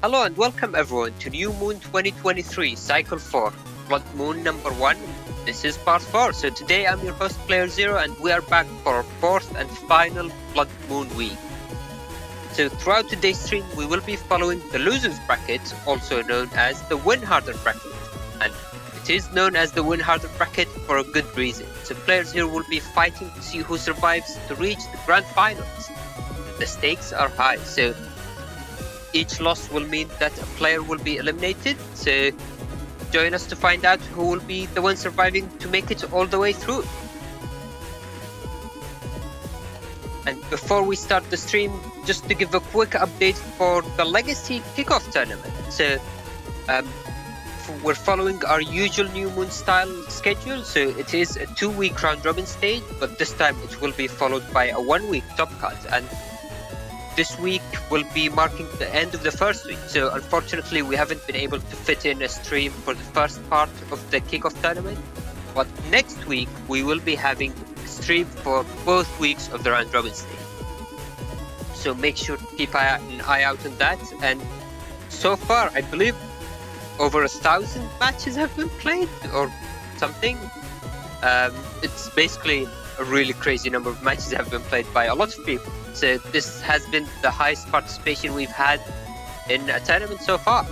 Hello and welcome everyone to New Moon 2023 Cycle 4, Blood Moon number 1. This is part 4, so today I'm your host playerzero and we are back for our fourth and final Blood Moon week. So throughout today's stream we will be following the losers bracket, also known as the win harder bracket. And it is known as the win harder bracket for a good reason. So playerzero will be fighting to see who survives to reach the grand finals. The stakes are high, so each loss will mean that a player will be eliminated, so join us to find out who will be the one surviving to make it all the way through. And before we start the stream, just to give a quick update for the Legacy Kickoff Tournament. So we're following our usual New Moon style schedule, so it is a 2-week round robin stage, but this time it will be followed by a 1-week top cut. And this week will be marking the end of the first week, so unfortunately we haven't been able to fit in a stream for the first part of the kickoff tournament, but next week we will be having a stream for both weeks of the round robin stage. So make sure to keep an eye out on that. And so far I believe over 1,000 matches have been played or something. It's basically a really crazy number of matches have been played by a lot of people. So this has been the highest participation we've had in a tournament so far.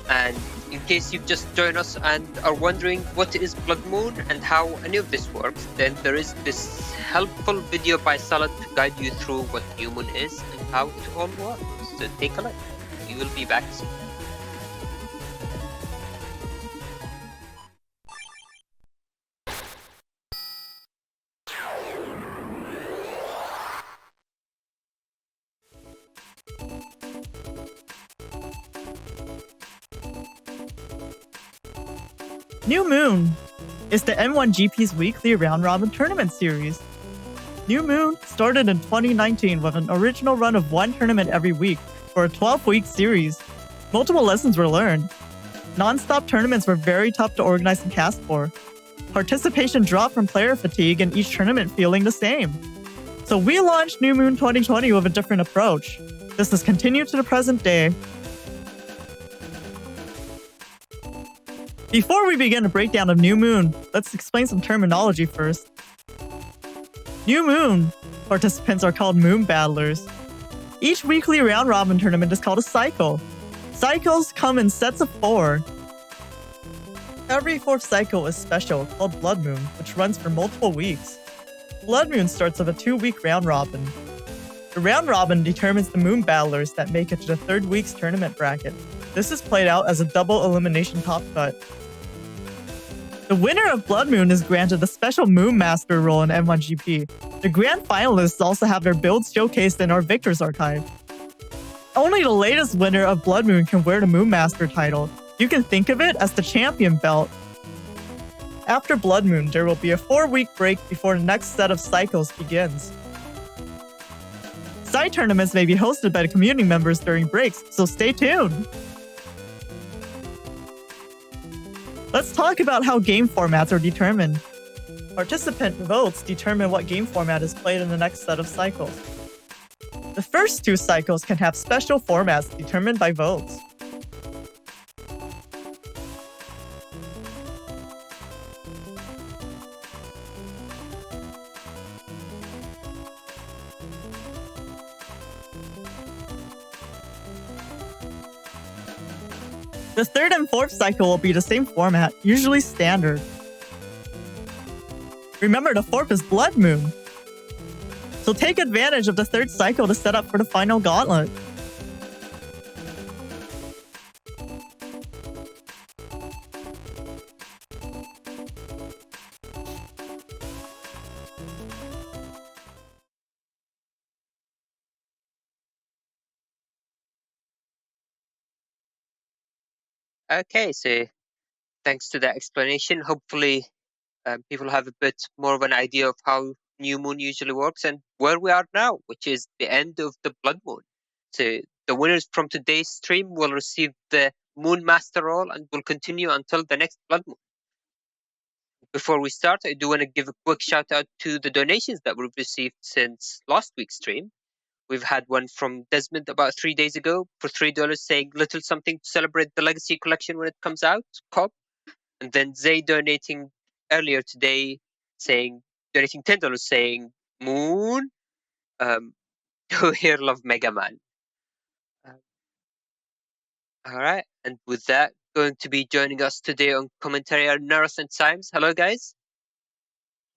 And in case you've just joined us and are wondering what is Blood Moon and how any of this works, then there is this helpful video by Salad to guide you through what New Moon is and how it all works. So take a look. We will be back soon. New Moon is the N1GP's weekly round-robin tournament series. New Moon started in 2019 with an original run of one tournament every week for a 12-week series. Multiple lessons were learned. Non-stop tournaments were very tough to organize and cast for. Participation dropped from player fatigue and each tournament feeling the same. So we launched New Moon 2020 with a different approach. This has continued to the present day. Before we begin a breakdown of New Moon, let's explain some terminology first. New Moon participants are called Moon Battlers. Each weekly round-robin tournament is called a cycle. Cycles come in sets of 4. Every 4th cycle is special, called Blood Moon, which runs for multiple weeks. Blood Moon starts with a 2-week round-robin. The round-robin determines the Moon Battlers that make it to the 3rd week's tournament bracket. This is played out as a double elimination top cut. The winner of Blood Moon is granted a special Moon Master role in N1GP. The grand finalists also have their builds showcased in our Victor's archive. Only the latest winner of Blood Moon can wear the Moon Master title. You can think of it as the champion belt. After Blood Moon, there will be a 4-week break before the next set of cycles begins. Side tournaments may be hosted by the community members during breaks, so stay tuned! Let's talk about how game formats are determined. Participant votes determine what game format is played in the next set of cycles. The first 2 cycles can have special formats determined by votes. The 3rd and 4th cycle will be the same format, usually standard. Remember, the 4th is Blood Moon. So take advantage of the 3rd cycle to set up for the final gauntlet. Okay, so thanks to that explanation, hopefully people have a bit more of an idea of how New Moon usually works and where we are now, which is the end of the Blood Moon. So the winners from today's stream will receive the Moon Master role and will continue until the next Blood Moon. Before we start, I do want to give a quick shout out to the donations that we've received since last week's stream. We've had one from Desmond about 3 days ago for $3 saying little something to celebrate the Legacy Collection when it comes out, COP. And then Zay donating earlier today donating $10 saying Moon. To hear Love Mega Man. All right. And with that, going to be joining us today on commentary are Neryth and Symes. Hello, guys.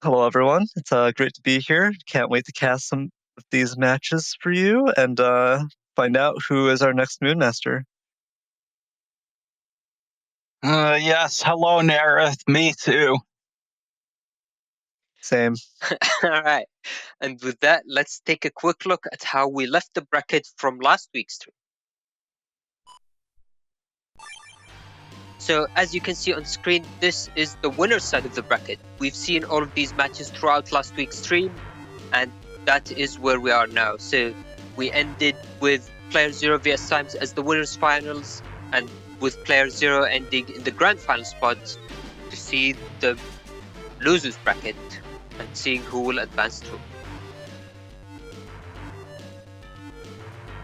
Hello, everyone. It's great to be here. Can't wait to cast some of these matches for you and find out who is our next Moonmaster. Yes, hello, Neryth. Me too. Same. All right. And with that, let's take a quick look at how we left the bracket from last week's stream. So as you can see on screen, this is the winner's side of the bracket. We've seen all of these matches throughout last week's stream, and that is where we are now. So we ended with playerzero vs Symes as the winners finals, and with playerzero ending in the grand final spot to see the losers bracket and seeing who will advance through.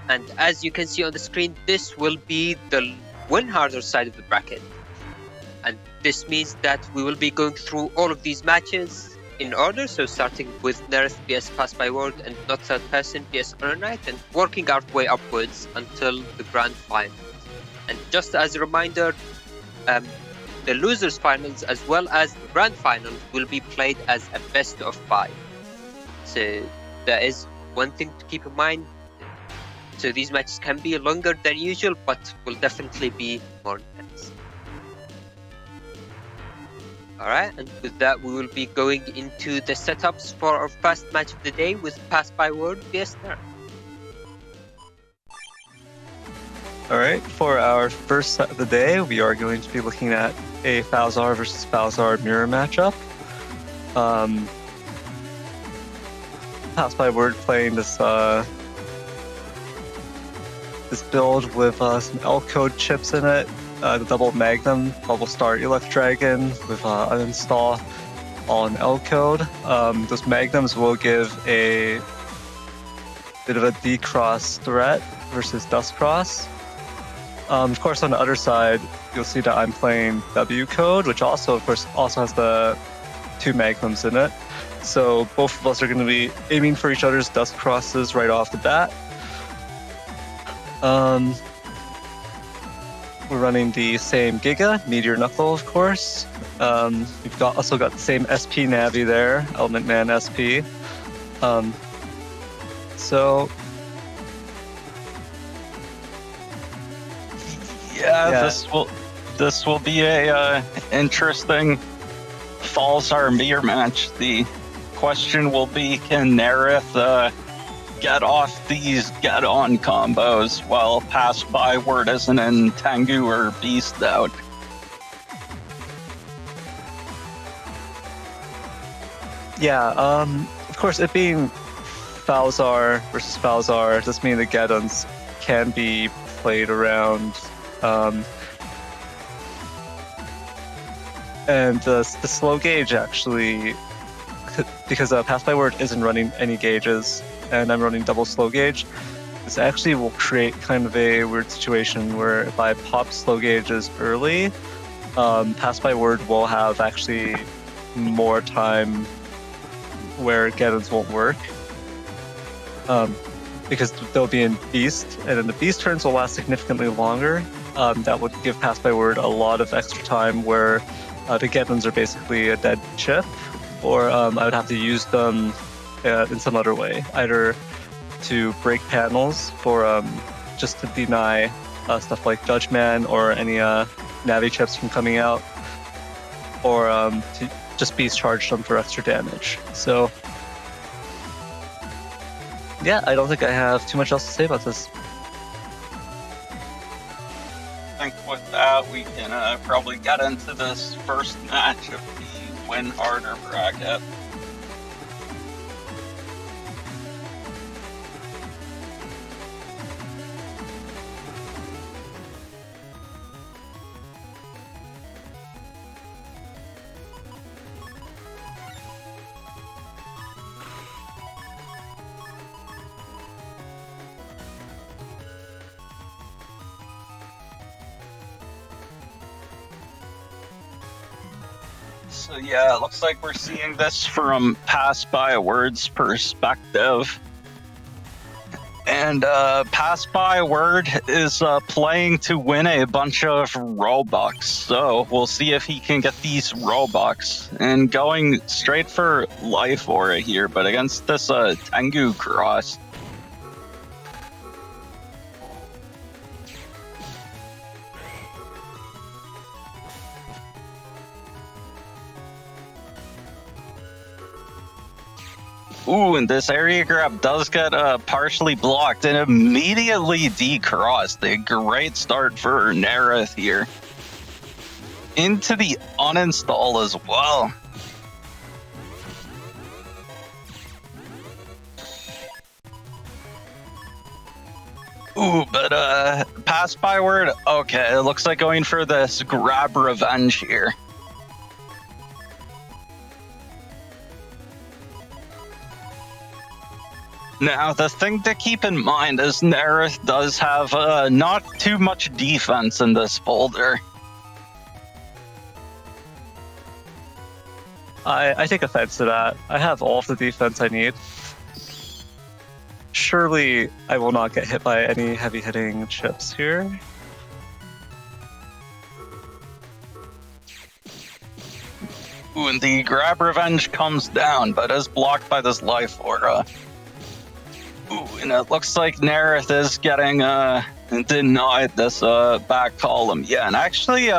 And as you can see on the screen, this will be the win harder side of the bracket. And this means that we will be going through all of these matches in order, so starting with Neryth vs Passbyword and Not Third Person vs HonorNite, and working our way upwards until the grand finals. And just as a reminder, the losers finals as well as the grand finals will be played as a best of 5. So that is one thing to keep in mind. So these matches can be longer than usual, but will definitely be more intense. Alright, and with that we will be going into the setups for our first match of the day with Passbyword vs Neryth. Alright, for our first set of the day, we are going to be looking at a Falzar versus Falzar mirror matchup. Passbyword playing this build with some L code chips in it, the double Magnum, Bubble Star Elect Dragon with uninstall all in L code. Those Magnums will give a bit of a D-Cross threat versus Dust Cross. Of course, on the other side, you'll see that I'm playing W code, which also, of course, also has the 2 Magnums in it. So both of us are going to be aiming for each other's Dust Crosses right off the bat. We're running the same Giga, Meteor Knuckle, of course. We've also got the same SP Navi there, Element Man SP. Yeah, this will be a interesting Falzar mirror match. The question will be, can Neryth get off these get-on combos while Passbyword isn't in Tengu or Beast out? Yeah, of course, it being Falzar versus Falzar does mean the get-ons can be played around. And the slow gauge actually, because Passbyword isn't running any gauges and I'm running double slow gauge, this actually will create kind of a weird situation where if I pop slow gauges early, Passbyword will have actually more time where get-ins won't work. Because they'll be in Beast, and then the Beast turns will last significantly longer. That would give Passbyword a lot of extra time where the get-ins are basically a dead chip, or I would have to use them in some other way, either to break panels for just to deny stuff like Judgeman or any Navi chips from coming out, or to just Beast charge them for extra damage. So yeah, I don't think I have too much else to say about this. I think with that, we can probably get into this first match of the win harder bracket. So yeah, it looks like we're seeing this from Passbyword's perspective. And Passbyword is playing to win a bunch of Robux. So we'll see if he can get these Robux. And going straight for Life Aura here, but against this Tengu cross. Ooh, and this area grab does get partially blocked and immediately decrossed. A great start for Neryth here. Into the uninstall as well. Ooh, but Passbyword, okay, it looks like going for this grab revenge here. Now, the thing to keep in mind is Neryth does have not too much defense in this folder. I take offense to that. I have all of the defense I need. Surely I will not get hit by any heavy-hitting chips here. Ooh, and the grab revenge comes down, but is blocked by this Life Aura. Ooh, and it looks like Neryth is getting denied this back column. Yeah, and actually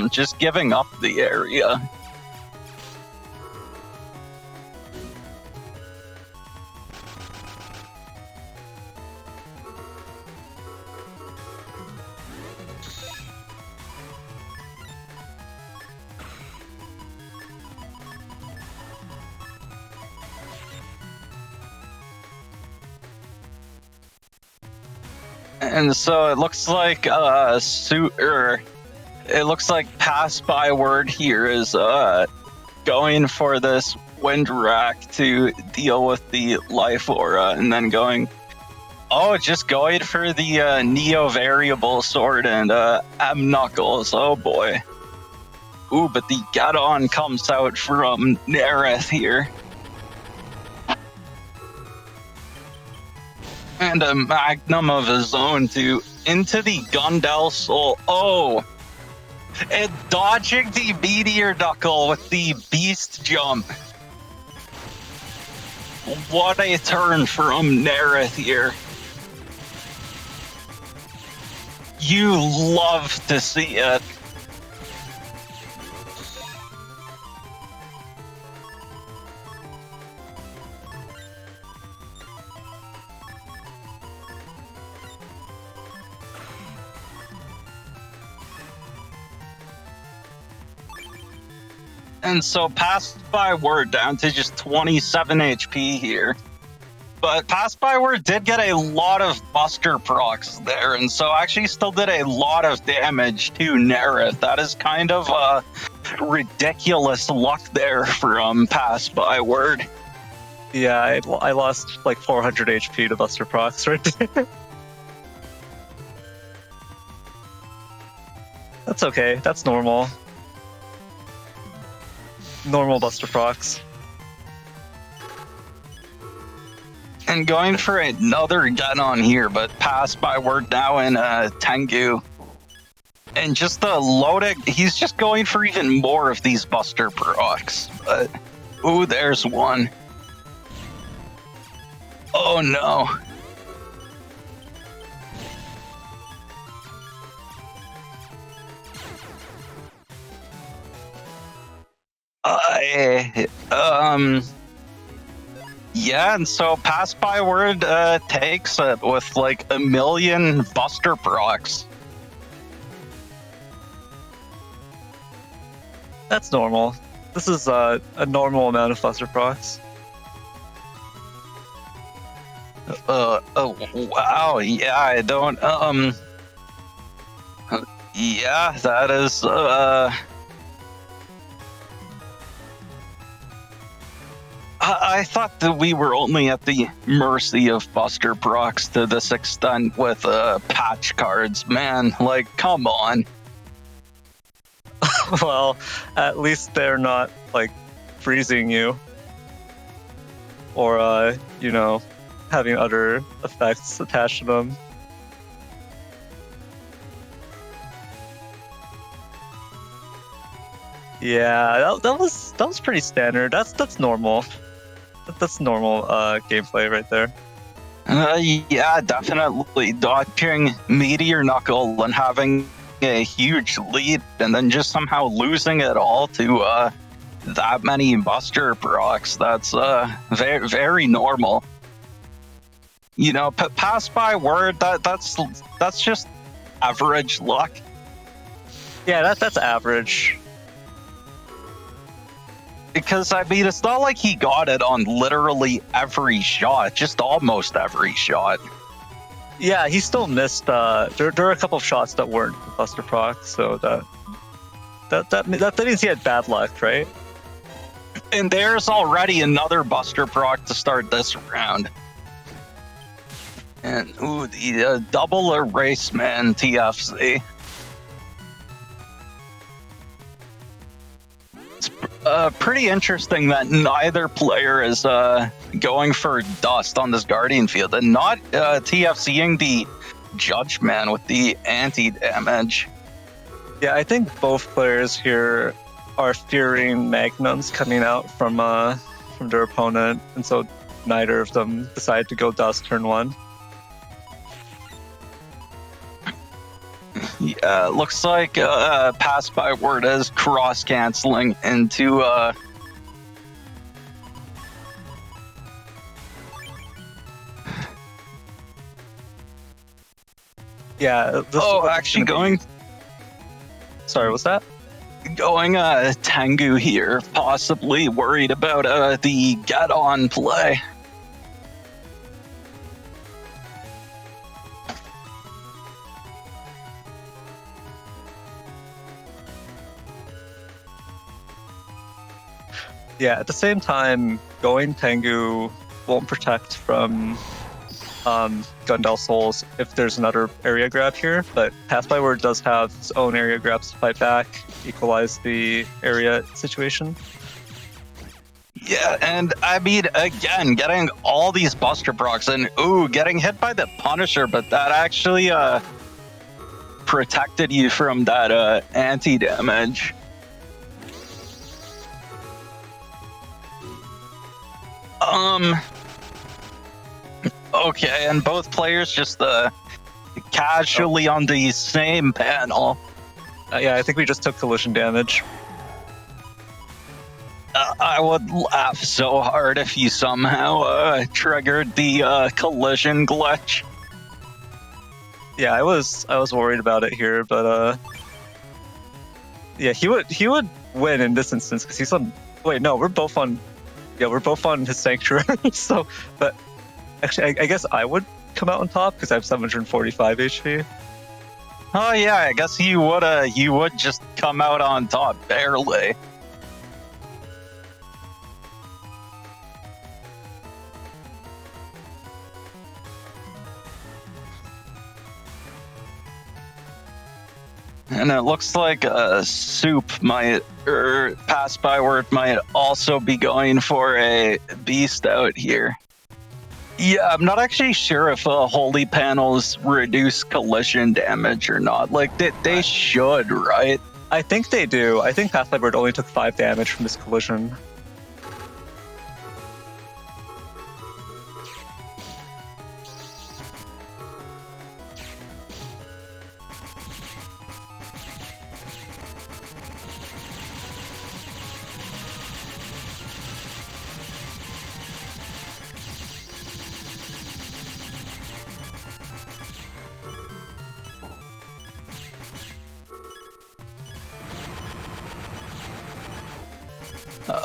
just giving up the area. And so it looks like it looks like Passbyword here is going for this Wind Rack to deal with the Life Aura, and then just going for the Neo Variable Sword and M Knuckles. Oh boy. Ooh, but the Get On comes out from Neryth here. And a Magnum of his own into the Gundel Soul. Oh! And dodging the Meteor Knuckle with the Beast Jump. What a turn from Neryth here. You love to see it. And so Passbyword down to just 27 HP here. But Passbyword did get a lot of Buster procs there, and so actually still did a lot of damage to Neryth. That is kind of ridiculous luck there from Passbyword. Yeah, I lost like 400 HP to Buster procs right there. That's okay, that's normal. Normal Buster procs. And going for another Get On here, but Passbyword now in Tengu. And just the loading, he's just going for even more of these Buster procs. But, ooh, there's one. Oh no. Yeah, and so Passbyword takes it with like 1 million Buster procs. That's normal. This is a normal amount of Buster procs. Oh, wow, yeah, I don't, yeah, that is, I thought that we were only at the mercy of Buster procs to this extent with patch cards, man. Like, come on. Well, at least they're not like freezing you, or you know, having other effects attached to them. Yeah, that was pretty standard. That's normal. That's normal gameplay right there. Yeah, definitely dodging Meteor Knuckle and having a huge lead, and then just somehow losing it all to that many Buster procs. That's very, very normal. You know, Passbyword, that's just average luck. Yeah, that's average. Because, I mean, it's not like he got it on literally every shot, just almost every shot. Yeah, he still missed. There are a couple of shots that weren't Buster proc, so that means he had bad luck, right? And there's already another Buster proc to start this round. And, ooh, the double erase man TFC. Pretty interesting that neither player is going for dust on this Guardian field and not TFCing the Judge Man with the anti-damage. Yeah, I think both players here are fearing magnums coming out from their opponent, and so neither of them decided to go dust turn one. Yeah, looks like Passbyword is cross-canceling into Yeah. Actually going... Sorry, what's that? Going Tengu here, possibly worried about the get-on play. Yeah, at the same time, going Tengu won't protect from Gundel Souls if there's another area grab here, but Passbyword does have its own area grabs to fight back, equalize the area situation. Yeah, and I mean, again, getting all these Buster procs and, ooh, getting hit by the Punisher, but that actually protected you from that anti-damage. Okay, and both players just casually on the same panel. Yeah, I think we just took collision damage. I would laugh so hard if you somehow triggered the collision glitch. Yeah, I was worried about it here, but yeah, he would win in this instance because he's on. Wait, no, we're both on. Yeah, we're both on his sanctuary. So, but actually, I guess I would come out on top because I have 745 HP. Oh yeah, I guess you would just come out on top barely. And it looks like Soup might, or Passbyword might also be going for a Beast out here. Yeah, I'm not actually sure if holy panels reduce collision damage or not. Like, they should, right? I think they do. I think Passbyword only took 5 damage from this collision.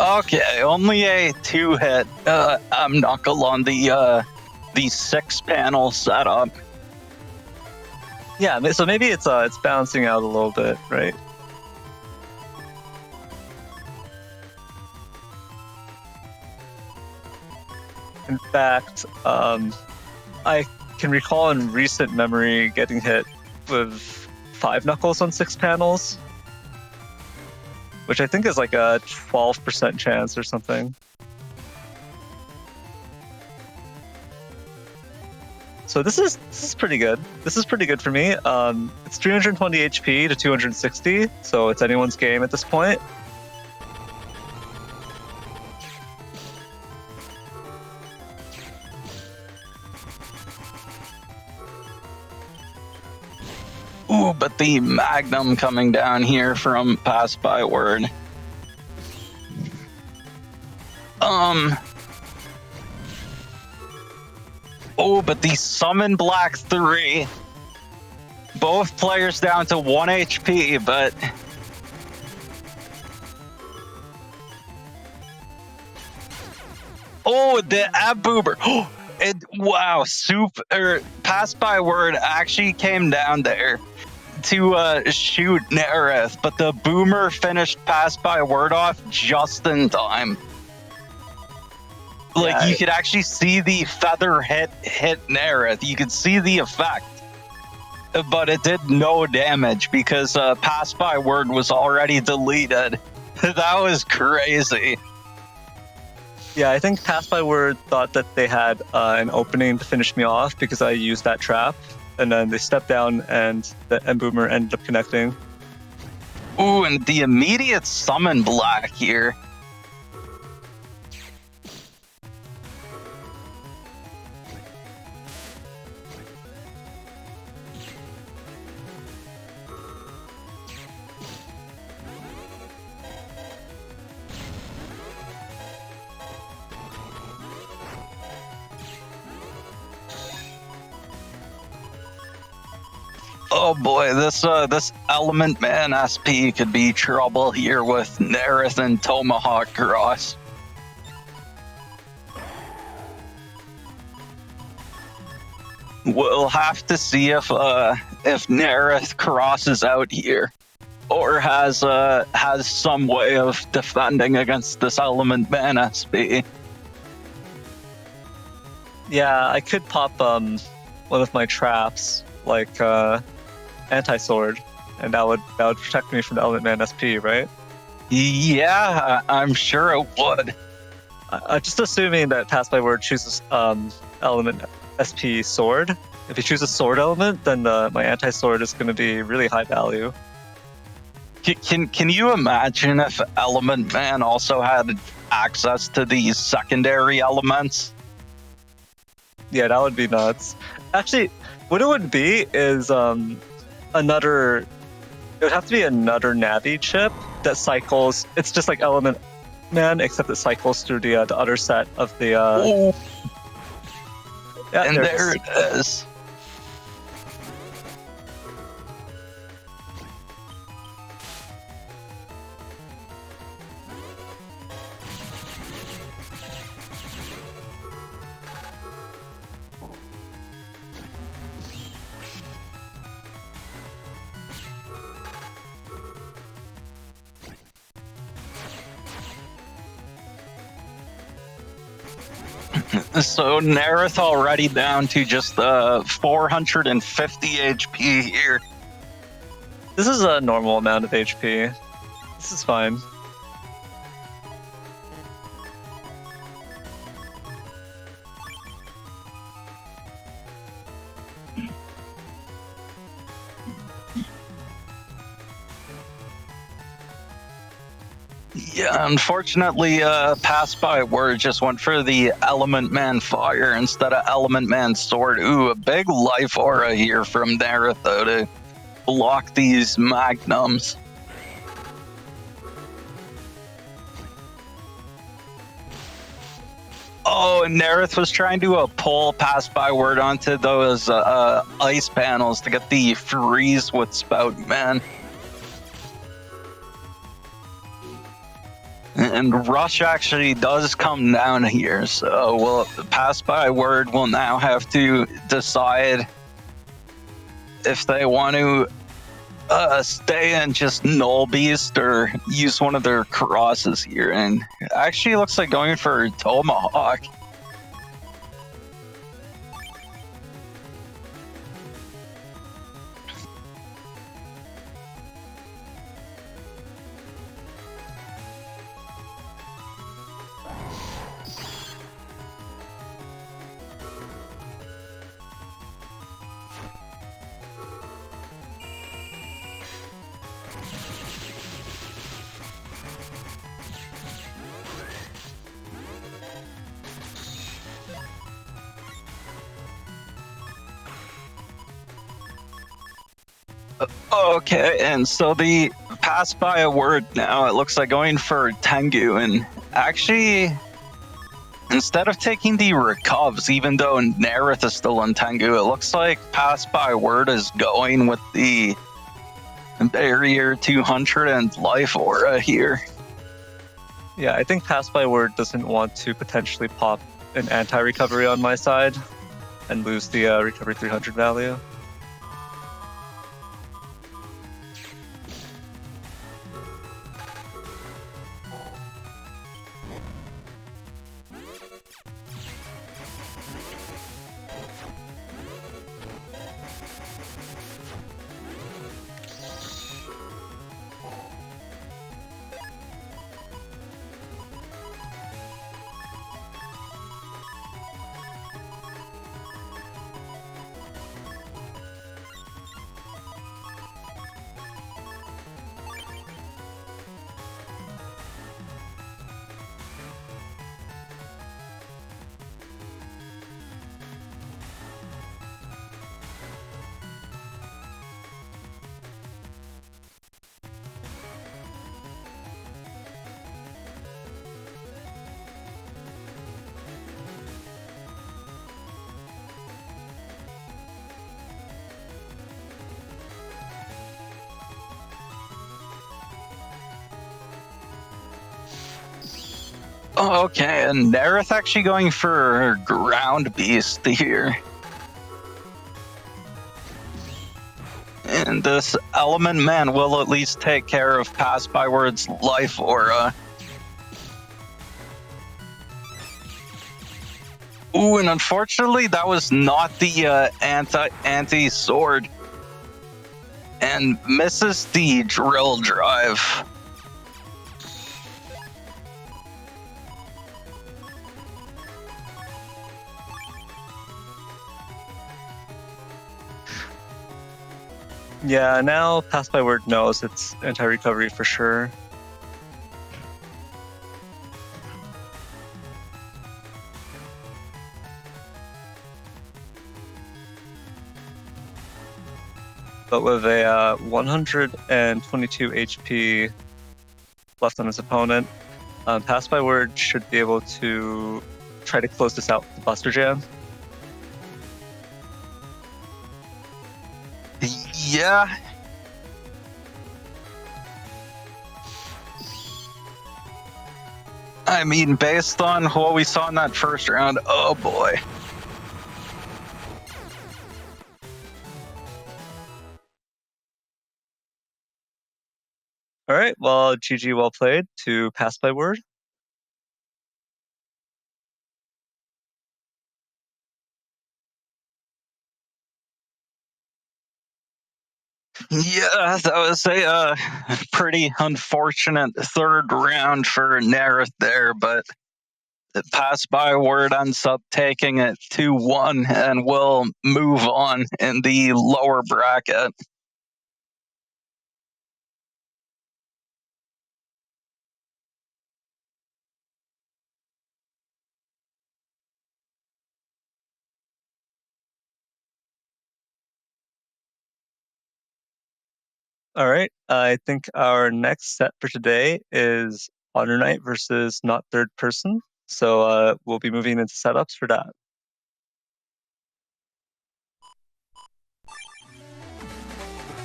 Okay, only a 2-hit knuckle on the 6-panel setup. Yeah, so maybe it's balancing out a little bit, right? In fact, I can recall in recent memory getting hit with 5 knuckles on 6 panels. which I think is like a 12% chance or something. So this is pretty good. This is pretty good for me. It's 320 HP to 260, so it's anyone's game at this point. Ooh, but the Magnum coming down here from Passbyword. Oh, but the Summon Black 3. Both players down to 1 HP, but... Oh, the Abboober. Wow, Passbyword actually came down there to shoot Neryth, but the Boomer finished Passbyword off just in time. Like, yeah, you could actually see the feather hit Neryth. You could see the effect. But it did no damage because Passbyword was already deleted. That was crazy. Yeah, I think Passbyword thought that they had an opening to finish me off because I used that trap. And then they stepped down and the Boomer ended up connecting. Ooh, and the immediate Summon Black here. Oh boy, this Element Man SP could be trouble here with Neryth and Tomahawk Cross. We'll have to see if Neryth crosses out here, or has some way of defending against this Element Man SP. Yeah, I could pop one of my traps, like anti-sword, and that would protect me from the Element Man SP, right? Yeah, I'm sure it would. Just assuming that Passbyword chooses Element SP sword. If he chooses sword element, then my anti-sword is going to be really high value. Can you imagine if Element Man also had access to these secondary elements? Yeah, that would be nuts. Actually, what it would be is another. It would have to be another Navi chip that cycles. It's just like Element Man, except it cycles through the other set of the. Oh. Yeah, and there it is. So Neryth already down to just 450 HP here. This is a normal amount of HP. This is fine. Yeah, unfortunately, Passbyword just went for the Element Man Fire instead of Element Man Sword. Ooh, a big life aura here from Neryth, though, to block these Magnums. Oh, and Neryth was trying to pull Passbyword onto those ice panels to get the freeze with Spout Man. And Rush actually does come down here, so Passbyword will now have to decide if they want to stay and just Null Beast or use one of their crosses here. And actually looks like going for Tomahawk. Okay, and so the pass by a word now, it looks like going for Tengu, and actually, instead of taking the recovs, even though Neryth is still on Tengu, it looks like pass by word is going with the barrier 200 and life aura here. Yeah, I think Passbyword doesn't want to potentially pop an anti-recovery on my side and lose the recovery 300 value. Okay, and Neryth actually going for ground beast here. And this element man will at least take care of pass by word's life aura. Ooh, and unfortunately that was not the anti sword. And misses the drill drive. Yeah, now Pass by Word knows it's anti-recovery for sure. But with a 122 HP left on his opponent, Pass by Word should be able to try to close this out with the Buster Jam. Yeah. I mean, based on what we saw in that first round, oh boy. All right, well, GG, well played to Pass by Word. Yeah, that was a pretty unfortunate third round for Neryth there, but the pass by word ends up taking it 2-1 and will move on in the lower bracket. All right, I think our next set for today is HonorNite versus Not Third Person. So we'll be moving into setups for that.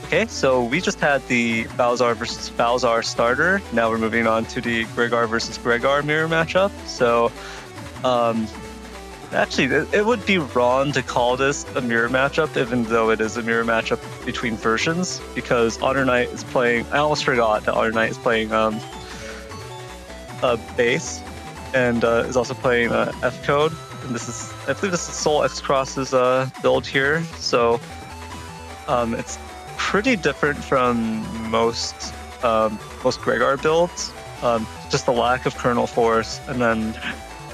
Okay, so we just had the Balzar versus Balzar starter. Now we're moving on to the Gregar versus Gregar mirror matchup. So, actually, it would be wrong to call this a mirror matchup, even though it is a mirror matchup between versions, because HonorNite is playing. I almost forgot that HonorNite is playing a base, and is also playing F code. And this is, I believe, this is Soul X Cross's build here. So, it's pretty different from most Gregar builds. Just the lack of kernel force, and then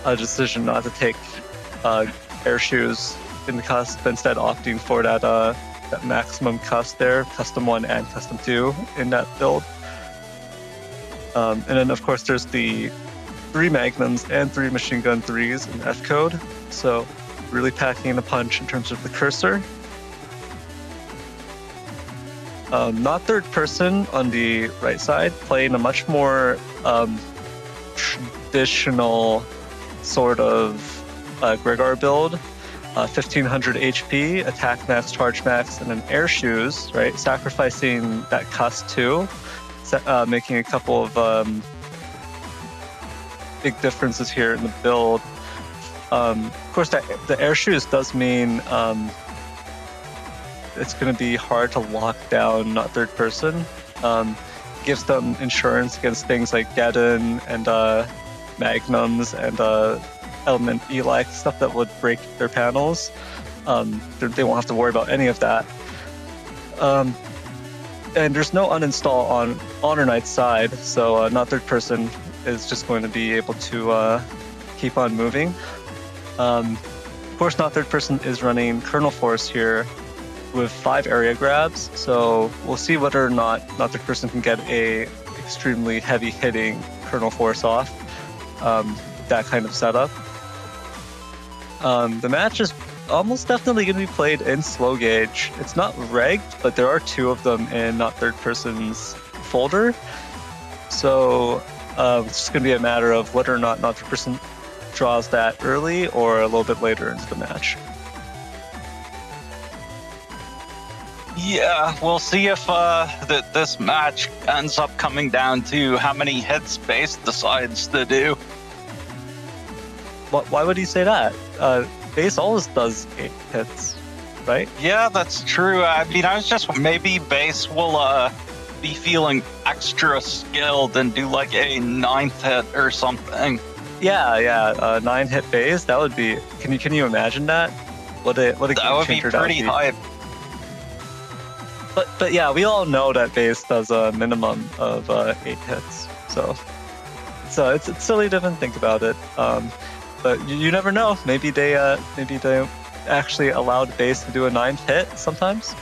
a decision not to take air shoes in the cusp, instead opting for that maximum cusp there, custom 1 and custom 2 in that build. And then of course there's the 3 magnums and 3 machine gun 3s in F code, so really packing a punch in terms of the cursor. not third person on the right side, playing a much more traditional sort of Gregor build. 1500 HP, attack max, charge max, and then air shoes, right? Sacrificing that cuss too, making a couple of big differences here in the build. Of course, the air shoes does mean it's going to be hard to lock down not third person. Gives them insurance against things like Geddon and Magnums and Element Elec, stuff that would break their panels. They won't have to worry about any of that. And there's no uninstall on HonorNite's side, so not third person is just going to be able to keep on moving. Of course, not third person is running Kernel Force here with 5 area grabs, so we'll see whether or not third person can get a extremely heavy hitting Kernel Force off. That kind of setup. The match is almost definitely going to be played in slow gauge. It's not regged, but there are 2 of them in not third person's folder. So it's just going to be a matter of whether or not third person draws that early or a little bit later into the match. Yeah, we'll see if this match ends up coming down to how many hits Base decides to do. Why would he say that? Base always does 8 hits, right? Yeah, that's true. I mean, I was just maybe Base will be feeling extra skilled and do like a 9th hit or something. Yeah, 9 hit Base. That would be. Can you imagine that? What a that would be pretty hype. But yeah, we all know that Base does a minimum of 8 hits, so it's silly to even think about it. But you never know. Maybe they actually allowed Base to do a 9th hit sometimes.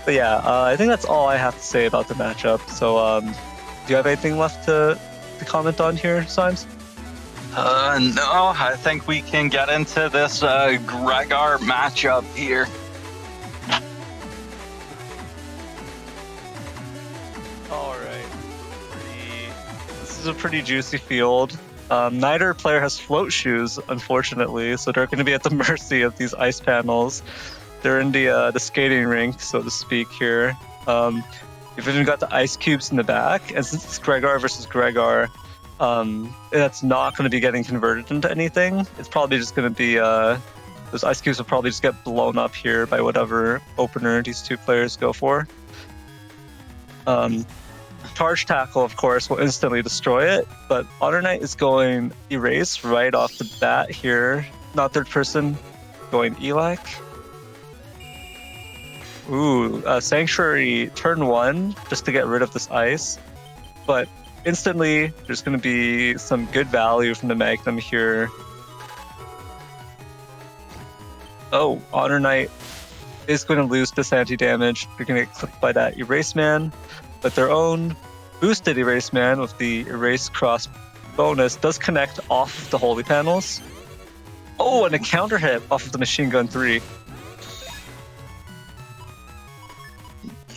But yeah, I think that's all I have to say about the matchup. So do you have anything left to comment on here, Symes? No, I think we can get into this Gregor matchup here. Alright. This is a pretty juicy field. Neither player has float shoes, unfortunately, so they're going to be at the mercy of these ice panels. They're in the skating rink, so to speak, here. You've even got the ice cubes in the back, and since it's Gregor versus Gregor, that's not going to be getting converted into anything. It's probably just going to be those ice cubes will probably just get blown up here by whatever opener these 2 players go for. Charge tackle, of course, will instantly destroy it, but HonorNite is going erase right off the bat here. Not third person, going Elec. Ooh, Sanctuary turn 1 just to get rid of this ice, but instantly, there's going to be some good value from the Magnum here. Oh, HonorNite is going to lose this anti-damage. They're going to get clipped by that Erase Man, but their own boosted Erase Man with the Erase Cross bonus does connect off the Holy Panels. Oh, and a counter hit off of the Machine Gun 3.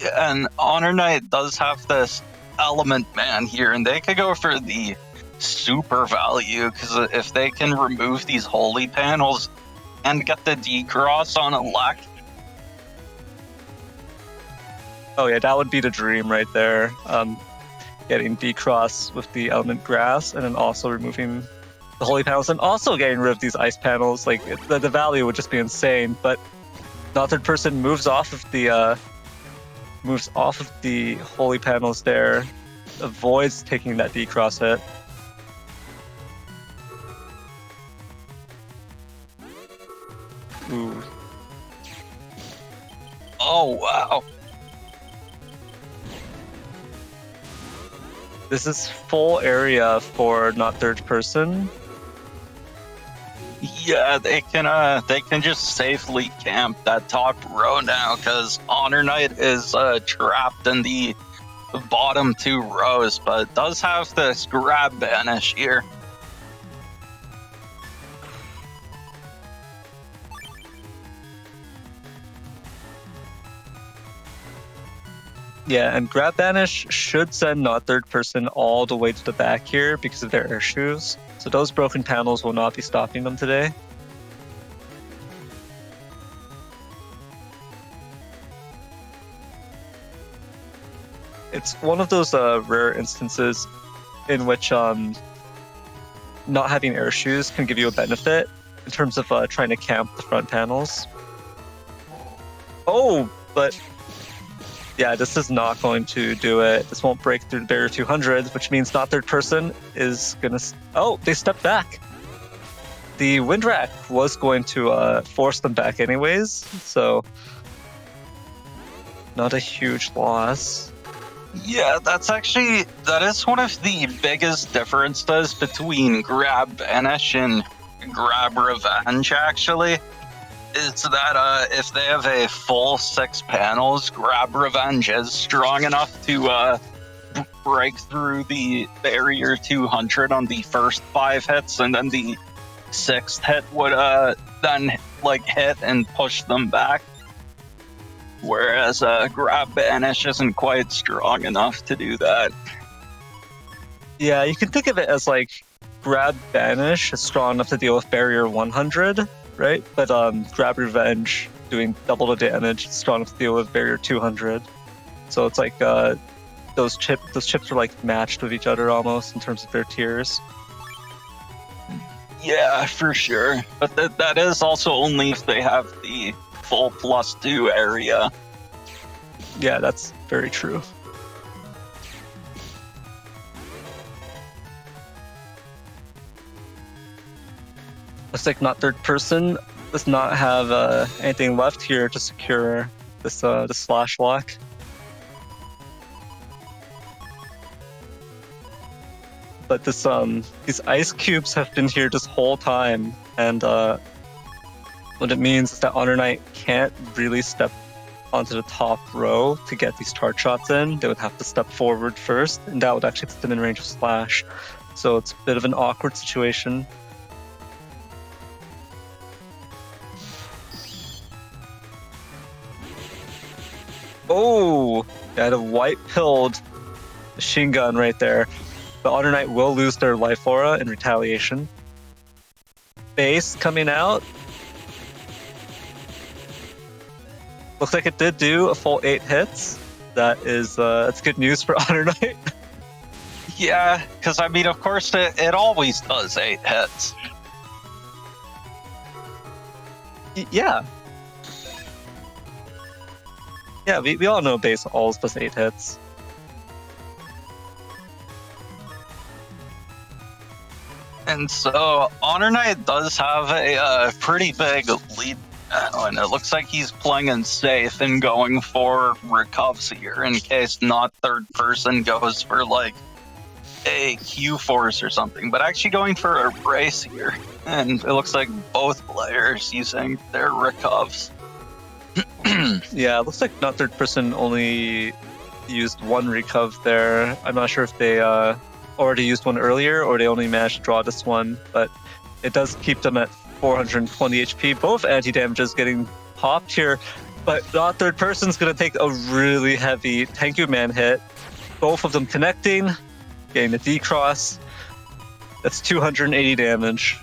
Yeah, and HonorNite does have this Element Man here, and they could go for the super value, because if they can remove these holy panels and get the D-Cross on Elec. Oh yeah, that would be the dream right there. Getting D-Cross with the Element Grass, and then also removing the holy panels, and also getting rid of these ice panels. Like, the value would just be insane, but not third person moves off of the holy panels there, avoids taking that D-Cross hit. Ooh. Oh, wow. This is full area for not third person. Yeah, they can just safely camp that top row now, because HonorNite is trapped in the bottom 2 rows, but does have this grab banish here. Yeah, and Grab Banish should send not third person all the way to the back here because of their air shoes. So those broken panels will not be stopping them today. It's one of those rare instances in which not having air shoes can give you a benefit in terms of trying to camp the front panels. Oh, but yeah, this is not going to do it. This won't break through the barrier 200, which means not third person is gonna... Oh, they stepped back. The wind rack was going to force them back anyways, so not a huge loss. Yeah, that is one of the biggest differences between Grab Banish and Grab Revenge, actually. Is that if they have a full 6 panels, Grab Revenge is strong enough to break through the barrier 200 on the first 5 hits, and then the 6th hit would then hit and push them back. Whereas Grab Banish isn't quite strong enough to do that. Yeah, you can think of it as Grab Banish is strong enough to deal with barrier 100, right? But Grab Revenge doing double the damage is strong enough to deal with barrier 200. So it's those chips are matched with each other almost in terms of their tiers. Yeah, for sure. But that is also only if they have the full +2 area. Yeah, that's very true. Looks like not third person does not have anything left here to secure this the slash lock. But these ice cubes have been here this whole time, and what it means is that HonorNite can't really step onto the top row to get these charge shots in. They would have to step forward first, and that would actually put them in range of slash. So it's a bit of an awkward situation. Oh, they had a white-pilled machine gun right there. The HonorNite will lose their life aura in retaliation. Base coming out. Looks like it did do a full 8 hits. That's good news for HonorNite. Yeah, because of course it always does 8 hits. Yeah. Yeah, we all know base always does 8 hits. And so HonorNite does have a pretty big lead. And it looks like he's playing it safe and going for recovs here in case not third person goes for a Q force or something, but actually going for a brace here. And it looks like both players using their recovs. Yeah, it looks like not third person only used 1 recov there. I'm not sure if they already used one earlier or they only managed to draw this one, but it does keep them at 420 HP. Both anti-damages getting popped here, but not third person's gonna take a really heavy Thank You Man hit. Both of them connecting, getting the D-cross. That's 280 damage.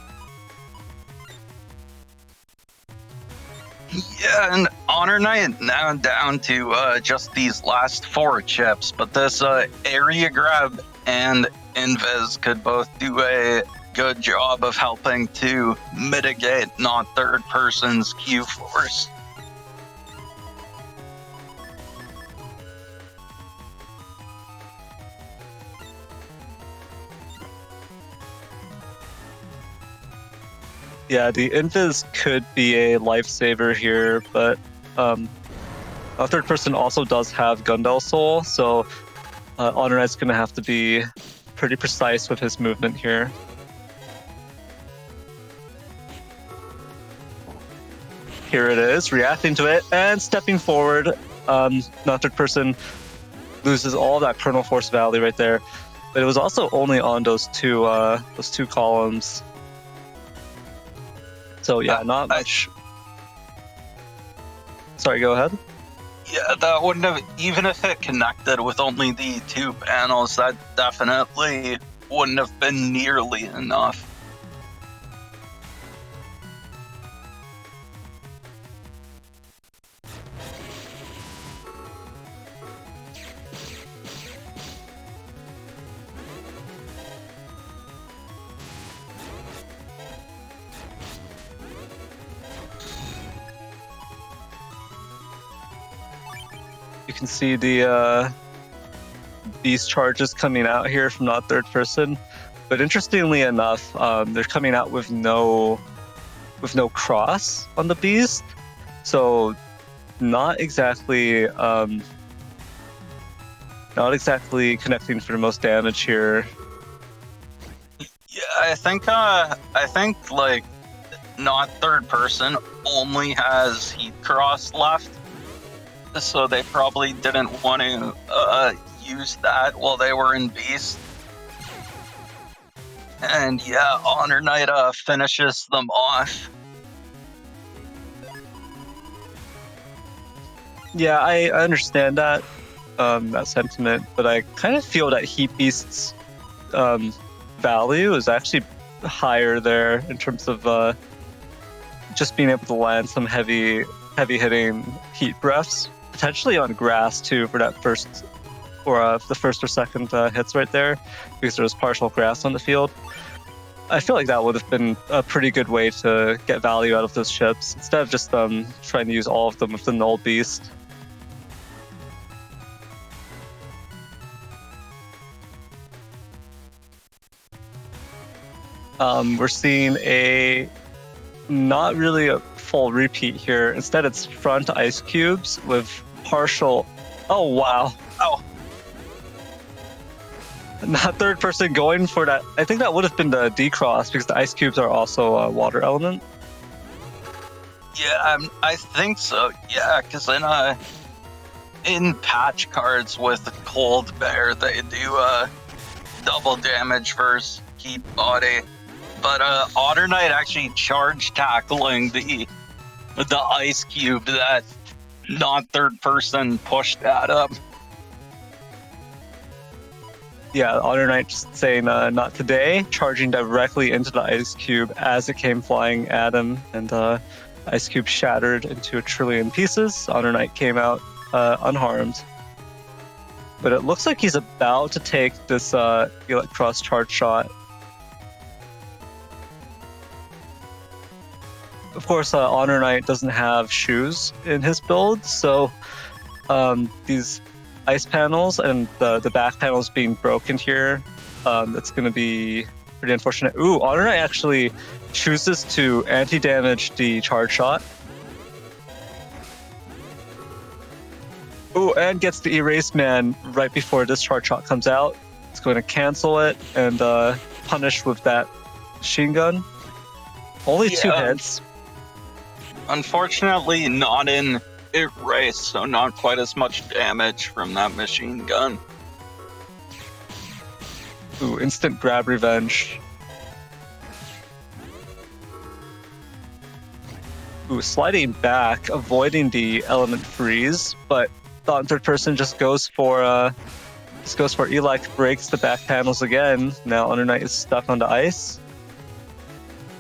Yeah, and HonorNite now down to just these last 4 chips, but this area grab and Invis could both do a good job of helping to mitigate not third person's Q force. Yeah, the Invis could be a lifesaver here, but a third person also does have Gundel Soul, so HonorNite's going to have to be pretty precise with his movement here. Here it is, reacting to it and stepping forward. Not third person loses all that Kernel Force Valley right there, but it was also only on those two columns. So yeah, not much. Sorry, go ahead. Yeah, that wouldn't have, even if it connected with only the 2 panels, that definitely wouldn't have been nearly enough. You can see these charges coming out here from not third person, but interestingly enough, they're coming out with no cross on the beast, so not exactly connecting for the most damage here. Yeah, I think like not third person only has heat cross left, so they probably didn't want to use that while they were in beast. And yeah, HonorNite finishes them off. Yeah, I understand that sentiment, but I kind of feel that Heat Beast's value is actually higher there in terms of just being able to land some heavy hitting heat breaths, potentially on grass too for that first or the first or second hits right there, because there's partial grass on the field. I feel like that would have been a pretty good way to get value out of those chips instead of just trying to use all of them with the null beast. We're seeing not really a full repeat here. Instead, it's front ice cubes with partial. Oh wow! Oh, not third person going for that. I think that would have been the decross because the ice cubes are also a water element. Yeah, I think so. Yeah, because in patch cards with Cold Bear, they do double damage versus heat body. But HonorNite actually charge tackling the ice cube that not third person pushed at him. Yeah, HonorNite just saying not today, charging directly into the ice cube as it came flying at him, and ice cube shattered into 1 trillion pieces. HonorNite came out unharmed. But it looks like he's about to take this cross charge shot. Of course, HonorNite doesn't have shoes in his build, so these ice panels and the back panels being broken here, that's going to be pretty unfortunate. Ooh, HonorNite actually chooses to anti-damage the charge shot. Ooh, and gets the Erase Man right before this charge shot comes out. It's going to cancel it and punish with that machine gun. Only 2 hits. Unfortunately, not in Erase, so not quite as much damage from that machine gun. Ooh, instant grab revenge. Ooh, sliding back, avoiding the element freeze, but thought in third person just goes for Eli, breaks the back panels again. Now HonorNite is stuck on the ice.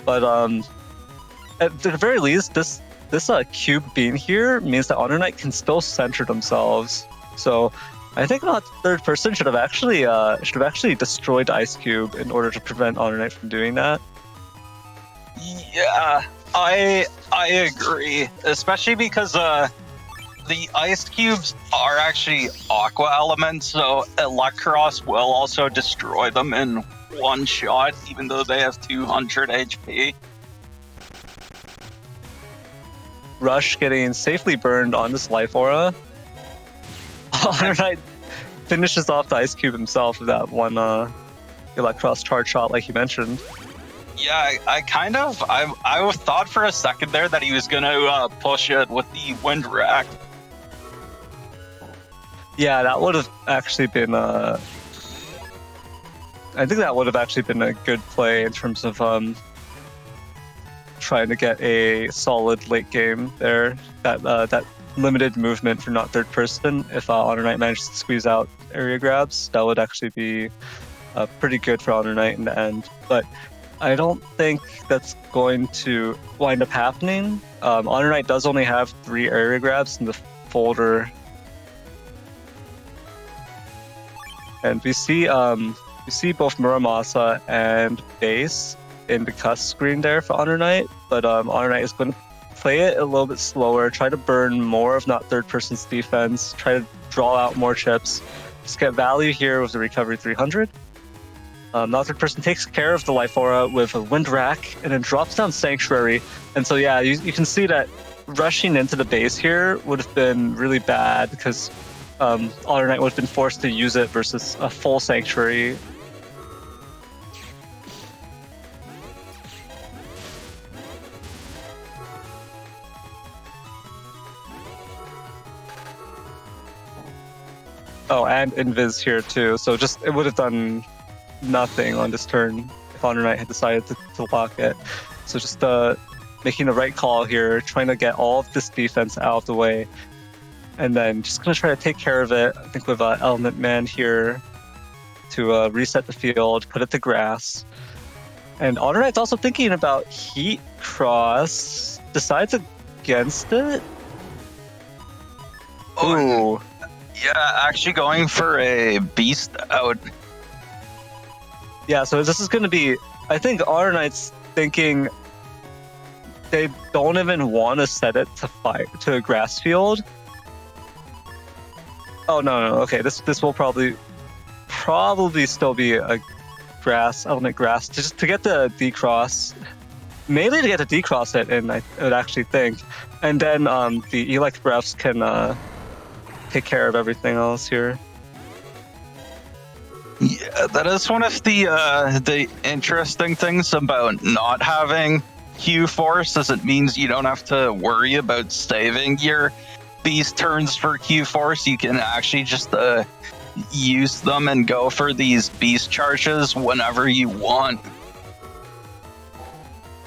But at the very least, this cube being here means that HonorNite can still center themselves. So I think not third person should have actually destroyed the ice cube in order to prevent HonorNite from doing that. Yeah, I agree, especially because the ice cubes are actually aqua elements, so Electros will also destroy them in one shot, even though they have 200 HP. Rush getting safely burned on this life aura. HonorNite finishes off the ice cube himself with that one Electros charge shot, like you mentioned. Yeah, I thought for a second there that he was gonna push it with the wind rack. Yeah, that would have actually been I think that would have actually been a good play in terms of trying to get a solid late game there. That limited movement for not third person. If HonorNite manages to squeeze out area grabs, that would actually be pretty good for HonorNite in the end. But I don't think that's going to wind up happening. HonorNite does only have 3 area grabs in the folder. And we see both Muramasa and base in the cusp screen there for HonorNite, but HonorNite is going to play it a little bit slower, try to burn more of not third person's defense, try to draw out more chips, just get value here with the recovery 300. Not third person takes care of the life aura with a wind rack and then drops down sanctuary. And so yeah, you can see that rushing into the base here would have been really bad because HonorNite would have been forced to use it versus a full sanctuary. Oh, and Invis here too. So just it would have done nothing on this turn if HonorNite had decided to lock it. So just making the right call here, trying to get all of this defense out of the way. And then just going to try to take care of it, I think with Element Man here to reset the field, put it to grass. And HonorNite's also thinking about Heat Cross, decides against it. Oh, yeah, actually going for a Beast out. Yeah, so this is going to be, I think HonorNite's thinking they don't even want to set it to a grass field. Oh no, okay. This will probably still be a element grass just to get the decross, mainly to get the decross it. And I would actually think, and then the elect refs can take care of everything else here. Yeah, that is one of the interesting things about not having Q Force, is it means you don't have to worry about saving your Beast turns for Q Force. You can actually just use them and go for these Beast charges whenever you want.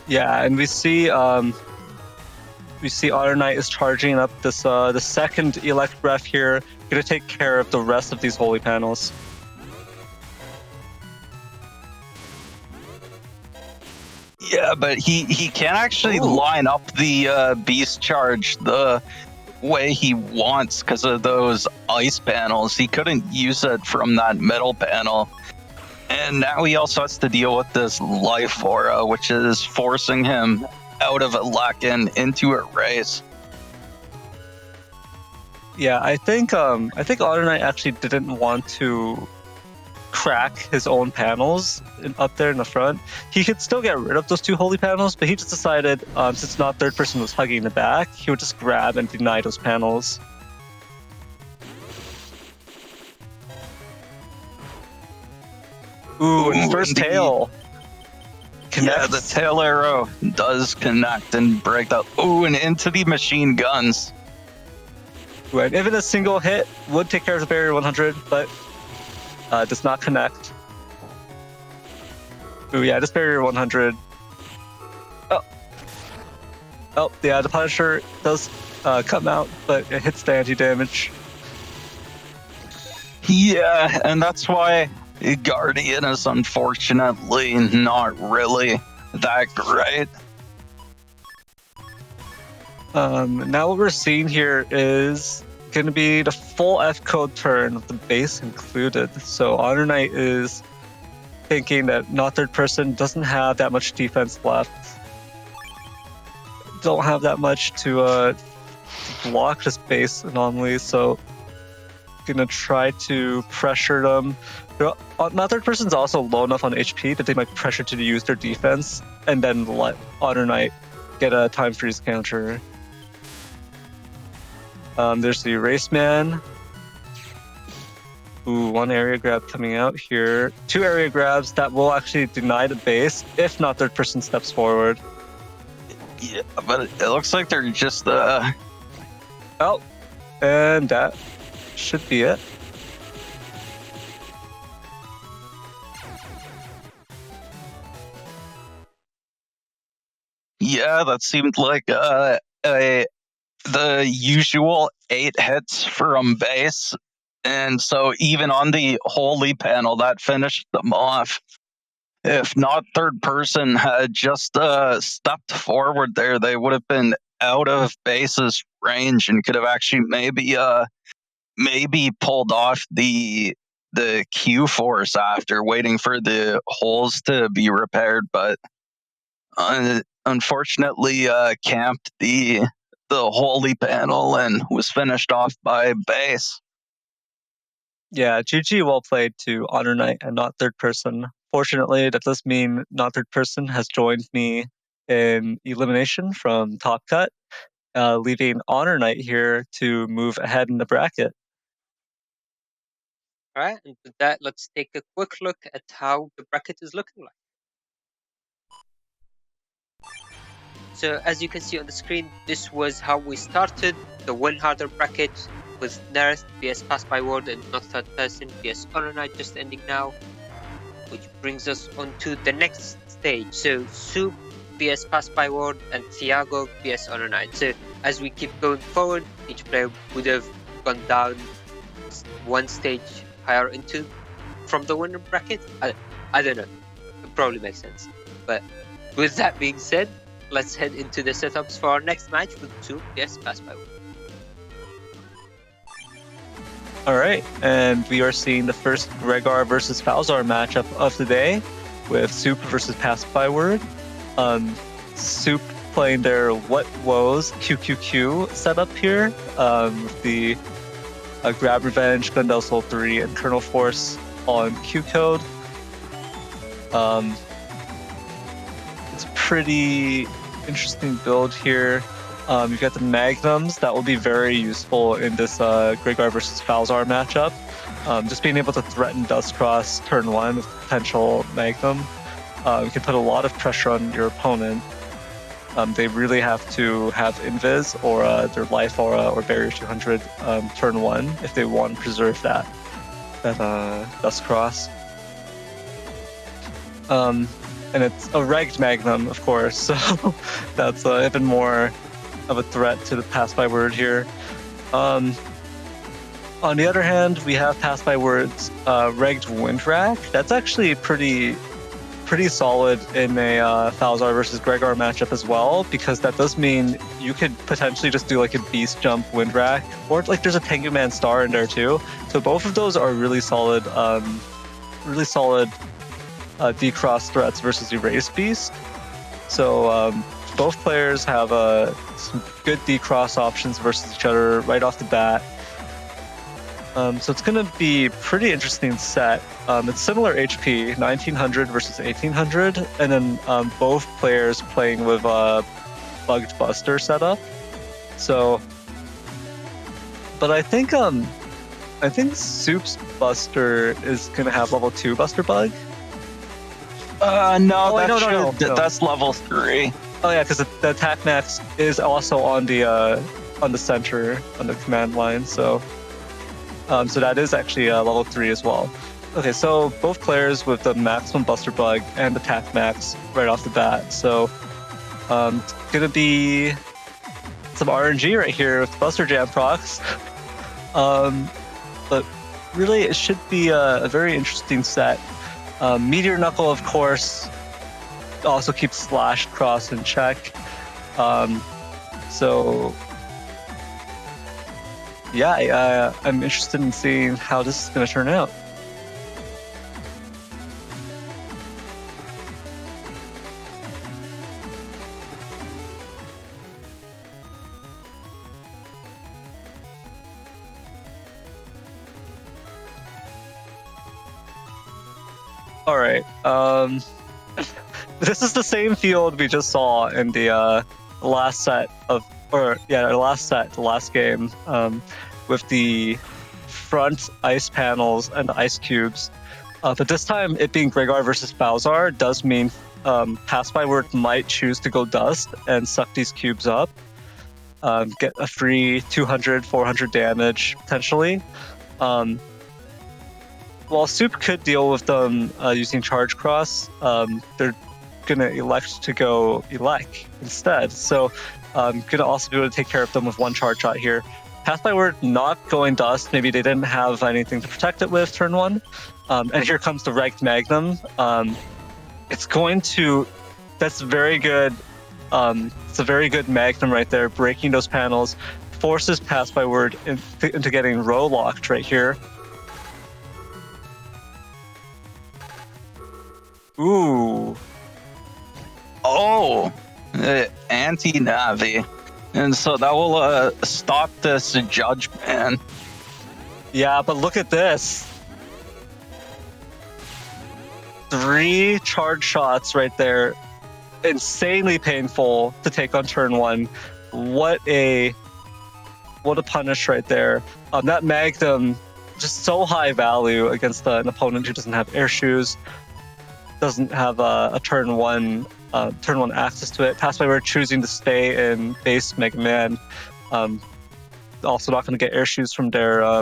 Yeah, and we see HonorNite is charging up this the second elect breath here, gonna take care of the rest of these holy panels. Yeah, but he can't actually line up the Beast charge the way he wants because of those ice panels. He couldn't use it from that middle panel. And now he also has to deal with this life aura, which is forcing him out of a lock-in into a race. Yeah, I think HonorNite actually didn't want to crack his own panels up there in the front. He could still get rid of those 2 holy panels, but he just decided, since not third person was hugging the back, he would just grab and deny those panels. Ooh, and first tail. Yeah, the tail arrow does connect and break that. Ooh, and into the machine guns. Ooh, and even a single hit would take care of the barrier 100, but does not connect. Ooh, yeah, this barrier 100. Oh, yeah, the Punisher does come out, but it hits the anti-damage. Yeah, and that's why Guardian is unfortunately not really that great. Now what we're seeing here is going to be the full F code turn with the base included. So HonorNite is thinking that not third person doesn't have that much defense left. Don't have that much to block this base anomaly, so gonna try to pressure them. Not third person's also low enough on HP that they might pressure to use their defense and then let HonorNite get a time freeze counter. There's the Erase Man. Ooh, 1 area grab coming out here. 2 area grabs that will actually deny the base if not third person steps forward. Yeah, but it looks like they're just Oh, and that should be it. Yeah, that seemed like the the usual 8 hits from base. And so even on the holy panel, that finished them off. If not third person had just stepped forward there, they would have been out of base's range and could have actually maybe pulled off the Q force after waiting for the holes to be repaired, but unfortunately camped the holy panel and was finished off by base. Yeah, GG, well played to HonorNite and not third person. Fortunately, that does mean not third person has joined me in elimination from Top Cut, leaving HonorNite here to move ahead in the bracket. All right, and with that, let's take a quick look at how the bracket is looking like. So as you can see on the screen, this was how we started the Win Harder bracket, with Neryth vs Passbyword and not third person vs HonorNite just ending now, which brings us on to the next stage. So Soup vs Passbyword and Thiago vs HonorNite. So as we keep going forward, each player would have gone down one stage higher into from the winner bracket. I don't know, it probably makes sense. But with that being said, let's head into the setups for our next match with Soup vs Passbyword. Alright, and we are seeing the first Gregor versus Falzar matchup of the day with Soup versus Passbyword. Soup playing their What Woes QQQ setup here with the Grab Revenge, Glendale Soul 3, and Kernel Force on Q code. It's a pretty interesting build here. You've got the Magnums that will be very useful in this Gregor versus Falzar matchup. Just being able to threaten Dustcross turn 1 with potential Magnum. You can put a lot of pressure on your opponent. They really have to have Invis or their Life Aura or Barrier 200 turn 1 if they want to preserve that Dustcross. And it's a regged Magnum, of course, so that's even more of a threat to the Passbyword here. On the other hand, we have Passbyword's regged Windwrack. That's actually pretty solid in a Falzar versus Gregor matchup as well, because that does mean you could potentially just do like a Beast Jump Windwrack, or like there's a Tengu Man Star in there too. So both of those are really solid decross threats versus Erase Beast. So both players have some good decross options versus each other right off the bat. So it's going to be a pretty interesting set. It's similar HP, 1900 versus 1800, and then both players playing with Bugged Buster setup. So, but I think Soup's Buster is going to have level 2 Buster Bug. No, that's level 3. Oh yeah, because the attack max is also on the center, on the command line, so that is actually level 3 as well. Okay, so both players with the maximum Buster Bug and attack max right off the bat, so it's gonna be some RNG right here with Buster Jam procs. But really it should be a very interesting set. Meteor Knuckle, of course, also keeps Slash Cross in check. So yeah, I'm interested in seeing how this is going to turn out. All right. This is the same field we just saw in the last set of, the last game, with the front ice panels and the ice cubes. But this time, it being Gregor versus Falzar does mean Passbyword might choose to go Dust and suck these cubes up, get a free 200, 400 damage potentially. While Soup could deal with them using Charge Cross, they're gonna elect to go Elec instead. So Gonna also be able to take care of them with one charge shot here. Passbyword not going dust. Maybe they didn't have anything to protect it with turn 1. And here comes the Ranked Magnum. It's going to... That's very good. It's a very good Magnum right there, breaking those panels. Forces Passbyword into getting row locked right here. Ooh. Oh, anti-Navi. And so that will stop this judge ban. Yeah, but look at this. 3 charge shots right there. Insanely painful to take on turn 1. What a punish right there. That Magnum, just so high value against an opponent who doesn't have air shoes, doesn't have a turn 1 access to it. Passbyword choosing to stay in base Mega Man. Also not going to get air shoes from their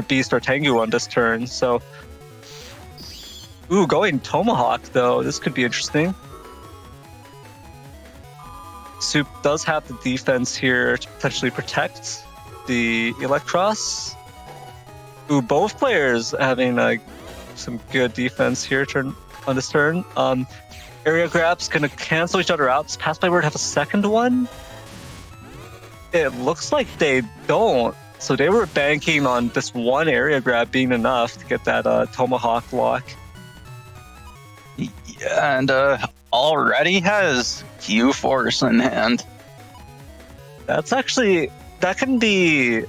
Beast or Tengu on this turn. So, ooh, going Tomahawk though. This could be interesting. Soup does have the defense here to potentially protect the Electros. Ooh, both players having some good defense here on this turn. Area grab's gonna cancel each other out. Does Passbyword have a second one? It looks like they don't. So they were banking on this one area grab being enough to get that Tomahawk lock. Yeah, and already has Q-Force in hand. That's actually... That can be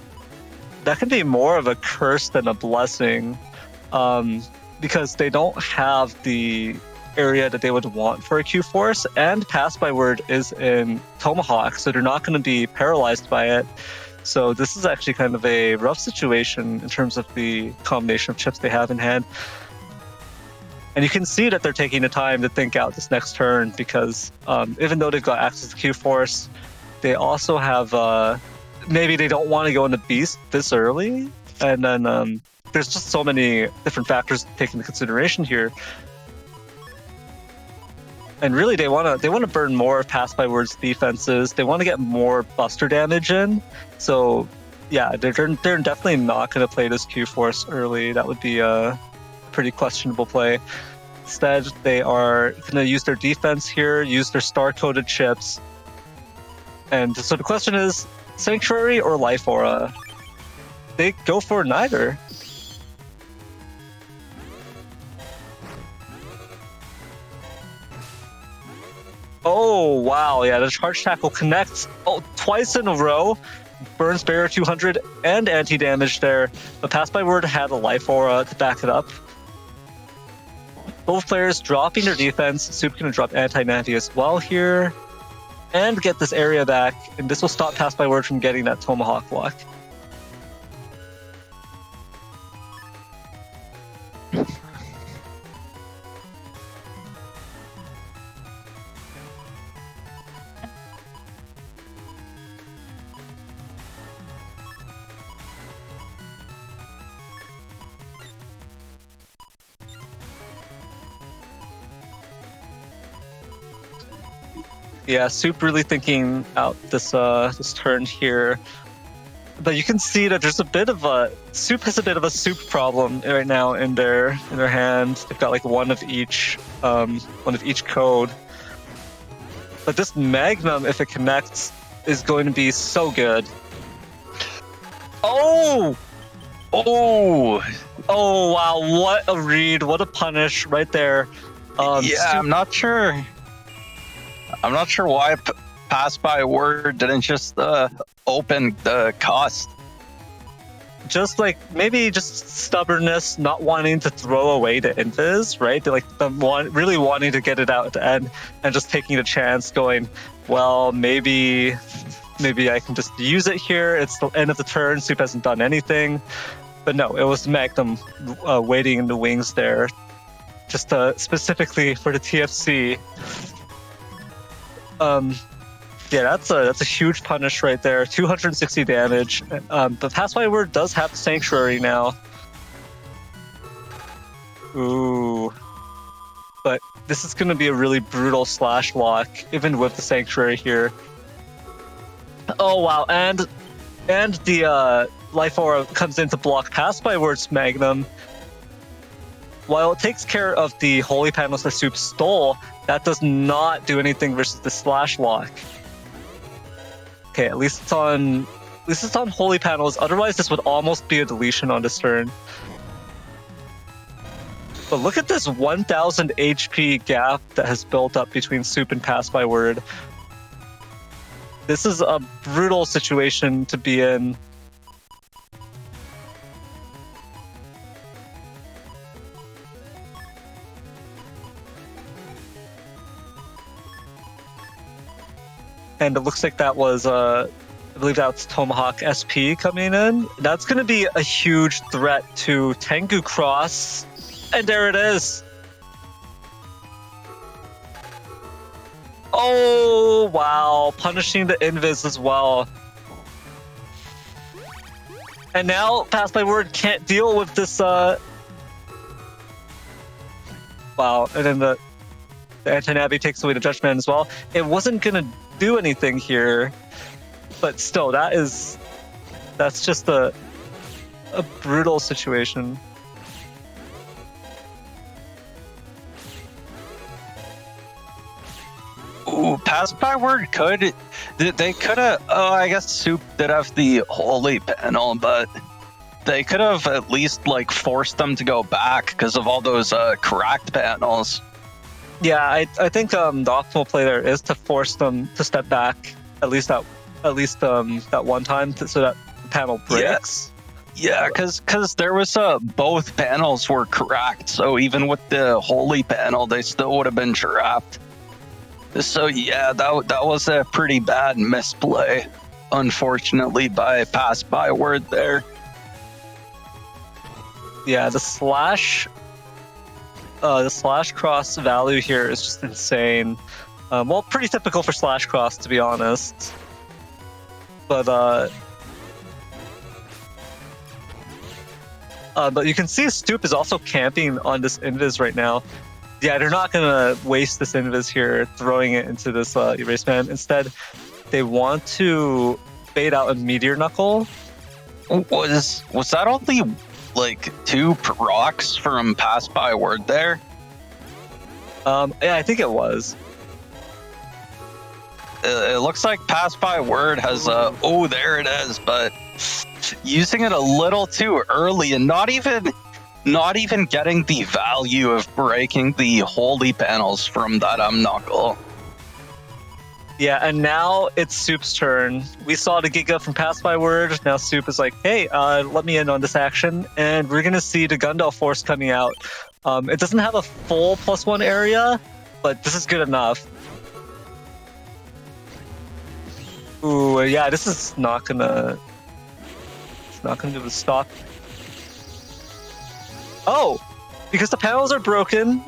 more of a curse than a blessing. Because they don't have the area that they would want for a Q-Force, and Passbyword is in Tomahawk, so they're not going to be paralyzed by it. So this is actually kind of a rough situation in terms of the combination of chips they have in hand. And you can see that they're taking the time to think out this next turn, because even though they've got access to Q-Force, they also have... maybe they don't want to go into Beast this early, and then there's just so many different factors to take into consideration here. And really, they want to burn more of Passbyword's defenses. They want to get more Buster damage in. So, yeah, they're definitely not going to play this Q-Force early. That would be a pretty questionable play. Instead, they are going to use their defense here, use their star-coded chips. And so the question is, Sanctuary or Life Aura? They go for neither. Oh, wow. Yeah, the charge tackle connects twice in a row. Burns Barrier 200 and anti-damage there. But Passbyword had a Life Aura to back it up. Both players dropping their defense. Soup going to drop anti-Navi as well here. And get this area back. And this will stop Passbyword from getting that Tomahawk block. Yeah, Soup really thinking out this turn here. But you can see that there's a bit of a... Soup has a bit of a Soup problem right now in their hand. They've got like one of each code. But this Magnum, if it connects, is going to be so good. Oh! Oh! Oh, wow, what a read, what a punish right there. Yeah, Soup, I'm not sure why Passbyword didn't just open the cost. just like maybe just stubbornness, not wanting to throw away the invis, right? They're like really wanting to get it out at the end and just taking a chance, going, well, maybe I can just use it here. It's the end of the turn. Soup hasn't done anything, but no, it was Magnum waiting in the wings there, just specifically for the TFC. Yeah, that's a huge punish right there. 260 damage. But Passbyword does have the Sanctuary now. Ooh. But this is going to be a really brutal slash lock, even with the Sanctuary here. Oh wow, and the Life Aura comes in to block Passbyword's Magnum. While it takes care of the holy panels that Soup stole, that does not do anything versus the Slash Lock. Okay, at least it's on holy panels. Otherwise, this would almost be a deletion on this turn. But look at this 1,000 HP gap that has built up between Soup and Passbyword. This is a brutal situation to be in. And it looks like that was, I believe that's Tomahawk SP coming in. That's going to be a huge threat to Tengu Cross. And there it is. Oh, wow. Punishing the Invis as well. And now Passbyword can't deal with this, Wow. And then the Anti-Navi takes away the Judgment as well. It wasn't going to do anything here. But still, that's just a brutal situation. Ooh, Passbyword they could have, I guess Soup did have the holy panel, but they could have at least like forced them to go back because of all those cracked panels. Yeah, I think the optimal play there is to force them to step back at least that one time so that the panel breaks. Yeah, because there was both panels were cracked, so even with the holy panel, they still would have been trapped. So yeah, that was a pretty bad misplay, unfortunately, by Passbyword there. Yeah, the slash cross value here is just insane. Well, pretty typical for slash cross, to be honest. But you can see Stoop is also camping on this Invis right now. Yeah, they're not gonna waste this Invis here, throwing it into this Erase Man. Instead, they want to bait out a Meteor Knuckle. Was that only like 2 procs from Passbyword there? Yeah, I think it was. It looks like Passbyword has oh, there it is, but using it a little too early and not even getting the value of breaking the holy panels from that knuckle. Yeah, and now it's Soup's turn. We saw the Giga from Passbyword. Now Soup is like, hey, let me in on this action. And we're going to see the Gundel Force coming out. It doesn't have a full +1 area, but this is good enough. Ooh, yeah, this is not gonna... It's not gonna be able to stop. Oh! Because the panels are broken,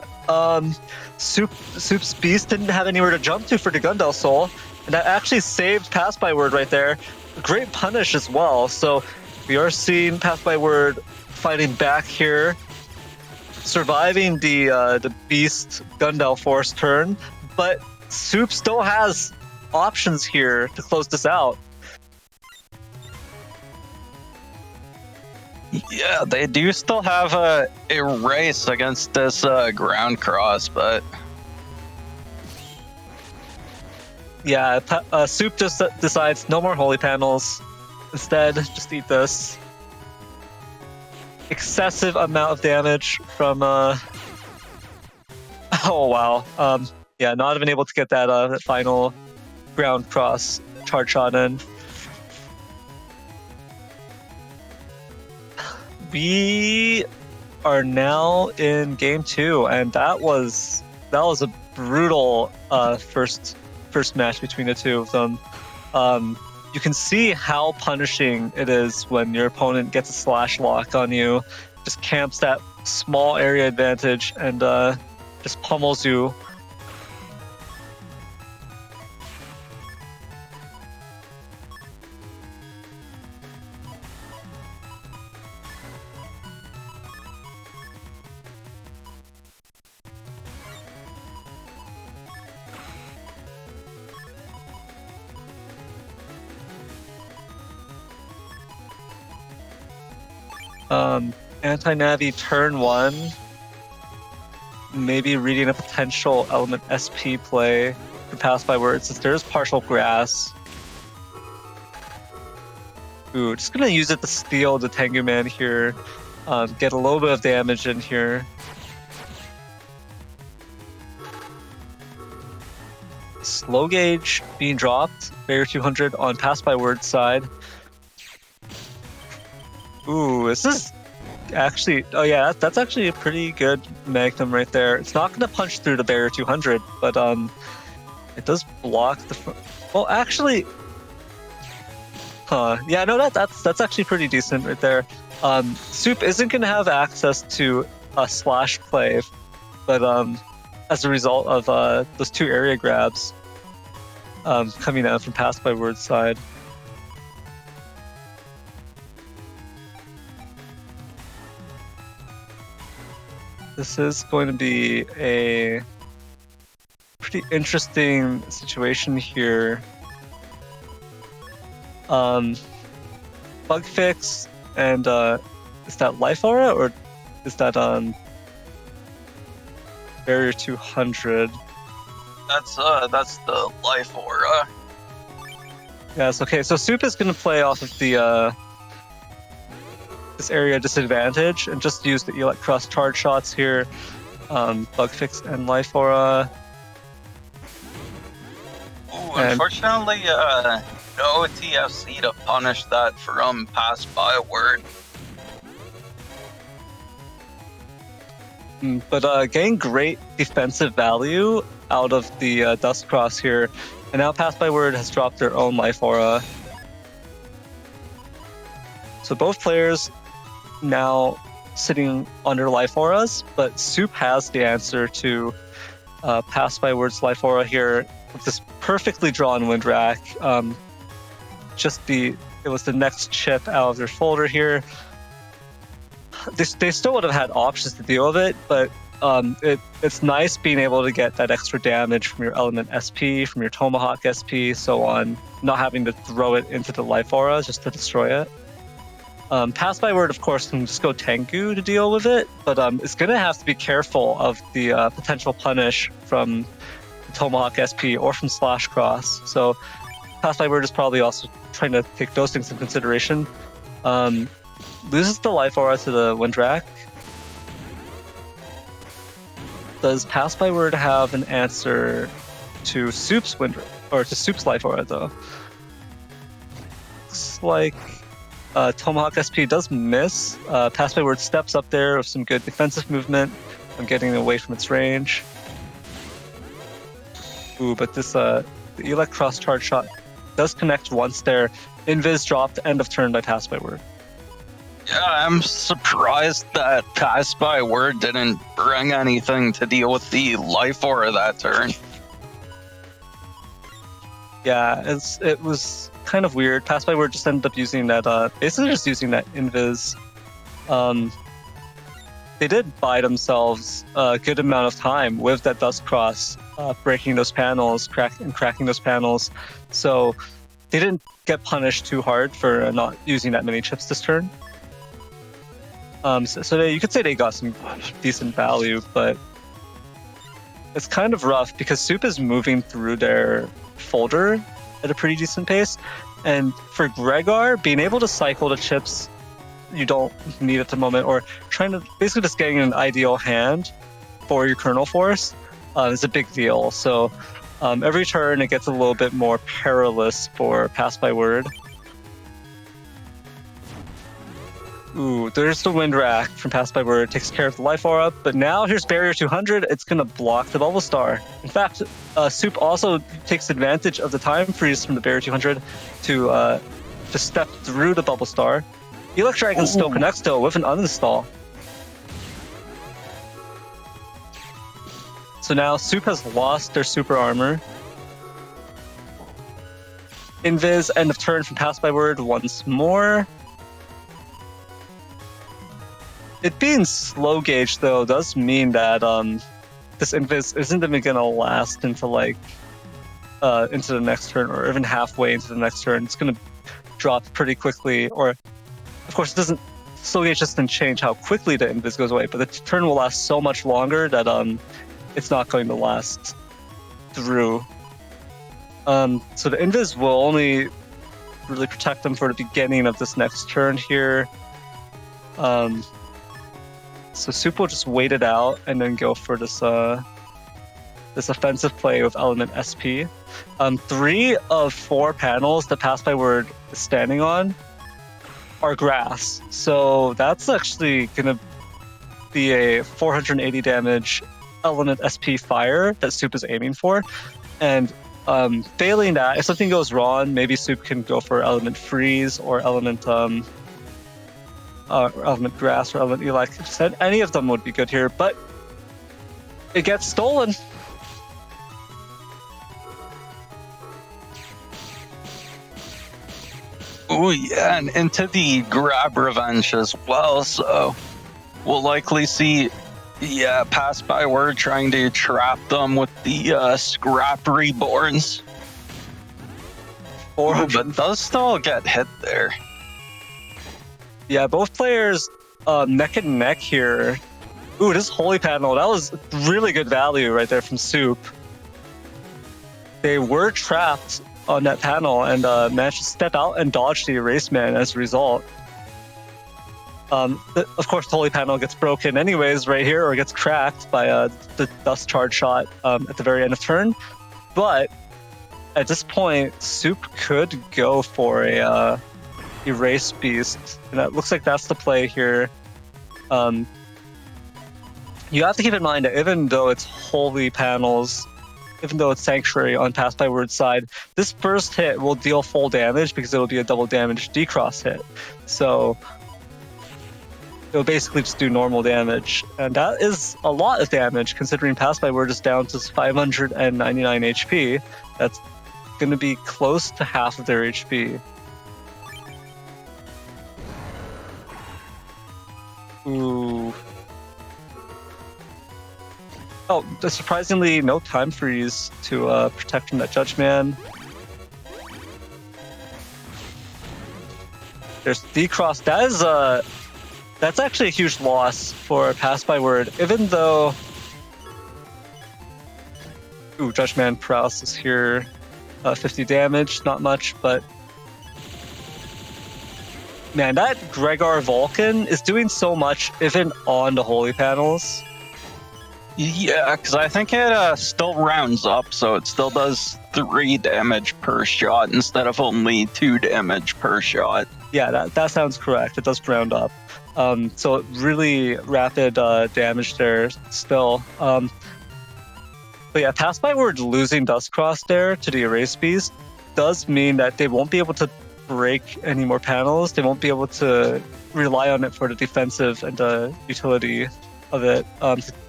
Soup's Beast didn't have anywhere to jump to for the Gundel Soul, and that actually saved Passbyword right there. Great punish as well, so we are seeing Passbyword fighting back here, surviving the Beast Gundel Force turn, but Soup still has options here to close this out. Yeah, they do still have a race against this ground cross, but yeah, Soup just decides no more holy panels. Instead, just eat this. Excessive amount of damage from oh wow, yeah, not even able to get that final ground cross charge shot in. We are now in game 2, and that was a brutal first match between the two of them. You can see how punishing it is when your opponent gets a slash lock on you, just camps that small area advantage and just pummels you. Anti-Navi turn 1. Maybe reading a potential element SP play to Passbyword since there's partial grass. Ooh, just gonna use it to steal the Tengu Man here. Get a little bit of damage in here. Slow gauge being dropped. Barrier 200 on Passbyword side. Ooh, this is actually... Oh yeah, that's actually a pretty good Magnum right there. It's not going to punch through the Barrier 200, but it does block the... Well, actually... Yeah, no, that's actually pretty decent right there. Soup isn't going to have access to a slash play, but as a result of those 2 area grabs coming out from Passbyword side. This is going to be a pretty interesting situation here. Bug fix and is that life aura or is that barrier 200? That's the life aura. Yes, okay, so Soup is gonna play off of the this area disadvantage and just use the Elect Cross charge shots here. Bug fix and life aura. Ooh, unfortunately, no TFC to punish that from Passbyword. But getting great defensive value out of the Dust Cross here. And now Passbyword has dropped their own life aura. So both players now sitting under life auras, but Soup has the answer to Passbyword's life aura here with this perfectly drawn Wind Rack. It was the next chip out of their folder here. They still would have had options to deal with it, but it's nice being able to get that extra damage from your Element SP, from your Tomahawk SP, so on, not having to throw it into the life aura just to destroy it. Passbyword, of course, can just go Tengu to deal with it, but it's going to have to be careful of the potential punish from the Tomahawk SP or from Slash Cross. So Passbyword is probably also trying to take those things into consideration. Loses the life aura to the Wind Rack. Does Passbyword have an answer to Soup's Soup's life aura though? Looks like Tomahawk SP does miss. Passbyword steps up there with some good defensive movement. I'm getting away from its range. Ooh, but this the Elect Cross charge shot does connect once there. Invis dropped, end of turn by Passbyword. Yeah, I'm surprised that Passbyword didn't bring anything to deal with the life aura that turn. Yeah, it was kind of weird. Passbyword just ended up using that, basically just using that invis. They did buy themselves a good amount of time with that Dust Cross, breaking those panels, cracking those panels. So they didn't get punished too hard for not using that many chips this turn. So you could say they got some decent value, but it's kind of rough because Soup is moving through their folder at a pretty decent pace. And for Gregar, being able to cycle the chips you don't need at the moment, or trying to basically just getting an ideal hand for your kernel force is a big deal. So every turn it gets a little bit more perilous for Passbyword. Ooh, there's the Wind Rack from Passbyword, takes care of the life aura, but now here's Barrier 200, it's going to block the Bubble Star. In fact, Soup also takes advantage of the time freeze from the Barrier 200 to step through the Bubble Star. Elect Dragon still connects though with an uninstall. So now Soup has lost their super armor. Invis, end of turn from Passbyword once more. It being slow gauge though does mean that this invis isn't even gonna last until into the next turn, or even halfway into the next turn. It's gonna drop pretty quickly, or of course it doesn't slow gauge just can change how quickly the invis goes away, but the turn will last so much longer that it's not going to last through. So the invis will only really protect them for the beginning of this next turn here. So Soup will just wait it out and then go for this offensive play with element SP. 3 of 4 panels that Passbyword is standing on are grass, so that's actually gonna be a 480 damage element SP fire that Soup is aiming for. And failing that, if something goes wrong, maybe Soup can go for element freeze or element grass or element like I said. Any of them would be good here, but it gets stolen. Oh yeah, and into the grab revenge as well, so we'll likely see Passbyword trying to trap them with the scrap reborns. But does still get hit there. Yeah, both players neck and neck here. Ooh, this holy panel, that was really good value right there from Soup. They were trapped on that panel and managed to step out and dodge the erase man as a result. Of course, the holy panel gets broken anyways right here, or gets cracked by the dust charge shot at the very end of turn. But at this point, Soup could go for a erase beast, and that looks like that's the play here. You have to keep in mind that even though it's holy panels, even though it's sanctuary on Passbyword's side, this first hit will deal full damage because it will be a double damage decross hit. So it'll basically just do normal damage, and that is a lot of damage considering Passbyword is down to 599 HP. That's going to be close to half of their HP. Ooh. Oh, surprisingly, no time freeze to protect from that Judge Man. There's decross. That is that's actually a huge loss for Passbyword, even though. Ooh, Judge Man paralysis here. 50 damage, not much, but man, that Gregor Vulcan is doing so much even on the holy panels. Yeah, because I think it still rounds up, so it still does 3 damage per shot instead of only 2 damage per shot. Yeah, that sounds correct. It does round up. So really rapid damage there still. But yeah, Passbyword losing Dustcross there to the Erase Beast does mean that they won't be able to break any more panels. They won't be able to rely on it for the defensive and the utility of it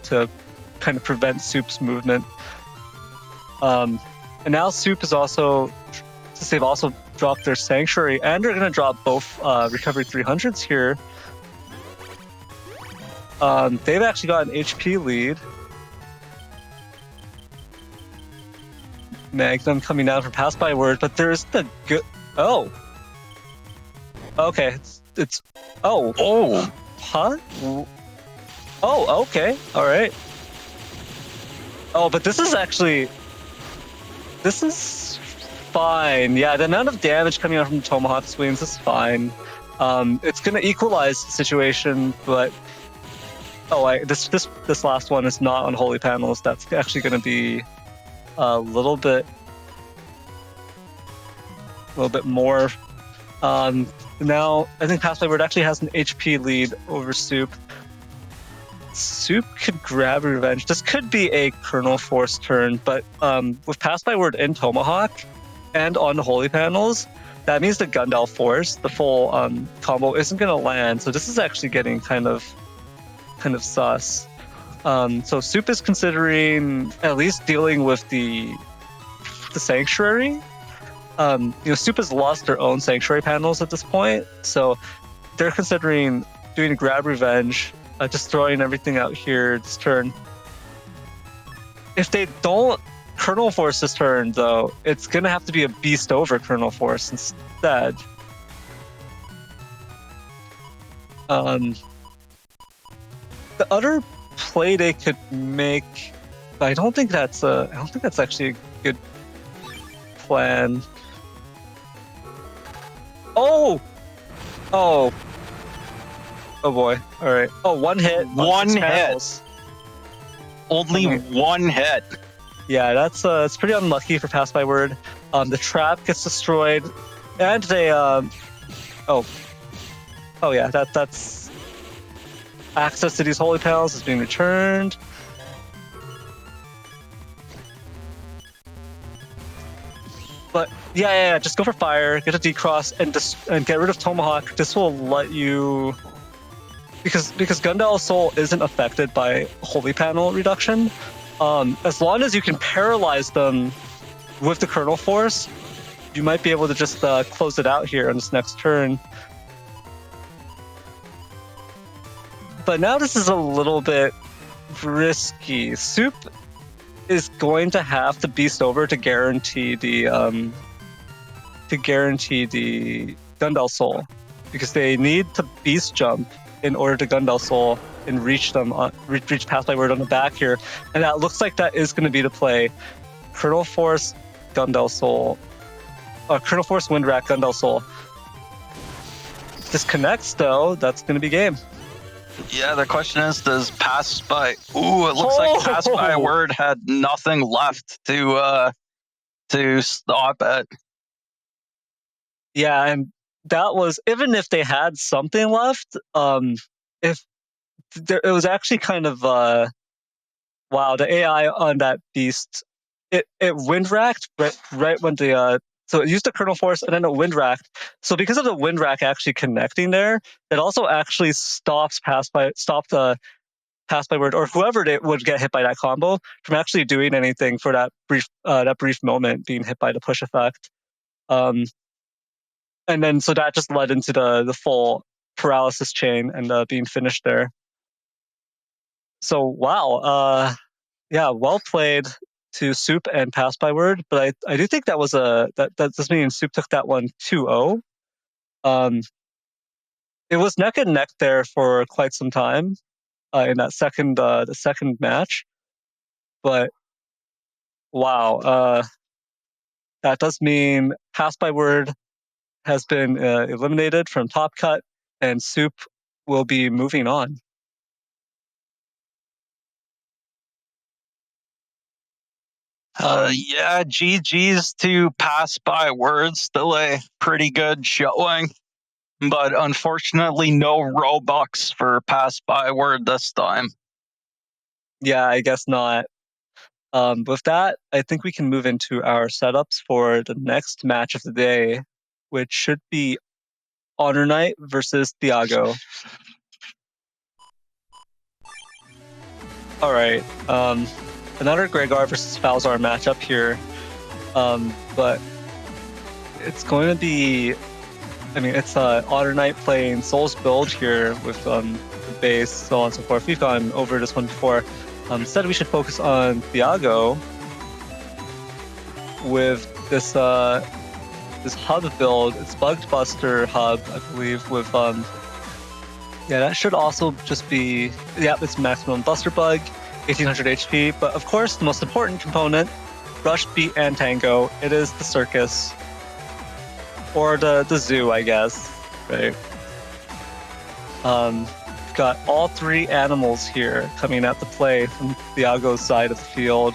to kind of prevent Soup's movement. And now Soup is also, since they've also dropped their Sanctuary, and they're going to drop both Recovery 300s here, they've actually got an HP lead. Magnum coming down from Passbyword, but there's the good. Oh, okay. It's huh? Oh, okay, all right. Oh, but this is fine. Yeah, the amount of damage coming out from the Tomahawk swings is fine. It's gonna equalize the situation, but this last one is not on holy panels. That's actually gonna be a little bit more. Now I think Passbyword actually has an HP lead over Soup. Soup could grab revenge. This could be a Kernel Force turn, but with Passbyword in Tomahawk and on the holy panels, that means the Gundal Force, the full combo, isn't going to land. So this is actually getting kind of sus. So Soup is considering at least dealing with the Sanctuary. Soup has lost their own Sanctuary panels at this point, so they're considering doing a grab revenge, just throwing everything out here this turn. If they don't Kernel Force this turn, though, it's going to have to be a Beast over Kernel Force instead. The other play they could make, but I don't think that's actually a good plan. Oh boy! All right. Oh, one hit. One hit. Panels. Only one hit. Yeah, that's it's pretty unlucky for Passbyword. The trap gets destroyed, and they oh yeah, that's access to these holy panels is being returned. But yeah, just go for fire, get a decross, and get rid of Tomahawk. This will let you, because Gundal's Soul isn't affected by holy panel reduction. As long as you can paralyze them with the Kernel Force, you might be able to just close it out here on this next turn. But now this is a little bit risky. Soup is going to have to beast over to guarantee the Gundal Soul, because they need to beast jump in order to Gundal Soul and reach them reach Passbyword on the back here, and that looks like that is going to be the play. Kernel Force, Gundal Soul, Kernel Force, Windwrack, Gundal Soul. Disconnects though, that's going to be game. Yeah, the question is, does Pass by... Ooh, it looks like Passbyword had nothing left to stop it. Yeah, and that was, even if they had something left, if there, it was actually kind of wow, the AI on that beast, it windwracked right when the so it used the Kernel Force and then it windwracked. So because of the windwrack actually connecting there, it also actually stopped Passbyword or whoever would get hit by that combo from actually doing anything for that brief moment, being hit by the push effect. And then so that just led into the full paralysis chain and being finished there. So wow, yeah, well played to Soup and Passbyword, but I do think that was that does mean Soup took that one 2-0. It was neck and neck there for quite some time in that the second match, but wow, that does mean Passbyword has been eliminated from Top Cut, and Soup will be moving on. Yeah, GG's to Passbyword, still a pretty good showing, but unfortunately no Robux for Passbyword this time. Yeah, I guess not. With that, I think we can move into our setups for the next match of the day, which should be HonorNite versus Thiago. All right, another Gregar versus Falzar matchup here, but it's going to be, I mean, it's HonorNite playing Soul's build here with the base, so on and so forth. We've gone over this one before. Instead, we should focus on Thiago with this this hub build. It's Bugged Buster hub, I believe, with yeah, that should also just be, yeah, it's maximum Buster Bug, 1800 HP, but of course the most important component, Rush, Beat, and Tango, it is the circus. Or the zoo, I guess, right? We've got all three animals here coming out to play from Thiago's side of the field.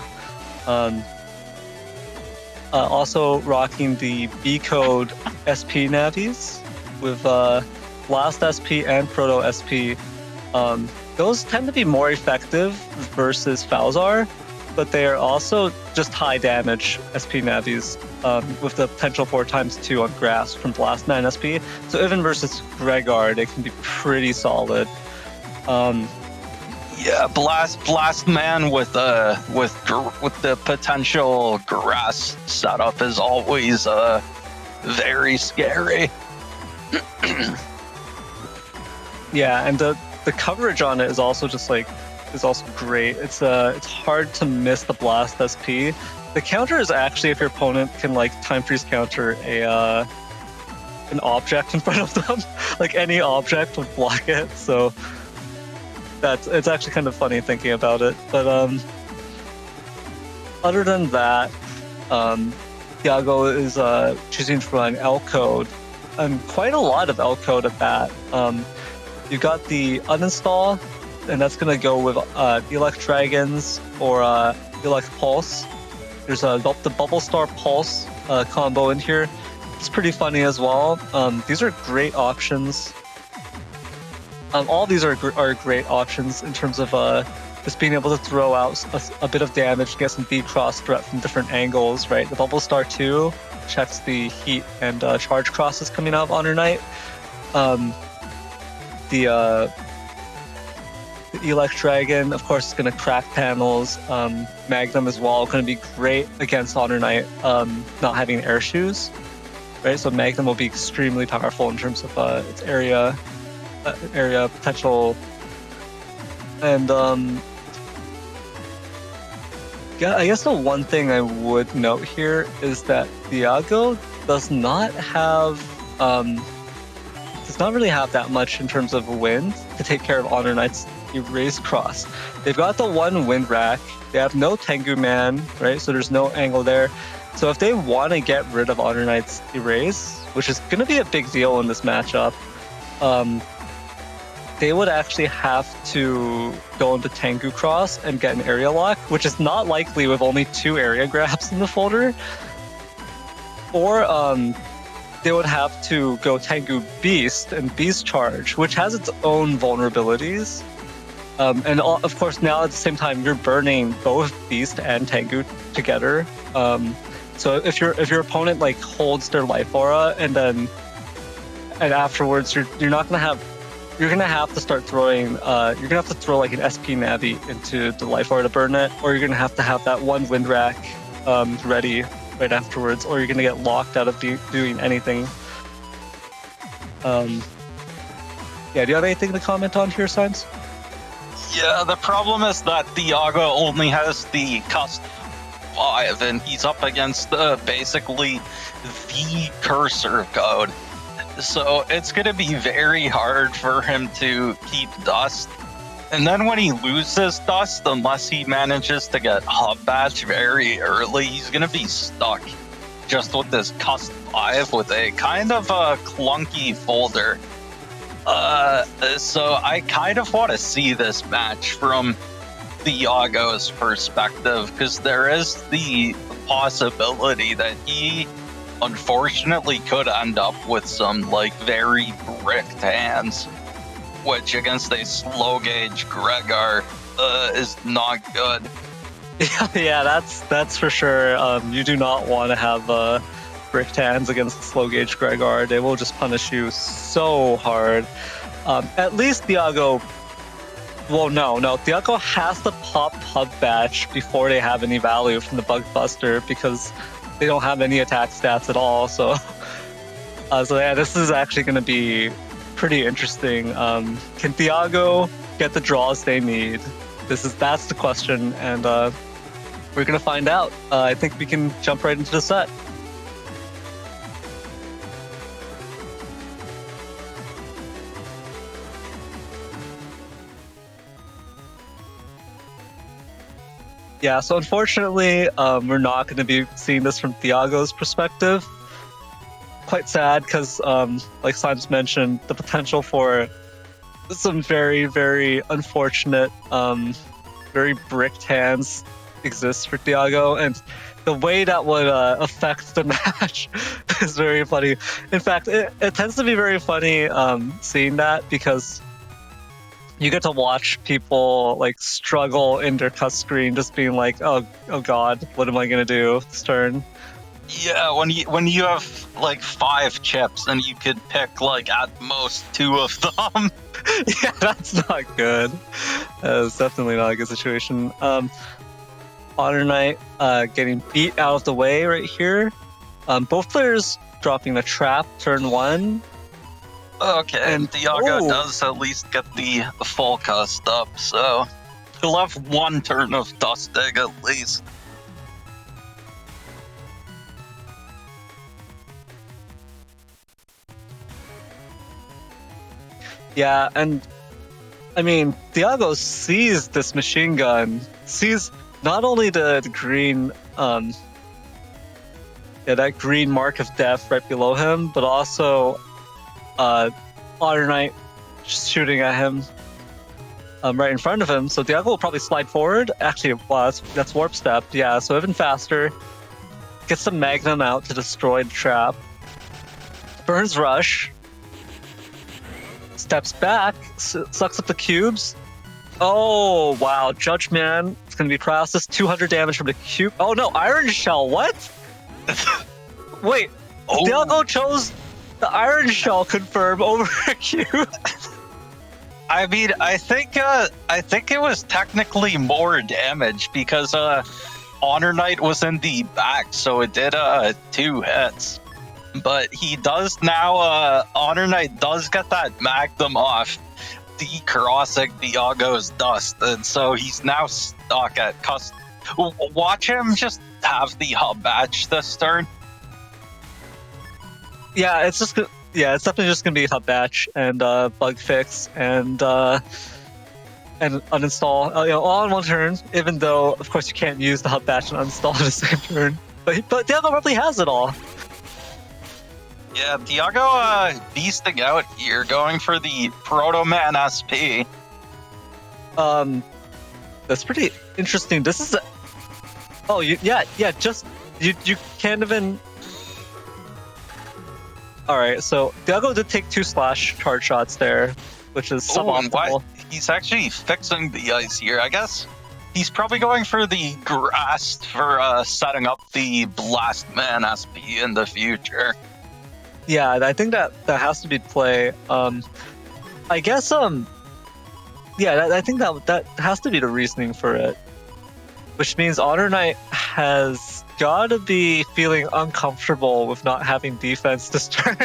Also rocking the B-code SP navies with Blast SP and Proto SP. Those tend to be more effective versus Falzar, but they are also just high damage SP navies with the potential 4x2 on grass from Blast 9 SP. So even versus Gregar, they can be pretty solid. Yeah, Blast Man with the potential grass setup is always very scary. Yeah, and the coverage on it is also just like great. It's hard to miss the Blast SP. The counter is actually if your opponent can like time freeze counter an object in front of them. Like any object would block it. So it's actually kind of funny thinking about it. But other than that, Thiago is choosing to run L code, and quite a lot of L code at that. You got the uninstall, and that's gonna go with Elect Dragons or Elect Pulse. There's the Bubble Star Pulse combo in here. It's pretty funny as well. These are great options. All these are great options in terms of just being able to throw out a bit of damage, get some V-cross threat from different angles, right? The Bubble Star 2 checks the heat and charge crosses coming out of HonorNite. The Elect Dragon, of course, is going to crack panels. Magnum as well, going to be great against HonorNite not having air shoes, right? So Magnum will be extremely powerful in terms of its area potential. And yeah, I guess the one thing I would note here is that Thiago does not really have that much in terms of wind to take care of HonorNite's Erase Cross. They've got the one wind rack. They have no Tengu Man, right? So there's no angle there. So if they want to get rid of HonorNite's Erase, which is going to be a big deal in this matchup, they would actually have to go into Tengu Cross and get an area lock, which is not likely with only 2 area grabs in the folder. Or they would have to go Tengu Beast and Beast Charge, which has its own vulnerabilities. And of course, now at the same time, you're burning both Beast and Tengu together. So if your opponent like holds their life aura and afterwards you're not gonna have. You're gonna have to start throwing. You're gonna have to throw like an SP Navi into the life aura to burn it, or you're gonna have to have that one wind rack ready right afterwards, or you're gonna get locked out of doing anything. Yeah, do you have anything to comment on here, Symes? Yeah, the problem is that Thiago only has the cusp 5, and he's up against basically the cursor code. So it's going to be very hard for him to keep dust. And then when he loses dust, unless he manages to get hub batch very early, he's going to be stuck just with this cusp 5 with a kind of a clunky folder. So I kind of want to see this match from Thiago's perspective, because there is the possibility that he unfortunately could end up with some like very bricked hands, which against a slow gauge Gregar is not good. Yeah, that's for sure. You do not want to have bricked hands against slow gauge Gregar. They will just punish you so hard. At least Thiago. Well, no. Thiago has to pop hub batch before they have any value from the Bug Buster, because they don't have any attack stats at all. So yeah, this is actually going to be pretty interesting. Can Thiago get the draws they need? That's the question, and we're going to find out. I think we can jump right into the set. Yeah, so unfortunately, we're not going to be seeing this from Thiago's perspective. Quite sad, because, like Symes mentioned, the potential for some very, very unfortunate, very bricked hands exists for Thiago, and the way that would affect the match is very funny. In fact, it tends to be very funny seeing that, because you get to watch people like struggle in their cut screen, just being like, oh god, what am I gonna do this turn? Yeah, when you have like 5 chips and you could pick like at most 2 of them. Yeah, that's not good. It's definitely not a good situation. HonorNite getting beat out of the way right here. Both players dropping a trap turn 1. Okay, and Thiago does at least get the full cust up, so he'll have 1 turn of dusting at least. Yeah, and I mean, Thiago sees this machine gun, sees not only the green, that green mark of death right below him, but also HonorNite shooting at him right in front of him. So Thiago will probably slide forward. Actually, wow, that's warp step. Yeah, so even faster. Gets the Magnum out to destroy the trap. Burns Rush. Steps back, sucks up the cubes. Oh, wow. Judge Man. It's going to be paralysis. 200 damage from the cube. Oh, no. Iron Shell. What? Wait. Oh. Thiago chose the Iron Shell confirm over a cube. I mean, I think it was technically more damage because HonorNite was in the back, so it did 2 hits. But he does now, HonorNite does get that Magnum off, decrossing Thiago's dust, and so he's now stuck at Watch him just have the hub batch this turn. Yeah, it's definitely just gonna be hub batch and bug fix and uninstall, all in one turn. Even though, of course, you can't use the hub batch and uninstall in the same turn. But Thiago probably has it all. Yeah, Thiago beasting out here, going for the Proto Man SP. That's pretty interesting. This is you can't even. All right, so Thiago did take 2 slash charge shots there, which is suboptimal. He's actually fixing the ice here. I guess he's probably going for the grass for setting up the Blast Man SP in the future. Yeah, I think that has to be play. I guess I think that has to be the reasoning for it, which means HonorNite has got to be feeling uncomfortable with not having defense this turn.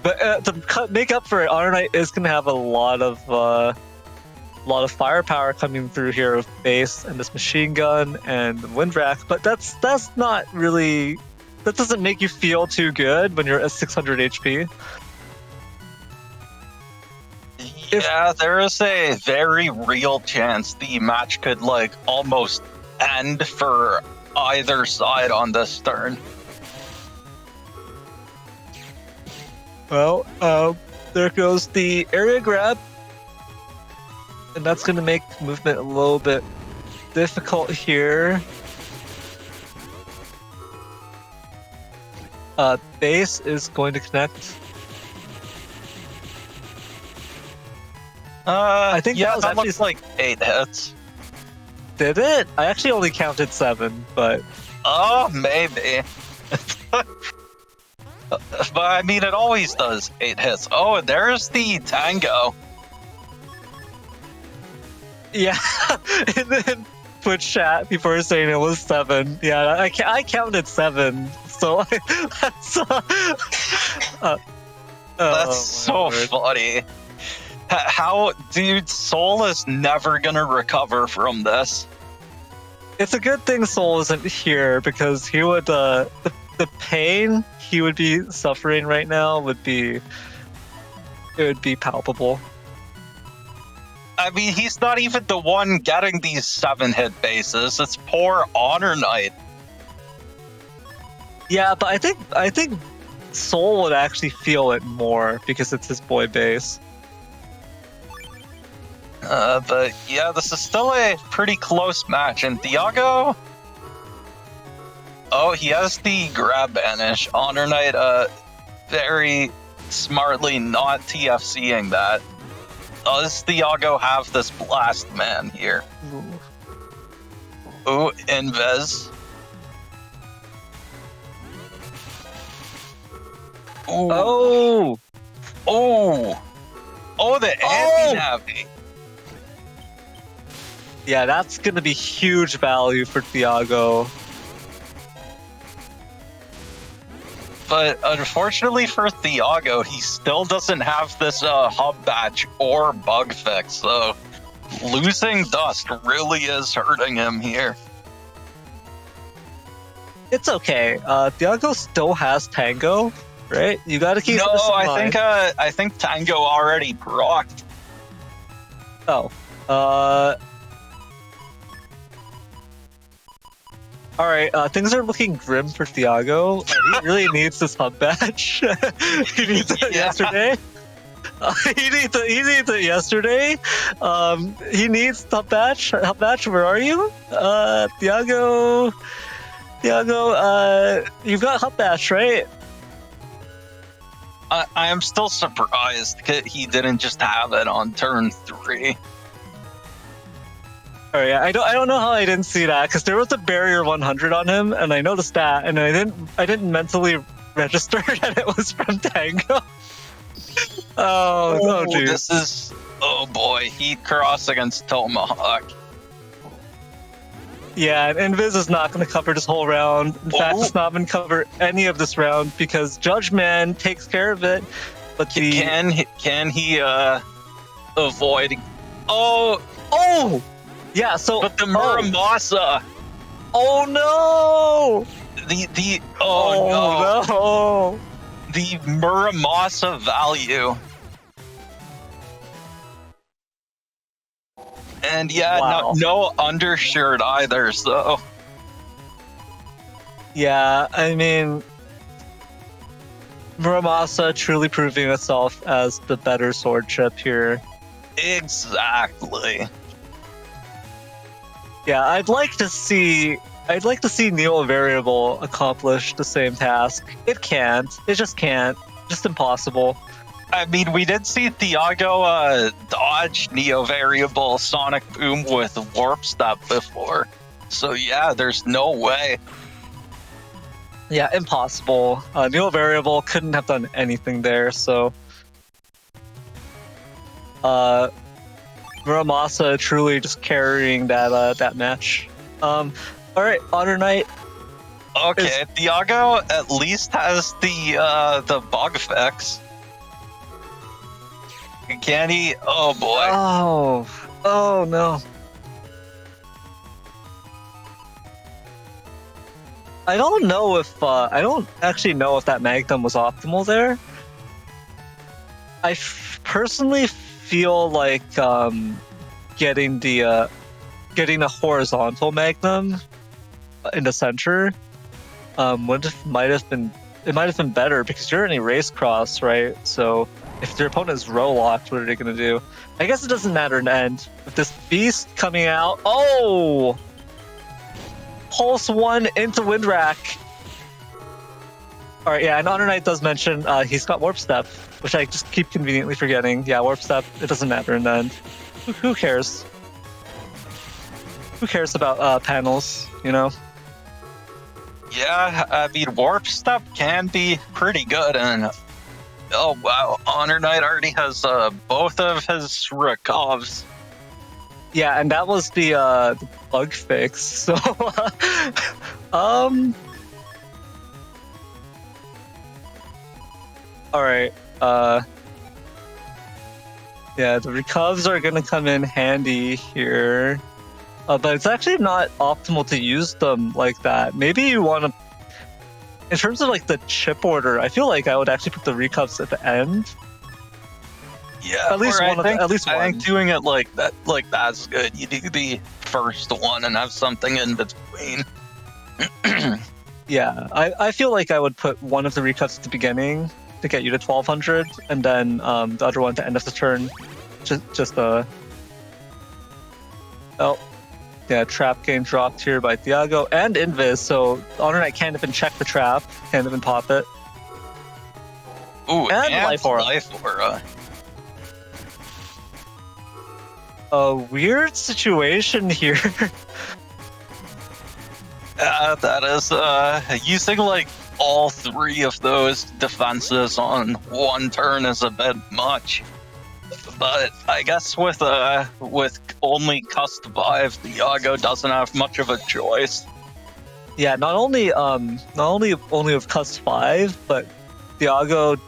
But to make up for it, HonorNite is going to have a lot of firepower coming through here with base and this machine gun and Windwrack. But that's not really. That doesn't make you feel too good when you're at 600 HP. Yeah, there is a very real chance the match could almost end for either side on this turn. Well, there goes the area grab. And that's going to make movement a little bit difficult here. Base is going to connect. I think that looks like 8 hits. Did it? I actually only counted 7, but... Oh, maybe. But I mean, it always does 8 hits. Oh, there's the Tango. Yeah, and then Twitch chat, people were saying it was 7. Yeah, I counted 7, so that's so funny. How, dude, Soul is never gonna recover from this. It's a good thing Soul isn't here, because he would, the pain he would be suffering right now would be palpable. I mean, he's not even the one getting these 7-hit bases. It's poor HonorNite. Yeah, but I think Soul would actually feel it more because it's his boy base. But yeah, this is still a pretty close match. And Thiago, he has the grab banish. HonorNite, very smartly not TFCing that. Does Thiago have this Blast Man here? Ooh, Invis. Ooh. Oh, the anti-navi. Yeah, that's gonna be huge value for Thiago. But unfortunately for Thiago, he still doesn't have this hub batch or bug fix, so losing dust really is hurting him here. It's okay. Thiago still has Tango, right? You gotta keep this in mind. I think Tango already procced. Oh. Alright, things are looking grim for Thiago. He really needs this hub badge. He needs it yesterday. He needs it yesterday. He needs hub badge. Hub badge, where are you? Thiago, you've got hub badge, right? I am still surprised that he didn't just have it on turn 3. Oh yeah, I don't know how I didn't see that, because there was a barrier 100 on him, and I noticed that, and I didn't mentally register that it was from Tango. Oh dude. This is, oh boy, Heat Cross against Tomahawk. Yeah, and Invis is not going to cover this whole round. In fact, it's not going to cover any of this round because Judge Man takes care of it. But can he avoid? Oh, yeah. So, but the Muramasa. Oh no! No! The Muramasa value. And yeah, wow. no undershirt either, so. Yeah, I mean, Muramasa truly proving itself as the better sword chip here. Exactly. Yeah, I'd like to see Neo Variable accomplish the same task. It can't. It just can't. Just impossible. I mean, we did see Thiago dodge Neo Variable Sonic Boom with Warp Step before. So yeah, there's no way. Yeah, impossible. Neo Variable couldn't have done anything there, so... Muramasa truly just carrying that match. Alright, HonorNite. Okay, Thiago at least has the bug fix. Can he? Oh boy. Oh no. I don't know if I don't actually know if that Magnum was optimal there. I personally feel like getting a horizontal Magnum in the center might have been better because you're in a race cross, right? So if your opponent's row locked, what are they gonna do? I guess it doesn't matter in the end. With this beast coming out, Pulse 1 into Windrack. Alright, yeah, and HonorNite does mention he's got Warp Step, which I just keep conveniently forgetting. Yeah, Warp Step, it doesn't matter in the end. Who cares? Who cares about panels, you know? Yeah, I mean, Warp Step can be pretty good, and oh wow, HonorNite already has both of his recovs. Yeah, and that was the bug fix. So, all right. Yeah, the recovs are gonna come in handy here, but it's actually not optimal to use them like that. Maybe you want to. In terms of like the chip order, I feel like I would actually put the recovs at the end. Yeah, at least one. At least one. I think doing it like that's good. You do the first one and have something in between. Yeah, I feel like I would put one of the recovs at the beginning to get you to 1200, and then the other one to end of the turn. Yeah, trap game dropped here by Thiago and Invis, so HonorNite can't even check the trap, can't even pop it. Ooh, and Life Aura. A weird situation here. That is using like all 3 of those defenses on one turn is a bit much. But I guess with only Cust 5, Thiago doesn't have much of a choice. Yeah, not only with Cust 5, but Thiago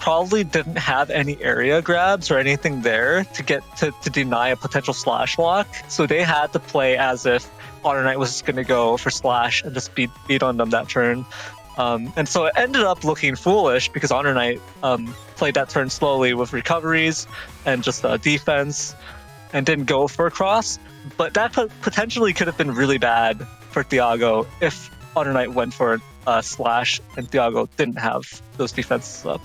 probably didn't have any area grabs or anything there to get to deny a potential slash lock. So they had to play as if HonorNite was just gonna go for slash and just beat on them that turn. And so it ended up looking foolish because HonorNite played that turn slowly with recoveries and just defense and didn't go for a cross. But that potentially could have been really bad for Thiago if HonorNite went for a slash and Thiago didn't have those defenses up.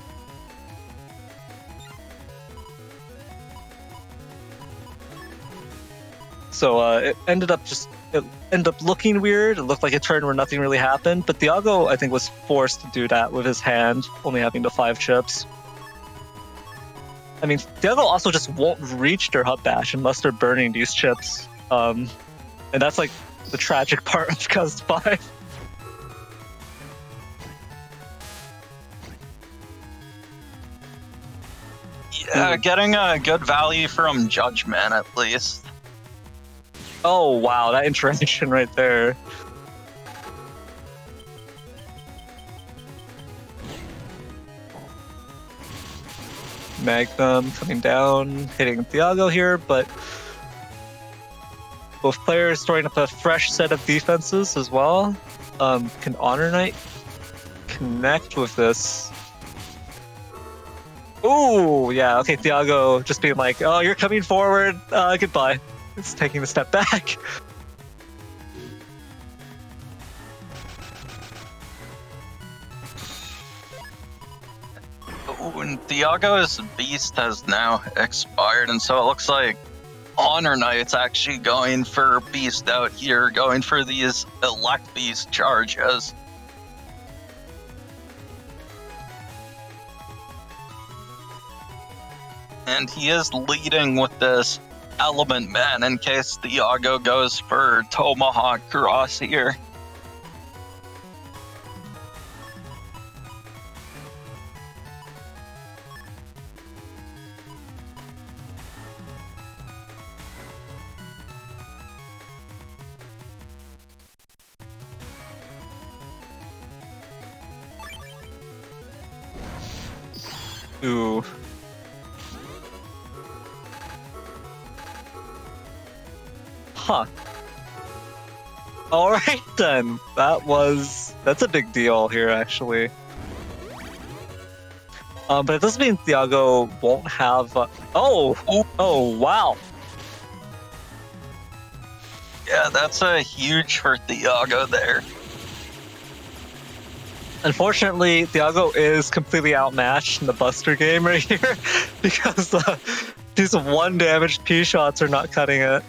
So it ended up looking weird. It looked like a turn where nothing really happened. But Thiago, I think, was forced to do that with his hand, only having the 5 chips. I mean, Thiago also just won't reach their hub bash unless they're burning these chips. And that's like the tragic part of Cuz 5. Yeah, getting a good value from Judgment at least. Oh wow, that interaction right there. Magnum coming down, hitting Thiago here, but both players throwing up a fresh set of defenses as well. Can HonorNite connect with this? Ooh, yeah, okay, Thiago just being like, oh, you're coming forward, goodbye. It's taking a step back. Ooh, and Thiago's beast has now expired, and so it looks like HonorNite's actually going for beast out here, going for these elect beast charges. And he is leading with this element man in case Thiago goes for Tomahawk Cross here. Ooh. Huh. Alright then. That's a big deal here actually. But it doesn't mean Thiago won't have oh wow. Yeah, that's a huge for Thiago there. Unfortunately, Thiago is completely outmatched in the Buster game right here because these 1 damaged P shots are not cutting it.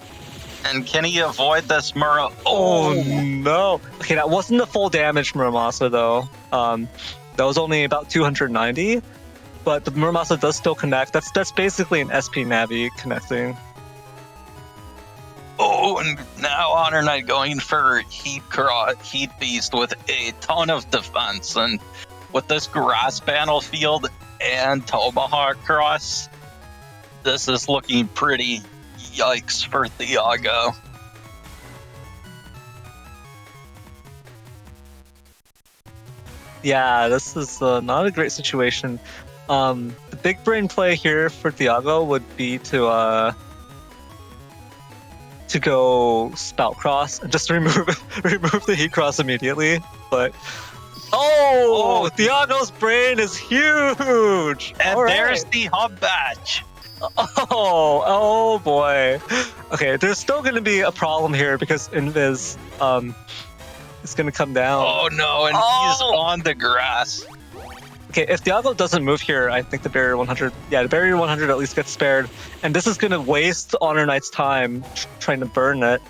And can he avoid this Mura? Oh no! Okay, that wasn't the full damage Muramasa though. That was only about 290, but the Muramasa does still connect. That's basically an SP Navi connecting. Oh, and now HonorNite going for Heat Beast with a ton of defense, and with this grass battlefield and Tomahawk Cross, this is looking pretty yikes for Thiago. Yeah, this is not a great situation. The big brain play here for Thiago would be to go Spout Cross and just remove the Heat Cross immediately. But Thiago's brain is huge, and there's the hub badge. Oh boy. Okay, there's still going to be a problem here because Invis is going to come down. Oh no, and he's on the grass. Okay, if Thiago doesn't move here, I think the barrier 100, the barrier 100 at least gets spared, and this is going to waste HonorNite's time trying to burn it.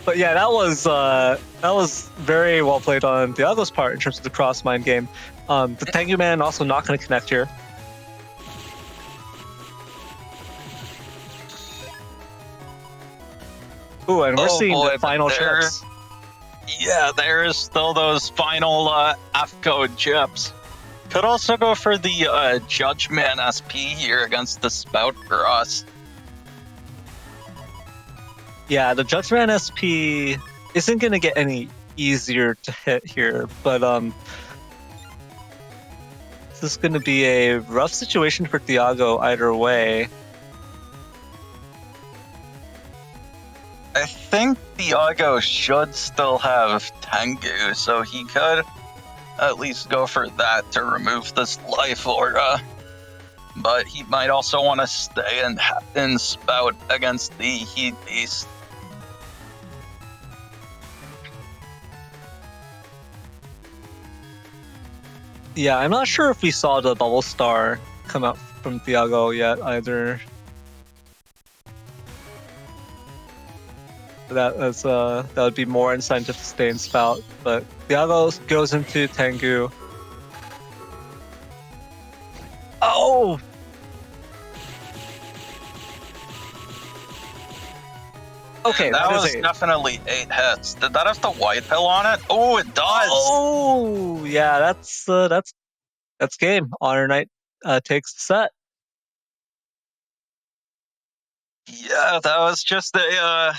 But yeah, that was very well played on Thiago's part in terms of the cross mind game. The Tengu Man also not going to connect here. Ooh, and we're seeing the final chips. Yeah, there's still those final F-code chips. Could also go for the Judgment SP here against the Spout Cross. Yeah, the Judgment SP isn't going to get any easier to hit here, but this is going to be a rough situation for Thiago either way. I think Thiago should still have Tengu, so he could at least go for that to remove this life aura. But he might also want to stay in Spout against the Heat Beast. Yeah, I'm not sure if we saw the Bubble Star come out from Thiago yet either. That would be more incentive to stay in Spout, but Thiago goes into Tengu. Oh! Okay, that was 8? Definitely 8 hits. Did that have the white pill on it? Oh, it does! Oh! Yeah, that's game. HonorNite takes the set. Yeah, that was just a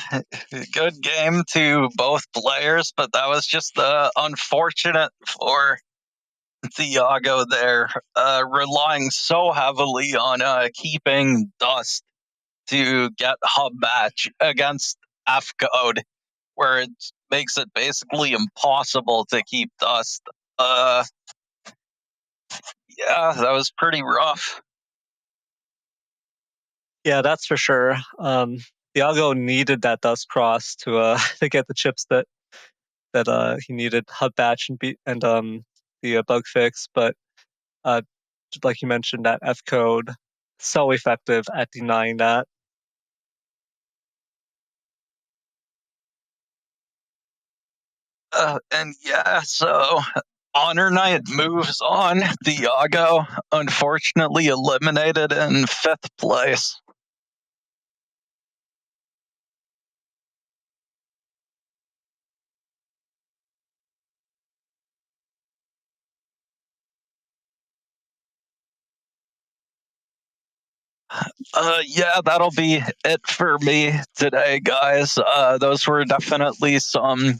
good game to both players, but that was just unfortunate for Thiago there, relying so heavily on keeping Dust to get hub match against F-Code, where it makes it basically impossible to keep Dust. Yeah, that was pretty rough. Yeah, that's for sure. Thiago needed that Dust Cross to to get the chips that he needed, hub batch and the bug fix, but like you mentioned, that F code so effective at denying that. And yeah, so HonorNite moves on. Thiago, unfortunately, eliminated in 5th place. Yeah, that'll be it for me today, guys. Those were definitely some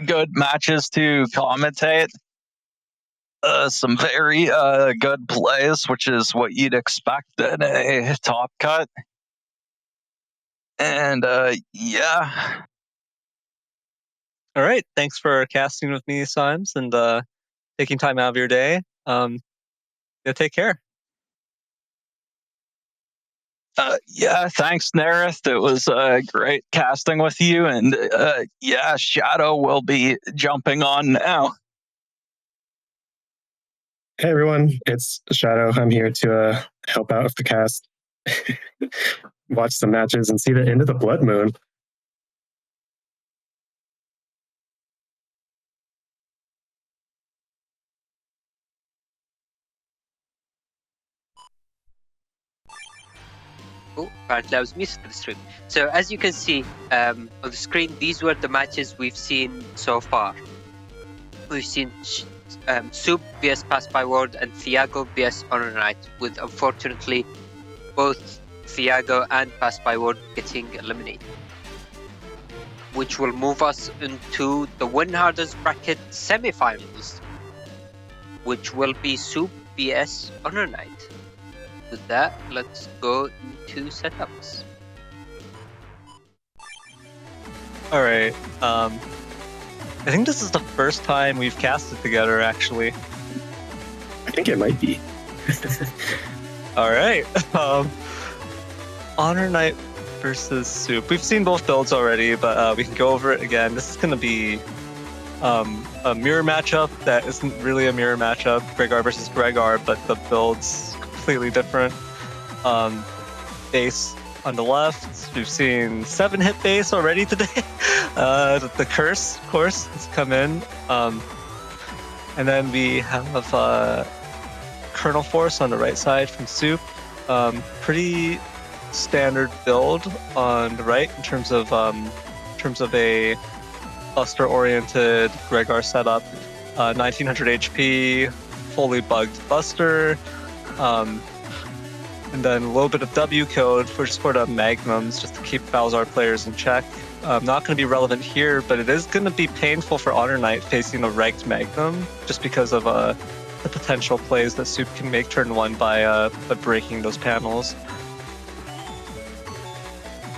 good matches to commentate. Some very good plays, which is what you'd expect in a top cut. And yeah. All right, thanks for casting with me, Symes, and taking time out of your day. Yeah, take care. Yeah, thanks, Neryth. It was great casting with you, and yeah, Shadow will be jumping on now. Hey everyone, it's Shadow. I'm here to help out with the cast, watch some matches, and see the end of the Blood Moon. Oh, apparently I was muted for the stream. So as you can see on the screen, these were the matches we've seen so far. We've seen Soup vs Passbyword and Thiago vs HonorNite, with unfortunately both Thiago and Passbyword getting eliminated, which will move us into the Win Harders bracket semi-finals, which will be Soup vs HonorNite. With that, let's go into setups. All right. I think this is the first time we've casted together, actually. I think it might be. All right. HonorNite versus Soup. We've seen both builds already, but we can go over it again. This is going to be a mirror matchup that isn't really a mirror matchup. Gregar versus Gregar, but the build's completely different. Base on the left, we've seen 7-hit base already today. The curse, of course, has come in. And then we have Kernel Force on the right side from Soup. Pretty standard build on the right in terms of a Buster-oriented Gregar setup. 1900 HP, fully bugged Buster. And then a little bit of W code for the Magnums, just to keep Balzar players in check. Not going to be relevant here, but it is going to be painful for HonorNite facing a Regged Magnum, just because of the potential plays that Soup can make turn 1 by breaking those panels.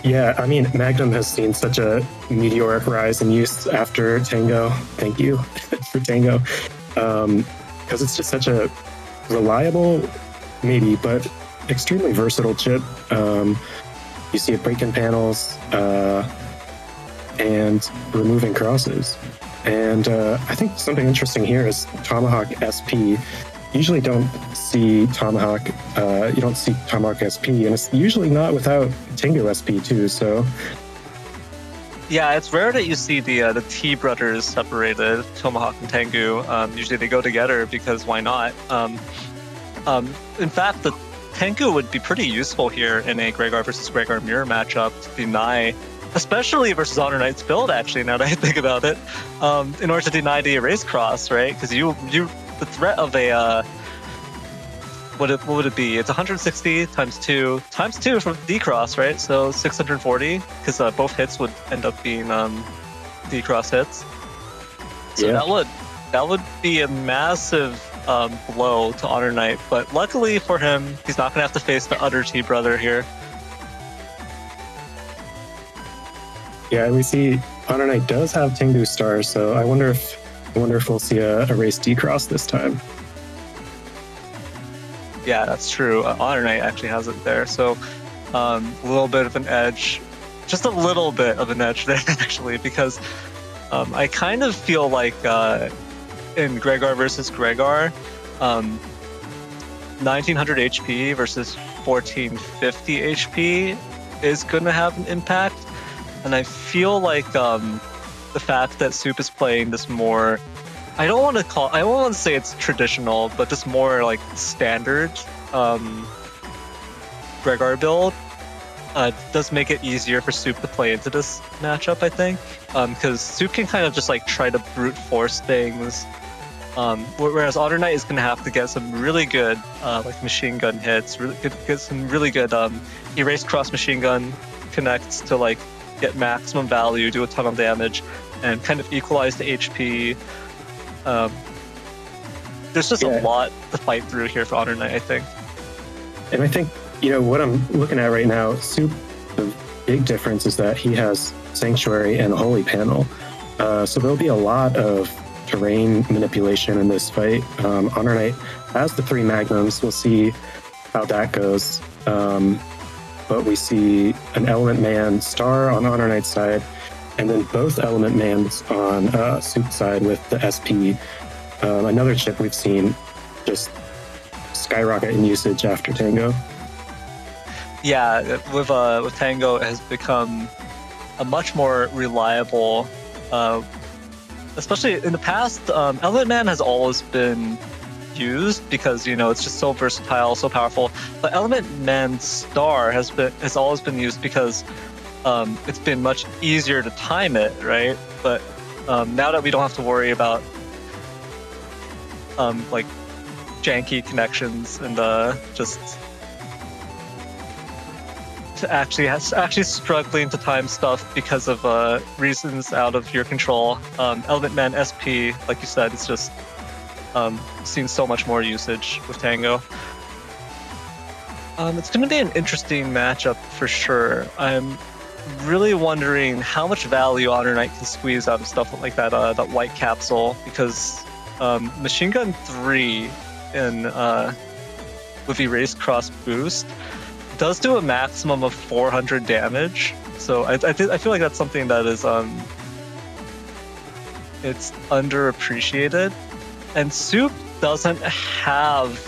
Yeah, I mean, Magnum has seen such a meteoric rise in use after Tango. Thank you for Tango. Because it's just such a reliable, maybe, but extremely versatile chip. You see it breaking panels and removing crosses. And I think something interesting here is Tomahawk SP. Usually don't see Tomahawk, you don't see Tomahawk SP, and it's usually not without Tango SP too, so. Yeah, it's rare that you see the T brothers separated, Tomahawk and Tengu. Usually they go together because why not? In fact, the Tengu would be pretty useful here in a Gregar versus Gregar mirror matchup to deny, especially versus HonorNite's build, actually, now that I think about it, in order to deny the erase cross, right? Because the threat of a what would it be? It's 160 times 2 from D-cross, right? So 640, because both hits would end up being D-cross hits. So yeah. that would be a massive blow to HonorNite. But luckily for him, he's not going to have to face the other T brother here. Yeah, and we see HonorNite does have Tengu stars, so I wonder if we'll see a race D-cross this time. Yeah, that's true. HonorNite actually has it there, so a little bit of an edge, just a little bit of an edge there actually, because I kind of feel like in Gregar versus Gregar, 1900 HP versus 1450 HP is going to have an impact, and I feel like the fact that Soup is playing this more, I don't want to say it's traditional, but just more like standard Gregar build does make it easier for Soup to play into this matchup, I think, because Soup can kind of just like try to brute force things, whereas HonorNite is going to have to get some really good like machine gun hits, get some really good erase cross machine gun connects to like get maximum value, do a ton of damage, and kind of equalize the HP. There's just a lot to fight through here for HonorNite, I think. And I think, what I'm looking at right now, Soup, the big difference is that he has Sanctuary and a Holy Panel. So there'll be a lot of terrain manipulation in this fight. HonorNite has the 3 Magnums. We'll see how that goes. But we see an Element Man star on HonorNite's side, and then both Element Mans on Soup's side with the SP. Another chip we've seen just skyrocket in usage after Tango. Yeah, with Tango, it has become a much more reliable, especially in the past. Element Man has always been used because it's just so versatile, so powerful. But Element Man Star has always been used because it's been much easier to time it, right? But now that we don't have to worry about like janky connections and just to actually struggling to time stuff because of reasons out of your control, Element Man SP, like you said, it's just seen so much more usage with Tango. It's going to be an interesting matchup for sure. I'm really wondering how much value HonorNite can squeeze out of stuff like that white capsule, because Machine Gun 3 in with Erase Cross Boost does do a maximum of 400 damage. So I feel like that's something that is it's underappreciated. And Soup doesn't have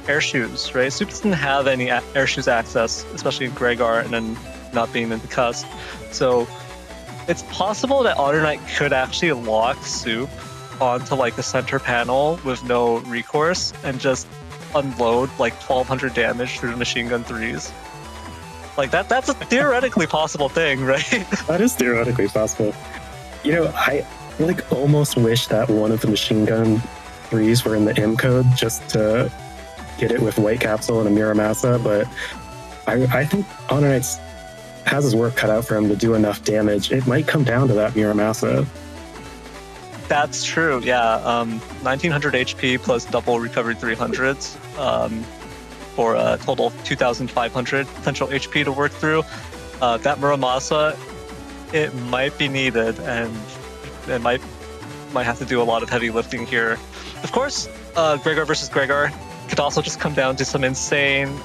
air shoes, right? Soup doesn't have any air shoes access, especially in Gregar, and then not being in the cusp. So it's possible that HonorNite could actually lock Soup onto like the center panel with no recourse and just unload like 1200 damage through the machine gun 3s. Like that's a theoretically possible thing, right? That is theoretically possible. I like almost wish that one of the machine gun 3s were in the M code just to get it with white capsule and a Muramasa, but I think HonorNite has his work cut out for him to do enough damage. It might come down to that Muramasa. That's true, yeah. 1900 HP plus double recovery 300s. for a total of 2,500 potential HP to work through. That Muramasa, it might be needed, and it might have to do a lot of heavy lifting here. Of course, Gregor versus Gregor could also just come down to some insane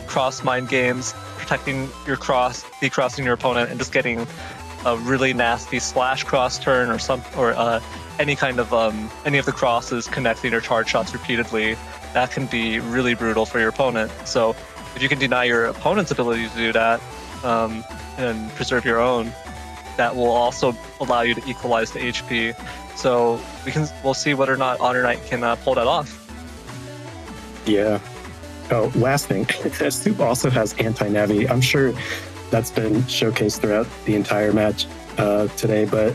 cross mind games, protecting your cross, decrossing your opponent, and just getting a really nasty slash cross turn or any kind of any of the crosses connecting or charge shots repeatedly. That can be really brutal for your opponent. So if you can deny your opponent's ability to do that and preserve your own, that will also allow you to equalize the HP. So we'll see whether or not HonorNite can pull that off. Yeah. Oh, last thing, Soup also has anti-navi. I'm sure that's been showcased throughout the entire match today, but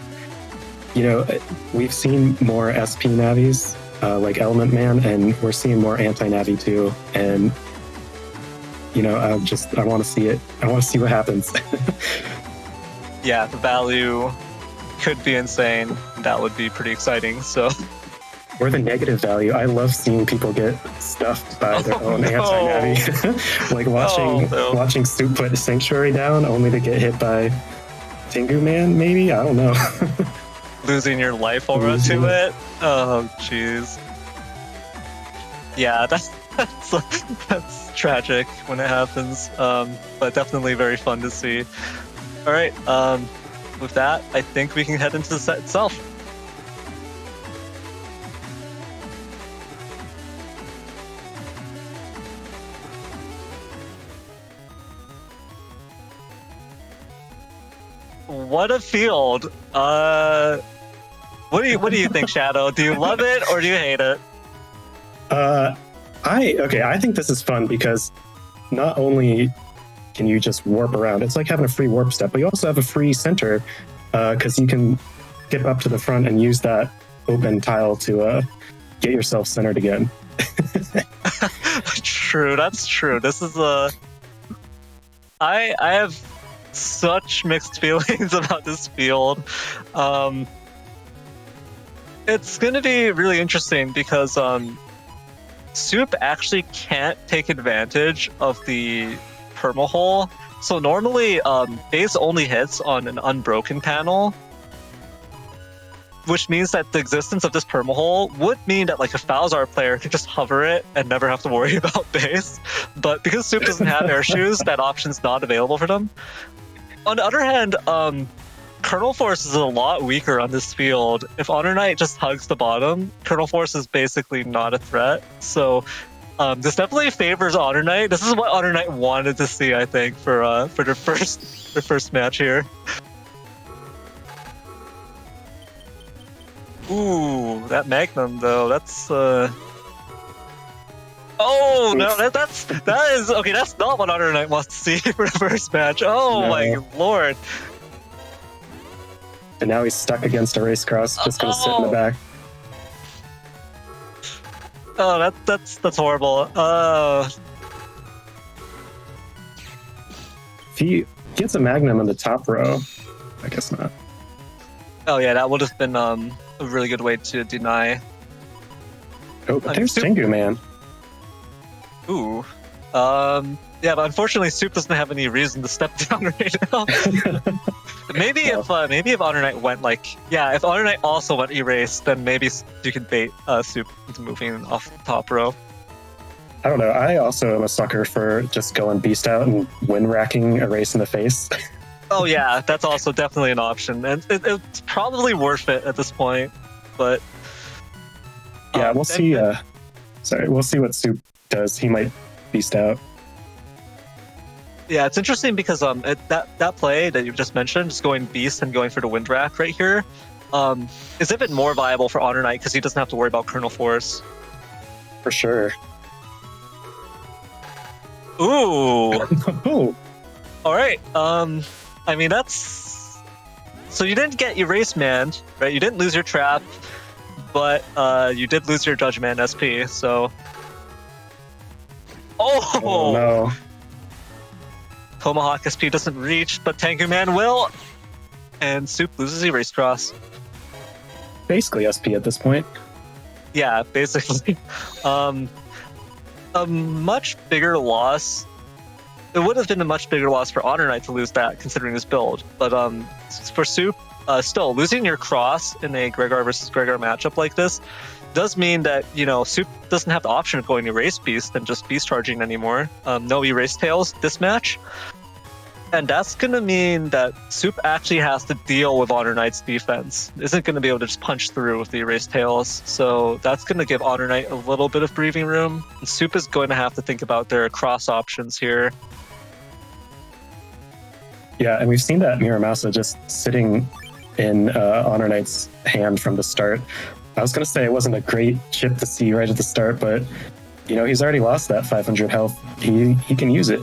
we've seen more SP navis like Element Man, and we're seeing more anti-navi too. And I want to see it. I want to see what happens. Yeah, the value could be insane. That would be pretty exciting. So. Or the negative value. I love seeing people get stuffed by their own anti-navi. Like watching Soup put Sanctuary down only to get hit by Tengu Man, maybe? I don't know. Losing your life aura to it? Oh, jeez. Yeah, that's tragic when it happens, but definitely very fun to see. All right, with that, I think we can head into the set itself. What a field! What do you think, Shadow? Do you love it or do you hate it? I think this is fun because not only can you just warp around, it's like having a free warp step, but you also have a free center because you can skip up to the front and use that open tile to get yourself centered again. True, that's true. This is I have such mixed feelings about this field. It's going to be really interesting because Soup actually can't take advantage of the permahole. So normally base only hits on an unbroken panel, which means that the existence of this permahole would mean that like a Falzar player could just hover it and never have to worry about base. But because Soup doesn't have air shoes, that option's not available for them. On the other hand, Kernel Force is a lot weaker on this field. If HonorNite just hugs the bottom, Kernel Force is basically not a threat. So this definitely favors HonorNite. This is what HonorNite wanted to see, I think, for their first match here. Ooh, that Magnum though. That's Oh no, that is okay. That's not what HonorNite wants to see for the first match. Oh no. My lord! And now he's stuck against a race cross, just gonna sit in the back. Oh, that's horrible. If he gets a Magnum on the top row, I guess not. Oh yeah, that would have been a really good way to deny. Oh, but there's Tengu Man. Ooh. Yeah, but unfortunately Soup doesn't have any reason to step down right now. Maybe if HonorNite went if HonorNite also went erase, then maybe you could bait Soup into moving off the top row. I don't know. I also am a sucker for just going beast out and win racking a race in the face. Oh yeah, that's also definitely an option, and it's probably worth it at this point. But yeah, we'll see. We'll see what Soup does. He might beast out. Yeah, it's interesting because that play that you just mentioned, just going beast and going for the wind rack right here, is even more viable for HonorNite because he doesn't have to worry about Kernel Force. For sure. Ooh. Oh. All right. I mean that's. So you didn't get Erase Man, right? You didn't lose your trap, but you did lose your Judge Man SP. So. Oh no. Tomahawk SP doesn't reach, but Tengu Man will. And Soup loses Erase Cross. Basically SP at this point. Yeah, basically. a much bigger loss. It would have been a much bigger loss for HonorNite to lose that, considering his build. But for Soup, still losing your cross in a Gregor versus Gregor matchup like this does mean that Soup doesn't have the option of going Erase Beast and just Beast charging anymore. No Erase Tails this match. And that's going to mean that Soup actually has to deal with HonorNite's defense. Isn't going to be able to just punch through with the Erased Tails. So that's going to give HonorNite a little bit of breathing room. And Soup is going to have to think about their cross options here. Yeah, and we've seen that Miramasa just sitting in HonorNite's hand from the start. I was going to say it wasn't a great chip to see right at the start, but he's already lost that 500 health. He can use it.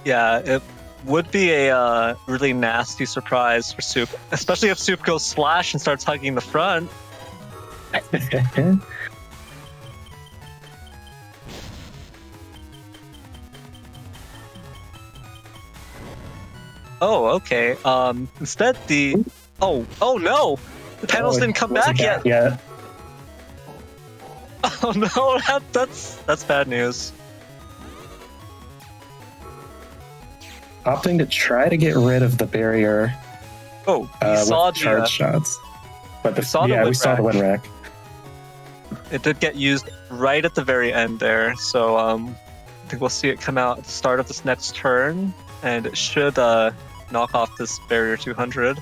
Yeah, it would be a really nasty surprise for Soup, especially if Soup goes Slash and starts hugging the front. Oh, okay. Instead, oh no, the panels didn't come back yet. Oh no, that's bad news. Opting to try to get rid of the barrier. Oh, we saw the charge shots, but we saw the win rack. It did get used right at the very end there, so I think we'll see it come out at the start of this next turn, and it should knock off this barrier 200.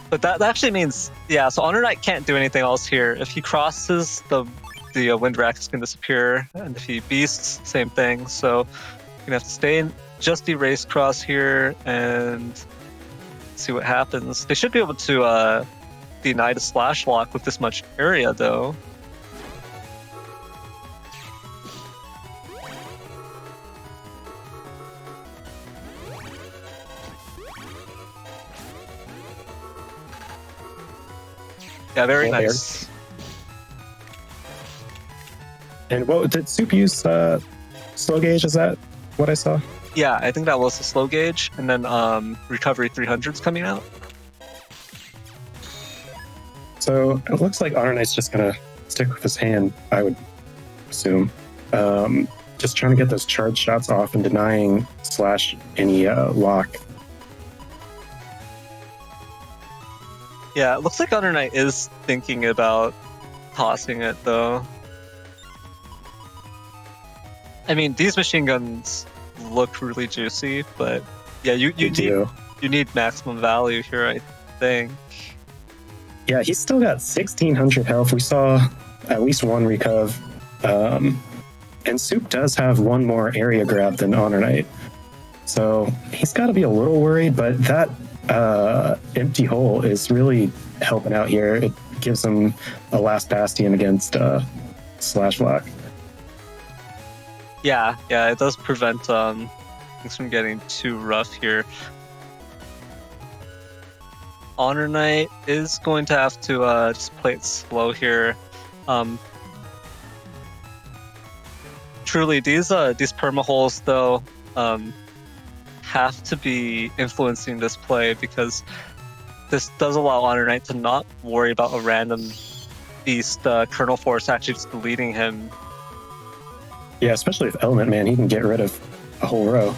But that actually means, yeah, so HonorNite can't do anything else here. If he crosses the wind rack is going to disappear, and if he beasts, same thing. So you're going to have to stay in just erase cross here and see what happens. They should be able to deny the slash lock with this much area, though. Yeah, very nice. And what did Soup use? Slow gauge? Is that what I saw? Yeah, I think that was the slow gauge, and then recovery 300's coming out. So it looks like HonorNite's just gonna stick with his hand, I would assume. Just trying to get those charge shots off and denying slash any lock. Yeah, it looks like HonorNite is thinking about tossing it, though. I mean, these machine guns look really juicy, but yeah, you need maximum value here, I think. Yeah, he's still got 1,600 health. We saw at least one recov. And Soup does have one more area grab than HonorNite. So he's got to be a little worried, but that empty hole is really helping out here. It gives him a last bastion against slash lock. Yeah, it does prevent things from getting too rough here. HonorNite is going to have to just play it slow here. Truly, these perma holes though have to be influencing this play, because this does allow HonorNite to not worry about a random beast Kernel Force actually just deleting him. Yeah, especially with Element Man, he can get rid of a whole row.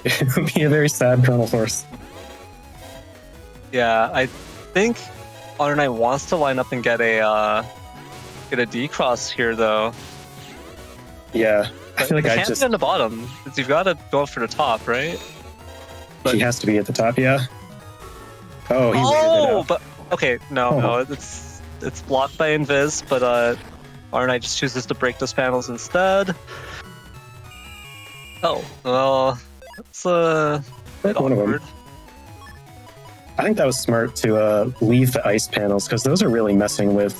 It would be a very sad Kernel Force. Yeah, I think HonorNite wants to line up and get a D-cross here, though. Yeah, I feel like I can't be on the bottom. You've got to go for the top, right? But he has to be at the top, yeah. Oh, he waited it out. But okay, no, it's blocked by Invis, but HonorNite just chooses to break those panels instead. Oh, well, it's a bit one awkward. Of them. I think that was smart to leave the ice panels, because those are really messing with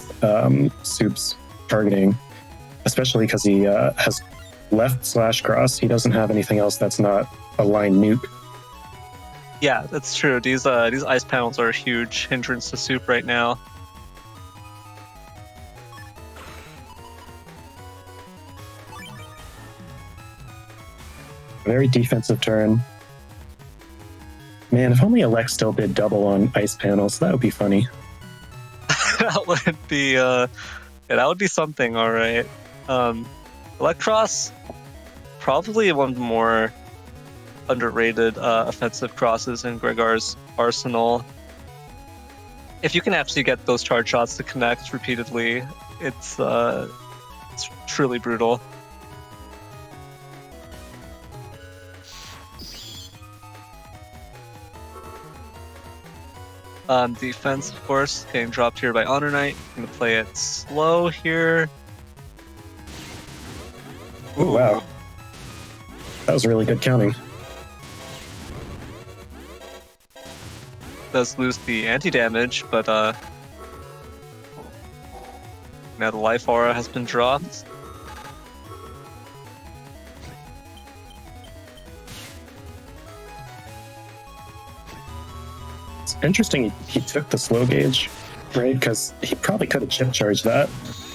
Soup's targeting, especially because he has left slash cross. He doesn't have anything else that's not a line nuke. Yeah, that's true. These ice panels are a huge hindrance to Soup right now. Very defensive turn. Man, if only Alex still did double on ice panels, that would be funny. that would be something, all right. Electros, probably one of the more underrated offensive crosses in Gregar's arsenal. If you can actually get those charge shots to connect repeatedly, it's truly brutal. Defense, of course, getting dropped here by HonorNite. Gonna play it slow here. Oh, wow. That was really good counting. Does lose the anti-damage, but now the life aura has been dropped. It's interesting he took the slow gauge, right? Because he probably could have chip charged that,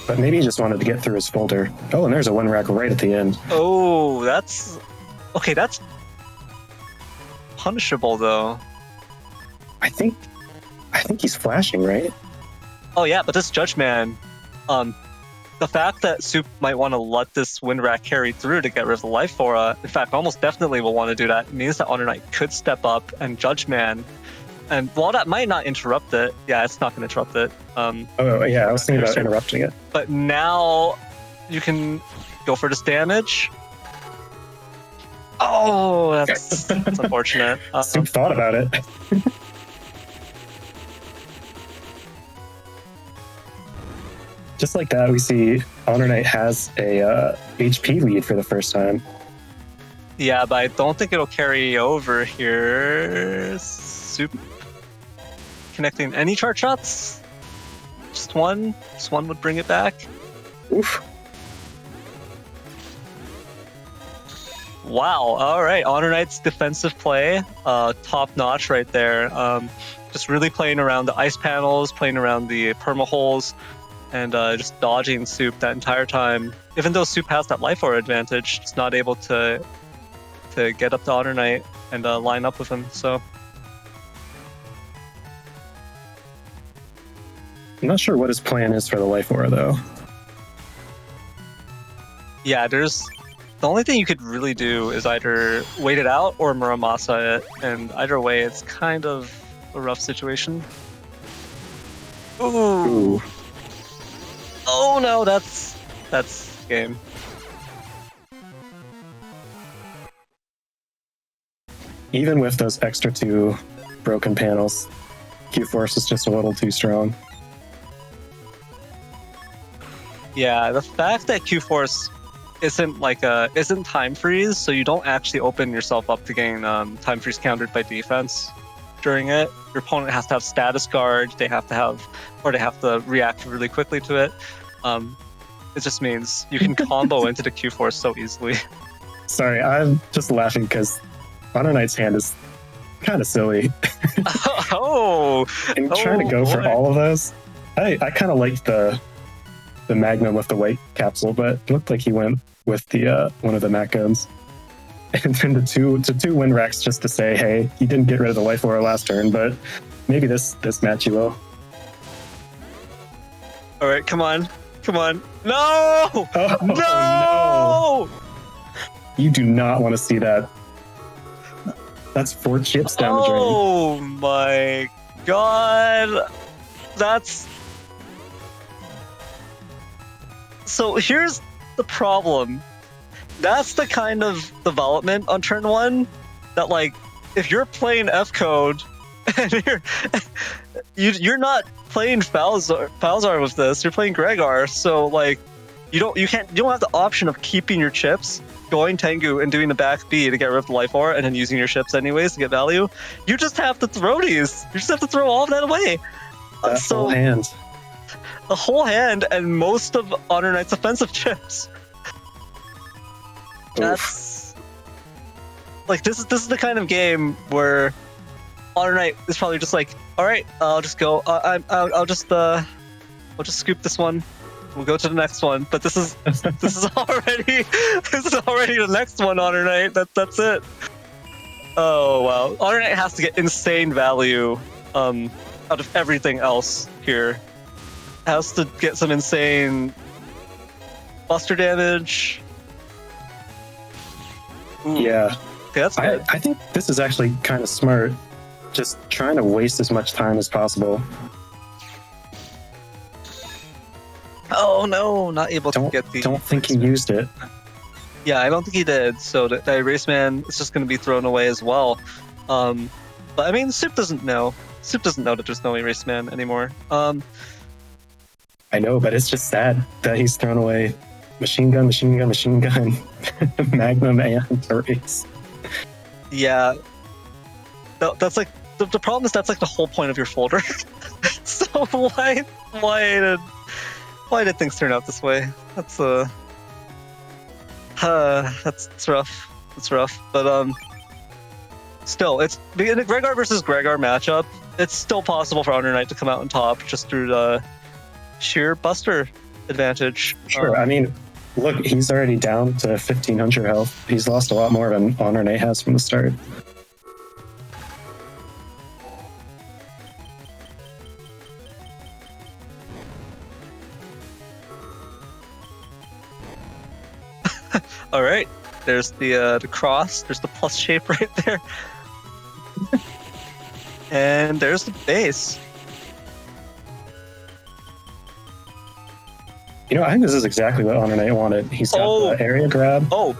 but maybe he just wanted to get through his folder. Oh, and there's a one rack right at the end. Oh, that's punishable though. I think he's flashing, right? Oh yeah, but this Judge Man, the fact that Soup might want to let this wind rack carry through to get rid of the life aura, in fact, almost definitely will want to do that, means that HonorNite could step up and Judge Man. And while that might not interrupt it, yeah, it's not going to interrupt it. Oh yeah, I was thinking about interrupting it. But now you can go for this damage. Oh, that's unfortunate. Soup thought about it. Just like that, we see HonorNite has a HP lead for the first time. Yeah, but I don't think it'll carry over here. Soup connecting any charge shots? Just one? Just one would bring it back? Oof. Wow, alright, HonorNite's defensive play, top notch right there. Just really playing around the ice panels, playing around the perma holes, and just dodging Soup that entire time. Even though Soup has that life aura advantage, just not able to get up to HonorNite and line up with him, so... I'm not sure what his plan is for the life aura, though. Yeah, the only thing you could really do is either wait it out or Muramasa it, and either way, it's kind of a rough situation. Ooh. Oh no, that's game. Even with those extra 2 broken panels, Q-Force is just a little too strong. Yeah, the fact that Q-Force isn't time freeze, so you don't actually open yourself up to getting time freeze countered by defense during it. Your opponent has to have status guard, they have to react really quickly to it. It just means you can combo into the Q-Force so easily. Sorry, I'm just laughing because HonorNite's hand is kind of silly. And trying to go for all of those. I kind of liked the Magnum with the white capsule, but it looked like he went with the one of the Mac guns. And then the two wind racks just to say, hey, he didn't get rid of the life aura last turn, but maybe this match you will. All right, come on. No! Oh, no! No! You do not want to see that. That's 4 chips down the drain. Oh my god. So here's the problem. That's the kind of development on turn 1 that, like, if you're playing F code and you're not playing Falzar with this, you're playing Gregar, so like you don't have the option of keeping your chips, going Tengu and doing the back B to get rid of the life aura and then using your chips anyways to get value. You just have to throw these. You just have to throw all of that away. That whole hand. The whole hand and most of HonorNite's offensive chips. That's like this is the kind of game where HonorNite is probably just like, all right, I'll just go. I'll just scoop this one. We'll go to the next one. But this is already the next one, HonorNite. That's it. Oh wow, HonorNite has to get insane value out of everything else here. has to get some insane buster damage. Ooh. Yeah. Okay, that's good. I think this is actually kind of smart. Just trying to waste as much time as possible. Oh no, not able to get the... Don't think he used it. Yeah, I don't think he did. So the Erase Man is just going to be thrown away as well. But I mean, Soup doesn't know. Soup doesn't know that there's no Erase Man anymore. I know, but it's just sad that he's thrown away machine gun, Magnum, and Erase. Yeah. That's like... The problem is that's like the whole point of your folder. So why did things turn out this way? That's that's rough. It's rough. But still, it's in a Gregar versus Gregar matchup. It's still possible for HonorNite to come out on top just through the sheer buster advantage. Sure. I mean, look, he's already down to 1500 health. He's lost a lot more than HonorNite has from the start. All right, there's the cross. There's the plus shape right there, and there's the base. You know, I think this is exactly what HonorNite wanted. He's got the area grab. Oh!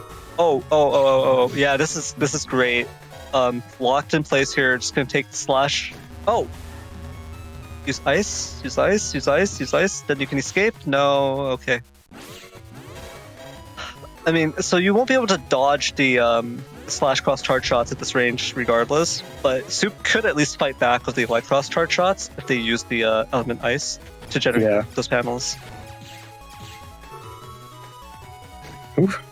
Yeah, this is great. Locked in place here. Just gonna take the slash. Oh! Use ice. Then you can escape. No. Okay. I mean, so you won't be able to dodge the slash cross charge shots at this range regardless, but Soup could at least fight back with the light cross charge shots if they use the element ice to generate those panels. Oof.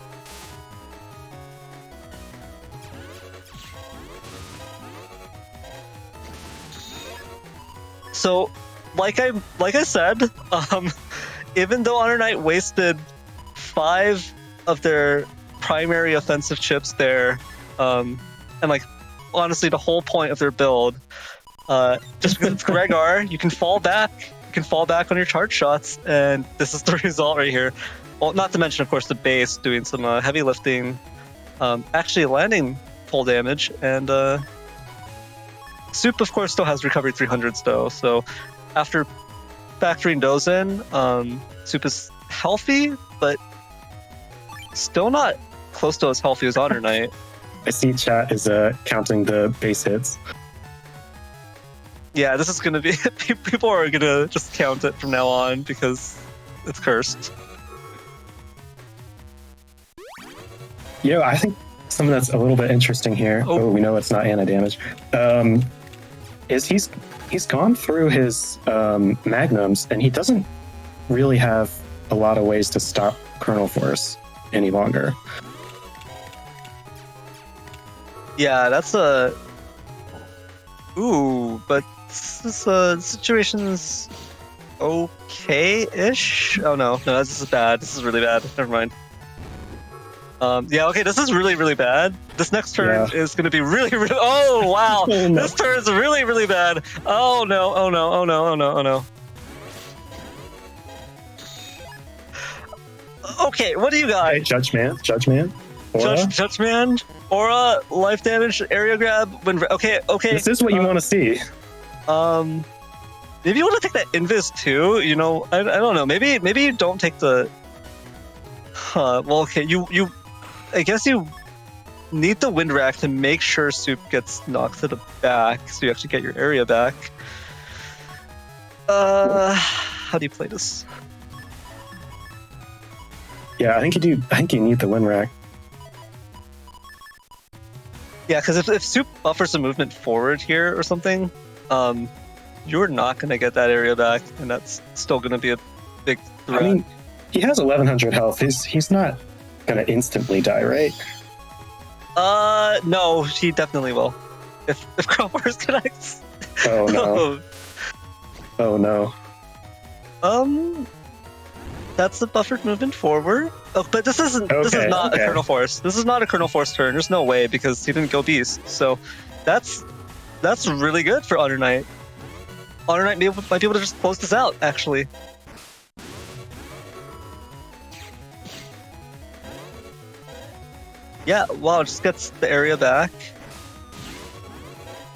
So, like I said, even though HonorNite wasted 5 of their primary offensive chips there, and like honestly the whole point of their build, just because it's Gregar, you can fall back on your charge shots, and this is the result right here. Well, not to mention of course the base doing some heavy lifting, actually landing full damage, and Soup of course still has recovery 300s though, so after factoring those in, Soup is healthy, but still not close to as healthy as HonorNite. I see chat is counting the base hits. Yeah, this is gonna be... people are gonna just count it from now on because it's cursed. You know, I think something that's a little bit interesting here. Oh, we know it's not anti-damage. Is he's gone through his magnums, and he doesn't really have a lot of ways to stop Kernel Force any longer. Yeah, that's a... Ooh, but this situation's okay-ish? Oh no, this is bad. This is really bad. Never mind. Yeah, okay, this is really, really bad. This next turn is going to be really, really... Oh, wow! Oh, no. This turn is really, really bad. Oh no, oh no, oh no, oh no, oh no. Okay, what do you got? Hey, Judge Man? Aura? Judge Man? Aura, life damage, area grab, okay. This is what you want to see. Maybe you want to take that invis too, you know, I don't know, maybe you don't take the... well, okay, you I guess you need the wind rack to make sure Soup gets knocked to the back, so you actually get your area back. How do you play this? Yeah, I think you do. I think you need the wind rack. Yeah, because if Soup buffers a movement forward here or something, you're not going to get that area back, and that's still going to be a big threat. I mean, he has 1100 health. He's not going to instantly die, right? No, he definitely will. If Crowbars connects. Oh no. Oh no. That's the buffered movement forward. Oh, but this isn't. Okay, this is not okay. a Kernel Force. This is not a Kernel Force turn. There's no way because he didn't go Beast. So that's really good for HonorNite. HonorNite might be able to just close this out. Actually, Yeah, wow, it just gets the area back.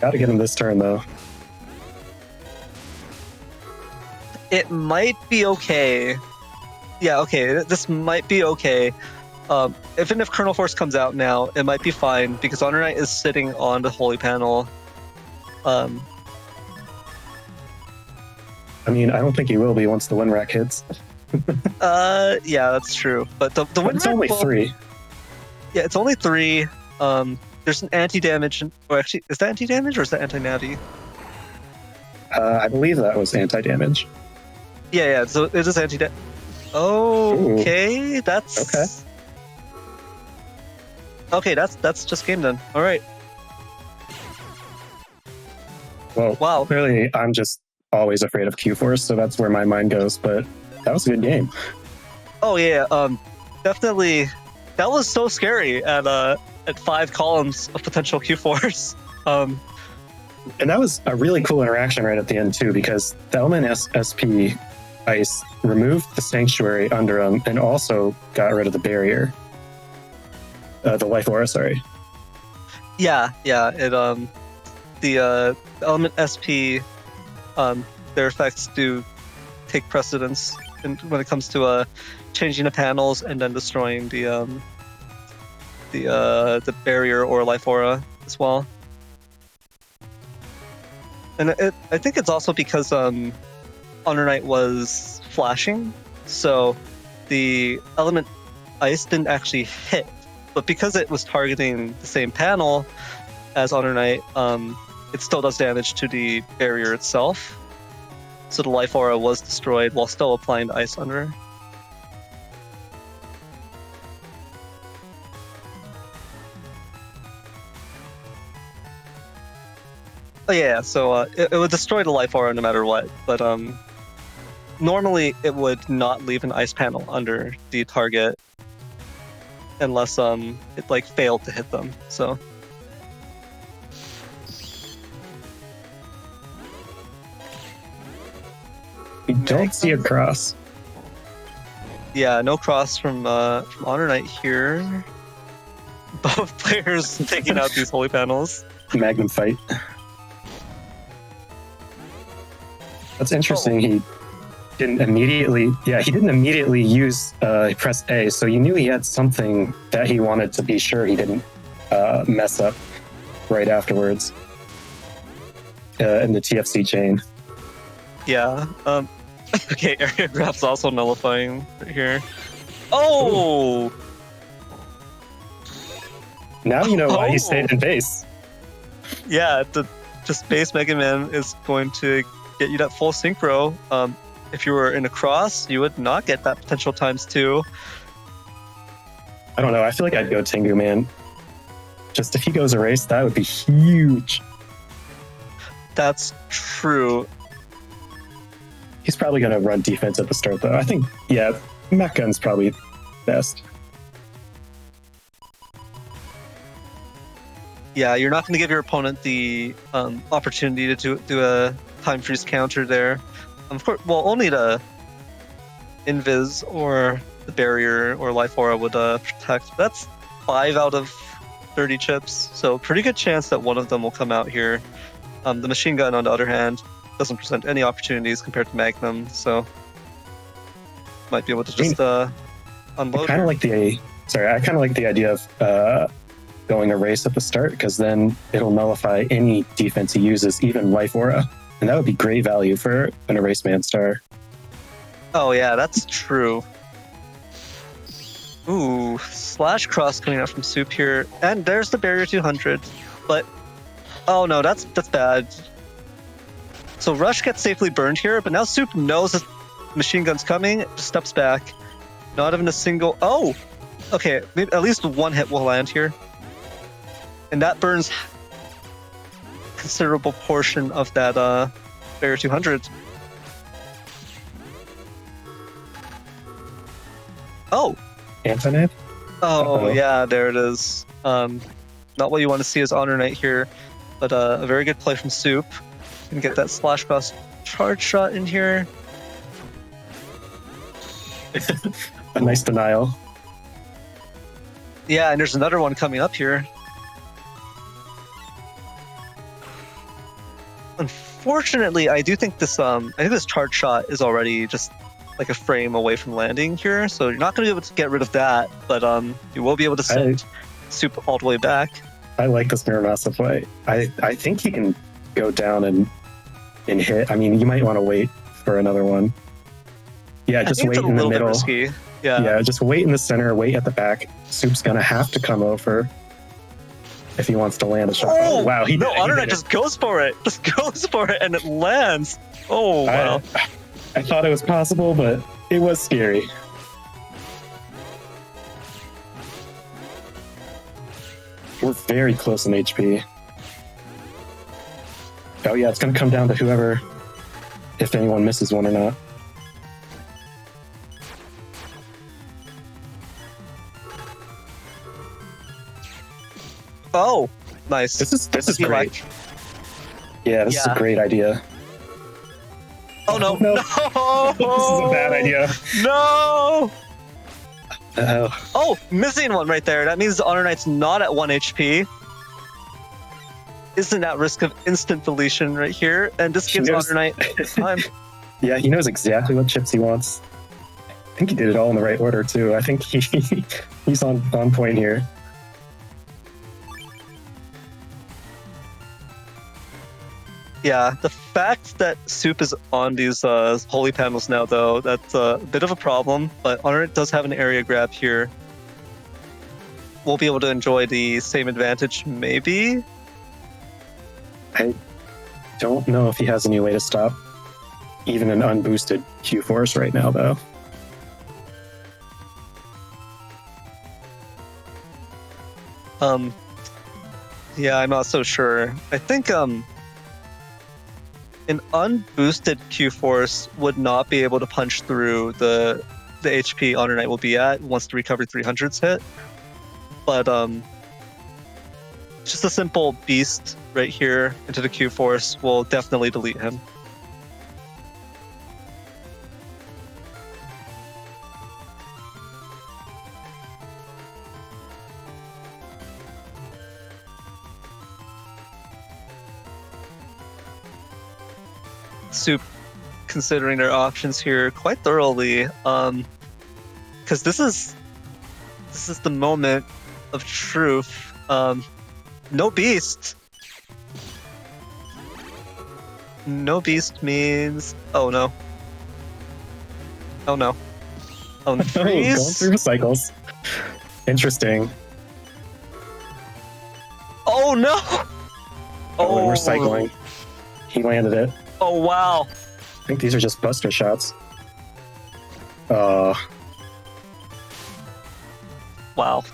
Gotta get him this turn, though. It might be okay. Yeah, okay, this might be okay. Even if Colonel Force comes out now, it might be fine because HonorNite is sitting on the Holy Panel. I mean, I don't think he will be once the wind rack hits. Yeah, that's true. But the wind It's rack only will- 3. Yeah, it's only 3. There's an anti-damage, or actually, is that anti-damage or is that anti-natty? I believe that was anti-damage. Yeah, so it is anti-damage. Okay, that's... Okay. Okay, that's just game done. All right. Well, Wow. clearly I'm just always afraid of Q-Force, so that's where my mind goes, but that was a good game. Oh yeah, definitely. That was so scary at 5 columns of potential Q-Force. And that was a really cool interaction right at the end, too, because the Element SP Ice removed the Sanctuary under him and also got rid of the barrier. The Life Aura, sorry. Yeah, it the Element SP, their effects do take precedence when it comes to changing the panels and then destroying the barrier or Life Aura as well. And I think it's also because HonorNite was flashing, so the Element Ice didn't actually hit. But because it was targeting the same panel as HonorNite, it still does damage to the barrier itself. So the Life Aura was destroyed while still applying the ice under. Oh yeah, so it would destroy the Life Aura no matter what, but normally it would not leave an ice panel under the target unless it like failed to hit them. So We don't see a cross. yeah, no cross from HonorNite here. Both players taking out these holy panels. Magnum fight. That's interesting. He didn't immediately use press A, so you knew he had something that he wanted to be sure he didn't mess up right afterwards in the TFC chain. Yeah. Okay, area graph's also nullifying right here. Oh! Now you know why he stayed in base. Yeah, just base Mega Man is going to get you that full synchro. If you were in a cross, you would not get that potential ×2. I don't know. I feel like I'd go Tengu Man. Just if he goes erase, that would be huge. That's true. He's probably going to run defense at the start, though. I think, yeah, Mech Gun's probably best. Yeah, you're not going to give your opponent the opportunity to do a time freeze counter there. Of course, well, only the Invis or the barrier or Life Aura would protect. That's 5 out of 30 chips, so pretty good chance that one of them will come out here. The machine gun, on the other hand, doesn't present any opportunities compared to Magnum, so might be able to just unload. I kind of like the idea of going erase at the start, because then it'll nullify any defense he uses, even Life Aura, and that would be great value for an erase man star. Oh yeah, that's true. Ooh, slash cross coming out from Soup here, and there's the barrier 200, but oh no, that's bad. So Rush gets safely burned here, but now Soup knows that machine gun's coming, just steps back. Not even a single... Oh! Okay, maybe at least one hit will land here. And that burns a considerable portion of that barrier 200. Oh! Antoinette? Oh, Uh-oh. yeah, there it is. Not what you want to see as HonorNite here, but a very good play from Soup. And get that slash cross charge shot in here. A nice denial. Yeah, and there's another one coming up here. Unfortunately, I do think this charge shot is already just like a frame away from landing here, so you're not going to be able to get rid of that, but you will be able to send Soup all the way back. I like this Mirror Massive play. I think he can go down and hit. I mean, you might want to wait for another one. Yeah, just wait in the middle. Risky. Yeah, just wait in the center, wait at the back. Soup's gonna have to come over if he wants to land a shot. Oh wow, HonorNite just goes for it. Just goes for it and it lands. Oh wow. I thought it was possible, but it was scary. We're very close in HP. Oh yeah, it's gonna come down to whoever, if anyone misses one or not. Oh, nice. This is great. Yeah, this is a great idea. Oh no! No! No! This is a bad idea. No! Uh-oh. Oh, missing one right there. That means HonorNite's not at 1 HP. Isn't at risk of instant deletion right here, and this gives HonorNite time. Yeah, he knows exactly what chips he wants. I think he did it all in the right order too. I think he's on point here. Yeah, the fact that Soup is on these holy panels now, though, that's a bit of a problem. But HonorNite does have an area grab here. We'll be able to enjoy the same advantage, maybe? I don't know if he has any way to stop even an unboosted Q-Force right now, though. Yeah, I'm not so sure. I think, an unboosted Q-Force would not be able to punch through the HP HonorNite will be at once the recovery 300's hit. But just a simple beast right here into the Q-Force will definitely delete him. Soup considering their options here quite thoroughly, because this is the moment of truth. No beast. No beast means oh no. Oh no. Oh no. Going through cycles. Interesting. Oh no. Oh, we're cycling. He landed it. Oh wow. I think these are just buster shots. Wow,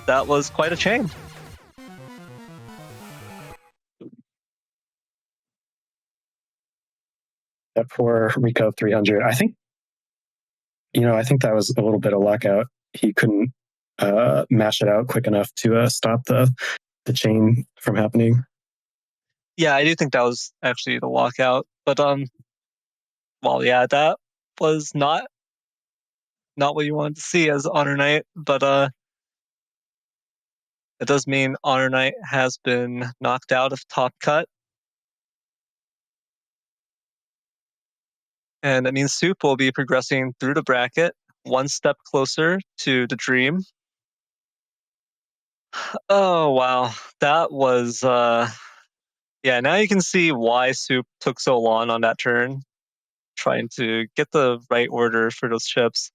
that was quite a chain. That poor Rico 300. I think that was a little bit of lockout. He couldn't mash it out quick enough to stop the chain from happening. Yeah, I do think that was actually the lockout. But well, yeah, that was not what you wanted to see as HonorNite, but it does mean HonorNite has been knocked out of top cut. And that means Soup will be progressing through the bracket, one step closer to the dream. Oh wow, that was yeah, now you can see why Soup took so long on that turn, trying to get the right order for those chips.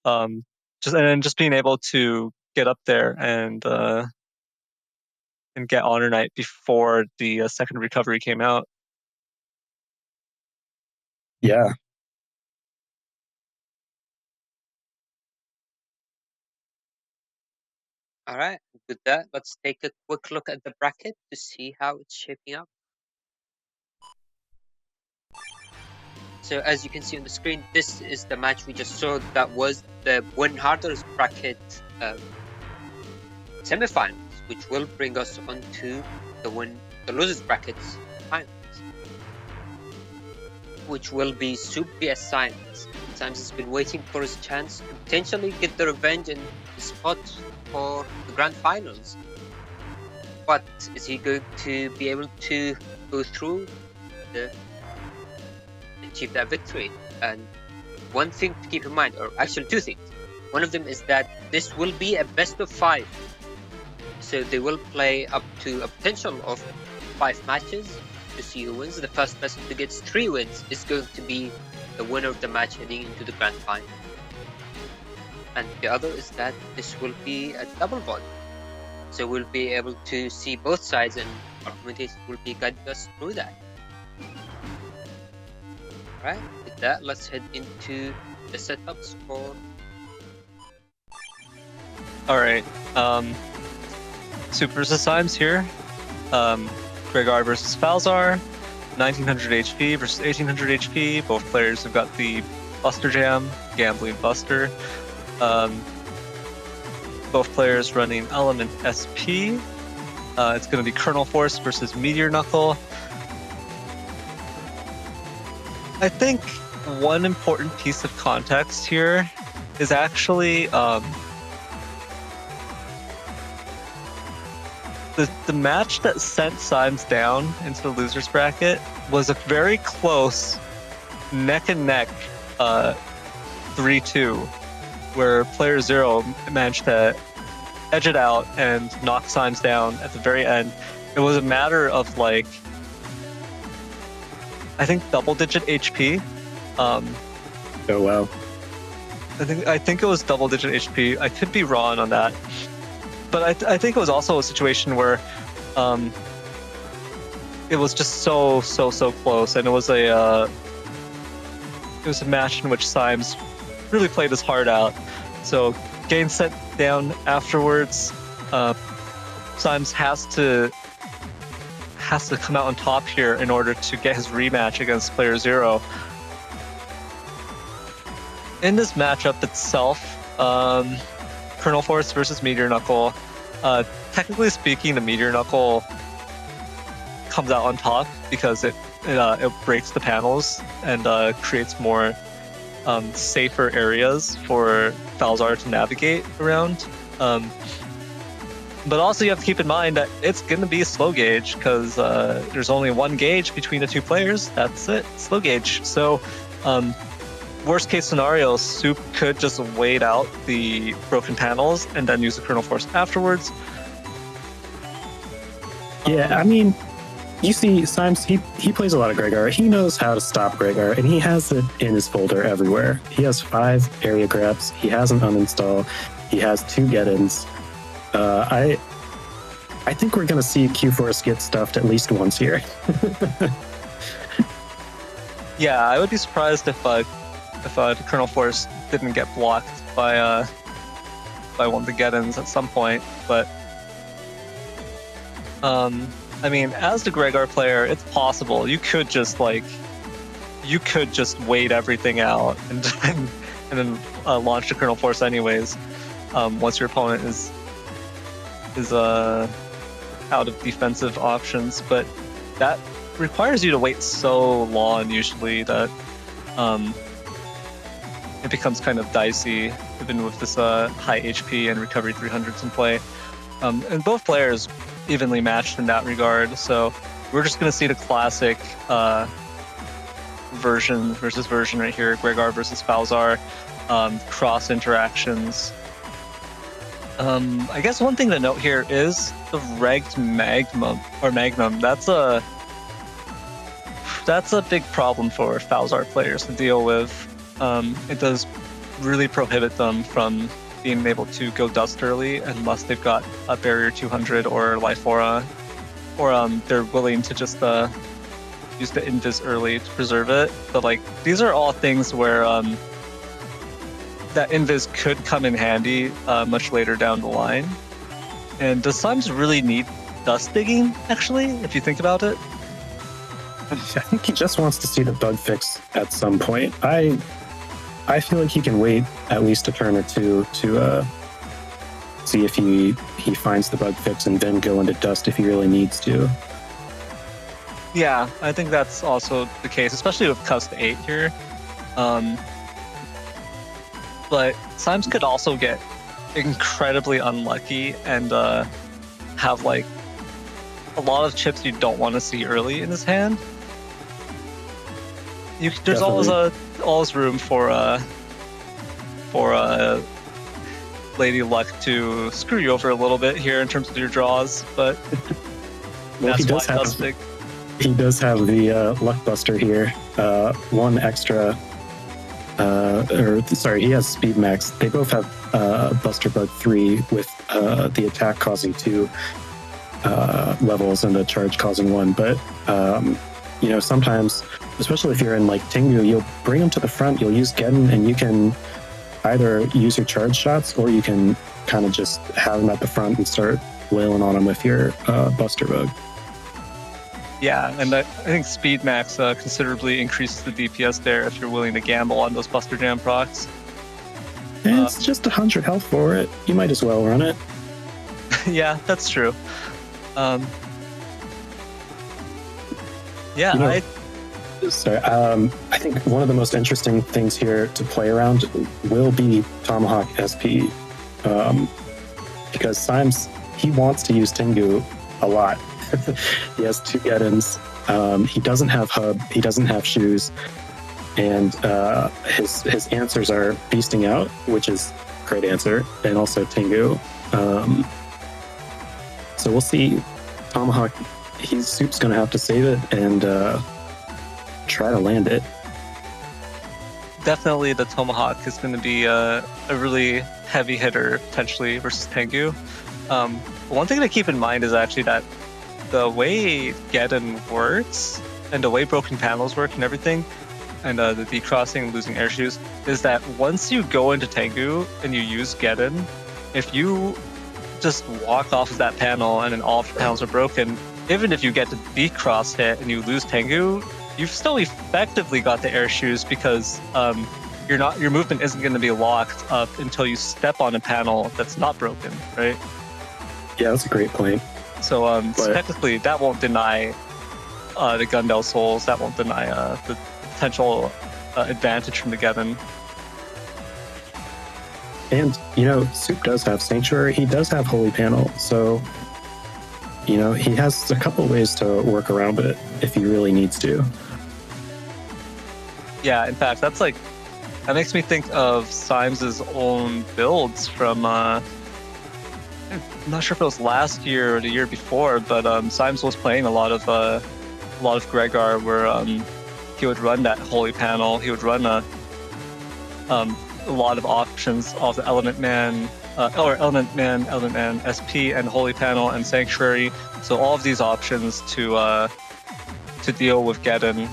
Just being able to get up there and get HonorNite before the second recovery came out. Yeah. All right, with that, let's take a quick look at the bracket to see how it's shaping up. So as you can see on the screen, this is the match we just saw. That was the Win Harder's bracket semifinals, which will bring us on to the losers brackets finals, which will be Soup vs Symes. Symes has been waiting for his chance to potentially get the revenge and the spot for the grand finals. But is he going to be able to go through and achieve that victory? And one thing to keep in mind, or actually two things. One of them is that this will be a best of 5. So they will play up to a potential of 5 matches to see who wins. The first person who gets 3 wins is going to be the winner of the match heading into the grand final. And the other is that this will be a double vote. So we'll be able to see both sides and our commentators will be guiding us through that. Alright, with that, let's head into the setups for... Alright, Super versus Symes here. Gregar versus Falzar. 1900 HP versus 1800 HP. Both players have got the Buster Jam, Gambling Buster. Both players running Element SP. It's going to be Kernel Force versus Meteor Knuckle. I think one important piece of context here is actually the match that sent Symes down into the losers bracket was a very close neck and neck 3-2, where playerzero managed to edge it out and knock Symes down at the very end. It was a matter of like, I think double-digit HP. Oh wow! I think it was double-digit HP. I could be wrong on that, but I think it was also a situation where it was just so close, and it was a match in which Symes really played his heart out. So getting set down afterwards, Symes has to come out on top here in order to get his rematch against playerzero. In this matchup itself, Kernel Force versus Meteor Knuckle. Technically speaking, the Meteor Knuckle comes out on top because it breaks the panels and creates more safer areas for Falzar to navigate around. But also you have to keep in mind that it's going to be a slow gauge because there's only one gauge between the two players. That's it, slow gauge. So worst case scenario, Soup could just wait out the broken panels and then use the Kernel Force afterwards. Yeah, I mean, you see, Symes, he plays a lot of Gregar. He knows how to stop Gregar, and he has it in his folder everywhere. He has 5 area grabs. He has an uninstall. He has 2 get-ins. I think we're going to see Q-Force get stuffed at least once here. Yeah, I would be surprised if the Kernel Force didn't get blocked by one of the get-ins at some point. But I mean, as the Gregar player, it's possible. You could just wait everything out and then launch the Kernel Force anyways. Once your opponent is out of defensive options, but that requires you to wait so long usually that it becomes kind of dicey, even with this high HP and recovery 300s in play. And both players evenly matched in that regard, so we're just going to see the classic version versus version right here, Gregar versus Falzar, cross interactions. I guess one thing to note here is the regged Magnum. That's a big problem for Falzar players to deal with. It does really prohibit them from being able to go dust early unless they've got a barrier 200 or life aura, or they're willing to just use the invis early to preserve it. But like, these are all things where that invis could come in handy much later down the line. And does Symes really need dust digging, actually, if you think about it? I think he just wants to see the bug fix at some point. I feel like he can wait at least a turn or two to see if he finds the bug fix and then go into dust if he really needs to. Yeah, I think that's also the case, especially with Cust 8 here. but Symes could also get incredibly unlucky and have like a lot of chips you don't want to see early in his hand. There's always room for Lady Luck to screw you over a little bit here in terms of your draws, but well, he does have the Luck Buster here. One extra, he has Speed Max. They both have Buster Bug 3 with the attack causing 2 levels and the charge causing 1. But sometimes, especially if you're in like Tengu, you'll bring them to the front. You'll use Geddon, and you can either use your charge shots, or you can kind of just have them at the front and start wailing on them with your Buster Bug. Yeah, and I think Speed Max considerably increases the DPS there if you're willing to gamble on those Buster Jam procs. It's just 100 health for it. You might as well run it. Yeah, that's true. I think one of the most interesting things here to play around will be Tomahawk SP, because Symes, he wants to use Tengu a lot. He has 2 Geddons. He doesn't have Hub. He doesn't have Shoes, and his answers are Beasting Out, which is a great answer, and also Tengu. So we'll see. Tomahawk, Soup's going to have to save it and try to land it. Definitely the Tomahawk is going to be a really heavy hitter potentially versus Tengu. One thing to keep in mind is actually that the way Geddon works and the way broken panels work and everything, and the decrossing, losing air shoes, is that once you go into Tengu and you use Geddon, if you just walk off of that panel and then all of the panels are broken, even if you get the decross hit and you lose Tengu, you've still effectively got the air shoes, because your movement isn't going to be locked up until you step on a panel that's not broken, right? Yeah, that's a great point. So technically, that won't deny the Gundel Souls. That won't deny the potential advantage from the Geddon. And, Soup does have Sanctuary. He does have Holy Panel. So, he has a couple ways to work around it if he really needs to. Yeah, in fact, that makes me think of Symes' own builds from, I'm not sure if it was last year or the year before, but Symes was playing a lot of Gregar, where he would run that Holy Panel. He would run a lot of options of the Element Man, Element Man SP, and Holy Panel and Sanctuary. So all of these options to deal with Geddon.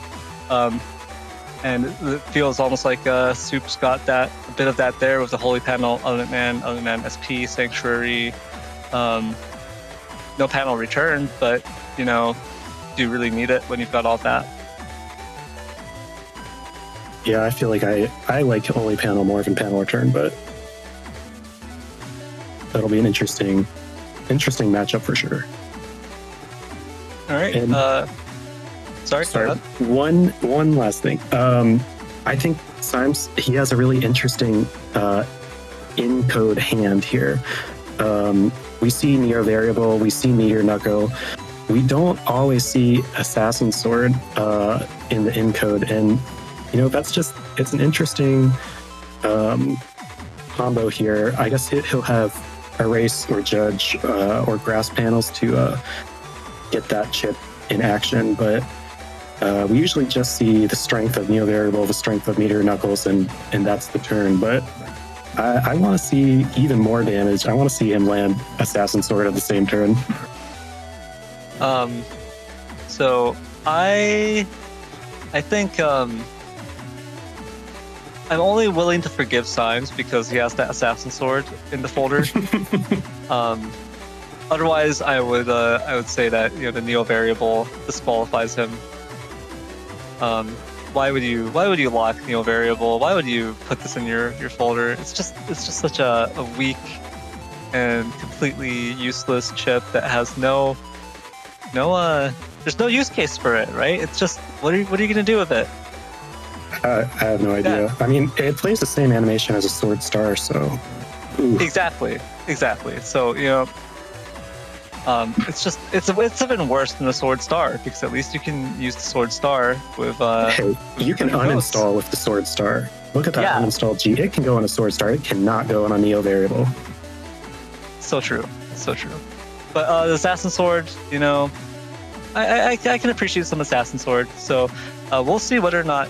And it feels almost like Soup's got a bit of that there with the Holy Panel, Element Man SP, Sanctuary. No panel return, but do you really need it when you've got all that? Yeah, I feel like I like Holy Panel more than panel return, but that'll be an interesting matchup for sure. All right. And, sorry. One last thing. I think Symes, he has a really interesting in-code hand here. We see Neo Variable, we see Meteor Knuckle. We don't always see Assassin Sword in the in-code, and it's an interesting combo here. I guess he'll have Erase or Judge or Grasp panels to get that chip in action, but we usually just see the strength of Neo Variable, the strength of Meteor Knuckles, and that's the turn. But I want to see even more damage. I want to see him land Assassin Sword at the same turn. So I think I'm only willing to forgive Symes because he has that Assassin Sword in the folder. Otherwise, I would say that the Neo Variable disqualifies him. Why would you lock Neo Variable? Why would you put this in your folder? It's just such a weak and completely useless chip that has there's no use case for it, right? It's just what are you gonna do with it? I have no idea. Yeah. I mean, it plays the same animation as a Sword Star, so. Ooh. Exactly. So it's even worse than the Sword Star because at least you can use the Sword Star with. Hey, you can ghosts. uninstall with the Sword Star. Look at that Yeah. uninstall G. It can go on a Sword Star. It cannot go on a Neo variable. So true. But the Assassin Sword, I can appreciate some Assassin Sword. So we'll see whether or not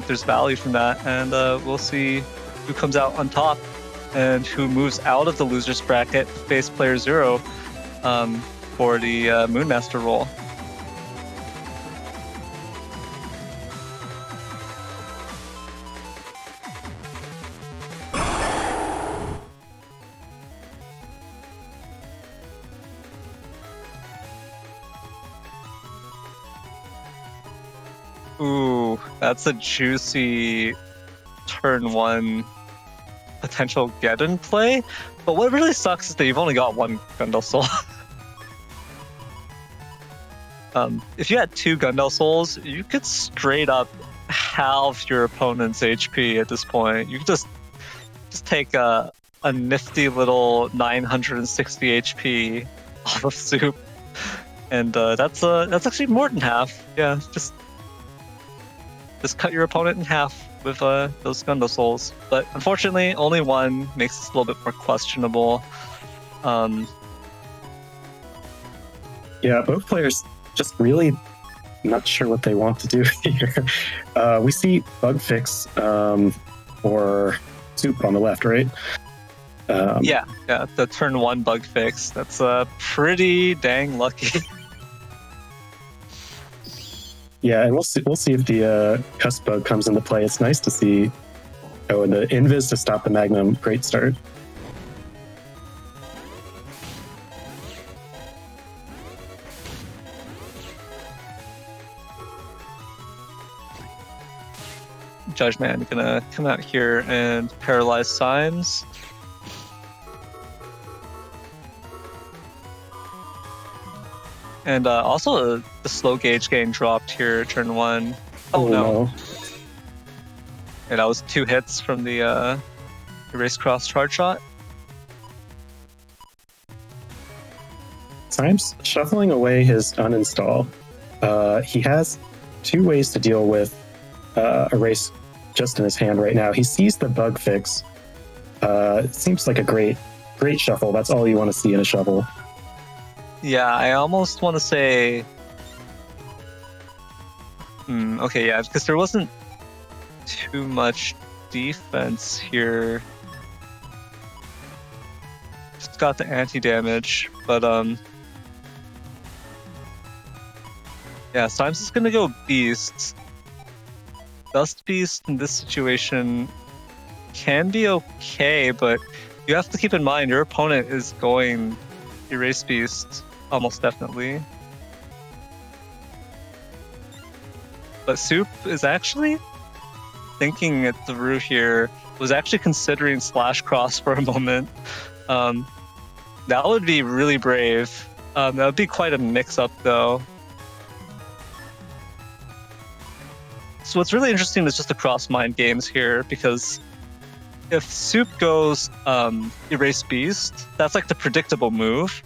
there's value from that, and we'll see who comes out on top and who moves out of the losers bracket to face playerzero for the Moonmaster role. Ooh, that's a juicy turn 1 potential get in play. But what really sucks is that you've only got 1 Gundel Soul. If you had 2 Gundel Souls, you could straight up halve your opponent's HP at this point. You could just take a nifty little 960 HP off of Soup, and that's actually more than half. Yeah, just cut your opponent in half with those Gundel Souls. But unfortunately, only 1 makes this a little bit more questionable. Yeah, both players just really not sure what they want to do here. We see bug fix or Soup on the left, right? Yeah, the turn 1 bug fix. That's pretty dang lucky. Yeah, and we'll see if the cusp bug comes into play. It's nice to see. Oh, and the invis to stop the Magnum. Great start. Judge Man gonna come out here and paralyze Symes. And also the slow gauge getting dropped here, turn 1. Oh no. Yeah, that was 2 hits from the erase cross charge shot. Symes shuffling away his uninstall. He has 2 ways to deal with erase just in his hand right now. He sees the bug fix. It seems like a great shuffle. That's all you want to see in a shuffle. Yeah, I almost want to say... okay, yeah, because there wasn't too much defense here. Just got the anti-damage, but yeah, Symes is gonna go Beast. Dust Beast in this situation can be okay, but you have to keep in mind your opponent is going Erase Beast almost definitely. But Soup is actually thinking it through here, was actually considering Slash Cross for a moment. That would be really brave. That would be quite a mix-up though. So what's really interesting is just the cross-mind games here, because if Soup goes Erase Beast, that's like the predictable move.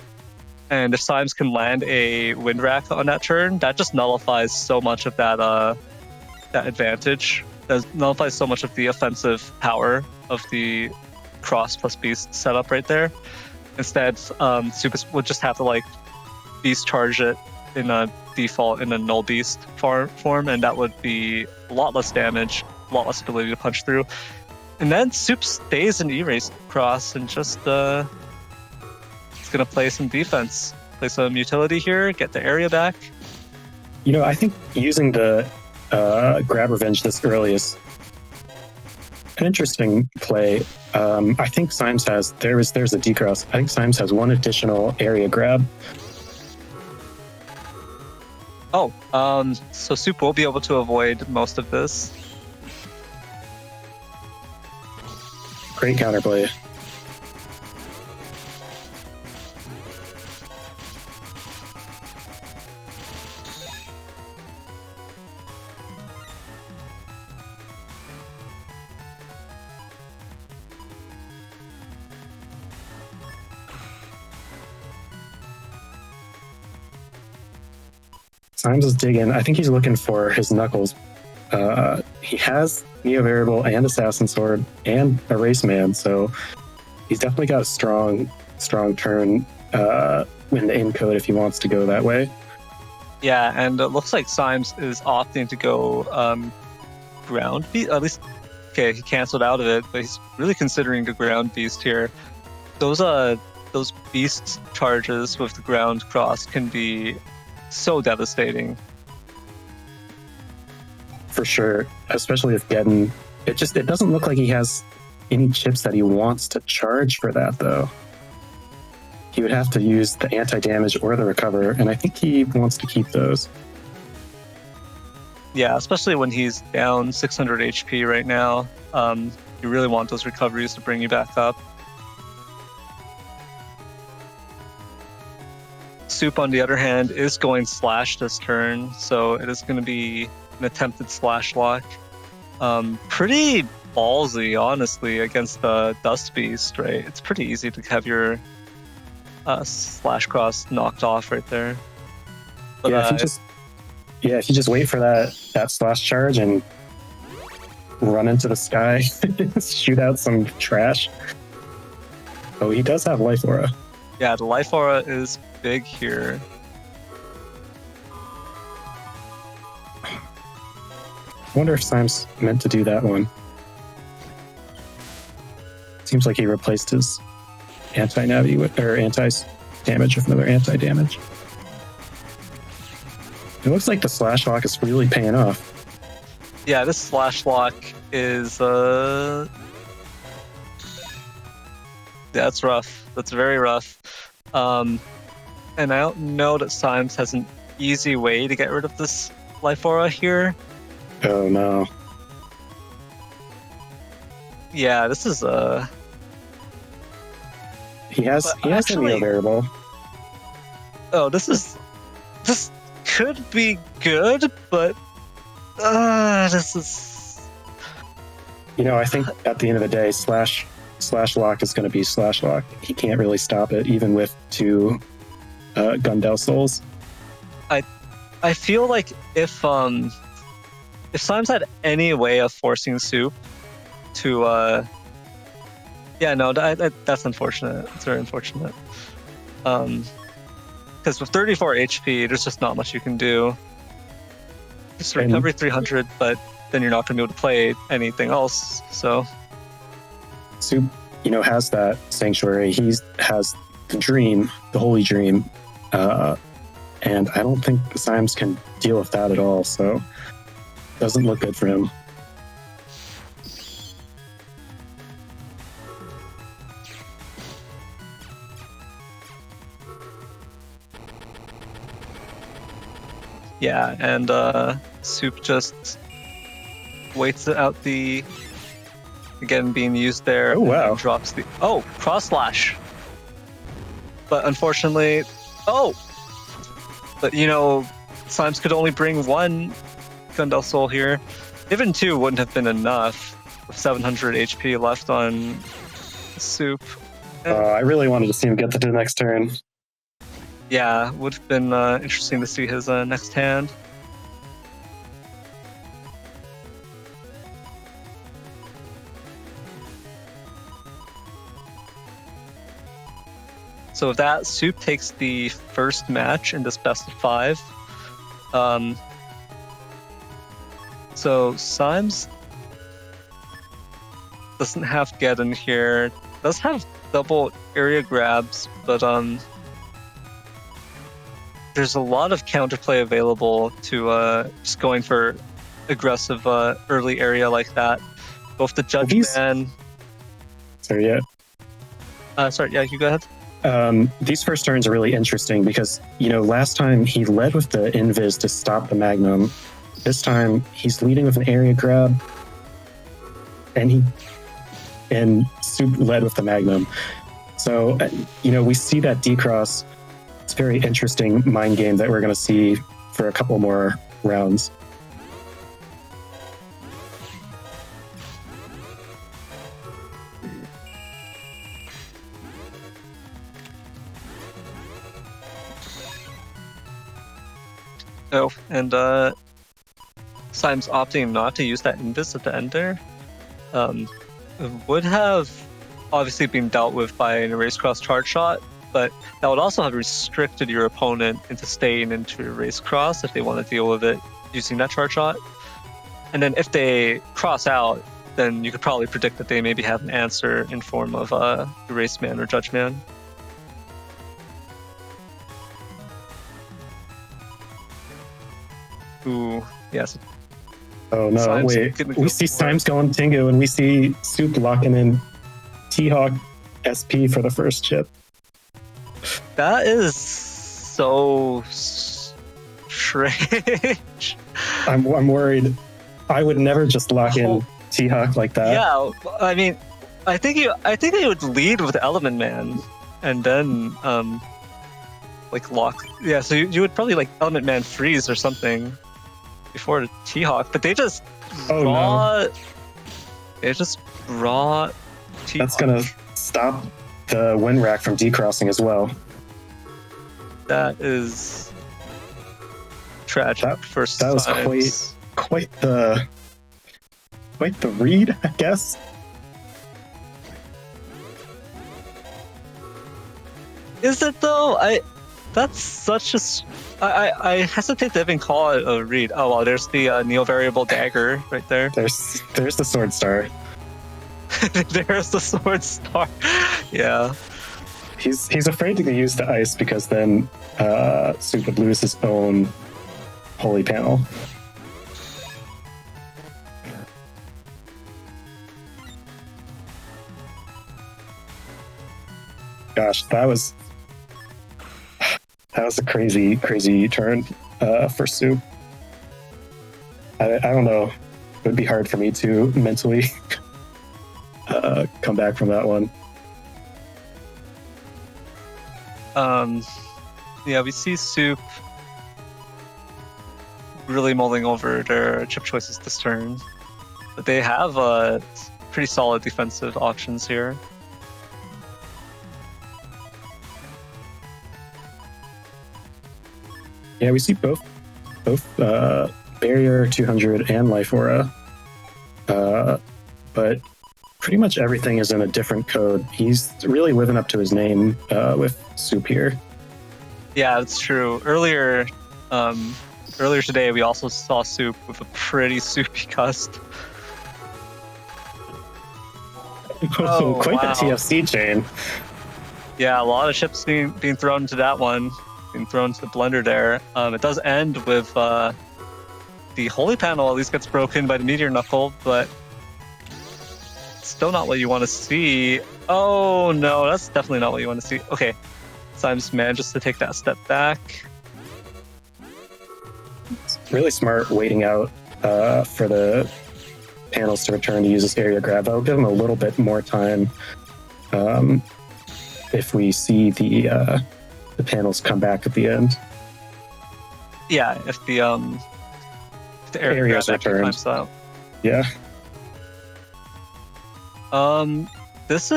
And if Symes can land a Windwrack on that turn, that just nullifies so much of that that advantage. That nullifies so much of the offensive power of the Cross plus Beast setup right there. Instead, Soup would just have to like Beast charge it in a default in a Null Beast form, and that would be a lot less damage, a lot less ability to punch through. And then Soup stays in Erase Cross and just it's gonna play some defense, play some utility here, get the area back. You know, I think using the grab revenge this early is an interesting play. I think Symes has there's a decross. I think Symes has 1 additional area grab. Oh, so Soup will be able to avoid most of this. Great counterplay. Symes is digging. I think he's looking for his knuckles. He has Neo Variable and Assassin Sword and Erase Man, so he's definitely got a strong turn in the encode if he wants to go that way. Yeah, and it looks like Symes is opting to go ground beast. At least, okay, he canceled out of it, but he's really considering the ground beast here. Those beast charges with the ground cross can be so devastating. For sure, especially with Geddon. It doesn't look like he has any chips that he wants to charge for that, though. He would have to use the anti-damage or the recover, and I think he wants to keep those. Yeah, especially when he's down 600 HP right now. You really want those recoveries to bring you back up. Soup, on the other hand, is going slash this turn, so it is going to be an attempted slash lock. Pretty ballsy, honestly, against the Dust Beast, right? It's pretty easy to have your slash cross knocked off right there. But, if you just wait for that slash charge and run into the sky, shoot out some trash. Oh, he does have Life Aura. Yeah, the Life Aura is big here. I wonder if Symes meant to do that one. Seems like he replaced his anti-navi or anti-damage with another anti-damage. It looks like the slash lock is really paying off. Yeah, this slash lock is that's rough. That's very rough. And I don't know that Symes has an easy way to get rid of this Life Aura here. Oh no. Yeah, this is He has a Neo Variable. Oh, this could be good, but this is. I think at the end of the day, slash lock is going to be slash lock. He can't really stop it, even with 2 Gundel Souls. I feel like if Symes had any way of forcing Soup to that's unfortunate. It's very unfortunate. Because with 34 HP, there's just not much you can do. Just recovery 300, but then you're not going to be able to play anything else. So Soup, has that Sanctuary. He has the Dream, the Holy Dream, and I don't think Symes can deal with that at all. So doesn't look good for him. yeah, and Soup just waits out the again being used there. Oh wow! And drops the cross slash. But unfortunately, Symes could only bring 1 Gundel Soul here. Even 2 wouldn't have been enough with 700 HP left on Soup. I really wanted to see him get to the next turn. Yeah, would have been interesting to see his next hand. So with that, Soup takes the first match in this best of 5. So Symes doesn't have Geddon here. Does have double area grabs, but there's a lot of counterplay available to just going for aggressive early area like that. Both the Judge Man. Sorry, yeah. You go ahead. These first turns are really interesting because, last time he led with the Invis to stop the Magnum. This time he's leading with an area grab, and Soup led with the Magnum. So, we see that D-Cross. It's a very interesting mind game that we're going to see for a couple more rounds. Oh, and Symes opting not to use that invis at the end there would have obviously been dealt with by an Erase Cross charge shot, but that would also have restricted your opponent into staying into Erase Cross if they want to deal with it using that charge shot. And then if they cross out, then you could probably predict that they maybe have an answer in form of Erase Man or Judge Man. Ooh, yes. Oh no, Symes, wait. We see Symes going Tingo, and we see Soup locking in T-Hawk SP for the first chip. That is so strange. I'm worried. I would never just lock in T-Hawk like that. Yeah, I mean, I think he would lead with Element Man, and then like lock. Yeah, so you would probably like Element Man freeze or something before the T-Hawk, but they just brought T-Hawk. That's gonna stop the win rack from decrossing as well. That is tragic. That was quite the read, I guess. Is it though? That's such a. I hesitate to even call it a read. Oh well, there's the neo variable dagger right there. There's the sword star. There's the sword star. Yeah. He's afraid to use the ice because then Soup would lose his own holy panel. Gosh, that was a crazy turn for Soup. I don't know. It would be hard for me to mentally come back from that one. Yeah, we see Soup really mulling over their chip choices this turn, but they have pretty solid defensive options here. Yeah, we see both Barrier 200 and Life Aura, but pretty much everything is in a different code. He's really living up to his name with Soup here. Yeah, that's true. Earlier today, we also saw Soup with a pretty soupy cust. Quite the TFC chain. Yeah, a lot of chips being thrown into that one, being thrown to the blender there. It does end with the holy panel at least gets broken by the meteor knuckle, but still not what you want to see. Oh no, that's definitely not what you want to see. Okay, Symes manages to take that step back. It's really smart waiting out for the panels to return to use this area grab. That'll give him a little bit more time if we see the panels come back at the end. Yeah, if the area grab actually climbs out. Yeah. Is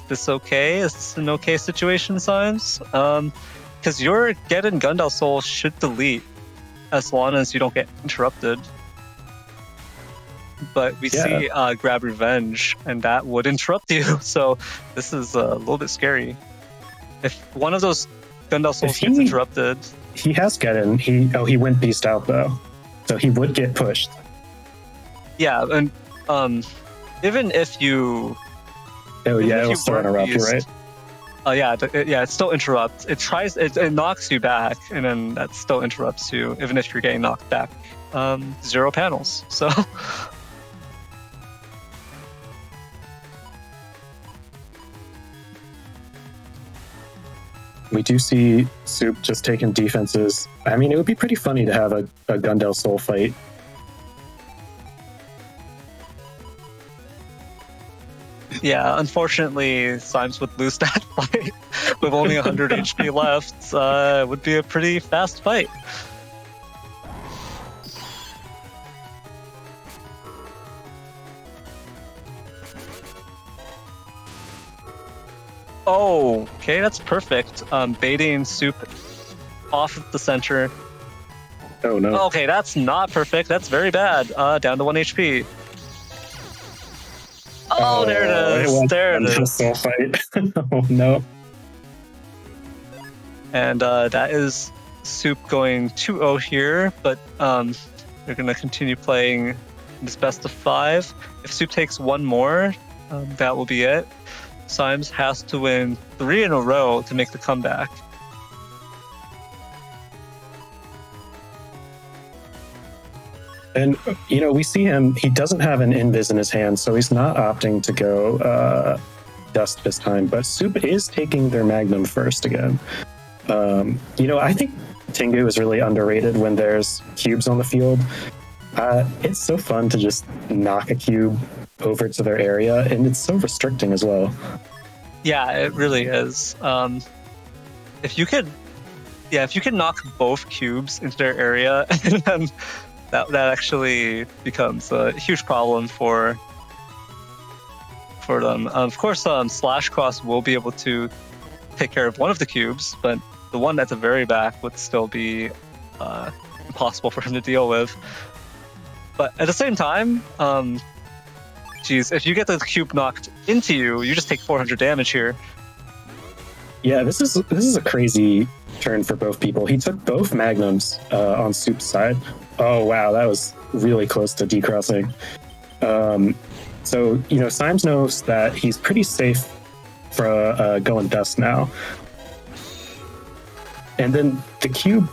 this okay? Is this an okay situation, Symes? Because your Get and Gundam Soul should delete as long as you don't get interrupted. But we see Grab Revenge, and that would interrupt you. So this is a little bit scary. If one of those Gundam Souls gets interrupted, he has Geddon. He went beast out though, so he would get pushed. Yeah, and even if you. Oh yeah, it'll still interrupt you, right? It still interrupts. It knocks you back, and then that still interrupts you, even if you're getting knocked back. 0 panels. So. We do see Soup just taking defenses. I mean, it would be pretty funny to have a Gundam Soul fight. Yeah, unfortunately, Symes would lose that fight with only 100 HP left. It would be a pretty fast fight. Oh, okay, that's perfect. Baiting Soup off of the center. Oh no. Okay, that's not perfect. That's very bad. Down to 1 HP. Oh, there it is. There it is. Soul fight. Oh no. And that is Soup going 2-0 here, but we're going to continue playing this best of 5. If Soup takes one more, that will be it. Symes has to win 3 in a row to make the comeback. And, we see him, he doesn't have an invis in his hand, so he's not opting to go Dust this time, but Soup is taking their Magnum first again. I think Tengu is really underrated when there's cubes on the field. It's so fun to just knock a cube over to their area, and it's so restricting as well. Yeah, it really is. If you could knock both cubes into their area, then that actually becomes a huge problem for them. Of course, Slash Cross will be able to take care of one of the cubes, but the one at the very back would still be impossible for him to deal with. But at the same time, if you get the cube knocked into you, you just take 400 damage here. Yeah, this is a crazy turn for both people. He took both Magnums on Soup's side. Oh wow, that was really close to decrossing. So Symes knows that he's pretty safe for going Dust now. And then the cube,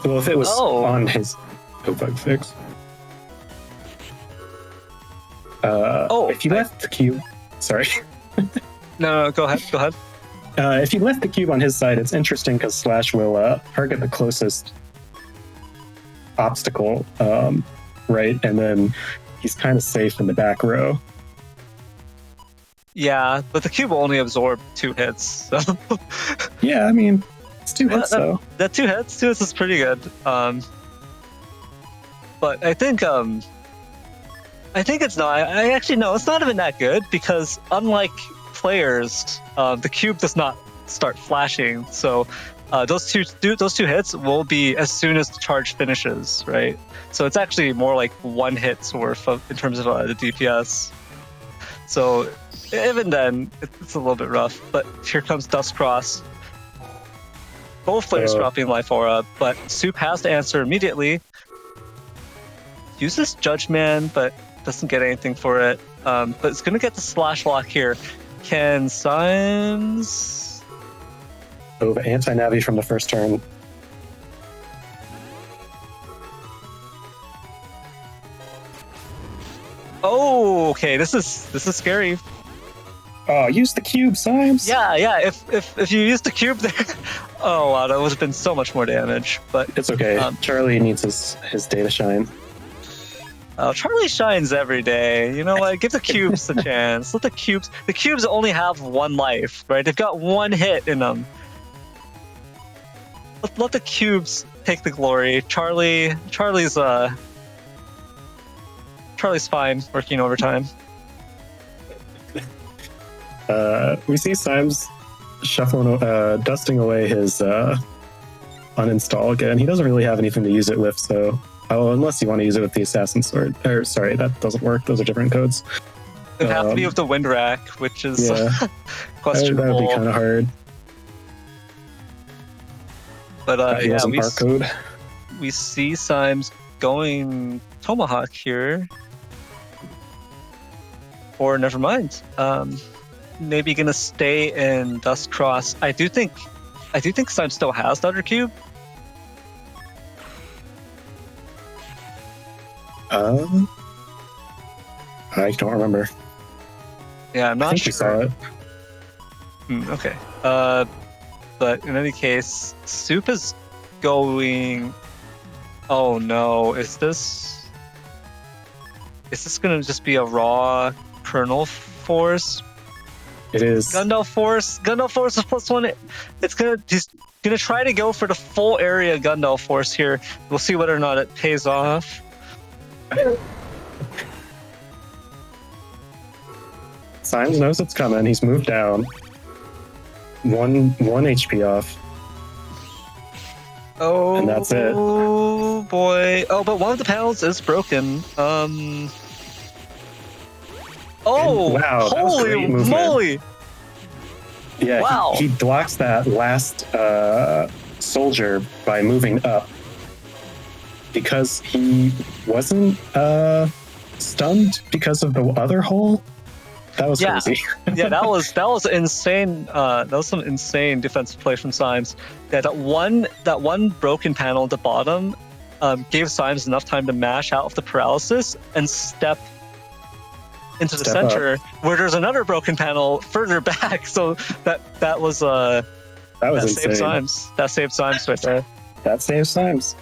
well, if it was on his bug fix. If you left the cube, sorry. No, go ahead. If you left the cube on his side, it's interesting because Slash will target the closest obstacle, right? And then he's kind of safe in the back row. Yeah, but the cube will only absorb 2 hits, so... Yeah, I mean, it's 2 hits, though. That 2 hits is pretty good. But I think it's not. It's not even that good because unlike players, the cube does not start flashing. So those two hits will be as soon as the charge finishes, right? So it's actually more like 1 hit's worth in terms of the DPS. So even then, it's a little bit rough. But here comes Dust Cross. Both players dropping Life Aura, but Soup has to answer immediately. Uses Judgment, but doesn't get anything for it. But it's going to get the Slash Lock here. Can Symes... Oh, the anti-Navi from the first turn. Oh, okay. This is scary. Oh, use the cube, Symes. Yeah. If you use the cube there, oh wow, that would have been so much more damage. But it's okay. Charlie needs his data shine. Charlie shines every day. You know what? Give the cubes a chance. Let the cubes. The cubes only have 1 life, right? They've got 1 hit in them. Let the cubes take the glory. Charlie's fine working overtime. We see Symes dusting away his uninstall again. He doesn't really have anything to use it with, so unless you want to use it with the Assassin Sword. Or sorry, that doesn't work. Those are different codes. It would have to be with the Wind Rack, which is questionable. That would be kind of hard. But barcode. We see Symes going Tomahawk here. Or never mind. Maybe gonna stay in Dust Cross. I do think Symes still has the other cube. I don't remember. Yeah, I'm not sure. We saw it. Okay. But in any case, Soup is going. Oh no! Is this gonna just be a raw Kernel Force? It is. Gundel Force is +1. He's gonna try to go for the full area Gundel Force here. We'll see whether or not it pays off. Symes knows it's coming. He's moved down. One HP off. Oh, And that's it. Oh boy. Oh, but one of the panels is broken. Oh, Wow, that was holy great movement. moly! Yeah, Wow. he blocks that last soldier by moving up because he wasn't stunned because of the other hole. That was Yeah. crazy. Yeah, that was insane. That was some insane defensive play from Symes. Yeah, that one broken panel at the bottom gave Symes enough time to mash out of the paralysis and step into the Step center, where there's another broken panel further back. So that was that was saved insane. Symes. That saved Symes right there. That saves Symes.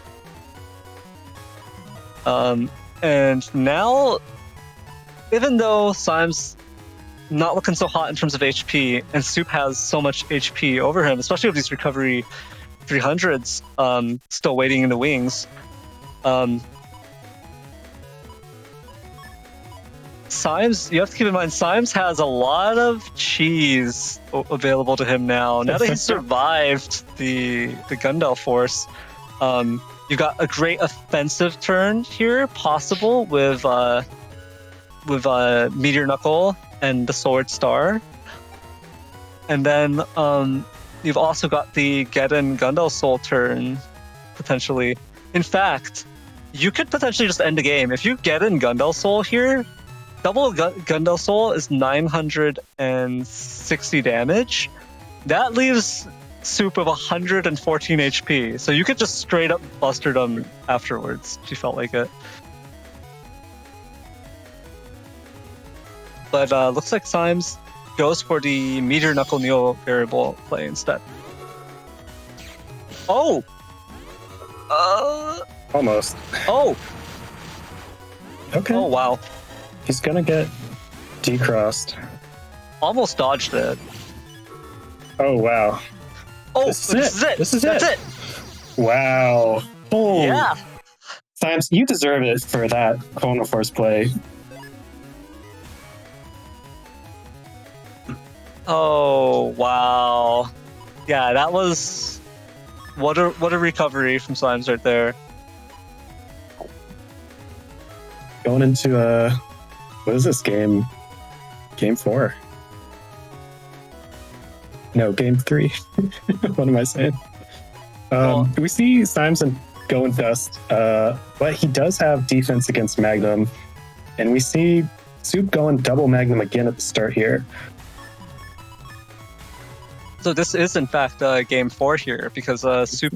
And now, even though Symes not looking so hot in terms of HP, and Soup has so much HP over him, especially with these recovery 300s still waiting in the wings. Symes, you have to keep in mind, Symes has a lot of cheese available to him now. Now that he's survived the Gundel force, you've got a great offensive turn here, possible with Meteor Knuckle and the Sword Star. And then you've also got the Geddon Gundel Soul turn, potentially. In fact, you could potentially just end the game. If you get in Gundel Soul here, double Gundel Soul is 960 damage. That leaves Soup of 114 HP. So you could just straight up buster them afterwards if you felt like it. But looks like Symes goes for the Meteor Knuckle Neo variable play instead. Oh! Almost. Oh! Okay. Oh, wow. He's gonna get decrossed. Almost dodged it. Oh wow. Oh, This is it. This is That's it. Wow. Oh. Yeah. Symes, you deserve it for that Chrono Force play. Oh, wow. Yeah, that was... What a recovery from Symes right there. Going into what is this game? Game 4. No, game 3. What am I saying? We see Symes going dust, but he does have defense against Magnum, and we see Soup going double Magnum again at the start here. So this is, in fact, game 4 here, because Soup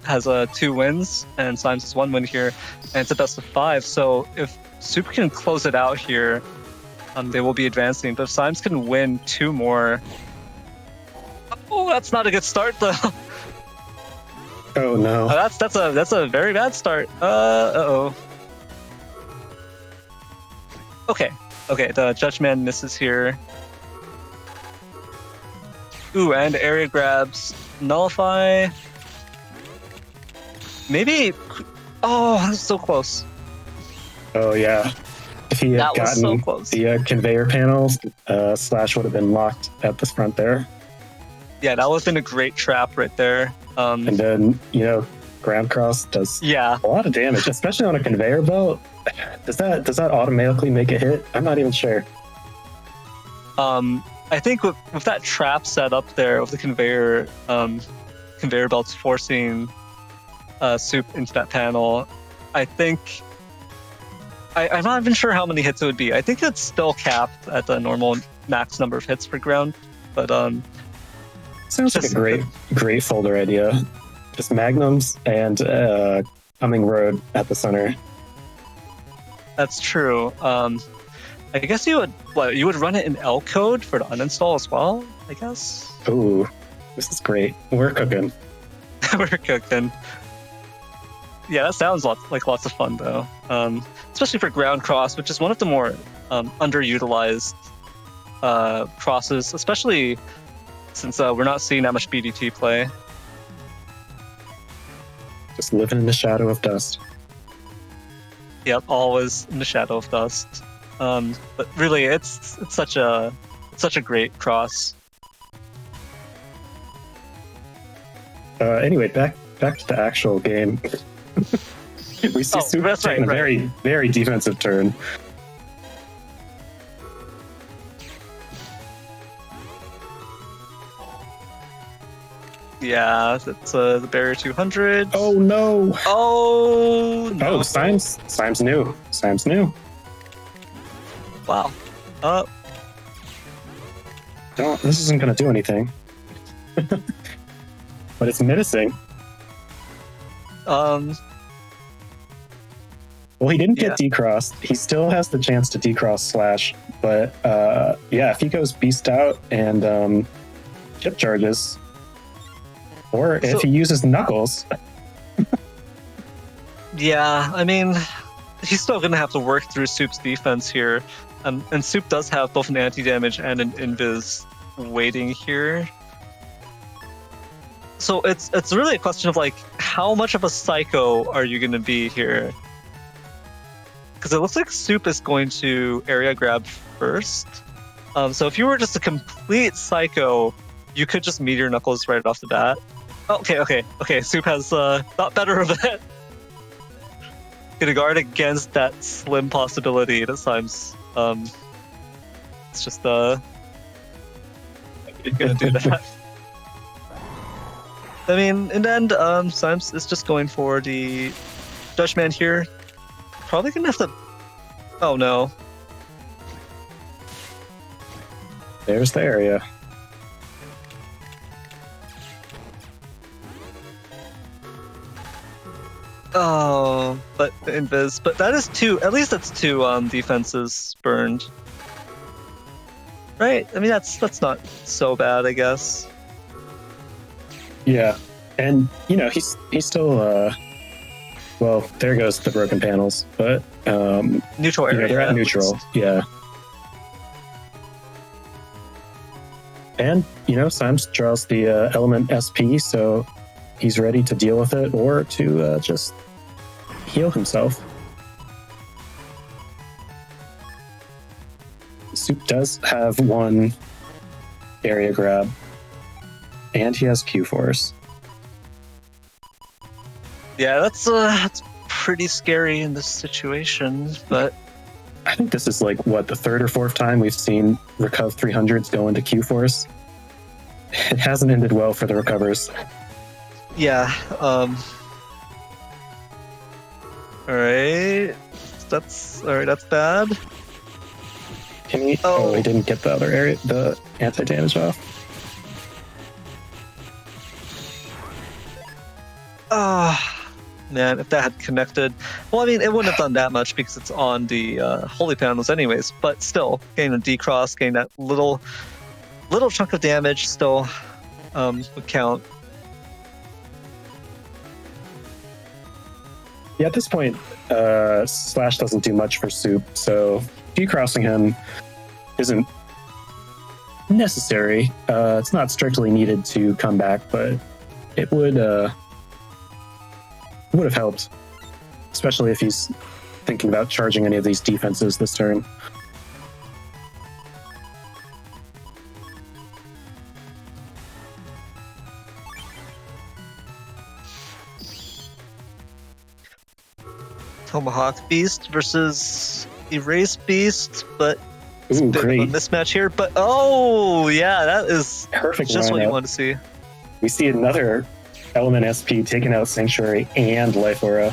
has 2 wins, and Symes has 1 win here, and it's a best of 5. So if Soup can close it out here, they will be advancing. But if Symes can win 2 more... Oh, that's not a good start, though. Oh no. That's a very bad start. Uh-oh. Okay, the Judgman misses here. Ooh, and area grabs. Nullify. Maybe... Oh, that was so close. Oh yeah. If he had That was gotten so close. the conveyor panels, Slash would have been locked at the front there. Yeah, that would have been a great trap right there. And then, ground cross does Yeah. a lot of damage, especially on a conveyor belt. Does that automatically make a hit? I'm not even sure. I think with that trap set up there with the conveyor belts forcing Soup into that panel, I think I'm not even sure how many hits it would be. I think it's still capped at the normal max number of hits per ground, but Sounds like a great folder idea. Just magnums and coming road at the center. that's true. I guess you would run it in L code for the uninstall as well, I guess. Ooh, this is great. We're cooking. We're cooking. Yeah, that sounds like lots of fun though. Especially for ground cross, which is one of the more underutilized crosses, especially since we're not seeing that much BDT play. Just living in the shadow of dust. Yep, always in the shadow of dust. But really, it's such a great cross. Anyway, back back to the actual game. We see Soup taking a very, very defensive turn. Yeah, that's the barrier 200. Oh no! Oh no! Oh, Symes knew. Symes knew. Wow. This isn't going to do anything. But it's menacing. Well, he didn't get decrossed. He still has the chance to decross Slash. But yeah, if he goes Beast out and chip charges, or if he uses Knuckles. Yeah, I mean, he's still going to have to work through Soup's defense here. And Soup does have both an anti-damage and an invis waiting here. So it's really a question of like, how much of a psycho are you going to be here? Because it looks like Soup is going to area grab first. So if you were just a complete psycho, you could just Meteor Knuckles right off the bat. Okay. Soup has thought better of it. Gonna guard against that slim possibility that Symes. It's just gonna do that. I mean, in the end, Symes is just going for the Judgment here. Probably gonna have to. Oh no. There's the area. Oh, but the invis. But that is two. At least that's two defenses burned. Right? I mean, that's not so bad, I guess. Yeah, and you know he's still. Well, there goes the broken panels, but neutral area. They're at neutral. Yeah. And Symes draws the element SP, so he's ready to deal with it or to just heal himself. Soup does have one area grab, and he has Q-Force. Yeah, that's pretty scary in this situation, but I think this is like what the third or fourth time we've seen Recuv 300s go into Q-Force. It hasn't ended well for the Recovers. Yeah. All right. That's bad. Can he? Oh, he didn't get the other area, the anti-damage off. Man, if that had connected, well, I mean, it wouldn't have done that much because it's on the holy panels, anyways. But still, getting a decross, getting that little chunk of damage still would count. Yeah, at this point, Slash doesn't do much for Soup, so decrossing him isn't necessary. It's not strictly needed to come back, but it would have helped, especially if he's thinking about charging any of these defenses this turn. Tomahawk Beast versus Erase Beast, but it's Ooh, a bit great. of a mismatch here. But yeah, that is Perfect just what you lineup. want to see. We see another Element SP taking out Sanctuary and Life Aura.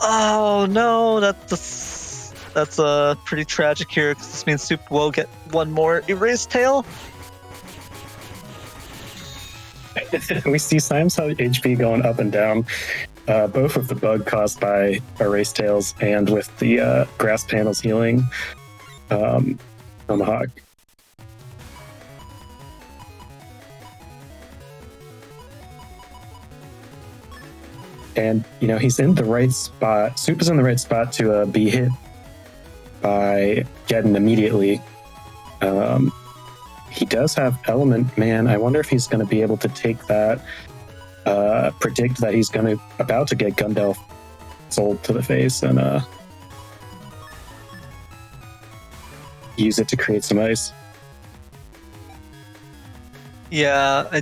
Oh no, that's pretty tragic here because this means Soup will get one more Erase Tail. We see Symes' HP going up and down, both with the bug caused by Erase Tails and with the grass panels healing Tomahawk. And, he's in the right spot. Soup is in the right spot to be hit by Geddon immediately. He does have Element Man. I wonder if he's going to be able to take that, predict that he's about to get Gundel sold to the face and use it to create some ice. Yeah,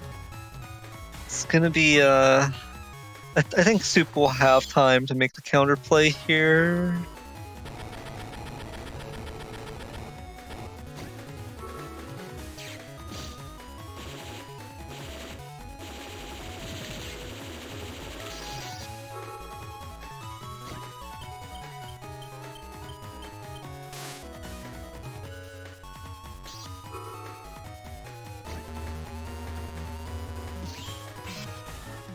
It's gonna be I think Soup will have time to make the counterplay here.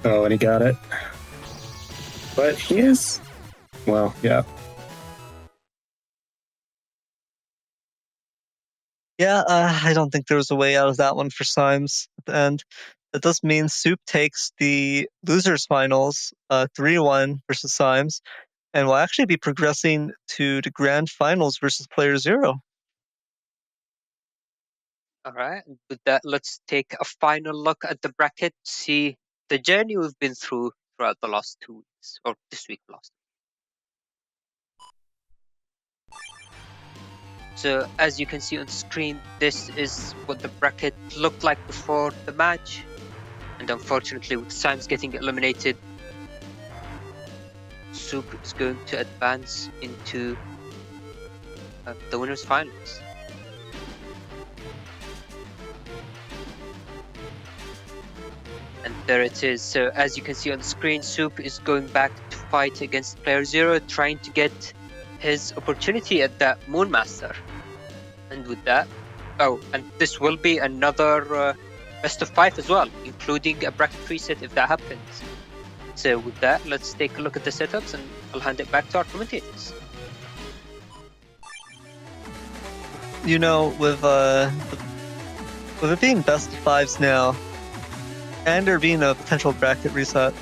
Oh, and he got it. But he is... Well, yeah. Yeah, I don't think there was a way out of that one for Symes at the end. That does mean Soup takes the losers finals 3-1 versus Symes, and will actually be progressing to the grand finals versus playerzero. All right. With that, let's take a final look at the bracket. See the journey we've been through throughout the last 2 weeks, or this week last. So as you can see on screen, this is what the bracket looked like before the match. And unfortunately, with Symes getting eliminated, Soup is going to advance into the winners finals. And there it is. So as you can see on the screen, Soup is going back to fight against playerzero, trying to get his opportunity at that Moonmaster. And with that, and this will be another best of 5 as well, including a bracket reset if that happens. So with that, let's take a look at the setups, and I'll hand it back to our commentators. You know, with it being best of 5s now, and there being a potential bracket reset,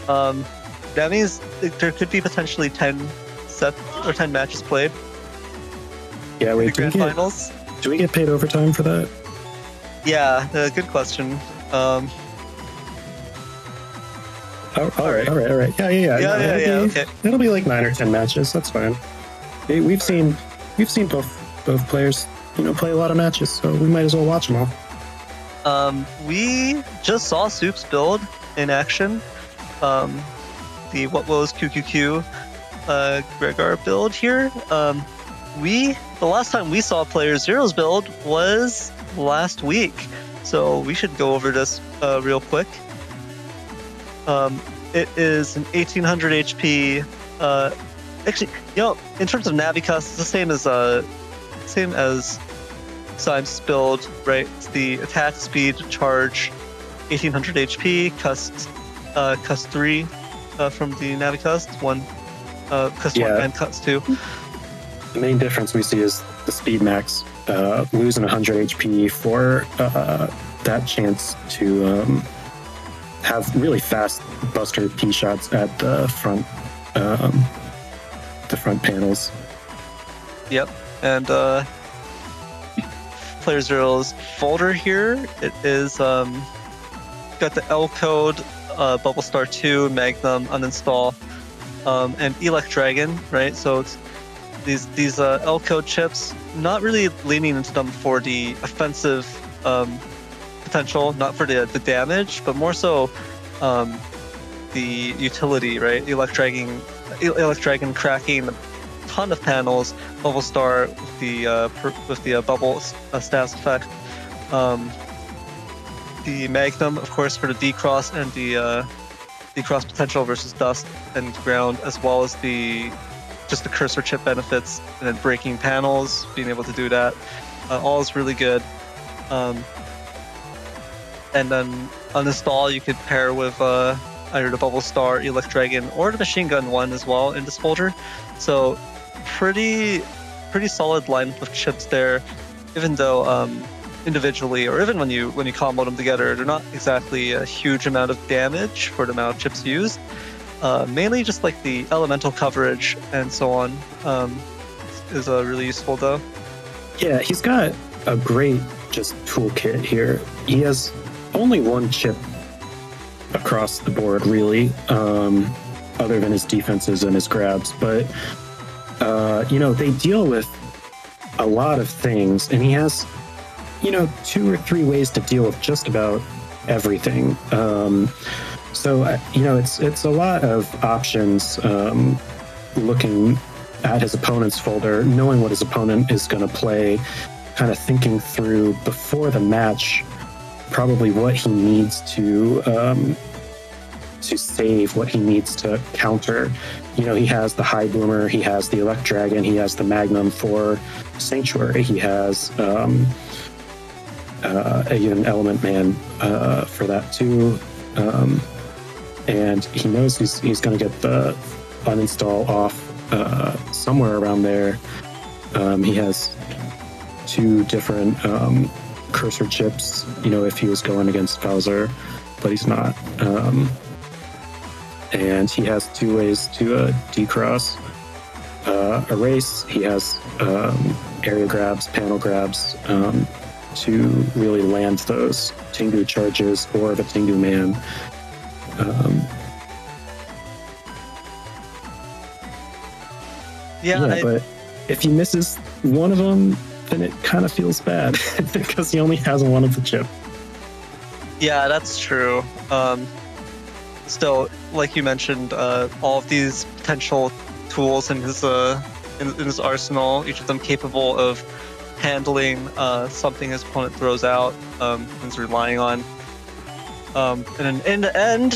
that means there could be potentially 10 sets or 10 matches played. Yeah, wait, the grand finals. Do we get paid overtime for that? Yeah, good question. All right. Yeah. Okay. It'll be like 9 or 10 matches. That's fine. We've seen both players, play a lot of matches, so we might as well watch them all. We just saw Soup's build in action. The What Was QQQ Gregor build here. The last time we saw playerzero's build was last week, so we should go over this real quick. It is an 1800 HP. Actually, in terms of Navi cost, it's the same as Symes' build, right? It's the attack speed charge, 1800 HP, cost 3 from the Navi cost, 1 cost 1 and cost 2. The main difference we see is the speed max, losing 100 HP for that chance to have really fast buster P shots at the front panels. Yep, and playerzero's folder here, it is got the L code, Bubble Star 2, Magnum, uninstall, and Elect Dragon, right? So it's these L code chips, not really leaning into them for the offensive potential, not for the damage, but more so the utility, right? Elect Dragon cracking a ton of panels, Bubble Star with the bubble stats effect. The Magnum, of course, for the decross and the decross potential versus dust and ground, as well as just the cursor chip benefits and then breaking panels, being able to do that. All is really good. And then uninstall, you could pair with either the Bubble Star, Elect Dragon, or the Machine Gun 1 as well in this folder. So pretty solid lineup of chips there, even though individually, or even when you combo them together, they're not exactly a huge amount of damage for the amount of chips used. Mainly just like the elemental coverage and so on is really useful though. Yeah, he's got a great just toolkit here. He has only one chip across the board really, other than his defenses and his grabs, but they deal with a lot of things, and he has 2 or 3 ways to deal with just about everything. It's a lot of options. Looking at his opponent's folder, knowing what his opponent is going to play, kind of thinking through before the match, probably what he needs to save, what he needs to counter. He has the High Bloomer, he has the Elect Dragon, he has the Magnum for Sanctuary, he has an Element Man for that too, and he knows he's going to get the uninstall off somewhere around there. He has 2 different cursor chips, if he was going against Bowser, but he's not. And he has 2 ways to decross. Erase, he has area grabs, panel grabs, to really land those Tengu charges or the Tengu Man. But if he misses one of them, then it kind of feels bad because he only has one of the chip. Yeah, that's true. Still, like you mentioned, all of these potential tools in his arsenal, each of them capable of handling something his opponent throws out, and is relying on. And in the end,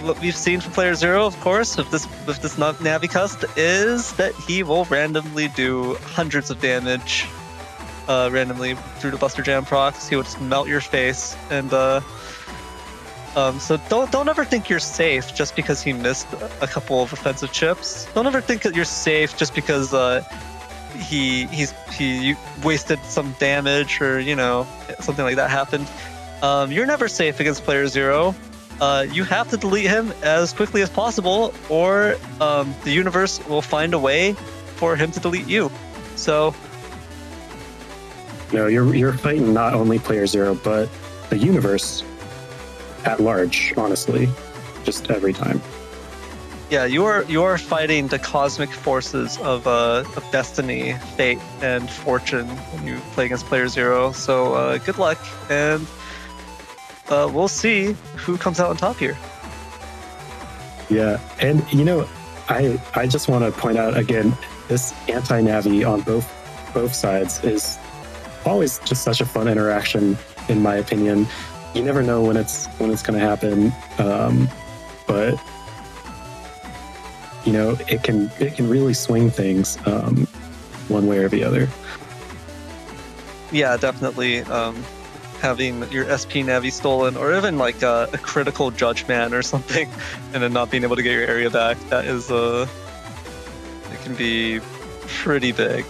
what we've seen from Player Zero, of course, with this Navicust, is that he will randomly do hundreds of damage, randomly through the Buster Jam procs. He will just melt your face, and so don't ever think you're safe just because he missed a couple of offensive chips. Don't ever think that you're safe just because he wasted some damage or something like that happened. You're never safe against Player Zero. You have to delete him as quickly as possible, or the universe will find a way for him to delete you. So, you're fighting not only Player Zero, but the universe at large. Honestly, just every time. Yeah, you are fighting the cosmic forces of destiny, fate, and fortune when you play against Player Zero. So good luck, and we'll see who comes out on top here. Yeah, and I just want to point out again, this anti-Navi on both sides is always just such a fun interaction, in my opinion. You never know when it's going to happen, but it can really swing things one way or the other. Yeah, definitely. Having your SP Navi stolen, or even like a critical Judge Man or something, and then not being able to get your area back, that is it can be pretty big.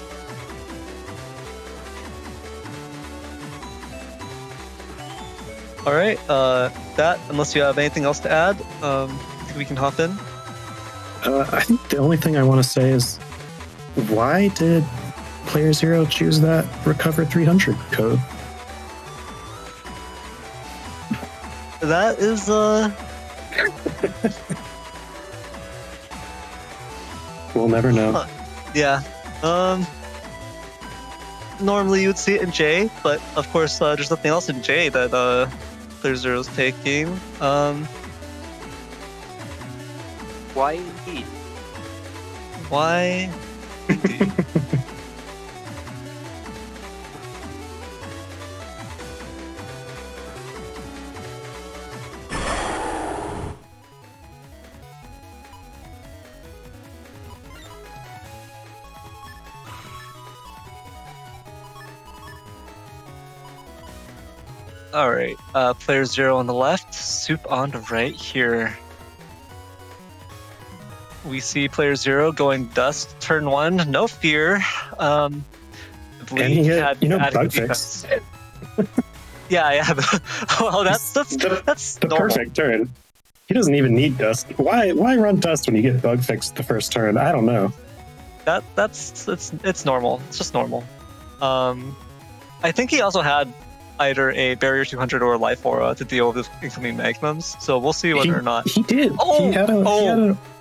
All right, that, unless you have anything else to add, we can hop in. I think the only thing I want to say is, why did Player Zero choose that Recover 300 code? That is we'll never know. Yeah. Normally you would see it in J, but of course there's nothing else in J that Player Zero's taking. Why indeed? Why indeed? All right, Player Zero on the left, Soup on the right here. We see Player Zero going Dust turn 1, no fear. I believe and he had bug fix. Yeah. Well, that's the normal. perfect turn. He doesn't even need Dust. Why run Dust when you get bug fixed the first turn? I don't know. It's normal. It's just normal. I think he also had either a Barrier 200 or a Life Aura to deal with incoming Magnums, so we'll see whether or not. He did. He had an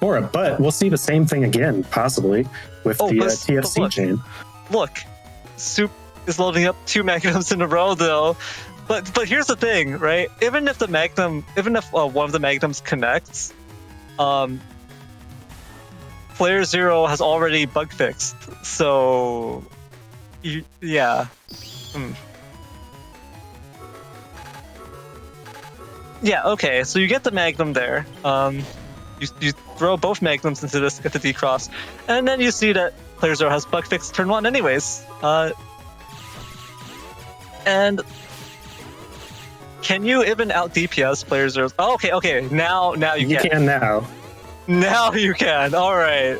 Aura, but we'll see the same thing again, possibly, with the TFC chain. Look, Soup is loading up 2 magnums in a row, though. But here's the thing, right? Even if one of the magnums connects, playerzero has already bug fixed. So, yeah. Yeah. Okay. So you get the magnum there. You throw both magnums into this, get the decross, and then you see that playerzero has bug fixed turn 1 anyways. And can you even out DPS playerzero? Oh, okay. Now you can. You can now. Now you can. All right.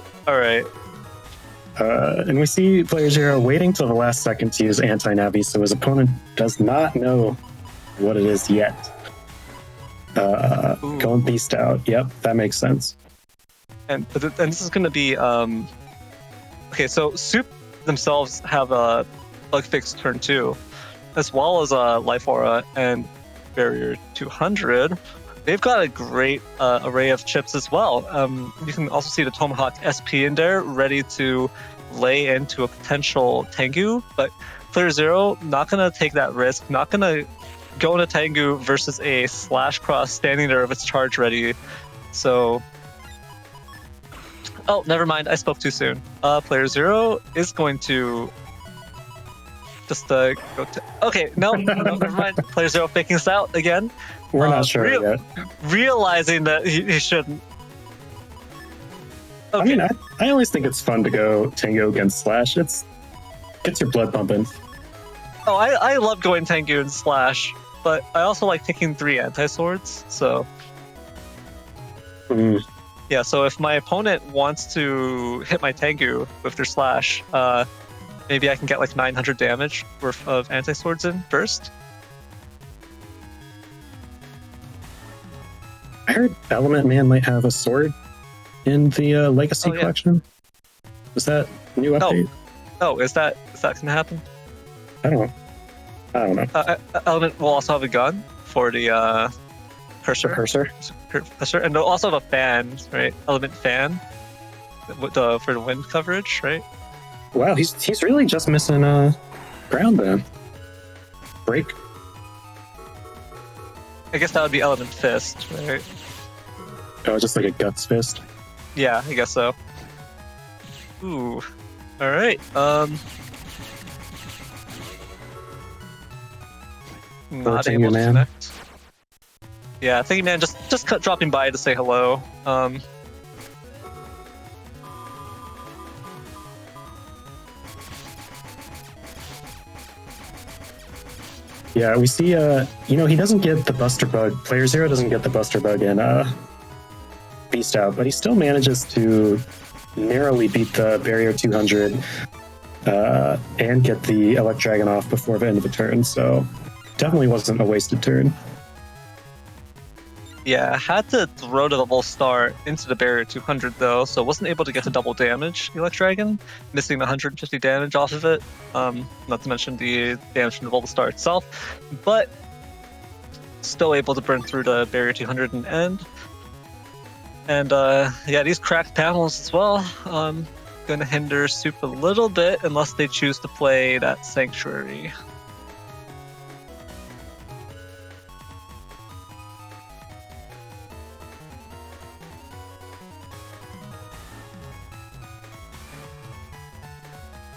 And we see playerzero waiting till the last second to use anti-navi, so his opponent does not know what it is yet. Going beast out. Yep, that makes sense. And this is going to be okay. So Soup themselves have a bug fix turn 2, as well as a life aura and barrier 200. They've got a great array of chips as well. You can also see the Tomahawk SP in there, ready to lay into a potential Tengu. But playerzero not going to take that risk. Not going to go into Tengu versus a slash cross standing there with its charge ready. So, oh, never mind. I spoke too soon. Playerzero is going to just go to. Okay, no, never mind. Playerzero faking this out again. We're not sure yet. Realizing that he shouldn't. Okay. I mean, I always think it's fun to go Tengu against Slash. Gets your blood pumping. Oh, I love going Tengu and Slash, but I also like taking 3 anti-swords, so... Yeah, so if my opponent wants to hit my Tengu with their Slash, maybe I can get like 900 damage worth of anti-swords in first. I heard Element Man might have a sword in the Legacy collection. Was that a new update? Oh, is that gonna happen? I don't know. Element will also have a gun for the cursor, and they'll also have a fan, right? Element fan for the wind coverage, right? Wow, he's really just missing ground then. Break. I guess that would be Element Fist, right? Oh, just like a Guts Fist? Yeah, I guess so. Ooh. Alright, not able to connect. Yeah, thank you, man. Just dropping by to say hello. Yeah, we see, he doesn't get the Buster Bug. playerzero doesn't get the Buster Bug in Beast Out, but he still manages to narrowly beat the Barrier 200 and get the Elect Dragon off before the end of the turn, so definitely wasn't a wasted turn. Yeah, had to throw the double star into the Barrier 200 though, so wasn't able to get the double damage Elect Dragon, missing the 150 damage off of it. Not to mention the damage from the double star itself, but still able to burn through the Barrier 200 and end. And yeah, these cracked panels as well, gonna hinder Soup a little bit unless they choose to play that Sanctuary.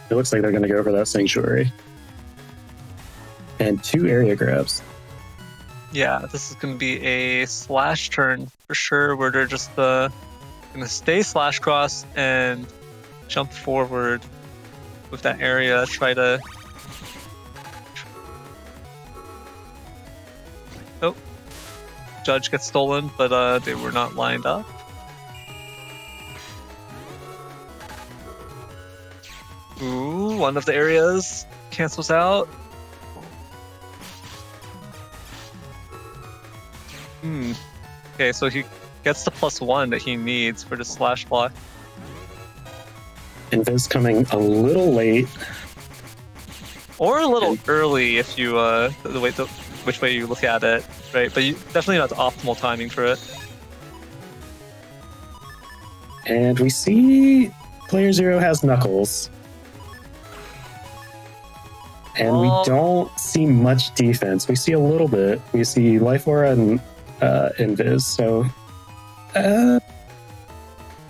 It looks like they're going to go for that Sanctuary. And 2 area grabs. Yeah, this is going to be a slash turn for sure, where they're just going to stay slash cross and jump forward with that area, try to... Oh, Judge gets stolen, but they were not lined up. Ooh, one of the areas cancels out. Okay, so he gets the +1 that he needs for the slash block. And Viz coming a little late. Or a little early if you, which way you look at it, right? But definitely not the optimal timing for it. And we see playerzero has Knuckles. And we don't see much defense. We see a little bit. We see Life Aura and Invis. So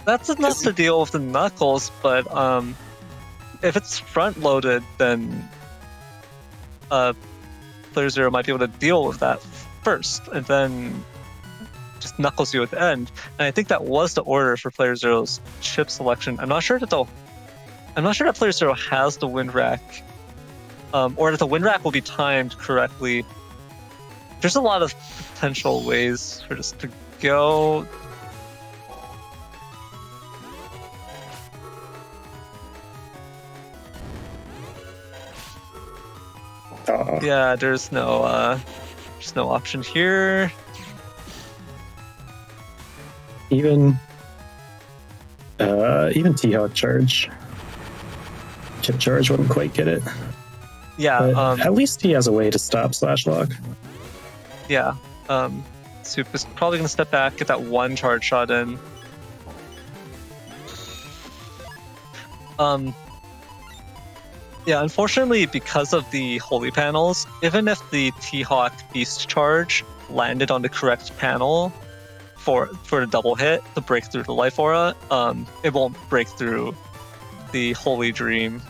that's enough to deal with the Knuckles, but if it's front loaded, then Player Zero might be able to deal with that first, and then just Knuckles you at the end. And I think that was the order for Player Zero's chip selection. I'm not sure that Player Zero has the wind rack, or that the wind rack will be timed correctly. There's a lot of potential ways for this to go. Yeah, there's no option here. Even T-Hawk charge. Chip charge wouldn't quite get it. Yeah, but at least he has a way to stop Slashlock. Yeah, Soup is probably going to step back, get that one charge shot in. Yeah, unfortunately, because of the holy panels, even if the T-Hawk Beast charge landed on the correct panel for the double hit to break through the Life Aura, it won't break through the Holy Dream.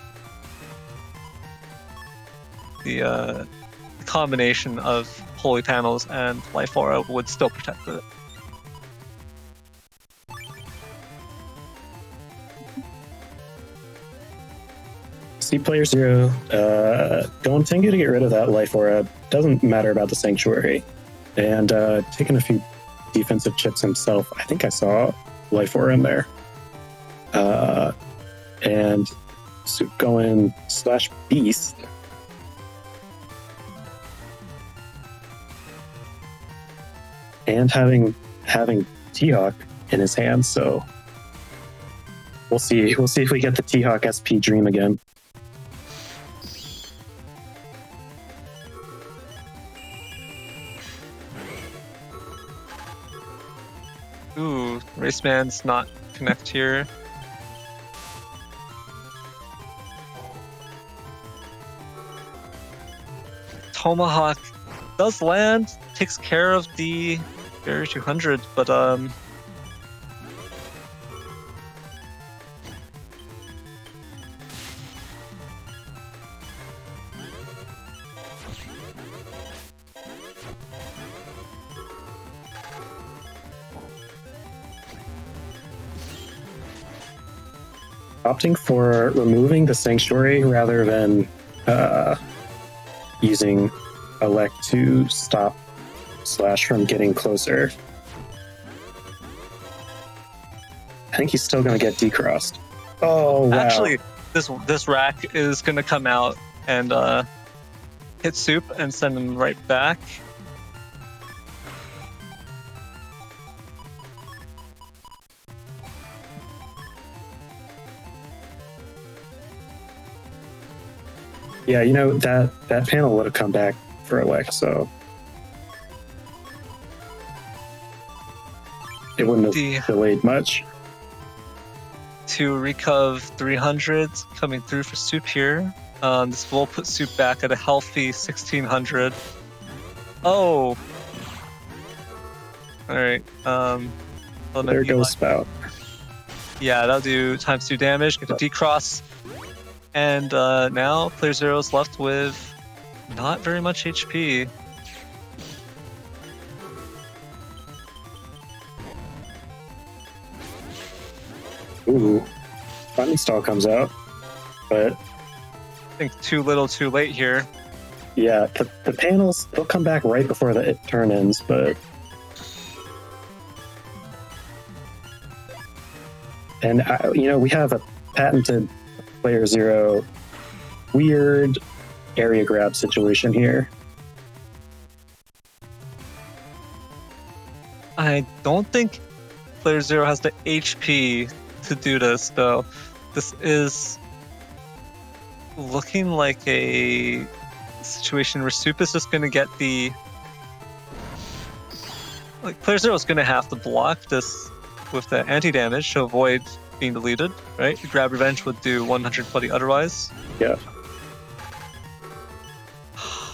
The combination of holy panels and Life Aura would still protect it. See Player Zero going Tengu to get rid of that Life Aura. Doesn't matter about the Sanctuary. And taking a few defensive chips himself. I think I saw Life Aura in there. And so going /Beast. And having T-Hawk in his hands, so we'll see. We'll see if we get the T-Hawk SP Dream again. Ooh, Raceman's not connect here. Tomahawk does land, takes care of the Barrier 200, but opting for removing the Sanctuary rather than using Elect to stop Slash from getting closer. I think he's still going to get decrossed. Oh, wow. Actually, this rack is going to come out and hit Soup and send him right back. Yeah, you know, that panel would have come back for Elect, so it wouldn't have delayed much. To recov 300 coming through for Soup here. This will put Soup back at a healthy 1600. Oh! Alright, there goes Spout. Yeah, that'll do times 2 damage, get a decross. And now Player Zero is left with not very much HP. Ooh, Finding Stall comes out, but I think too little too late here. Yeah, the panels, they'll come back right before the turn ends, but... And, you know, we have a patented Player Zero weird area grab situation here. I don't think Player Zero has the HP to do this, though. This is looking like a situation where Soup is just going to get the... Like, Player Zero is going to have to block this with the anti-damage to avoid being deleted, right? Grab Revenge would do 120 otherwise. Yeah.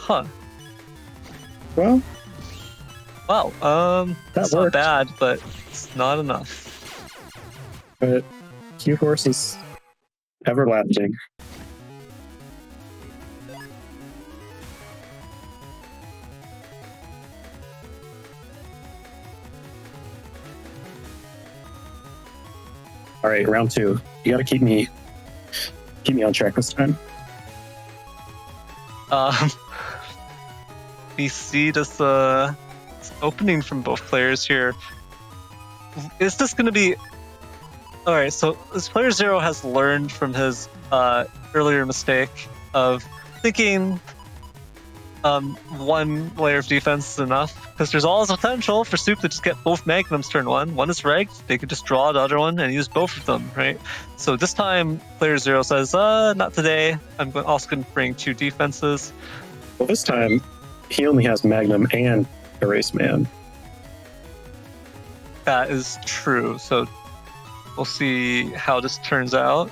Huh. Well, Wow. That It's worked. not bad, but it's not enough. but Q-Force is everlasting. All right, round 2. You got to keep me on track this time. We see this opening from both players here. Is this going to be... Alright, so this player 0 has learned from his earlier mistake of thinking one layer of defense is enough, because there's always a potential for Soup to just get both Magnums turn 1. One is regged, they could just draw the other one and use both of them, right? So this time, player 0 says, not today. I'm also going to bring 2 defenses. Well, this time, he only has Magnum and Erase Man. That is true, so we'll see how this turns out.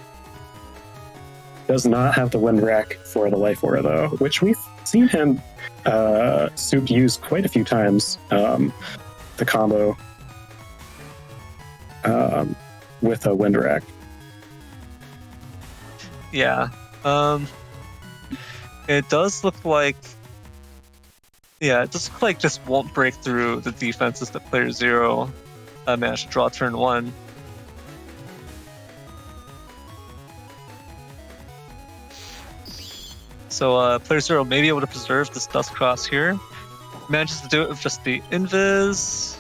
Does not have the Wind Rack for the Life Aura, though, which we've seen him Soup use quite a few times. The combo with a Wind Rack. Yeah. It does look like... Yeah, it does look like this won't break through the defenses that player 0 managed to draw turn 1. So player 0 may be able to preserve this Dust Cross here. Manages to do it with just the Invis.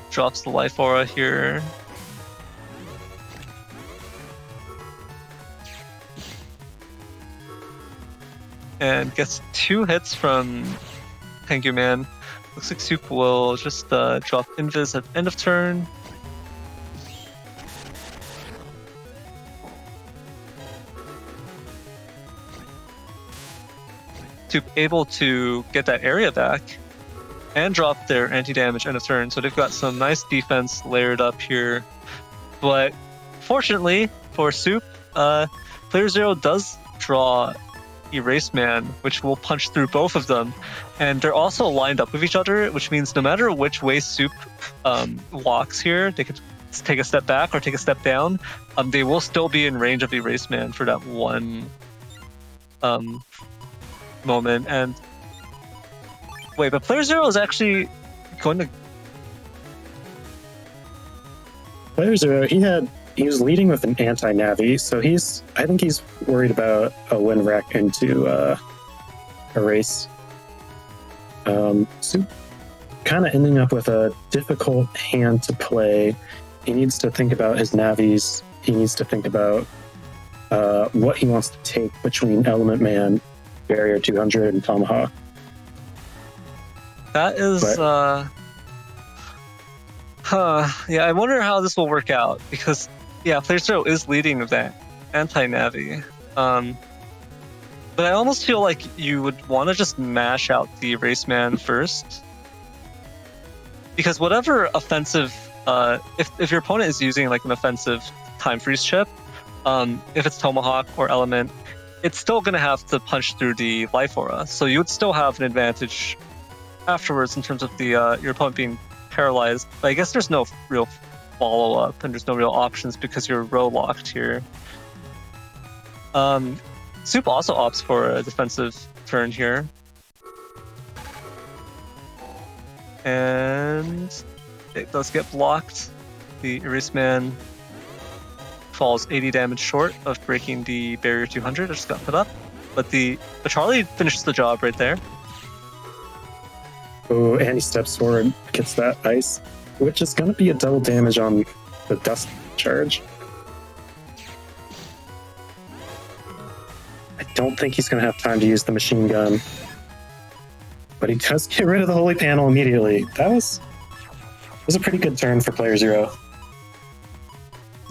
Drops the Life Aura here. And gets 2 hits from Thank You Man. Looks like Soup will just drop Invis at end of turn. Soup able to get that area back and drop their anti-damage end of turn. So they've got some nice defense layered up here. But fortunately for Soup, player 0 does draw Erase Man, which will punch through both of them. And they're also lined up with each other, which means no matter which way Soup walks here, they could take a step back or take a step down. They will still be in range of Erase Man for that one moment. And wait, but player 0 is actually going to... Player 0, he was leading with an anti-Navi, so I think he's worried about a Wind Rack into Erase. Soup kind of ending up with a difficult hand to play. He needs to think about his Navis. He needs to think about what he wants to take between Element Man, Barrier 200, and Tomahawk. That is... yeah, I wonder how this will work out, because, yeah, player 0 is leading with that anti-Navi. But I almost feel like you would want to just mash out the Erase Man first. Because whatever offensive... if your opponent is using like an offensive Time Freeze chip, if it's Tomahawk or Element, it's still going to have to punch through the Life Aura. So you would still have an advantage afterwards in terms of the your opponent being paralyzed. But I guess there's no real follow-up and there's no real options because you're row locked here. Soup also opts for a defensive turn here. And it does get blocked. The Erase Man falls 80 damage short of breaking the Barrier 200. I just got put up. But Charlie finishes the job right there. Oh, and he steps forward, gets that ice, which is going to be a double damage on the dust charge. I don't think he's going to have time to use the machine gun. But he does get rid of the Holy Panel immediately. That was a pretty good turn for player 0.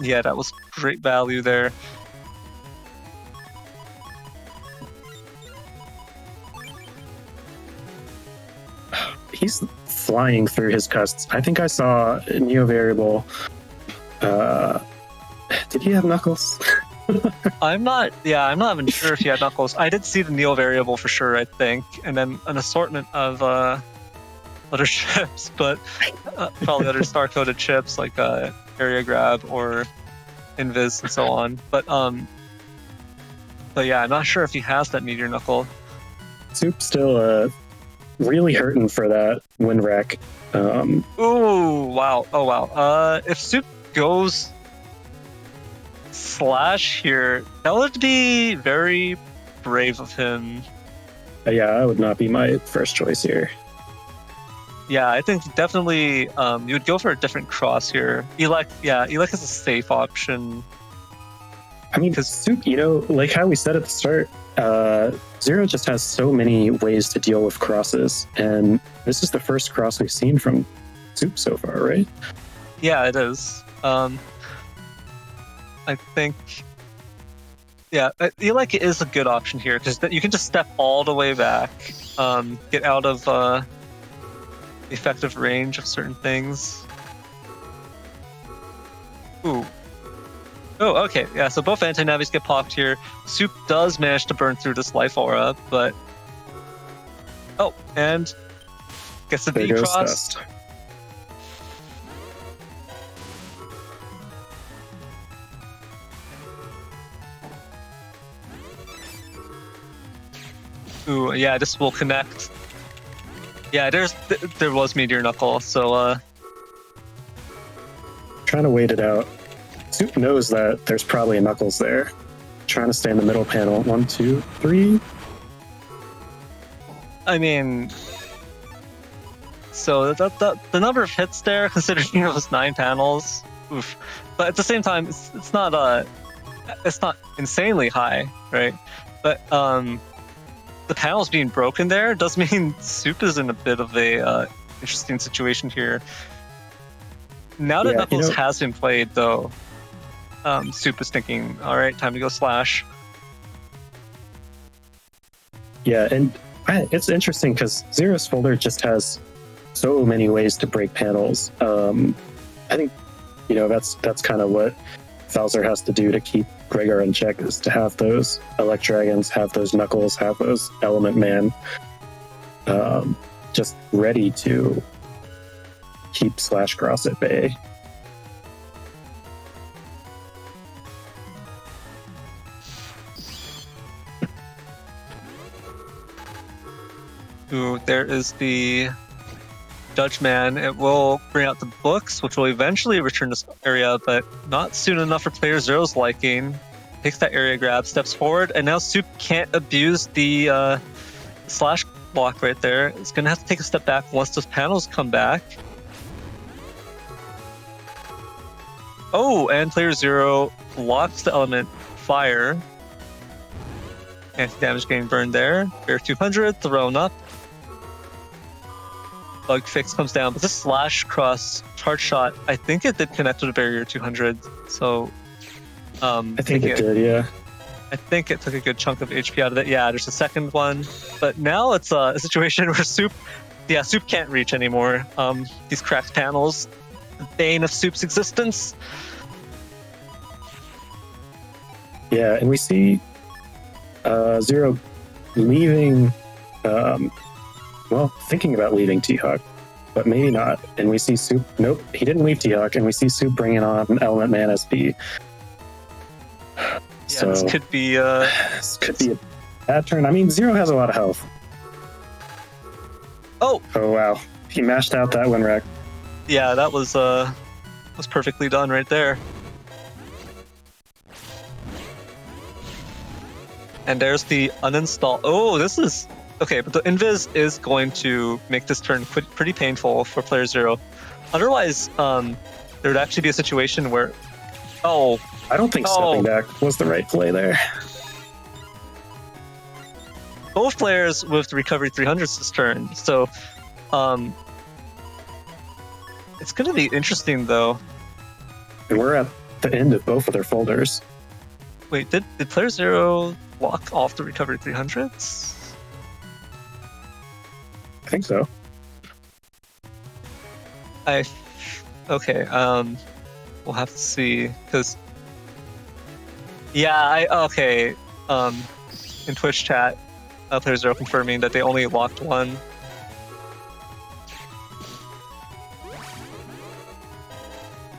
Yeah, that was great value there. He's flying through his custs. I think I saw Neo Variable. Did he have Knuckles? I'm not even sure if he had knuckles. I did see the Neo variable for sure, I think, and then an assortment of other chips, but probably other star-coded chips like area grab or invis and so on. But yeah, I'm not sure if he has that meteor knuckle. Soup's still really hurting for that win rack. Ooh, wow. Oh, wow. If Soup goes slash here, that would be very brave of him. Yeah, that would not be my first choice here. Yeah, I think definitely you would go for a different cross here. Elec is a safe option. I mean, because Soup, like how we said at the start, Zero just has so many ways to deal with crosses, and this is the first cross we've seen from Soup so far, right? Yeah, it is. I think, Elec is a good option here because you can just step all the way back, get out of effective range of certain things. Ooh. Oh, okay. Yeah, so both anti-navis get popped here. Soup does manage to burn through this life aura, but... Oh, and gets the There B goes cross. Dust. Ooh, yeah, this will connect. Yeah, there was Meteor Knuckle, so Trying to wait it out. Soup knows that there's probably a Knuckles there. Trying to stay in the middle panel. 1, 2, 3. I mean, so the number of hits there, considering it was 9 panels, oof. But at the same time, it's not insanely high, right? But the panels being broken there does mean Soup is in a bit of a interesting situation here. Now that Knuckles has been played, though, Soup is thinking, all right, time to go slash. Yeah, and it's interesting because Zero's folder just has so many ways to break panels. I think, that's kind of what Bowser has to do to keep Gregor in check, is to have those Elect Dragons, have those Knuckles, have those Element Man just ready to keep Slash Cross at bay. Ooh, there is the Judge Man. It will bring out the books, which will eventually return this area, but not soon enough for player Zero's liking. Takes that area grab, steps forward, and now Soup can't abuse the slash block right there. It's going to have to take a step back once those panels come back. Oh, and player Zero blocks the element fire. Anti-damage getting burned there. Bear 200, thrown up. Bug fix comes down, but this slash cross charge shot, I think it did connect with a barrier 200. So, I think it did, yeah. I think it took a good chunk of HP out of it. Yeah, there's a second one, but now it's a situation where Soup can't reach anymore. These cracked panels, the bane of Soup's existence. Yeah, and we see Zero leaving. Thinking about leaving T-Hawk, but maybe not. And we see Soup. Nope, he didn't leave T-Hawk, and we see Soup bringing on Element Man SP. Yeah, so this could be a bad turn. I mean, Zero has a lot of health. Oh wow, he mashed out that one rack. Yeah, that was perfectly done right there. And there's the uninstall. Oh, this is okay, but the invis is going to make this turn pretty painful for player Zero. Otherwise, there would actually be a situation where, I don't think stepping back was the right play there. Both players with the recovery 300s this turn, so it's going to be interesting though. And we're at the end of both of their folders. Wait, did player Zero block off the recovery 300s? I think so. Okay, we'll have to see, because Yeah, okay. In Twitch chat, playerzero confirming that they only locked one.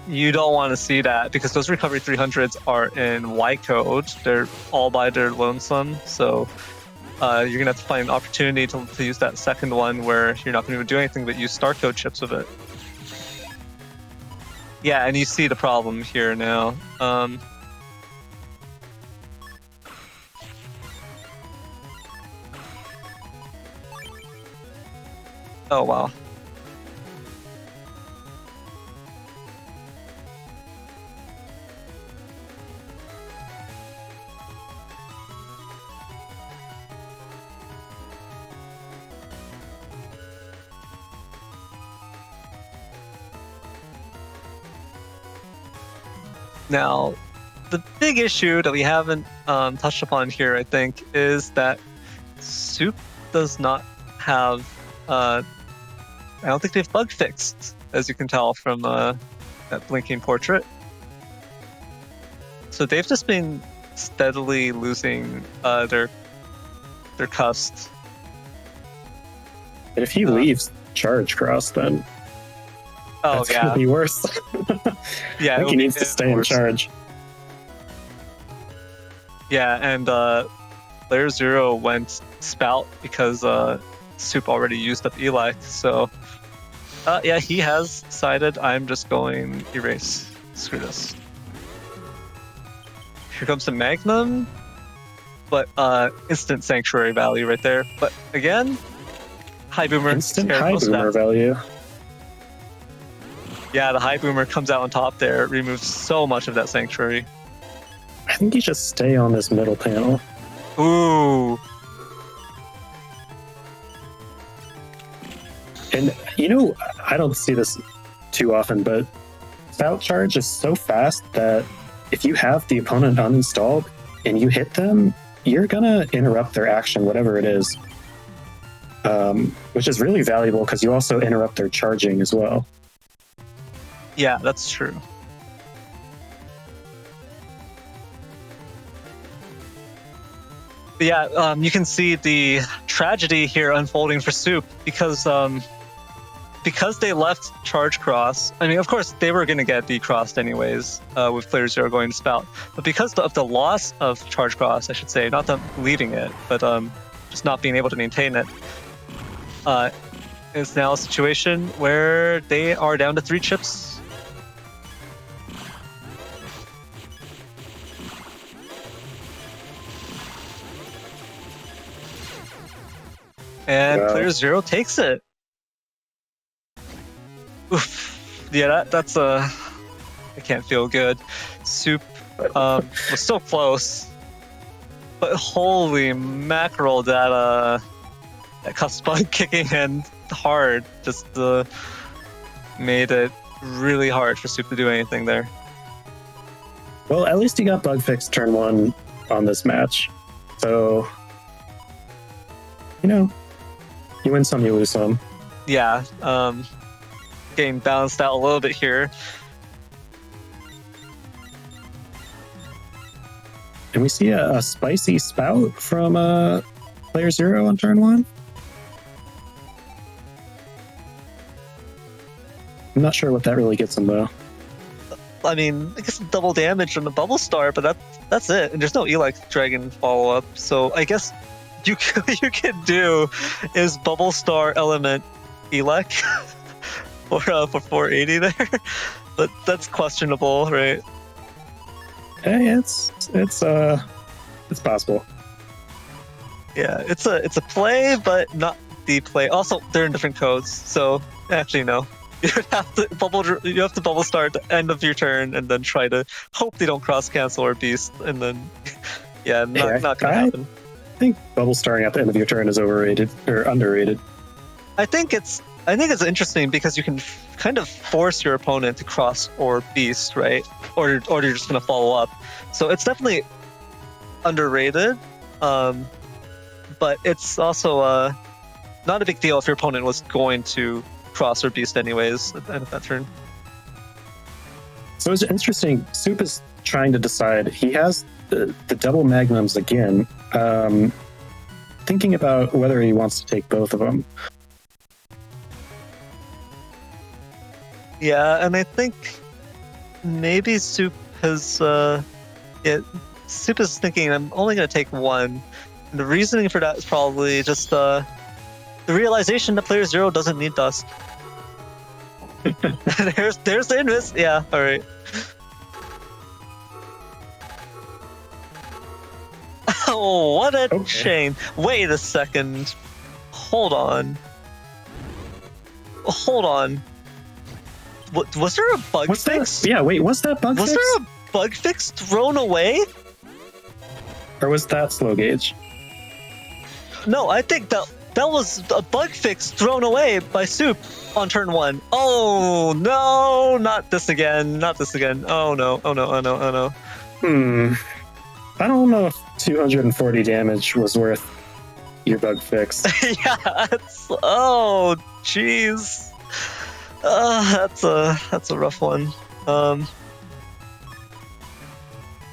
You don't want to see that because those recovery 300s are in Y code. They're all by their lonesome, so you're gonna have to find an opportunity to use that second one where you're not gonna do anything but use star code chips with it. Yeah, and you see the problem here now. Oh wow. Now, the big issue that we haven't touched upon here, I think, is that Soup does not have. I don't think they've bug fixed, as you can tell from that blinking portrait. So they've just been steadily losing their cust. And if he leaves charge cross, then that's gonna be worse. Yeah, I think he needs to stay in charge. Yeah, and playerzero went spout because Soup already used up Eli. So yeah, he has decided I'm just going erase. Screw this. Here comes the Magnum, but instant sanctuary value right there. But again, high boomer. Instant high boomer value. Yeah, the high boomer comes out on top there. It removes so much of that sanctuary. I think you should stay on this middle panel. Ooh. And you know, I don't see this too often, but spout charge is so fast that if you have the opponent uninstalled and you hit them, you're gonna interrupt their action, whatever it is. Which is really valuable because you also interrupt their charging as well. Yeah, that's true. But yeah, you can see the tragedy here unfolding for Soup because they left charge cross. I mean, of course, they were going to get decrossed anyways with playerzero going to spout. But because of the loss of charge cross, I should say, not them leaving it, but just not being able to maintain it, it's now a situation where they are down to 3 chips. And playerzero takes it. Oof. Yeah, that's I can't feel good. Soup was so close, but holy mackerel, that cuss bug kicking in hard just made it really hard for Soup to do anything there. Well, at least he got bug fixed turn 1 on this match, so you know, you win some, you lose some. Yeah, getting balanced out a little bit here. And we see a spicy spout from playerzero on turn 1. I'm not sure what that really gets him though. I mean, I guess double damage from the bubble star, but that's it. And there's no Eli Dragon follow up, so I guess you can do is bubble star element Elec for 480 there, but that's questionable, right? Hey, it's possible. Yeah, it's a play, but not the play. Also, they're in different codes, so actually no. You have to bubble star at the end of your turn, and then try to hope they don't cross cancel or beast, and then yeah, not gonna happen. I think bubble starring at the end of your turn is overrated or underrated. I think it's interesting because you can kind of force your opponent to cross or beast, right? Or you're just gonna follow up. So it's definitely underrated, but it's also not a big deal if your opponent was going to cross or beast anyways at the end of that turn. So it's interesting. Soup is trying to decide. He has the double magnums again. Thinking about whether he wants to take both of them. Yeah, and I think maybe Soup has Soup is thinking I'm only going to take one. And the reasoning for that is probably just the realization that player 0 doesn't need dust. there's the invis. Yeah, all right. Oh, what a chain! Wait a second. Hold on. Was there a bug fix? Yeah, wait, was that bug fix? Was there a bug fix thrown away? Or was that slow gauge? No, I think that was a bug fix thrown away by Soup on turn 1. Oh no, not this again. Oh no. I don't know if 240 damage was worth your bug fix. Yeah, oh jeez. That's a rough one. All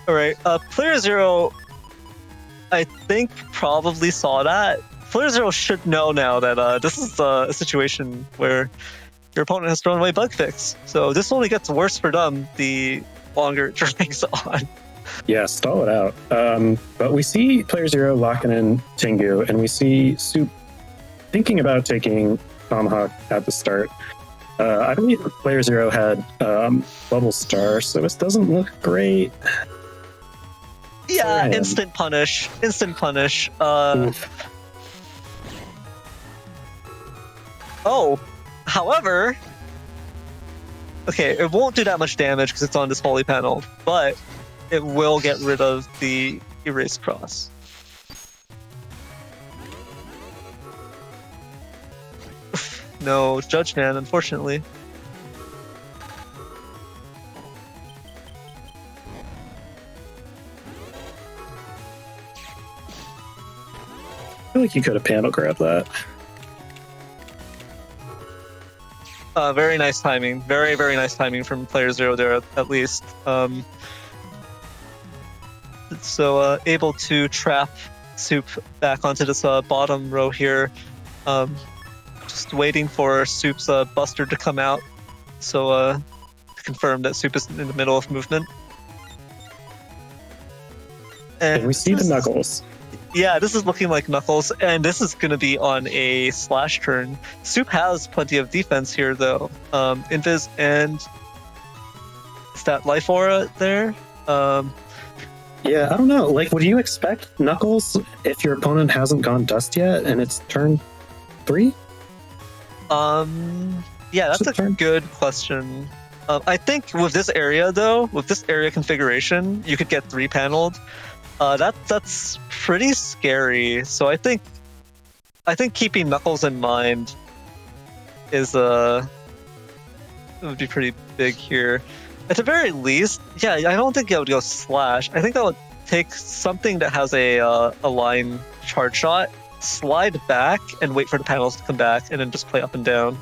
right, player 0, I think probably saw that. Player 0 should know now that this is a situation where your opponent has thrown away bug fix. So this only gets worse for them the longer it drags on. Yeah, stall it out. But we see player 0 locking in Tengu, and we see Soup thinking about taking Tomahawk at the start. I believe player 0 had Bubble Star, so this doesn't look great. Yeah, instant punish. Oh, however, okay, it won't do that much damage because it's on this holy panel, but it will get rid of the erase cross. No, Judge Man, unfortunately. I feel like you could have panel grabbed that. Very nice timing. Very, very nice timing from player 0 there, at least. So able to trap Soup back onto this bottom row here. Just waiting for Soup's Buster to come out. So to confirm that Soup is in the middle of movement. And we see the Knuckles. Yeah, this is looking like Knuckles, and this is going to be on a slash turn. Soup has plenty of defense here, though. Invis and Stat Life Aura there. Yeah, I don't know. Like, would you expect Knuckles if your opponent hasn't gone dust yet and it's turn 3? Yeah, that's a good question. I think with this area, though, with this area configuration, you could get 3-paneled. That's pretty scary. So I think keeping Knuckles in mind is it would be pretty big here. At the very least, yeah, I don't think I would go slash. I think I would take something that has a line charge shot, slide back, and wait for the panels to come back, and then just play up and down.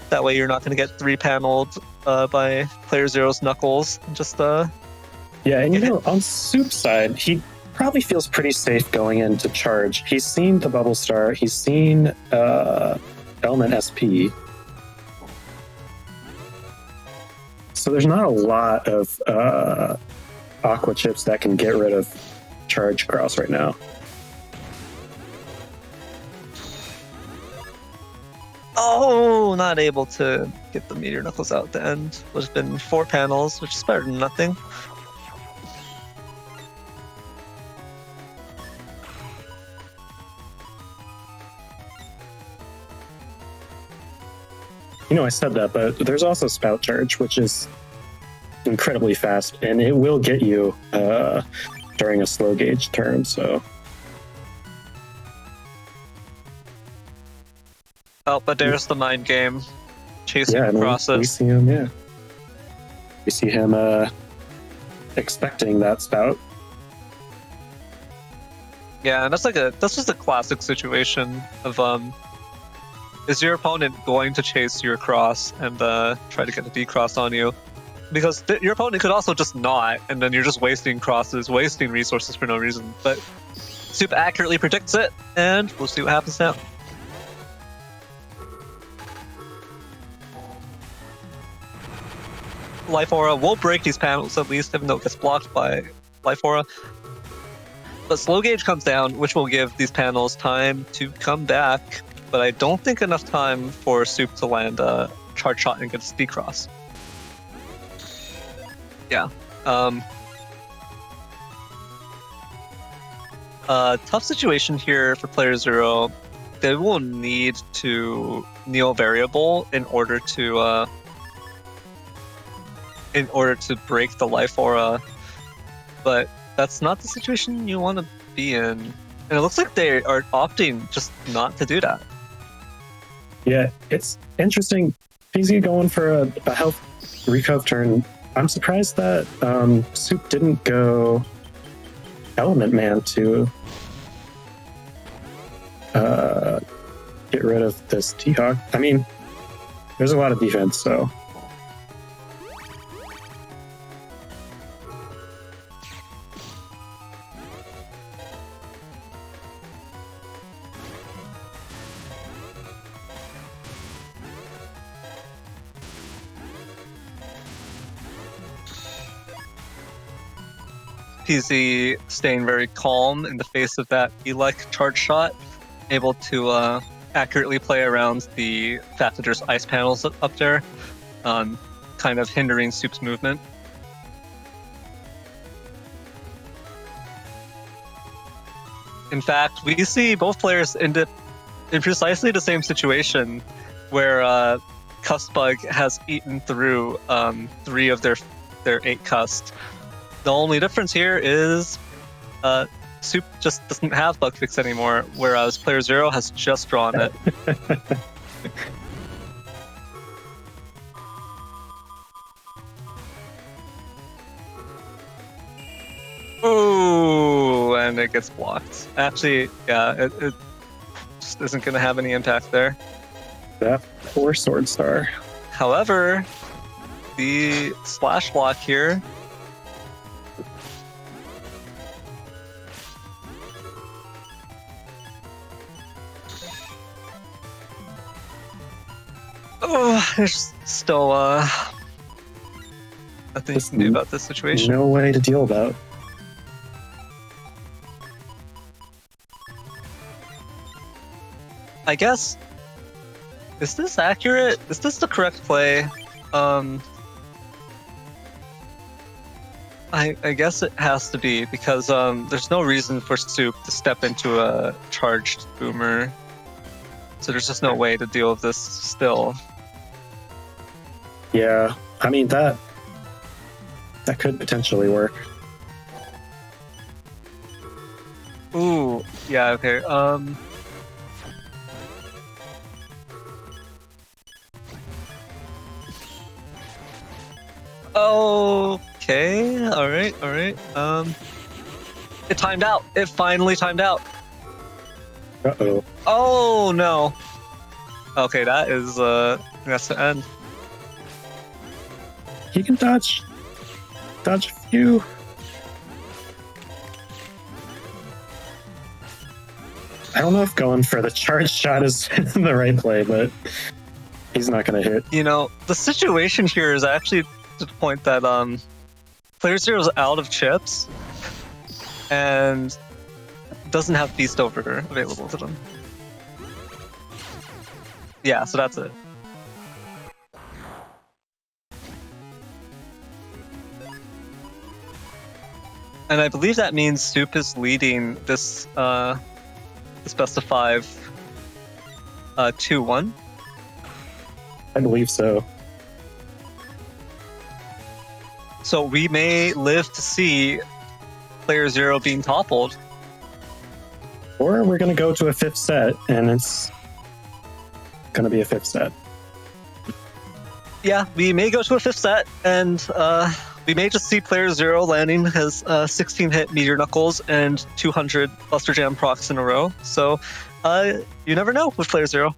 That way you're not going to get 3-paneled by player 0's Knuckles. Just yeah, and you know, on Soup's side, he probably feels pretty safe going in to charge. He's seen the Bubble Star, he's seen Element SP. So there's not a lot of Aqua chips that can get rid of Charge Cross right now. Oh, not able to get the Meteor Knuckles out at the end. Would have been 4 panels, which is better than nothing. You know, I said that, but there's also Spout Charge, which is incredibly fast, and it will get you during a slow gauge turn, so... Oh, but there's the mind game. Chasing the process. We see him, yeah. We see him expecting that Spout. Yeah, that's just a classic situation of is your opponent going to chase your cross and try to get a D cross on you? because your opponent could also just not, and then you're just wasting crosses, wasting resources for no reason. But Soup accurately predicts it, and we'll see what happens now. Life Aura will break these panels at least, even though it gets blocked by Life Aura. But Slow Gauge comes down, which will give these panels time to come back. But I don't think enough time for Soup to land a Charge Shot and get a Speed Cross. Yeah. Tough situation here for player 0. They will need to kneel variable in order to break the Life Aura, but that's not the situation you want to be in. And it looks like they are opting just not to do that. Yeah, it's interesting. PZ going for a health recov turn. I'm surprised that Soup didn't go Element Man to get rid of this T-Hawk. I mean, there's a lot of defense, so. PZ staying very calm in the face of that Elec charge shot, able to accurately play around the fact that there's ice panels up there, kind of hindering Soup's movement. In fact, we see both players end up in precisely the same situation, where Custbug has eaten through 3 of their 8 Cust. The only difference here is Soup just doesn't have Bug Fix anymore, whereas player 0 has just drawn it. Ooh, and it gets blocked. Actually, yeah, it just isn't going to have any impact there. That poor Sword Star. However, the slash block here there's still nothing you can do about this situation. No way to deal with that. I guess, is this accurate? Is this the correct play? I guess it has to be, because there's no reason for Soup to step into a charged Boomer. So there's just no way to deal with this still. Yeah, I mean, that could potentially work. Ooh, yeah, okay. Okay, alright. It timed out. It finally timed out. Uh-oh. Oh, no. Okay, that is, that's the end. He can dodge a few. I don't know if going for the charge shot is the right play, but he's not going to hit. You know, the situation here is actually to the point that player 0 is out of chips and doesn't have Beast Over available to them. Yeah, so that's it. And I believe that means Soup is leading this best of 5 2-1. I believe so. So we may live to see player 0 being toppled. Or we're going to go to a 5th set, and it's going to be a 5th set. Yeah, we may go to a 5th set, and we may just see player 0 landing his 16-hit Meteor Knuckles and 200 Buster Jam procs in a row. So you never know with player 0.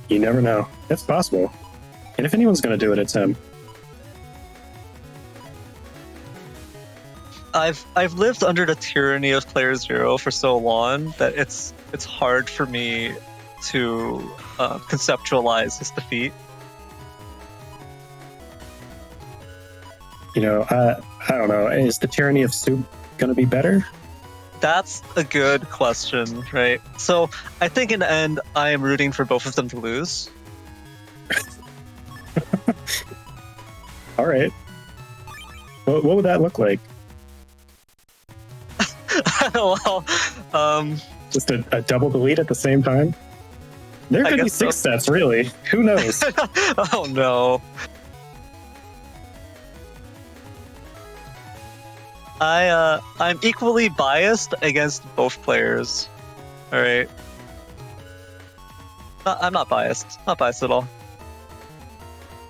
You never know. It's possible. And if anyone's going to do it, it's him. I've lived under the tyranny of Player Zero for so long that it's hard for me to conceptualize his defeat. You know, I don't know. Is the tyranny of Soup going to be better? That's a good question, right? So I think in the end, I am rooting for both of them to lose. All right. What would that look like? Well, just a double delete at the same time? There could be 6 sets, really. Who knows? Oh no. I'm equally biased against both players. All right. I'm not biased. Not biased at all.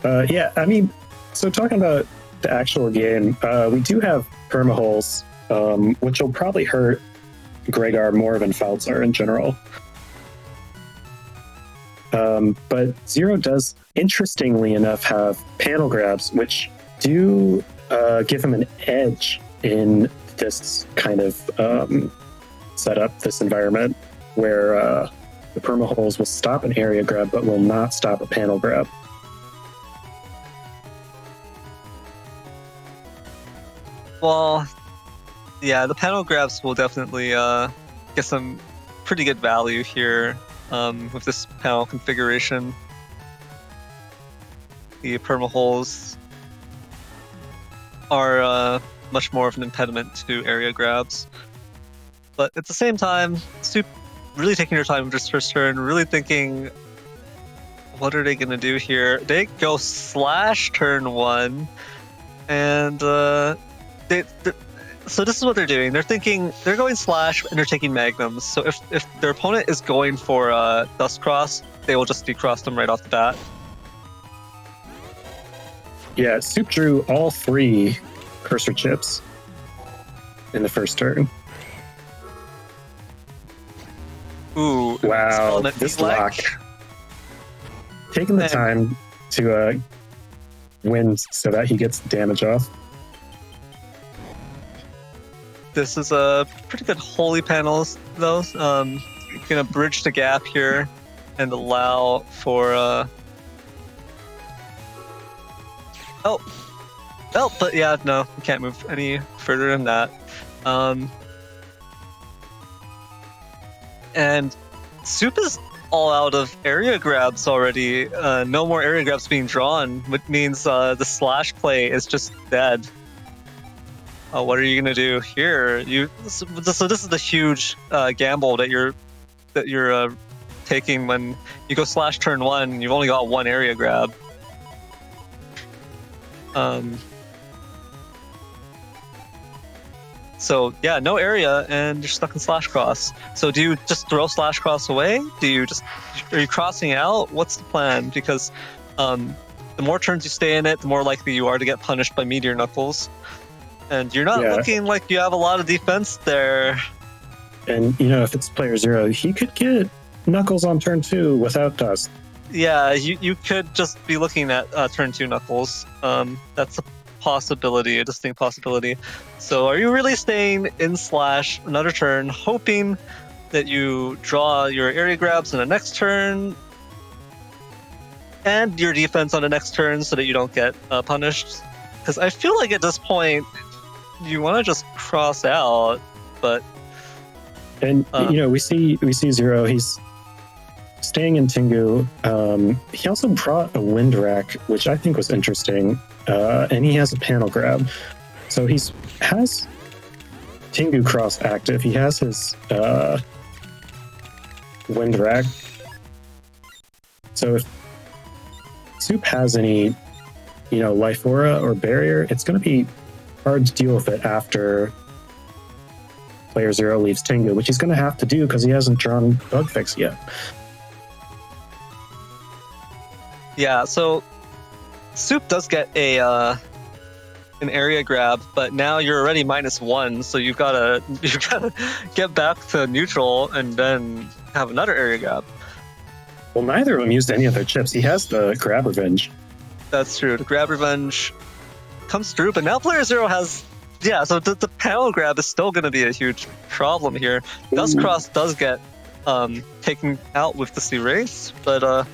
Yeah, I mean, so talking about the actual game, we do have permaholes, which will probably hurt Gregar more than Falzar in general. But Zero does, interestingly enough, have panel grabs, which do give him an edge in this kind of setup, this environment, where the permaholes will stop an area grab, but will not stop a panel grab. Well, yeah, the panel grabs will definitely get some pretty good value here with this panel configuration. The permaholes are much more of an impediment to area grabs. But at the same time, Soup really taking their time with this first turn, really thinking, what are they going to do here? They go slash turn 1, and so this is what they're doing. They're thinking, they're going slash and they're taking magnums. So if their opponent is going for Dust Cross, they will just decross them right off the bat. Yeah, Soup drew all 3 cursor chips in the first turn. Ooh. Wow, this lock. Taking the time to win so that he gets the damage off. This is a pretty good holy panels, though. You're gonna bridge the gap here and allow for but yeah, no, you can't move any further than that. And Soup is all out of area grabs already. No more area grabs being drawn, which means the slash play is just dead. What are you gonna do here? So this is the huge gamble that you're taking when you go slash turn 1. You've only got 1 area grab. So yeah, no area, and you're stuck in slash cross. So do you just throw slash cross away? Are you crossing out? What's the plan? Because the more turns you stay in it, the more likely you are to get punished by Meteor Knuckles. And you're not looking like you have a lot of defense there. And you know, if it's Player Zero, he could get Knuckles on turn 2 without Dust. Yeah, you could just be looking at turn 2 Knuckles. That's a possibility, a distinct possibility. So are you really staying in slash another turn, hoping that you draw your area grabs in the next turn and your defense on the next turn so that you don't get punished? Because I feel like at this point you want to just cross out, but and you know, we see Zero, he's staying in Tengu. He also brought a Wind Rack, which I think was interesting. And he has a panel grab. So he has Tengu Cross active. He has his Wind Rack. So if Soup has any, you know, Life Aura or Barrier, it's going to be hard to deal with it after Player Zero leaves Tengu, which he's going to have to do because he hasn't drawn Bug Fix yet. Yeah, so Soup does get an area grab, but now you're already -1, so you've gotta get back to neutral and then have another area grab. Well, neither of them used any of their chips. He has the Grab Revenge. That's true. The Grab Revenge comes through, but now Player Zero has Yeah, so the panel grab is still going to be a huge problem here. Dustcross does get taken out with the sea race, but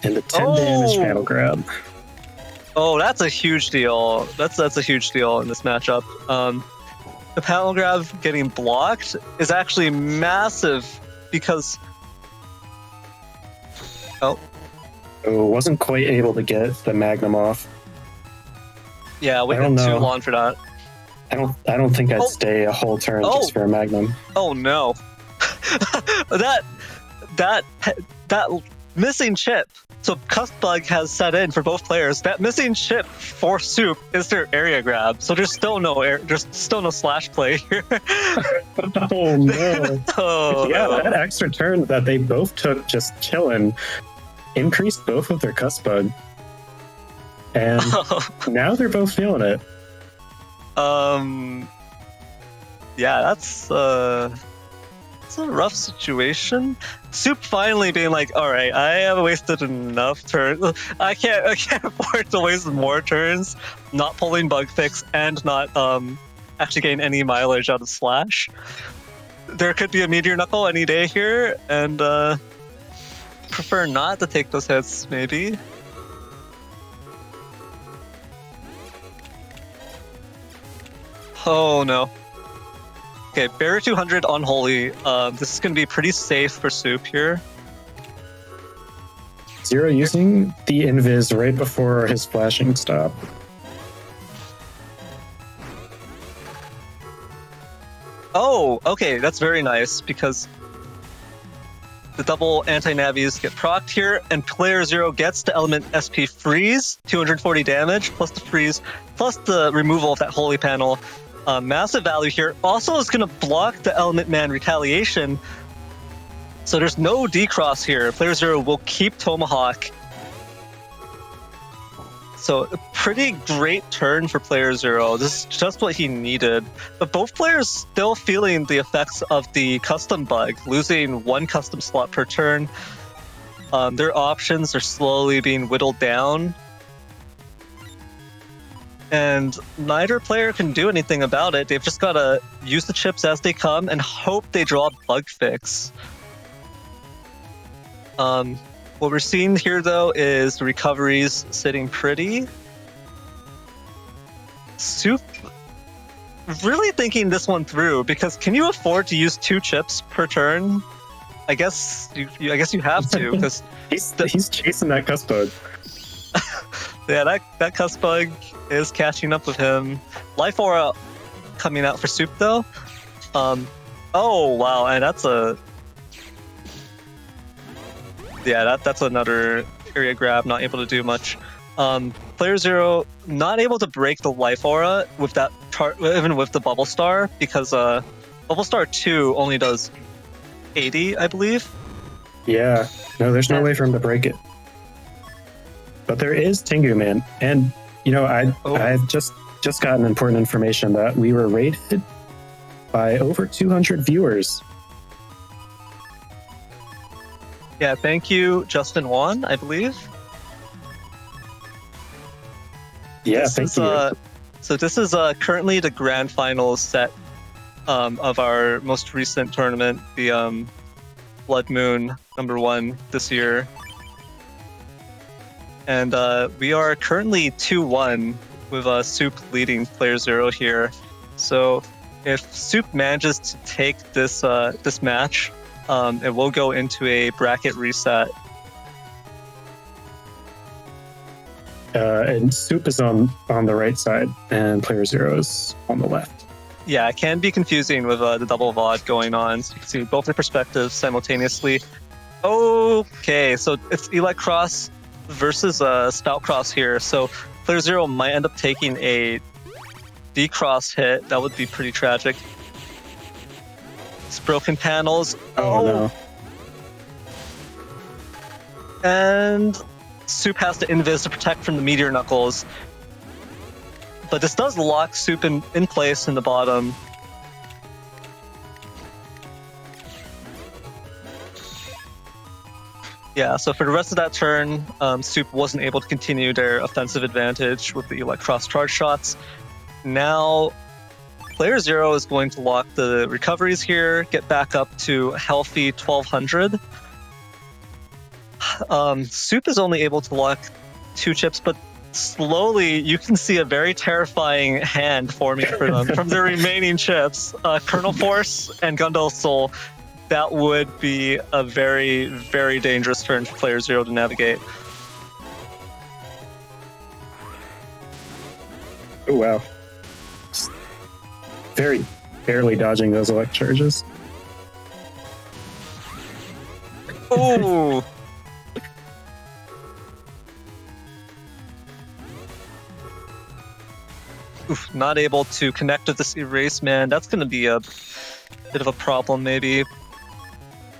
And the 10 damage panel grab. Oh, that's a huge deal. That's a huge deal in this matchup. The panel grab getting blocked is actually massive because wasn't quite able to get the Magnum off. Yeah, waited too long for that. I don't think I'd stay a whole turn just for a Magnum. Oh no. that missing chip. So Cussbug has set in for both players. That missing chip for Soup is their area grab. So there's still no slash play here. Oh no. No. That extra turn that they both took just chilling increased both of their Cussbug. And now they're both feeling it. Yeah, that's a rough situation. Soup finally being like, all right, I have wasted enough turns. I can't afford to waste more turns not pulling bug fix and not actually getting any mileage out of slash. There could be a meteor knuckle any day here, and prefer not to take those hits maybe. Oh no. Okay, Barrier 200 Unholy. This is going to be pretty safe for Soup here. Zero using the invis right before his flashing stop. Oh, okay, that's very nice because the double anti-navies get procced here, and player 0 gets the element SP freeze, 240 damage, plus the freeze, plus the removal of that holy panel. Massive value here. Also is going to block the element man retaliation. So there's no decross here. Player 0 will keep Tomahawk. So a pretty great turn for player 0. This is just what he needed. But both players still feeling the effects of the custom bug, losing one custom slot per turn. Their options are slowly being whittled down. And neither player can do anything about it. They've just got to use the chips as they come and hope they draw bug fix. What we're seeing here, though, is the recoveries sitting pretty. Soup really thinking this one through, because can you afford to use 2 chips per turn? I guess you have to, because he's chasing that Cussbug. Yeah, that Cussbug is catching up with him. Life Aura coming out for Soup, though. Oh wow, and that's another area grab, not able to do much. Player 0 not able to break the Life Aura with that even with the Bubble Star, because Bubble Star 2 only does 80, I believe. Yeah, no, there's no way for him to break it. But there is Tengu Man, and you know, I've just gotten important information that we were rated by over 200 viewers. Yeah, thank you, Justin Wan, I believe. Yeah, thank you. So this is currently the grand finals set of our most recent tournament, the Blood Moon #1 this year. And we are currently 2-1 with Soup leading player 0 here. So if Soup manages to take this this match, it will go into a bracket reset. And Soup is on the right side, and player 0 is on the left. Yeah, it can be confusing with the double VOD going on. So you can see both the perspectives simultaneously. Okay, so it's Elect Cross versus Spout Cross here. So player 0 might end up taking a D-Cross hit. That would be pretty tragic. It's broken panels. Oh no. And Soup has to invis to protect from the Meteor Knuckles. But this does lock Soup in place in the bottom. Yeah, so for the rest of that turn, Soup wasn't able to continue their offensive advantage with the cross charge shots. Now, player 0 is going to lock the recoveries here, get back up to healthy 1200. Soup is only able to lock 2 chips, but slowly you can see a very terrifying hand forming for them from the remaining chips. Colonel Force and Gundel Soul. That would be a very, very dangerous turn for player 0 to navigate. Oh, wow. Just very barely dodging those elect charges. Oh! Oof, not able to connect with this Erase Man. That's going to be a bit of a problem, maybe.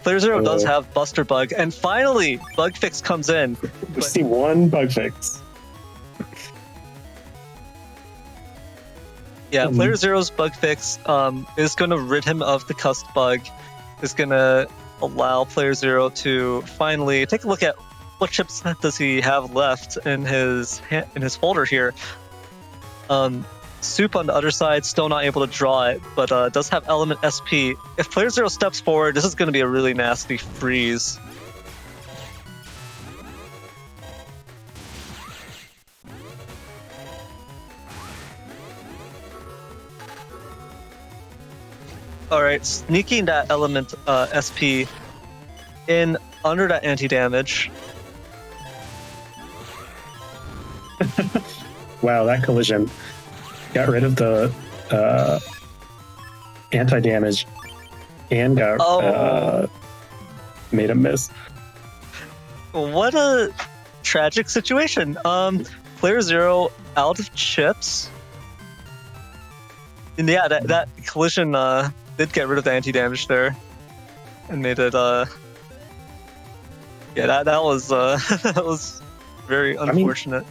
Player 0 does have Buster Bug, and finally, Bug Fix comes in. We see one Bug Fix. Yeah, Player 0's Bug Fix is going to rid him of the Cust Bug, is going to allow Player 0 to finally take a look at what chips does he have left in his folder here. Soup on the other side, still not able to draw it, but does have Element SP. If Player 0 steps forward, this is going to be a really nasty freeze. Alright, sneaking that Element SP in under that anti-damage. Wow, that collision got rid of the anti-damage and got made him miss. What a tragic situation. Player 0 out of chips. And yeah, that collision did get rid of the anti-damage there. And made it yeah, that was that was very unfortunate. I mean,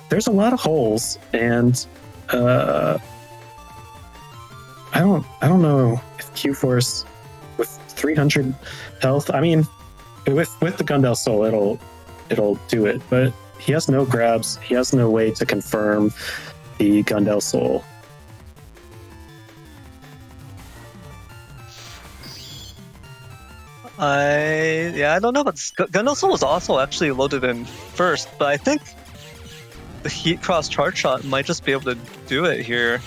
there's a lot of holes, and I don't know if Q-Force with 300 health. I mean, with the Gundel Soul, it'll do it, but he has no grabs. He has no way to confirm the Gundel Soul. I don't know, but Gundel Soul was also actually loaded in first, but I think the Heat Cross Charge Shot might just be able to do it here.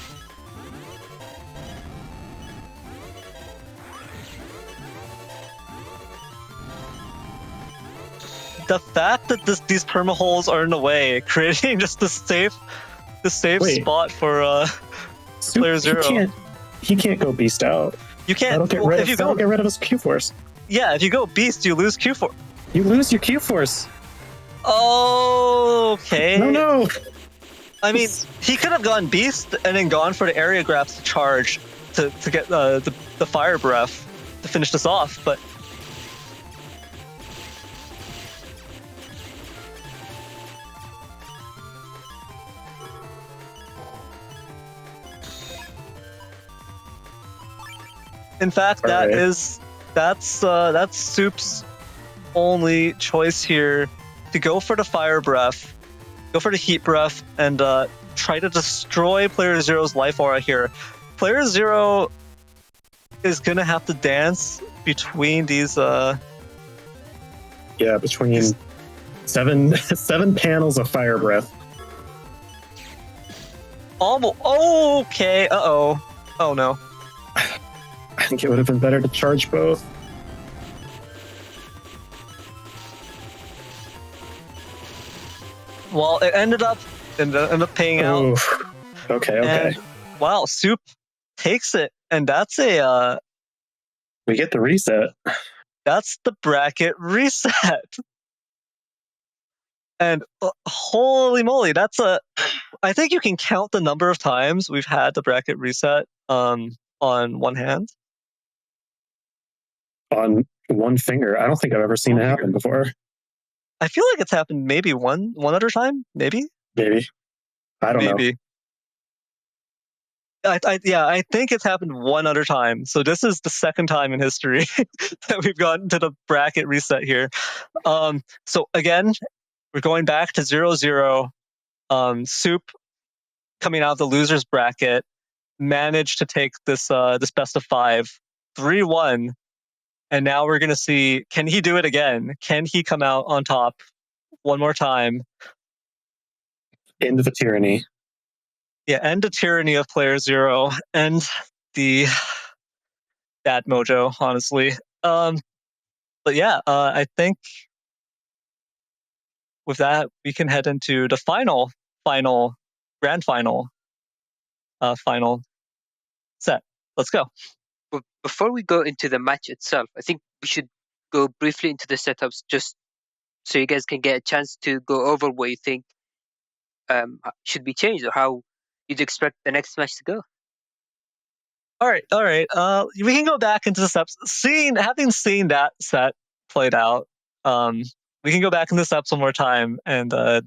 The fact that these perma holes are in the way, creating just the safe spot for player 0. He can't go Beast out. You can't. That'll get rid of his Q-Force. Yeah, if you go Beast, you lose Q-Force. You lose your Q-Force. Okay. No. I mean, he could have gone Beast and then gone for the area grabs to charge to get the Fire Breath to finish this off, but in fact, that's Soup's only choice here, to go for the Fire Breath, go for the Heat Breath, and try to destroy Player 0's life aura here. Player 0 is gonna have to dance between these between seven panels of Fire Breath. Okay, oh no. I think it would have been better to charge both. Well, it ended up paying out. Okay. And, wow, Soup takes it, and that's we get the reset. That's the bracket reset. And holy moly, I think you can count the number of times we've had the bracket reset on one hand. On one finger. I don't think I've ever seen it happen before. I feel like it's happened maybe one other time, maybe. I don't know. I think it's happened one other time. So this is the second time in history that we've gotten to the bracket reset here. So again, we're going back to 0-0. Soup coming out of the losers bracket managed to take this best of 5 3-1, and now we're gonna see, can he do it again? Can he come out on top one more time? End of the tyranny. Yeah, end the tyranny of player zero, and the bad mojo, honestly. But yeah, I think with that we can head into the grand final set. Let's go. But before we go into the match itself, I think we should go briefly into the setups just so you guys can get a chance to go over what you think should be changed or how you'd expect the next match to go. All right. We can go back into the steps. Having seen that set played out, we can go back into the steps one more time and I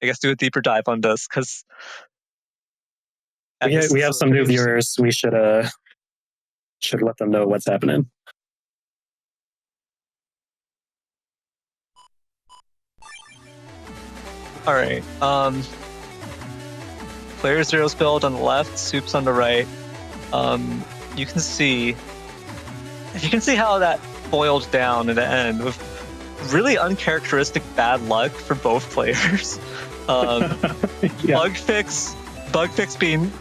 guess do a deeper dive on this because we have some new viewers. We should let them know what's happening. All right. Player zero's build on the left, Soup's on the right. You can see how that boiled down in the end with really uncharacteristic bad luck for both players. Bug fix being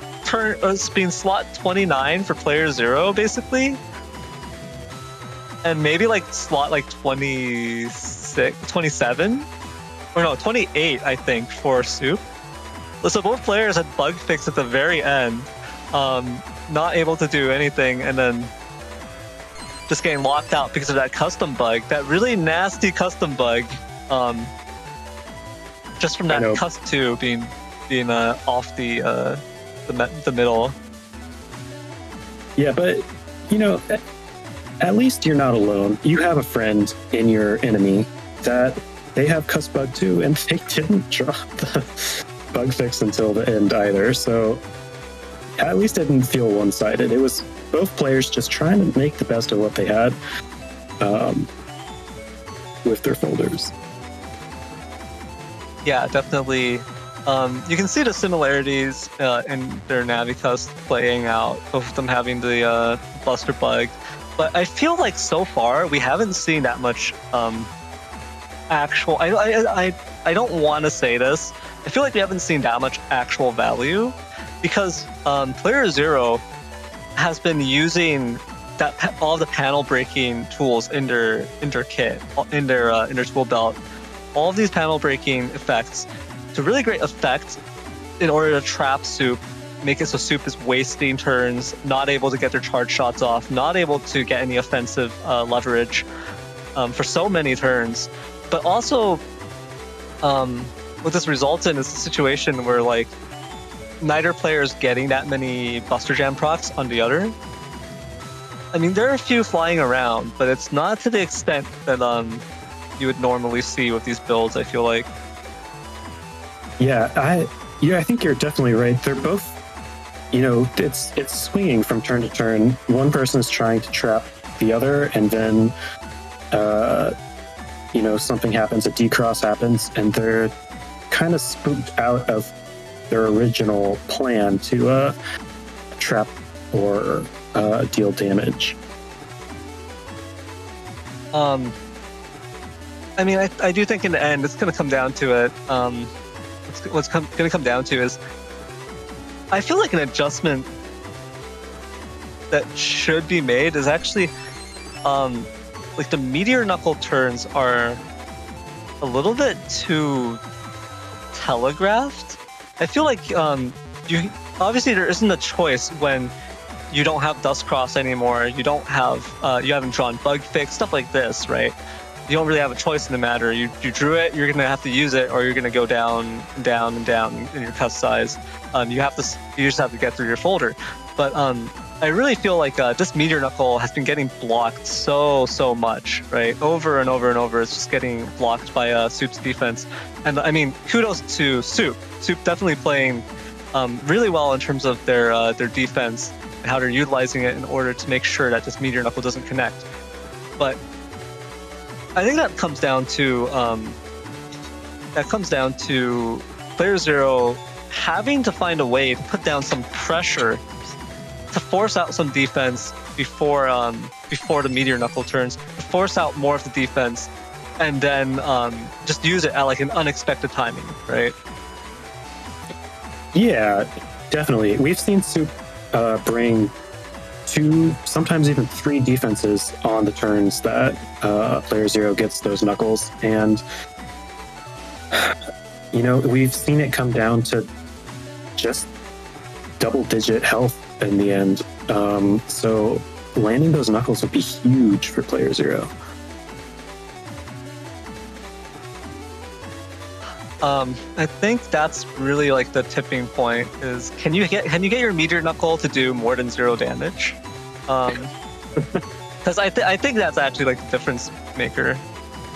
slot 29 for player zero basically, and maybe like slot like 27 or no 28 I think for Soup. So both players had bug fix at the very end, not able to do anything, and then just getting locked out because of that custom bug, that really nasty custom bug, just from that cusp 2 being off the middle. Yeah, but at least you're not alone. You have a friend in your enemy that they have cusp bug too, and they didn't drop the bug fix until the end either. So at least it didn't feel one-sided. It was both players just trying to make the best of what they had with their folders. Yeah, definitely. You can see the similarities in their Navicus playing out, both of them having the Buster bug. But I feel like so far we haven't seen that much actual. I don't want to say this. I feel like we haven't seen that much actual value because player zero has been using all the panel breaking tools in their kit, in their tool belt. All of these panel breaking effects to really great effect in order to trap Soup, make it so Soup is wasting turns, not able to get their charge shots off, not able to get any offensive leverage for so many turns. But also, what this results in is a situation where like neither player is getting that many Buster Jam procs on the other. I mean, there are a few flying around, but it's not to the extent that you would normally see with these builds, I feel like. Yeah, I think you're definitely right. They're both, it's swinging from turn to turn. One person is trying to trap the other, and then, something happens, a decross happens, and they're kind of spooked out of their original plan to trap or deal damage. I mean, I do think in the end it's going to come down to it. What's going to come down to is, I feel like an adjustment that should be made is actually, like the Meteor Knuckle turns are a little bit too telegraphed. I feel like obviously there isn't a choice when you don't have Dust Cross anymore. You don't have you haven't drawn Bug Fix, stuff like this, right? You don't really have a choice in the matter. You drew it, you're gonna have to use it, or you're gonna go down and down and down in your cust size. You just have to get through your folder. But I really feel like this Meteor Knuckle has been getting blocked so much, right? Over and over and over, it's just getting blocked by Soup's defense. And I mean, kudos to Soup. Soup definitely playing really well in terms of their defense and how they're utilizing it in order to make sure that this Meteor Knuckle doesn't connect. But I think that comes down to playerzero having to find a way to put down some pressure to force out some defense before the Meteor Knuckle turns, to force out more of the defense, and then just use it at like an unexpected timing, right? Yeah, definitely. We've seen Soup bring 2, sometimes even 3 defenses on the turns that playerzero gets those knuckles, and we've seen it come down to just double-digit health in the end. So landing those knuckles would be huge for playerzero. I think that's really like the tipping point. Is can you get your Meteor Knuckle to do more than 0 damage? Because I think that's actually like the difference maker.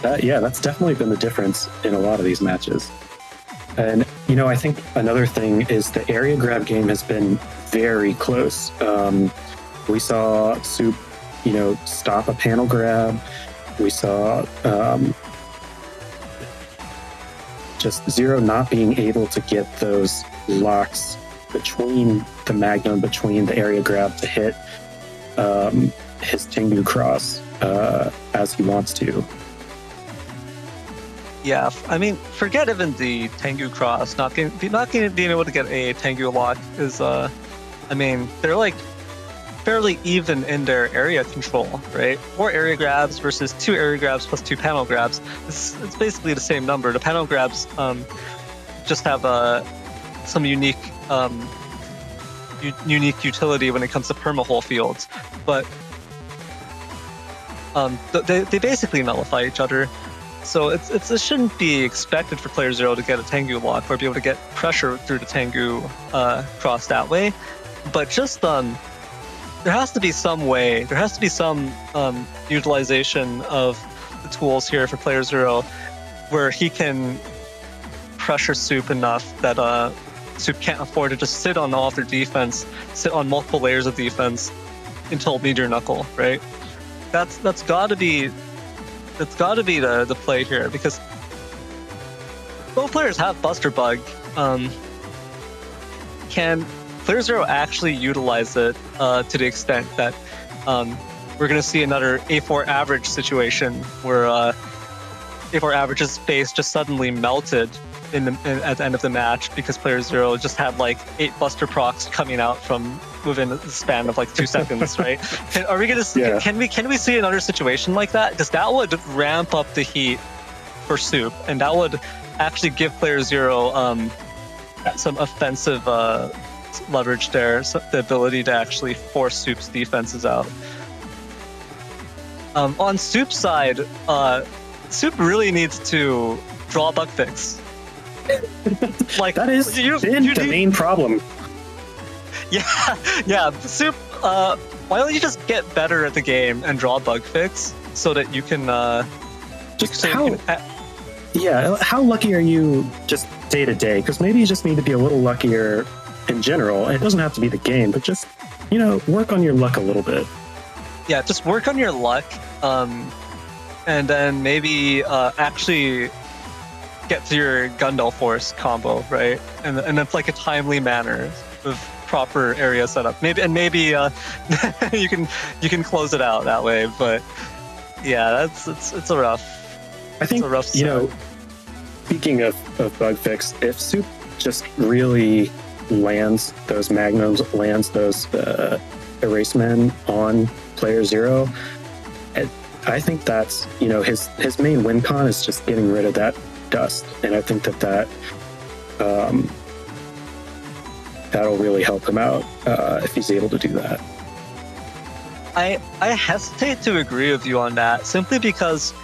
That's definitely been the difference in a lot of these matches. And I think another thing is the area grab game has been very close. We saw Soup, stop a panel grab. We saw just Zero not being able to get those locks between the Magnum, between the area grab to hit his Tengu cross as he wants to. Yeah, I mean, forget even the Tengu cross. Not being able to get a Tengu lock is, they're like fairly even in their area control, right? 4 area grabs versus 2 area grabs plus 2 panel grabs. It's basically the same number. The panel grabs just have some unique utility when it comes to perma-hole fields, but they basically nullify each other. So it shouldn't be expected for playerzero to get a Tengu lock or be able to get pressure through the Tengu cross that way. But just there has to be some way, there has to be some utilization of the tools here for playerzero where he can pressure Soup enough that Soup can't afford to just sit on all of their defense, sit on multiple layers of defense until Meteor Knuckle, right? That's gotta be the play here, because both players have Buster Bug. Can playerzero actually utilize it to the extent that we're going to see another A4 average situation where A4 average's face just suddenly melted at the end of the match because playerzero just had like 8 Buster procs coming out from within the span of like 2 seconds, right? Are we going to see? Yeah. Can we see another situation like that? Because that would ramp up the heat for Soup, and that would actually give playerzero some offensive leverage there, so the ability to actually force Soup's defenses out. On Soup's side, Soup really needs to draw a bug fix. Like that is the main problem. Yeah. Soup, why don't you just get better at the game and draw a bug fix so that you can how lucky are you just day to day? Because maybe you just need to be a little luckier in general. It doesn't have to be the game, but just work on your luck a little bit. Yeah, just work on your luck, and then maybe actually get to your Gundel Force combo, right? And it's like a timely manner with proper area setup. Maybe you can close it out that way. But yeah, it's a rough. I think speaking of bug fix, if Soup just really lands those magnums, lands those erase men on playerzero, I think that's his main win con is just getting rid of that dust, and I think that'll really help him out if he's able to do that. I hesitate to agree with you on that, simply because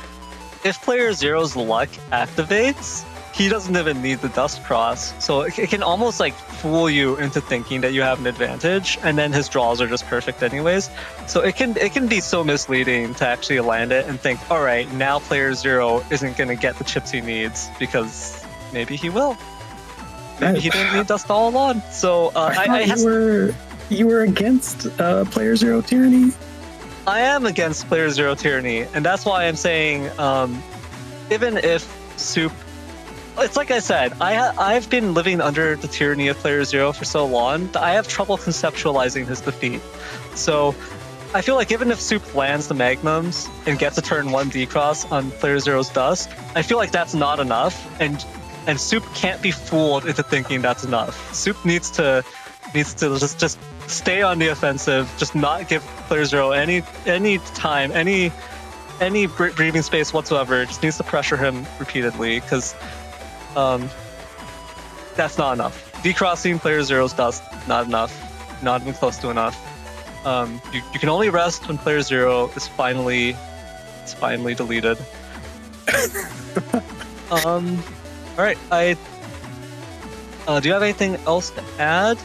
if playerzer's luck activates, he doesn't even need the dust cross, so it can almost like fool you into thinking that you have an advantage, and then his draws are just perfect anyways. So it can be so misleading to actually land it and think, all right, now playerzero isn't going to get the chips he needs, because maybe he will. Maybe he didn't need Dust all along. So you were against Player Zero Tyranny. I am against Player Zero Tyranny, and that's why I'm saying, even if Soup, it's like I said, I've been living under the tyranny of Player Zero for so long that I have trouble conceptualizing his defeat. So I feel like even if Soup lands the Magnums and gets a turn 1 D-Cross on Player Zero's Dust, I feel like that's not enough, and Soup can't be fooled into thinking that's enough. Soup needs to just stay on the offensive, just not give Player Zero any time, any breathing space whatsoever. Just needs to pressure him repeatedly, because that's not enough. Decrossing Player Zero's Dust, not enough. Not even close to enough. You can only rest when Player Zero is finally deleted. All right. Do you have anything else to add?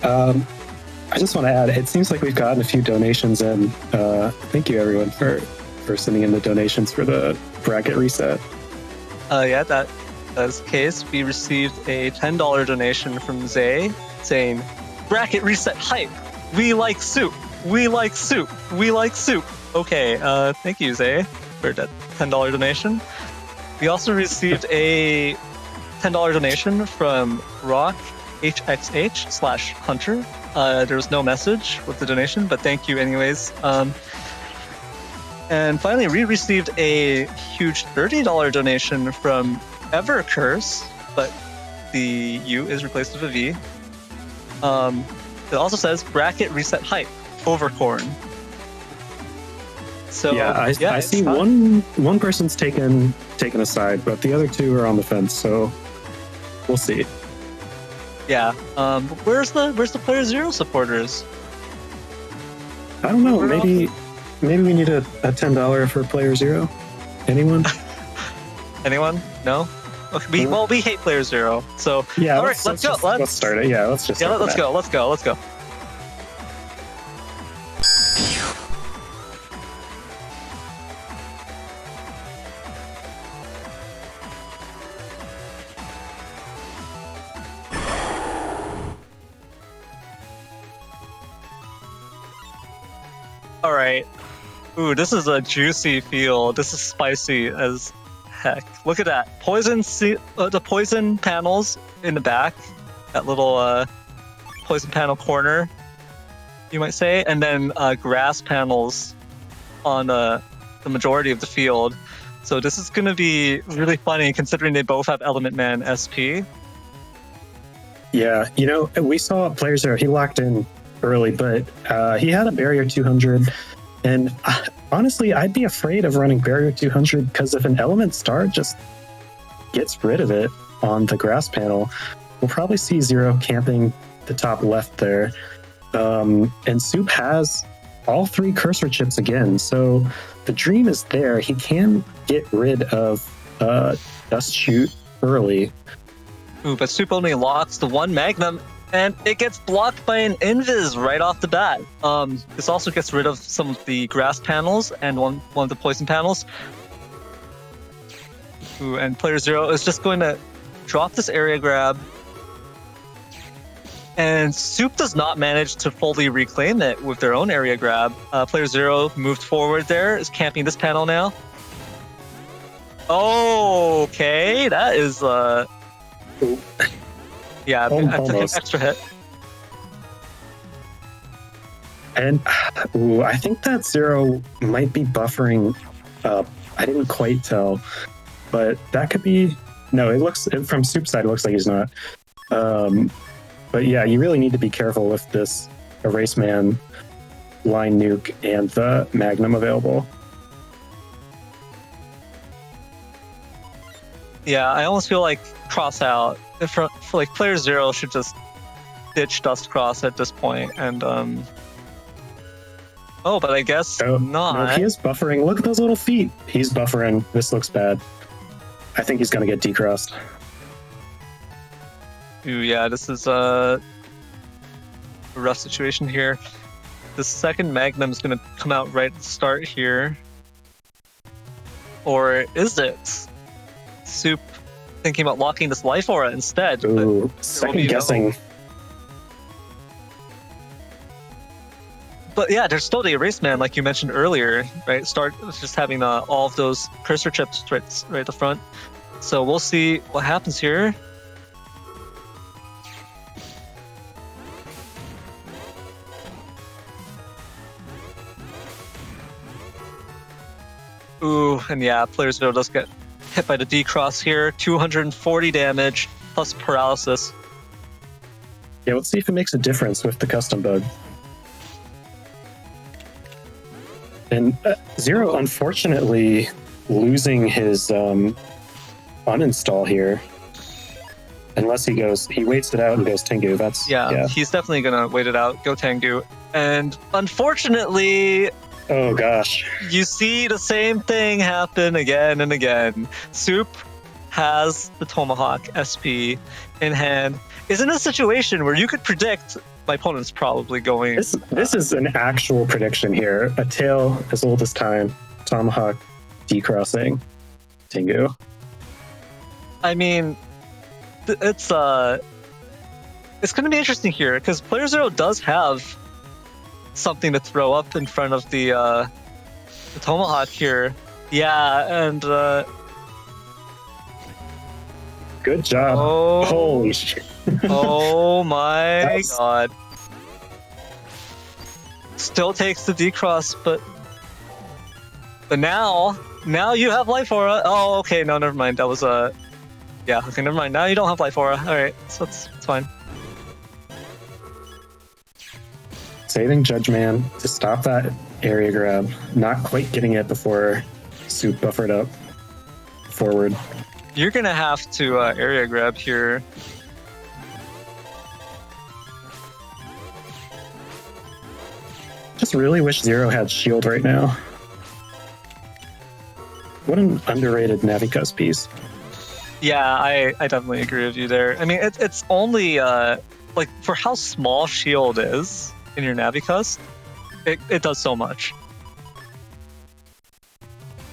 I just want to add, it seems like we've gotten a few donations in. Thank you everyone for sending in the donations for the bracket reset. Yeah, that is the case. We received a $10 donation from Zay saying, "Bracket reset hype. We like Soup. We like Soup. We like Soup." Okay, thank you, Zay, for that $10 donation. We also received a $10 donation from Rock HXH/Hunter. There was no message with the donation, but thank you anyways. And finally, we received a huge $30 donation from Evercurse, but the U is replaced with a V. It also says bracket reset hype overcorn. So yeah, I see one person's taken a side, but the other two are on the fence. So we'll see. Yeah. Where's the Player Zero supporters? I don't know. Maybe we need a $10 for Player Zero. Anyone? Anyone? No. Okay, we hate Player Zero. So yeah. All right, let's go. Let's start it. Yeah. Let's go. Let's go. All right. Ooh, this is a juicy field. This is spicy as heck. Look at that. The poison panels in the back. That little poison panel corner, you might say. And then grass panels on the majority of the field. So this is going to be really funny considering they both have Element Man SP. Yeah, we saw Player Zero. He locked in early, but he had a barrier 200, and honestly, I'd be afraid of running barrier 200 because if an element star just gets rid of it on the grass panel, we'll probably see Zero camping the top left there. And Soup has all 3 cursor chips again, so the dream is there. He can get rid of Dust Shoot early. Ooh, but Soup only locks the 1 Magnum, and it gets blocked by an Invis right off the bat. This also gets rid of some of the grass panels and one of the poison panels. Ooh, and Player Zero is just going to drop this area grab. And Soup does not manage to fully reclaim it with their own area grab. Player Zero moved forward there, is camping this panel now. Okay, that is... Yeah, I took an extra hit. And I think that Zero might be buffering up. I didn't quite tell, but that could be... No, it looks... From Soup's side, it looks like he's not. But yeah, you really need to be careful with this Erase Man, Line Nuke, and the Magnum available. Yeah, I almost feel like cross out. Like Player Zero should just ditch Dust Cross at this point, and oh, but I guess not. No, he is buffering. Look at those little feet. He's buffering. This looks bad. I think he's gonna get decrossed. Ooh, yeah, this is a rough situation here. The second Magnum is gonna come out right at the start here, or is it? Soup thinking about locking this life aura instead. Ooh, second guessing. But yeah, there's still the erase man, like you mentioned earlier, right? Start just having all of those cursor chips right at the front. So we'll see what happens here. Ooh, and yeah, playerzero does get hit by the D-Cross here. 240 damage plus paralysis. Yeah, let's see if it makes a difference with the custom bug. And Zero, unfortunately, losing his uninstall here. Unless he waits it out and goes Tengu. Yeah, he's definitely gonna wait it out, go Tengu. And unfortunately, oh gosh, you see the same thing happen again and again. Soup has the Tomahawk SP in hand. Is in a situation where you could predict my opponent's probably going. This is an actual prediction here. A tale as old as time. Tomahawk decrossing Tengu. I mean, it's going to be interesting here because playerzero does have something to throw up in front of the Tomahawk here. Yeah, and good job. Oh, holy shit. Oh my god. Still takes the D-Cross, but now you have Life Aura. Oh, okay, no, never mind. That was yeah, okay, never mind. Now you don't have Life Aura. Alright, so it's fine. Saving Judge Man to stop that area grab. Not quite getting it before Soup buffered up forward. You're gonna have to area grab here. Just really wish Zero had shield right now. What an underrated Navicus piece. Yeah, I definitely agree with you there. I mean, it's only like for how small shield is in your Navicus, it does so much.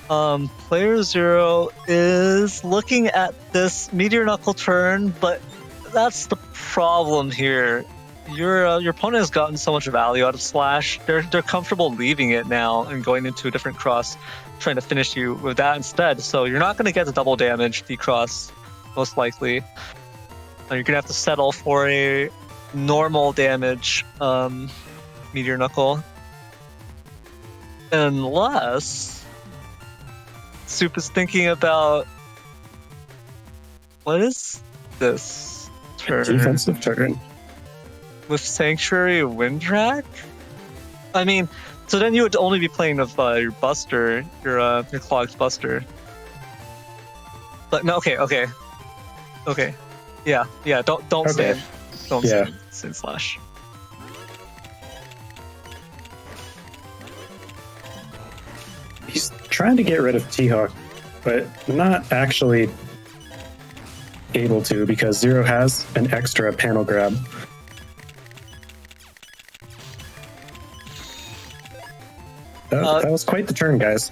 playerzero is looking at this Meteor Knuckle turn, but that's the problem here. Your opponent has gotten so much value out of Slash. They're comfortable leaving it now and going into a different cross, trying to finish you with that instead. So you're not going to get the double damage D-Cross, most likely. You're going to have to settle for a normal damage Meteor Knuckle. Unless Soup is thinking about... What is this turn? Defensive turn. With Sanctuary Windrak? I mean, so then you would only be playing with your Buster, your Clogged Buster. But no, okay. Yeah, don't okay. Stand Slash. He's trying to get rid of T-Hawk, but not actually able to because Zero has an extra panel grab. That was quite the turn, guys.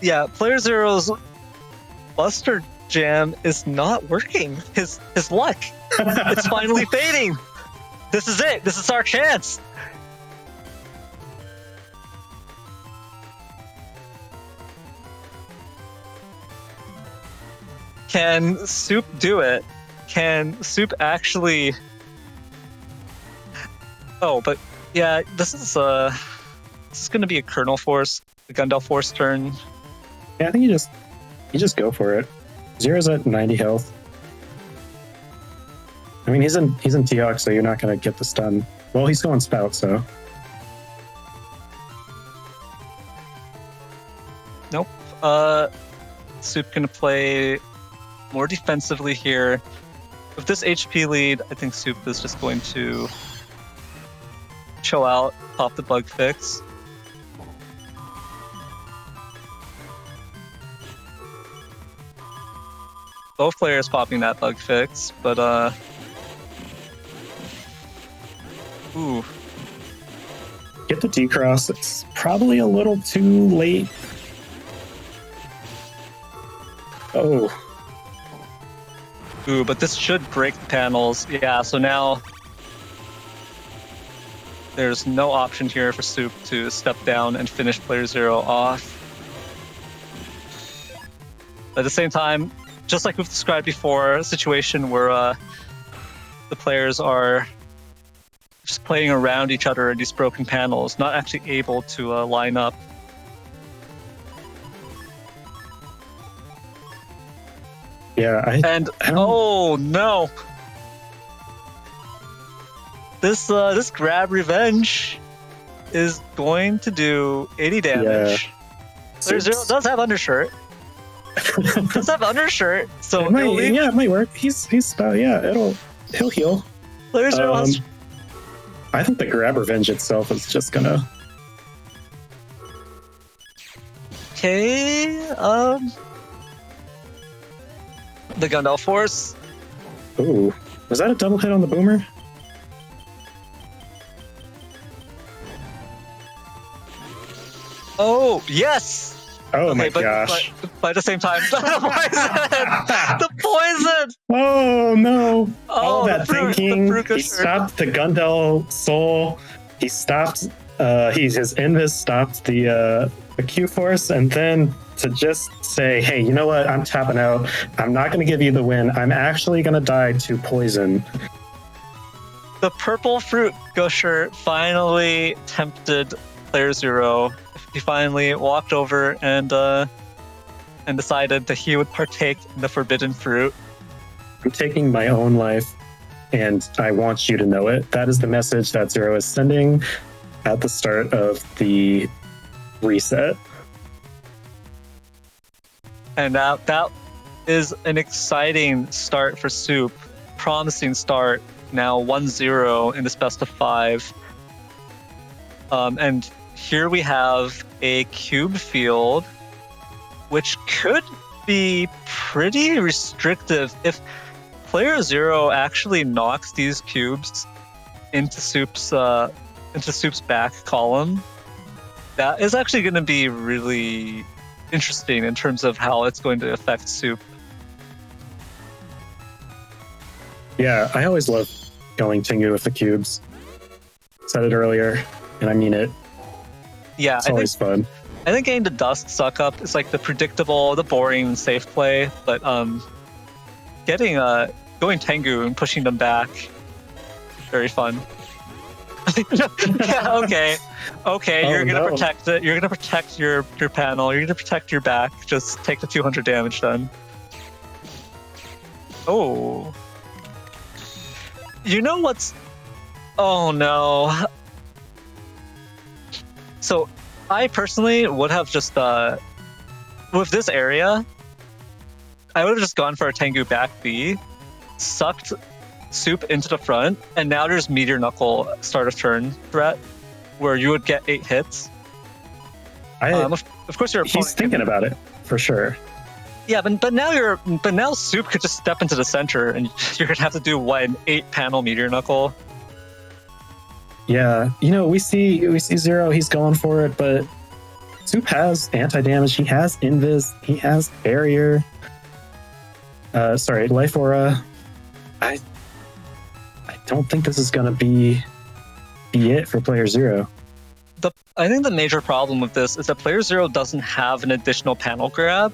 Yeah, playerzero's Buster Jam is not working. His luck. It's finally fading. This is it. This is our chance. Can Soup do it? Can Soup actually... Oh, but yeah, this is going to be a Kernel Force, a Gundel Force turn. Yeah, I think you just go for it. Zero's at 90 health. I mean, he's in T-Hawk, so you're not going to get the stun. Well, he's going Spout, so... Nope. Soup going to play more defensively here. With this HP lead, I think Soup is just going to chill out, pop the bug fix. Both players popping that bug fix, but ooh. Get the D-Cross. It's probably a little too late. Oh, Ooh, but this should break the panels. Yeah, so now there's no option here for Soup to step down and finish player 0 off. At the same time, just like we've described before, a situation where the players are just playing around each other in these broken panels, not actually able to line up. Yeah, oh no! This grab revenge is going to do 80 damage. Yeah. Player 0 does have undershirt. Does have undershirt, so it might work. He'll heal. Player 0 has. I think the grab revenge itself is just gonna. Okay. The Gundel Force. Ooh, was that a double hit on the boomer? Oh yes. Oh okay, my gosh! But at the same time, the poison. Oh no! All that fruit, thinking. He stopped the Gundel Soul. He stopped. His Invis stopped the Q Force, and then to just say, "Hey, you know what? I'm tapping out. I'm not going to give you the win. I'm actually going to die to poison." The purple fruit gusher finally tempted player 0. He finally walked over and decided that he would partake in the forbidden fruit. I'm taking my own life, and I want you to know it. That is the message that Zero is sending at the start of the reset. And that is an exciting start for Soup. Promising start. Now 1-0 in this best of 5. And here we have a cube field, which could be pretty restrictive if player 0 actually knocks these cubes into Soup's back column. That is actually going to be really interesting in terms of how it's going to affect Soup. Yeah, I always love going Tengu with the cubes. Said it earlier, and I mean it. Yeah, it's always fun. I think getting the dust suck up is like the predictable, the boring, safe play, but going Tengu and pushing them back, very fun. Yeah, okay. You're gonna protect it. You're gonna protect your panel. You're gonna protect your back. Just take the 200 damage then. Oh. You know what's? Oh no. So, I personally would have just with this area, I would have just gone for a Tengu back B, sucked Soup into the front, and now there's Meteor Knuckle start of turn threat, where you would get 8 hits. Of course, he's thinking about it for sure. Yeah, but now Soup could just step into the center, and you're gonna have to do an 8-panel Meteor Knuckle. Yeah, we see Zero. He's going for it, but Soup has anti-damage. He has Invis. He has Barrier. Life Aura. I don't think this is gonna be it for player 0. I think the major problem with this is that player 0 doesn't have an additional panel grab.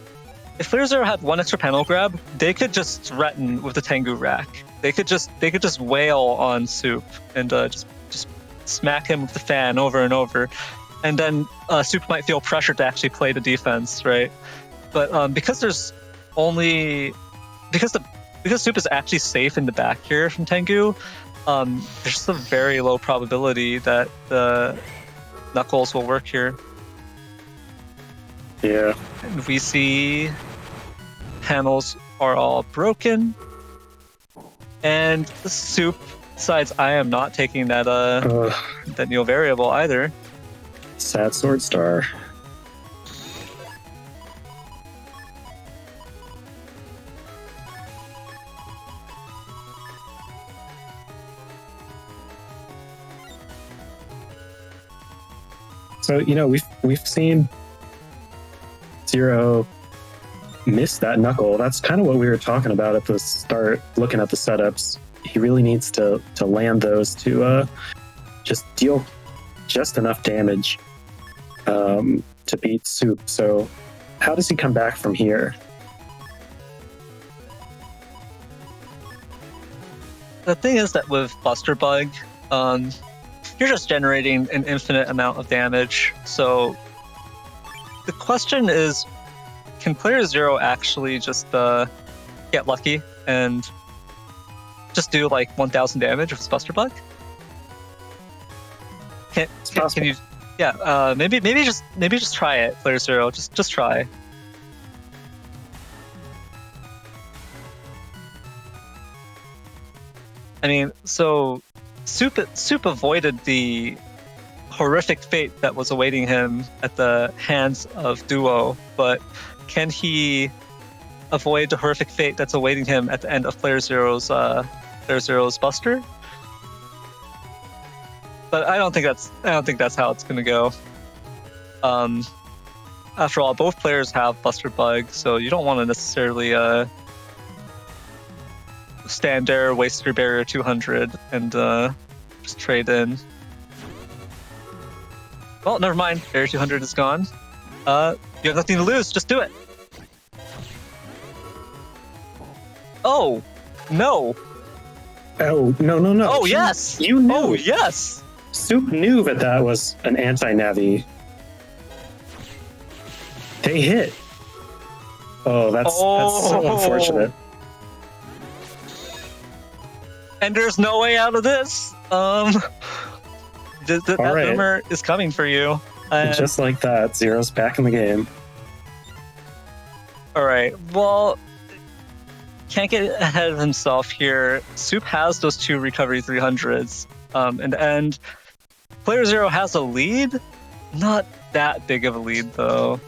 If player 0 had one extra panel grab, they could just threaten with the Tengu rack. They could just wail on Soup and just smack him with the fan over and over, and then Soup might feel pressured to actually play the defense, right? But because Soup is actually safe in the back here from Tengu, there's just a very low probability that the Knuckles will work here. Yeah. And we see panels are all broken, and the Soup decides I am not taking that Neo variable either. Sad Sword Star. So we've seen Zero miss that knuckle. That's kind of what we were talking about at the start, looking at the setups. He really needs to land those to just deal just enough damage to beat Soup. So how does he come back from here? The thing is that with Buster Bug, you're just generating an infinite amount of damage. So the question is, can player 0 actually just get lucky and just do like 1,000 damage with Buster Bug? Can you? Yeah, maybe just try it, player 0. Just try. I mean, so Soup avoided the horrific fate that was awaiting him at the hands of Duo, but can he avoid the horrific fate that's awaiting him at the end of player zero's Buster? But I don't think that's how it's gonna go. After all, both players have Buster Bug, so you don't want to necessarily stand there, waste your barrier 200, and just trade in. Well, never mind. Barrier 200 is gone. You have nothing to lose. Just do it. Oh, no. Oh, no. Oh, yes. You knew. Oh, yes. Soup knew that was an anti-Navi. They hit. Oh, that's so unfortunate. And there's no way out of this. That right. boomer is coming for you. Just like that, Zero's back in the game. All right. Well, can't get ahead of himself here. Soup has those 2 recovery 300s. In the end, player 0 has a lead. Not that big of a lead, though.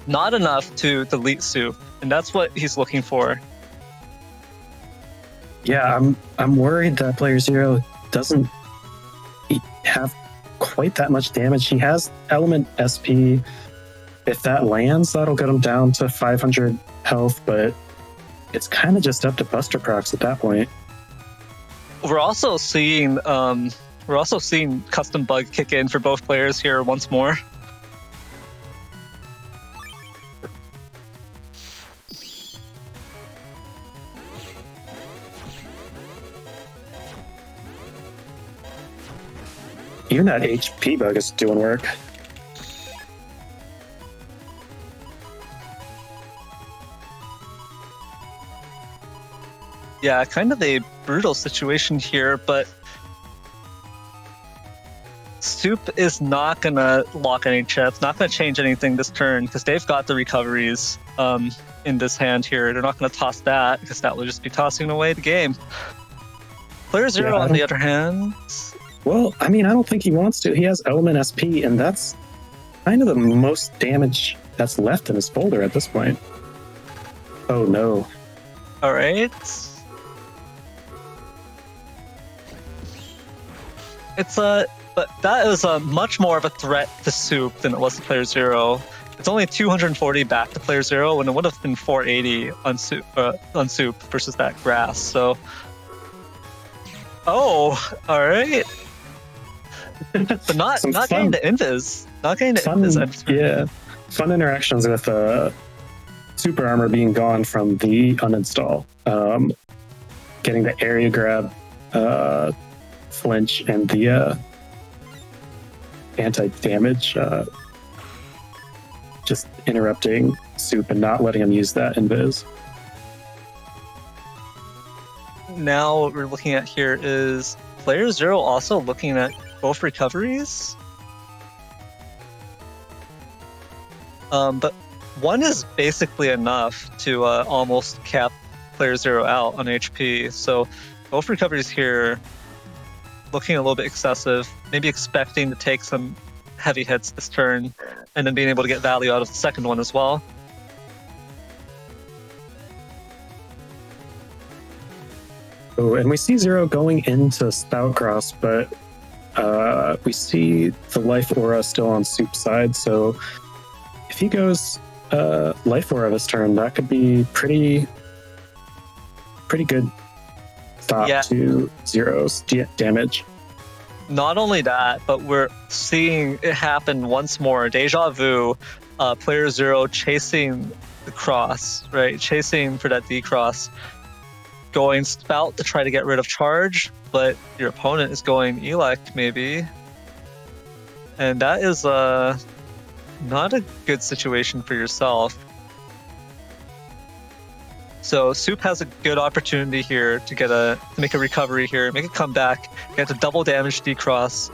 Not enough to delete Soup, and that's what he's looking for. Yeah, I'm worried that player 0 doesn't have quite that much damage. He has element SP. If that lands, that'll get him down to 500 health, but it's kind of just up to Buster Procs at that point. We're also seeing custom bug kick in for both players here once more. Even that HP bug is doing work. Yeah, kind of a brutal situation here, but Soup is not gonna lock any chips, not gonna change anything this turn, because they've got the recoveries in this hand here. They're not gonna toss that, because that will just be tossing away the game. Player 0, on the other hand... Well, I mean, I don't think he wants to. He has element SP, and that's kind of the most damage that's left in his folder at this point. Oh, no. All right. But that is much more of a threat to Soup than it was to player 0. It's only 240 back to player 0, and it would have been 480 on Soup versus that grass. So, oh, all right. But not getting the invis. Not getting the invis. Yeah, fun interactions with super armor being gone from the uninstall. Getting the area grab, flinch, and the anti-damage. Just interrupting Soup and not letting him use that invis. Now what we're looking at here is player 0 also looking at both recoveries. But one is basically enough to almost cap player 0 out on HP. So both recoveries here looking a little bit excessive, maybe expecting to take some heavy hits this turn, and then being able to get value out of the second one as well. Oh, and we see 0 going into Spout Cross, but we see the life aura still on Soup's side, so if he goes Life Aura this turn. That could be pretty good stop to zeros damage. Not only that, but we're seeing it happen once more. Deja vu, player 0 chasing the cross, right? Chasing for that D-cross. Going spout to try to get rid of charge, but your opponent is going elect maybe. And that is not a good situation for yourself. So Soup has a good opportunity here to make a recovery here, make a comeback, get to double damage D-cross.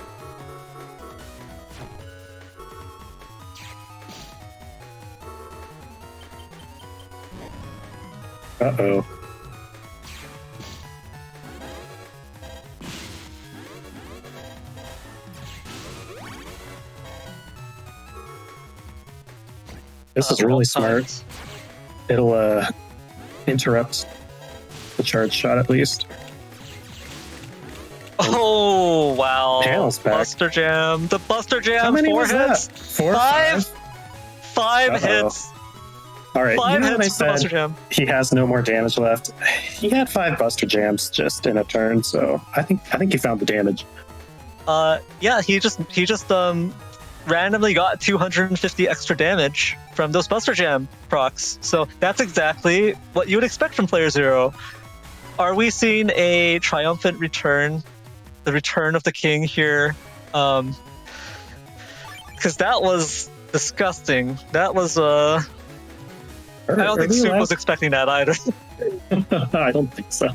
Uh-oh. This is really smart. It'll interrupt the charge shot at least. Oh wow! Panel's back. Buster Jam. The Buster Jam. How many 4 was hits. that? 4, 5. 5 Uh-oh. hits. All right. 5 you know hits. what I with the Buster said? Jam. He has no more damage left. He had 5 Buster Jams just in a turn, so I think he found the damage. Yeah. He just randomly got 250 extra damage from those Buster Jam procs. So that's exactly what you would expect from player 0. Are we seeing a triumphant return? The return of the king here? Because that was disgusting. That was I don't think Soup was expecting that either. I don't think so.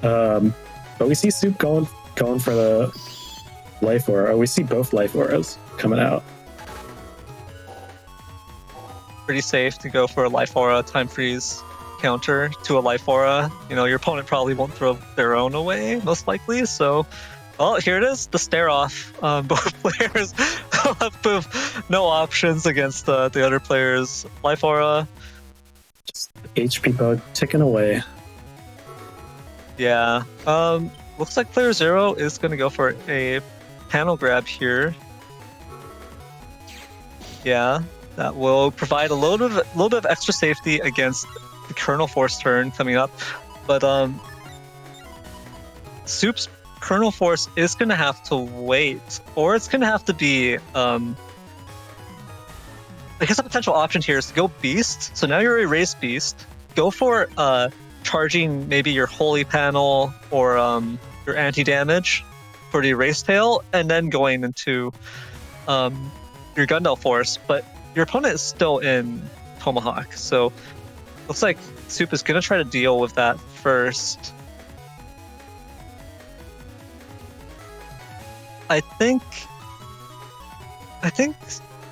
But we see Soup going for the Life Aura. We see both Life Auras coming out. Pretty safe to go for a Life Aura time freeze counter to a Life Aura. You know, your opponent probably won't throw their own away, most likely. So, well, here it is, the stare off. Both players left with no options against the other players. Life Aura. Just HP bug ticking away. Yeah. Looks like player 0 is going to go for a panel grab here. Yeah, that will provide a little bit of extra safety against the Kernel Force turn coming up. But Soup's Kernel Force is going to have to wait, or it's going to have to be. I guess a potential option here is to go Beast. So now you're a Erase Beast. Go for charging maybe your Holy Panel or your anti-damage for the Erase Tail, and then going into your Gundel Force. But your opponent is still in Tomahawk, so looks like Soup is going to try to deal with that first. I think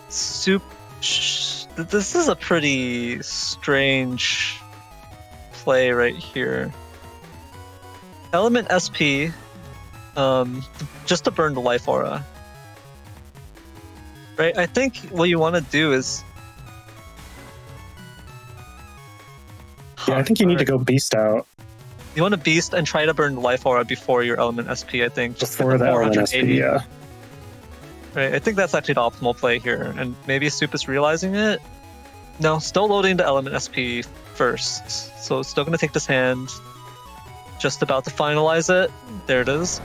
Soup. This is a pretty strange play right here. Element SP, just to burn the Life Aura. Right, I think what you want to do is... Yeah, I think you need to go Beast out. You want to Beast and try to burn the Life Aura before your Element SP, I think. Just before the Element SP, yeah. Right, I think that's actually the optimal play here, and maybe Soup is realizing it. No, still loading the Element SP first, so it's still going to take this hand. Just about to finalize it. There it is.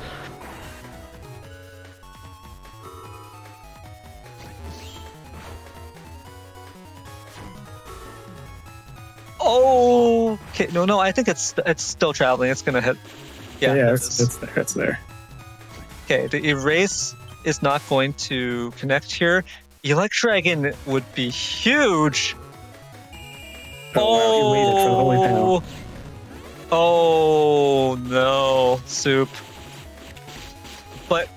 Oh, okay. No, I think it's still traveling. It's going to hit. Yeah, it's there. It's there. Okay, the Erase is not going to connect here. Elect Dragon would be huge. Oh, wow, you waited for the Holy Panel. Oh no, Soup. But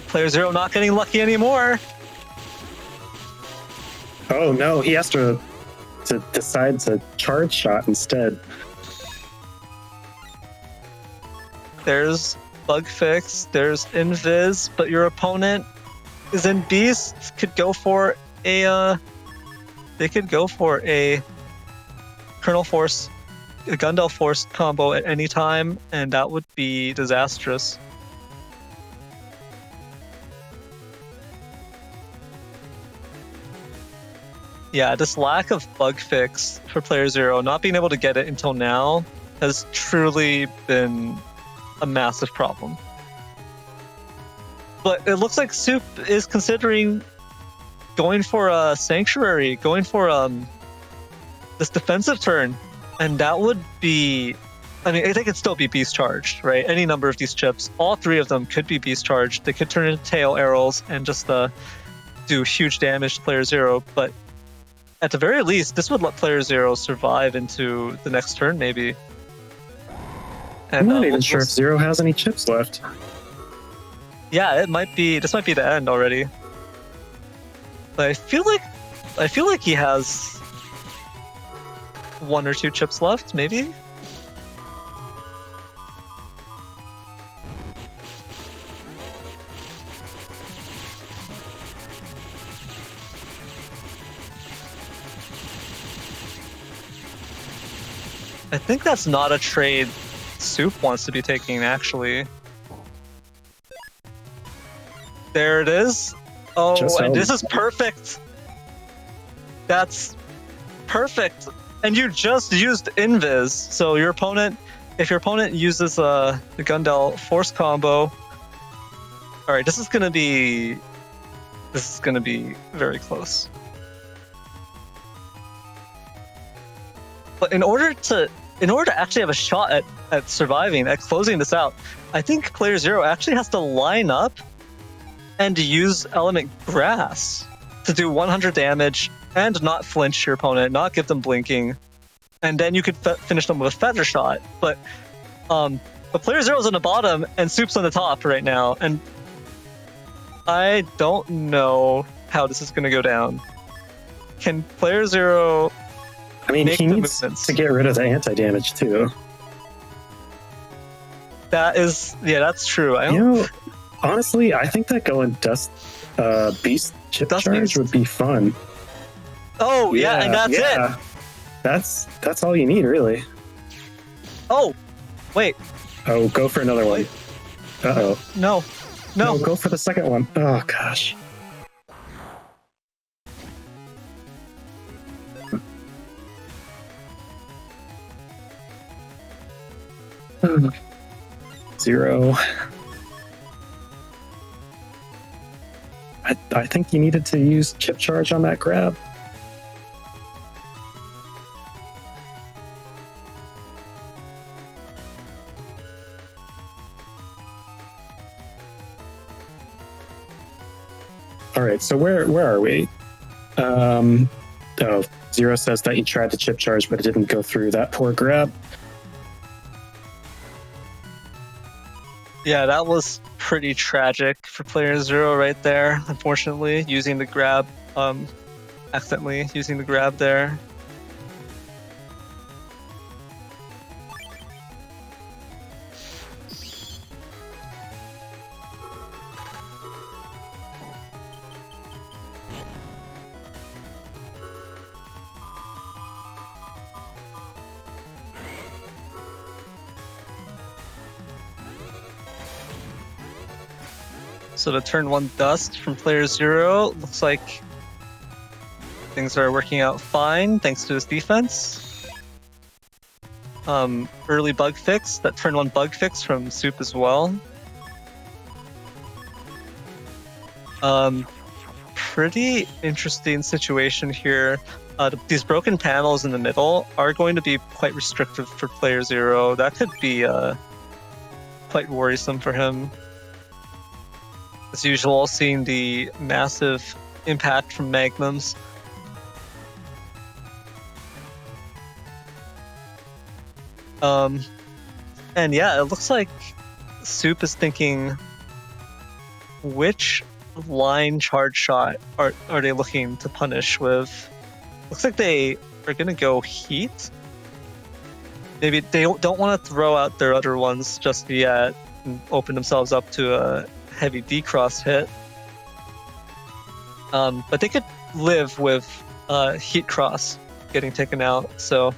player 0 not getting lucky anymore. Oh no, he has to decide to charge shot instead. There's Bug Fix, there's Invis, but your opponent is in Beast. Could go for a they could go for a Kernel Force, a Gundel Force combo at any time, and that would be disastrous. Yeah, this lack of bug fix for Player Zero, not being able to get it until now, has truly been a massive problem. But it looks like Soup is considering going for a Sanctuary, going for this defensive turn, and that would be... I mean, they could still be beast charged, right? Any number of these chips, all three of them could be beast charged. They could turn into tail arrows and just do huge damage to Player Zero, but at the very least, this would let Player Zero survive into the next turn, maybe. And, I'm not even sure if Zero has any chips left. Yeah, it might be. This might be the end already. But I feel like he has 1 or 2 chips left, maybe. I think that's not a trade Soup wants to be taking, actually. There it is. Oh, and this is perfect. That's perfect. And you just used Invis. So your opponent, if your opponent uses the Gundel Force combo, all right, this is gonna be very close. But in order to actually have a shot at surviving, at closing this out, I think Player Zero actually has to line up and use Element Grass to do 100 damage and not flinch your opponent, not give them blinking, and then you could finish them with a Feather Shot. But Player Zero's on the bottom and Soup's on the top right now, and I don't know how this is going to go down. Can Player Zero... I mean, he needs to get rid of the anti-damage, too. That's true. Honestly, I think that going Dust Beast chip Dust charge Beast would be fun. Oh, yeah, and that's it. That's all you need, really. Oh, wait. Oh, go for another one. Uh-oh. No, go for the second one. Oh, gosh. Zero. I think you needed to use chip charge on that grab. All right, so where are we? Zero says that he tried to chip charge, but it didn't go through. That poor grab. Yeah, that was pretty tragic for Player Zero right there, unfortunately, using the grab, accidentally using the grab there. So the turn 1 dust from Player Zero, looks like things are working out fine thanks to his defense. Early bug fix, that turn 1 bug fix from Soup as well. Pretty interesting situation here. These broken panels in the middle are going to be quite restrictive for Player Zero. That could be quite worrisome for him. As usual, seeing the massive impact from magnums. And yeah, it looks like Soup is thinking, which line charge shot are they looking to punish with? Looks like they are going to go heat. Maybe they don't want to throw out their other ones just yet and open themselves up to a heavy D-cross hit. But they could live with heat cross getting taken out, so...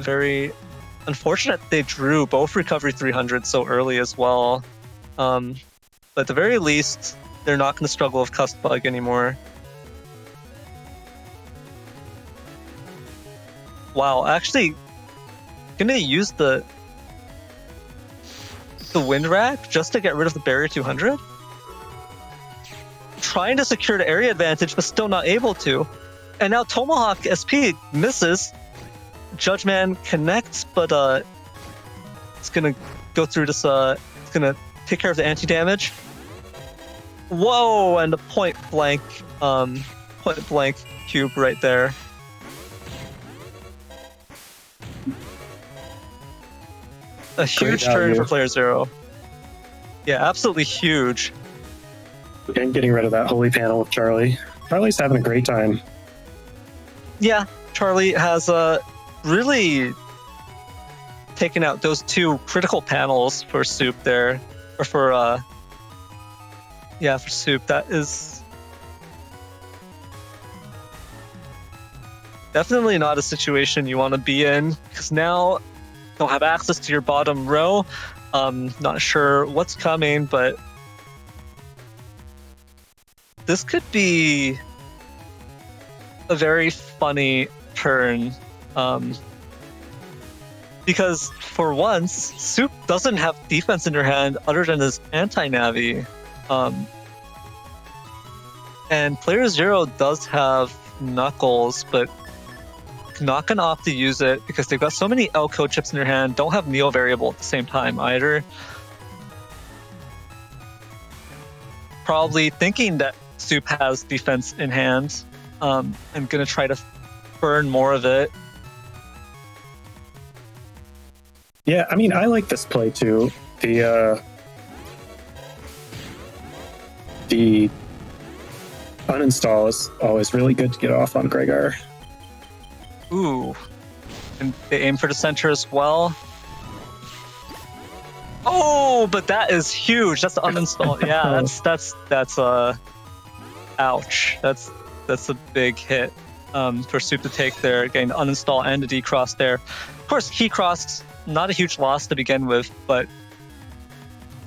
very unfortunate they drew both recovery 300 so early as well. But at the very least, they're not going to struggle with Cust Bug anymore. Wow, actually, gonna use the Wind Rack just to get rid of the Barrier 200. Trying to secure the area advantage, but still not able to. And now Tomahawk SP misses. Judgeman connects, but it's gonna go through this. It's gonna take care of the anti-damage. Whoa! And the point blank cube right there. A huge turn for playerzero. Yeah, absolutely huge. And getting rid of that holy panel with Charlie. Charlie's having a great time. Yeah, Charlie has really taken out those two critical panels for Soup there, or for for Soup. That is definitely not a situation you want to be in, because now don't have access to your bottom row. Not sure what's coming, but this could be a very funny turn. Because for once, Soup doesn't have defense in your hand other than his anti-navi. And playerzero does have Knuckles, but not gonna opt to use it because they've got so many Elko chips in their hand, don't have Neo variable at the same time either. Probably thinking that Soup has defense in hand, and gonna try to burn more of it. Yeah, I mean, I like this play too. The uninstall is always really good to get off on Gregar. Ooh. And they aim for the center as well. Oh, but that is huge. That's the uninstall. Yeah, that's ouch. That's a big hit for Soup to take there, getting the uninstall and the decross there. Of course, key cross, not a huge loss to begin with, but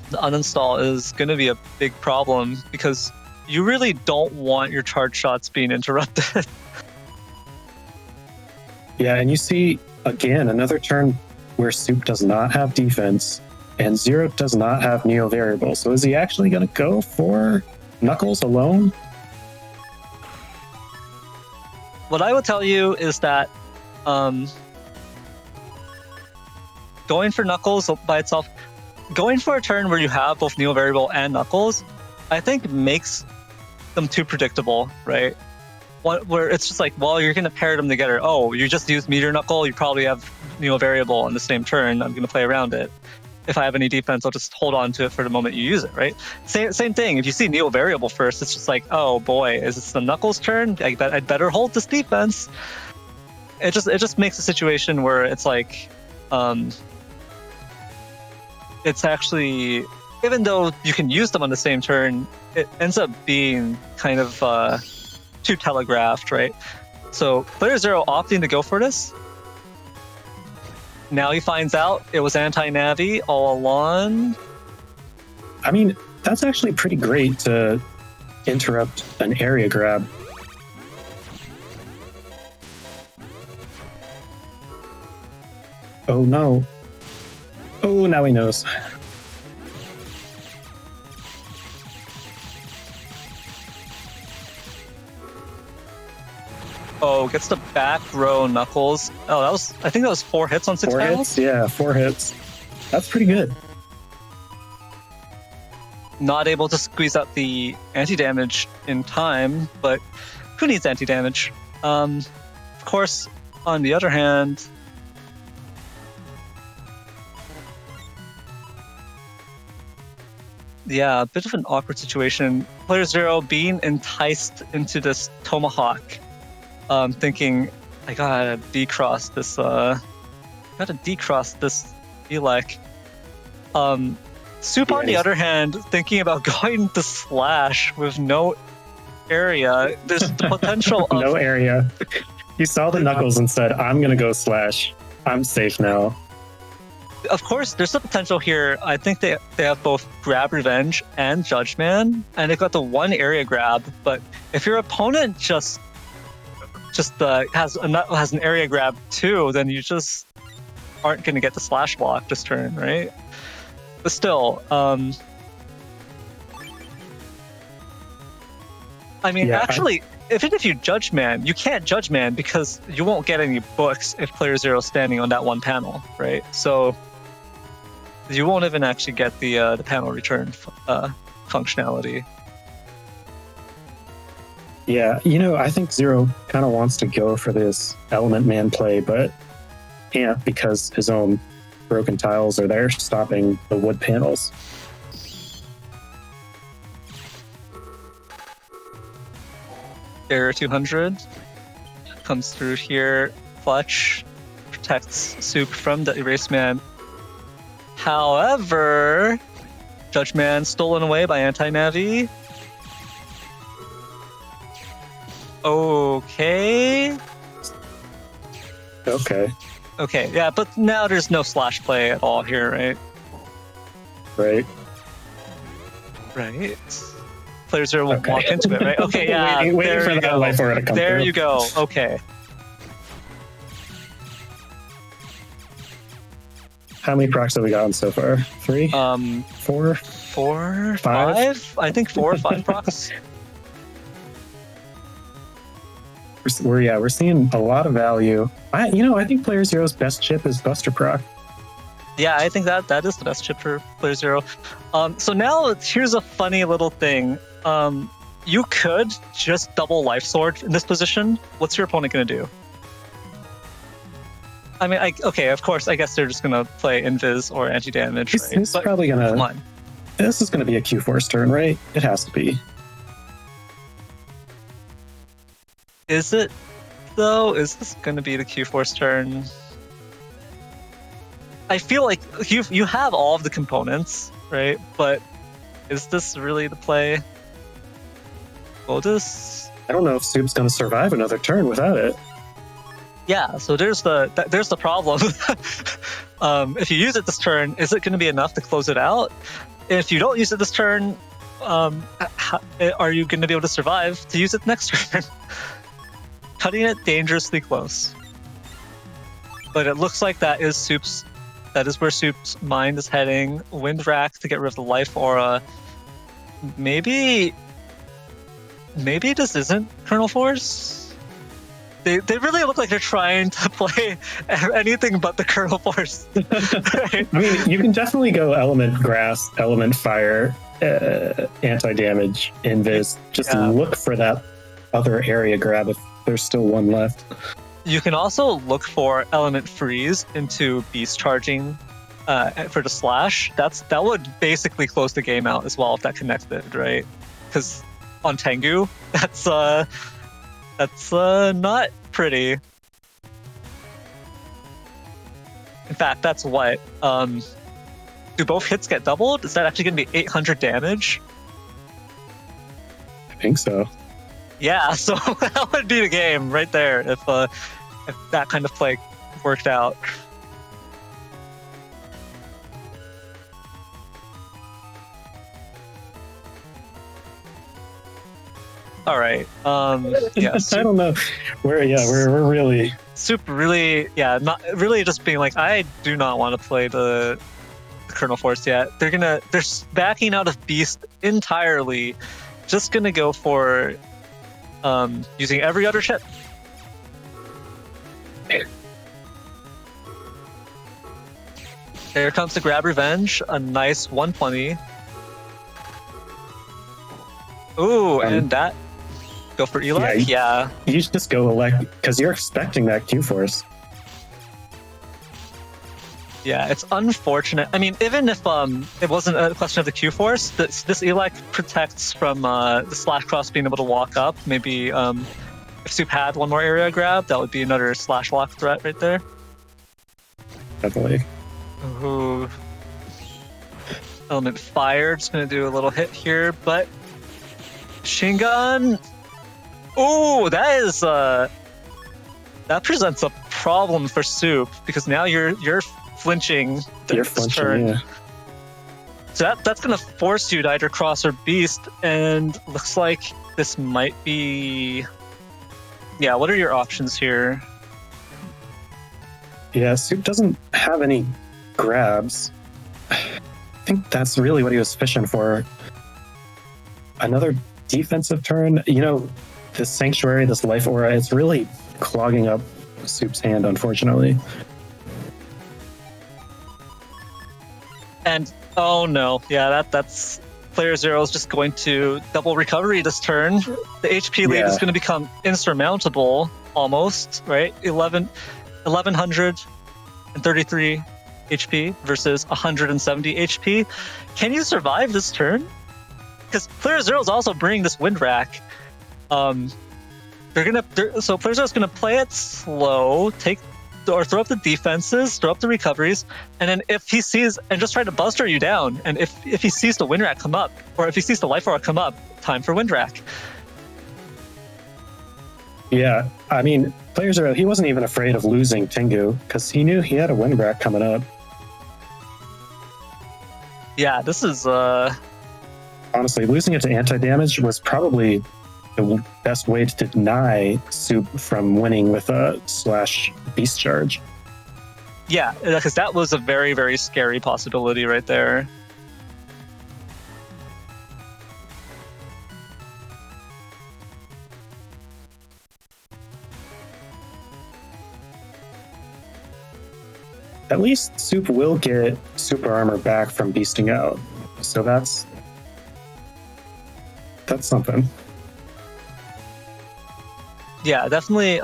the uninstall is going to be a big problem because you really don't want your charge shots being interrupted. Yeah, and you see, again, another turn where Soup does not have defense and Zero does not have Neo variable. So is he actually going to go for Knuckles alone? What I will tell you is that going for Knuckles by itself, going for a turn where you have both Neo variable and Knuckles, I think makes them too predictable, right? Where it's just like, well, you're going to pair them together. Oh, you just use Meteor Knuckle, you probably have Neo variable on the same turn. I'm going to play around it. If I have any defense, I'll just hold on to it for the moment you use it, right? Same thing. If you see Neo variable first, it's just like, oh boy, is this the Knuckles turn? I'd better hold this defense. It just makes a situation where it's like, it's actually, even though you can use them on the same turn, it ends up being kind of too telegraphed, right? So playerzero opting to go for this. Now he finds out it was anti-navi all along. I mean, that's actually pretty great to interrupt an area grab. Oh no. Oh, now he knows. Oh, gets the back row Knuckles. Oh, I think that was 4 hits on 6 4 panels? hits? Yeah, 4 hits. That's pretty good. Not able to squeeze out the anti-damage in time, but who needs anti-damage? Of course, on the other hand, yeah, a bit of an awkward situation. playerzero being enticed into this Tomahawk, thinking, I gotta decross this, Elec. Soup, on the other hand, thinking about going to Slash with no area. There's the potential of... No area. He saw the Knuckles and said, I'm gonna go Slash. I'm safe now. Of course, there's the potential here. I think they have both Grab Revenge and Judge Man, and they've got the one area grab. But if your opponent just has an area grab too, then you just aren't going to get the slash block this turn, right? But still, I mean, actually, even if you Judge Man, you can't Judge Man because you won't get any books if player zero is standing on that one panel, right? So you won't even actually get the panel return functionality. Yeah, I think Zero kind of wants to go for this Element Man play, but can't because his own broken tiles are there stopping the wood panels. Error 200 comes through here. Clutch protects Soup from the Erase Man. However, Judge Man stolen away by Anti-Navi. Okay, yeah, but now there's no slash play at all here, right? Right. Player zero will walk into it, right? Okay, yeah. waiting there for you that go. life aura to come There through. you go. Okay. How many procs have we gotten so far? 3? 4? 4, 5? 5? I think 4 or 5 procs. We're seeing a lot of value. I think Player Zero's best chip is Buster proc. Yeah, I think that is the best chip for Player Zero. So now here's a funny little thing. You could just double Life Sword in this position. What's your opponent going to do? I mean, okay, of course, I guess they're just going to play Invis or Anti-Damage. He's probably going to... Come on. This is going to be a Q-Force turn, right? It has to be. Is it, though? Is this going to be the Q-Force turn? I feel like you have all of the components, right? But is this really the play? Lotus? I don't know if Soup's going to survive another turn without it. Yeah, so there's the problem. If you use it this turn, is it going to be enough to close it out? If you don't use it this turn, are you going to be able to survive to use it next turn? Cutting it dangerously close. But it looks like that is where Soup's mind is heading. Wind Rack to get rid of the life aura. Maybe this isn't Colonel Force? They really look like they're trying to play anything but the Colonel Force. Right? I mean, you can definitely go Element Grass, Element Fire, Anti-Damage, Invis. Just look for that other area grab if there's still one left. You can also look for Element Freeze into Beast Charging for the slash. That would basically close the game out as well if that connected, right? Because on Tengu, that's not pretty. In fact, that's what. Do both hits get doubled? Is that actually going to be 800 damage? I think so. Yeah, so that would be the game right there if that kind of play worked out. All right. Yeah. I don't know. We're really Super really, not really just being like, I do not want to play the Colonel Force yet. They're backing out of Beast entirely. Just gonna go for using every other chip. There comes the Grab Revenge, a nice 120. Ooh, and that. Go for Eli? Yeah. You should just go elect, because you're expecting that Q-Force. Yeah, it's unfortunate. I mean, even if it wasn't a question of the Q-Force, this Elec protects from the Slash Cross being able to walk up. Maybe if Soup had one more area grab, that would be another Slash Lock threat right there. Definitely. Ooh. Element Fire, just going to do a little hit here, but Machine Gun. Ooh, that presents a problem for Soup because now you're flinching. You're this flinching, turn. yeah. So that's going to force you to either cross or beast, and looks like this might be. Yeah, what are your options here? Yeah, Soup doesn't have any grabs. I think that's really what he was fishing for. Another defensive turn. You know, this Sanctuary, this Life Aura, it's really clogging up Soup's hand, unfortunately. And oh no, yeah, that's player zero is just going to double recovery this turn. The HP lead is going to become insurmountable almost, right? 1133 HP versus 170 HP. Can you survive this turn? Because player zero is also bringing this wind rack. So player zero is gonna play it slow, or throw up the defenses, throw up the recoveries, and then if he sees and just try to buster you down, and if he sees the wind rack come up, or if he sees the life aura come up, time for wind rack. Yeah, I mean, player zero, he wasn't even afraid of losing Tengu because he knew he had a wind rack coming up. Yeah, this is honestly, losing it to anti-damage was probably the best way to deny Soup from winning with a / beast charge. Yeah, because that was a very, very scary possibility right there. At least Soup will get super armor back from beasting out. So that's something. Yeah, definitely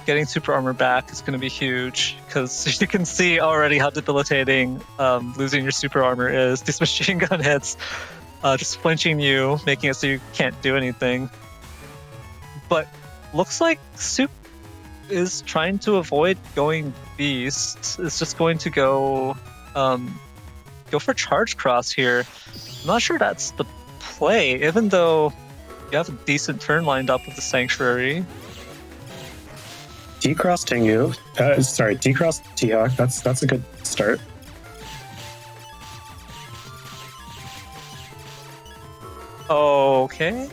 getting super armor back is going to be huge because you can see already how debilitating losing your super armor is. These machine gun hits just flinching you, making it so you can't do anything. But looks like Soup is trying to avoid going beast. It's just going to go for charge cross here. I'm not sure that's the play, even though you have a decent turn lined up with the Sanctuary. Decross Tengu. Decross T-Hawk. That's a good start. Okay.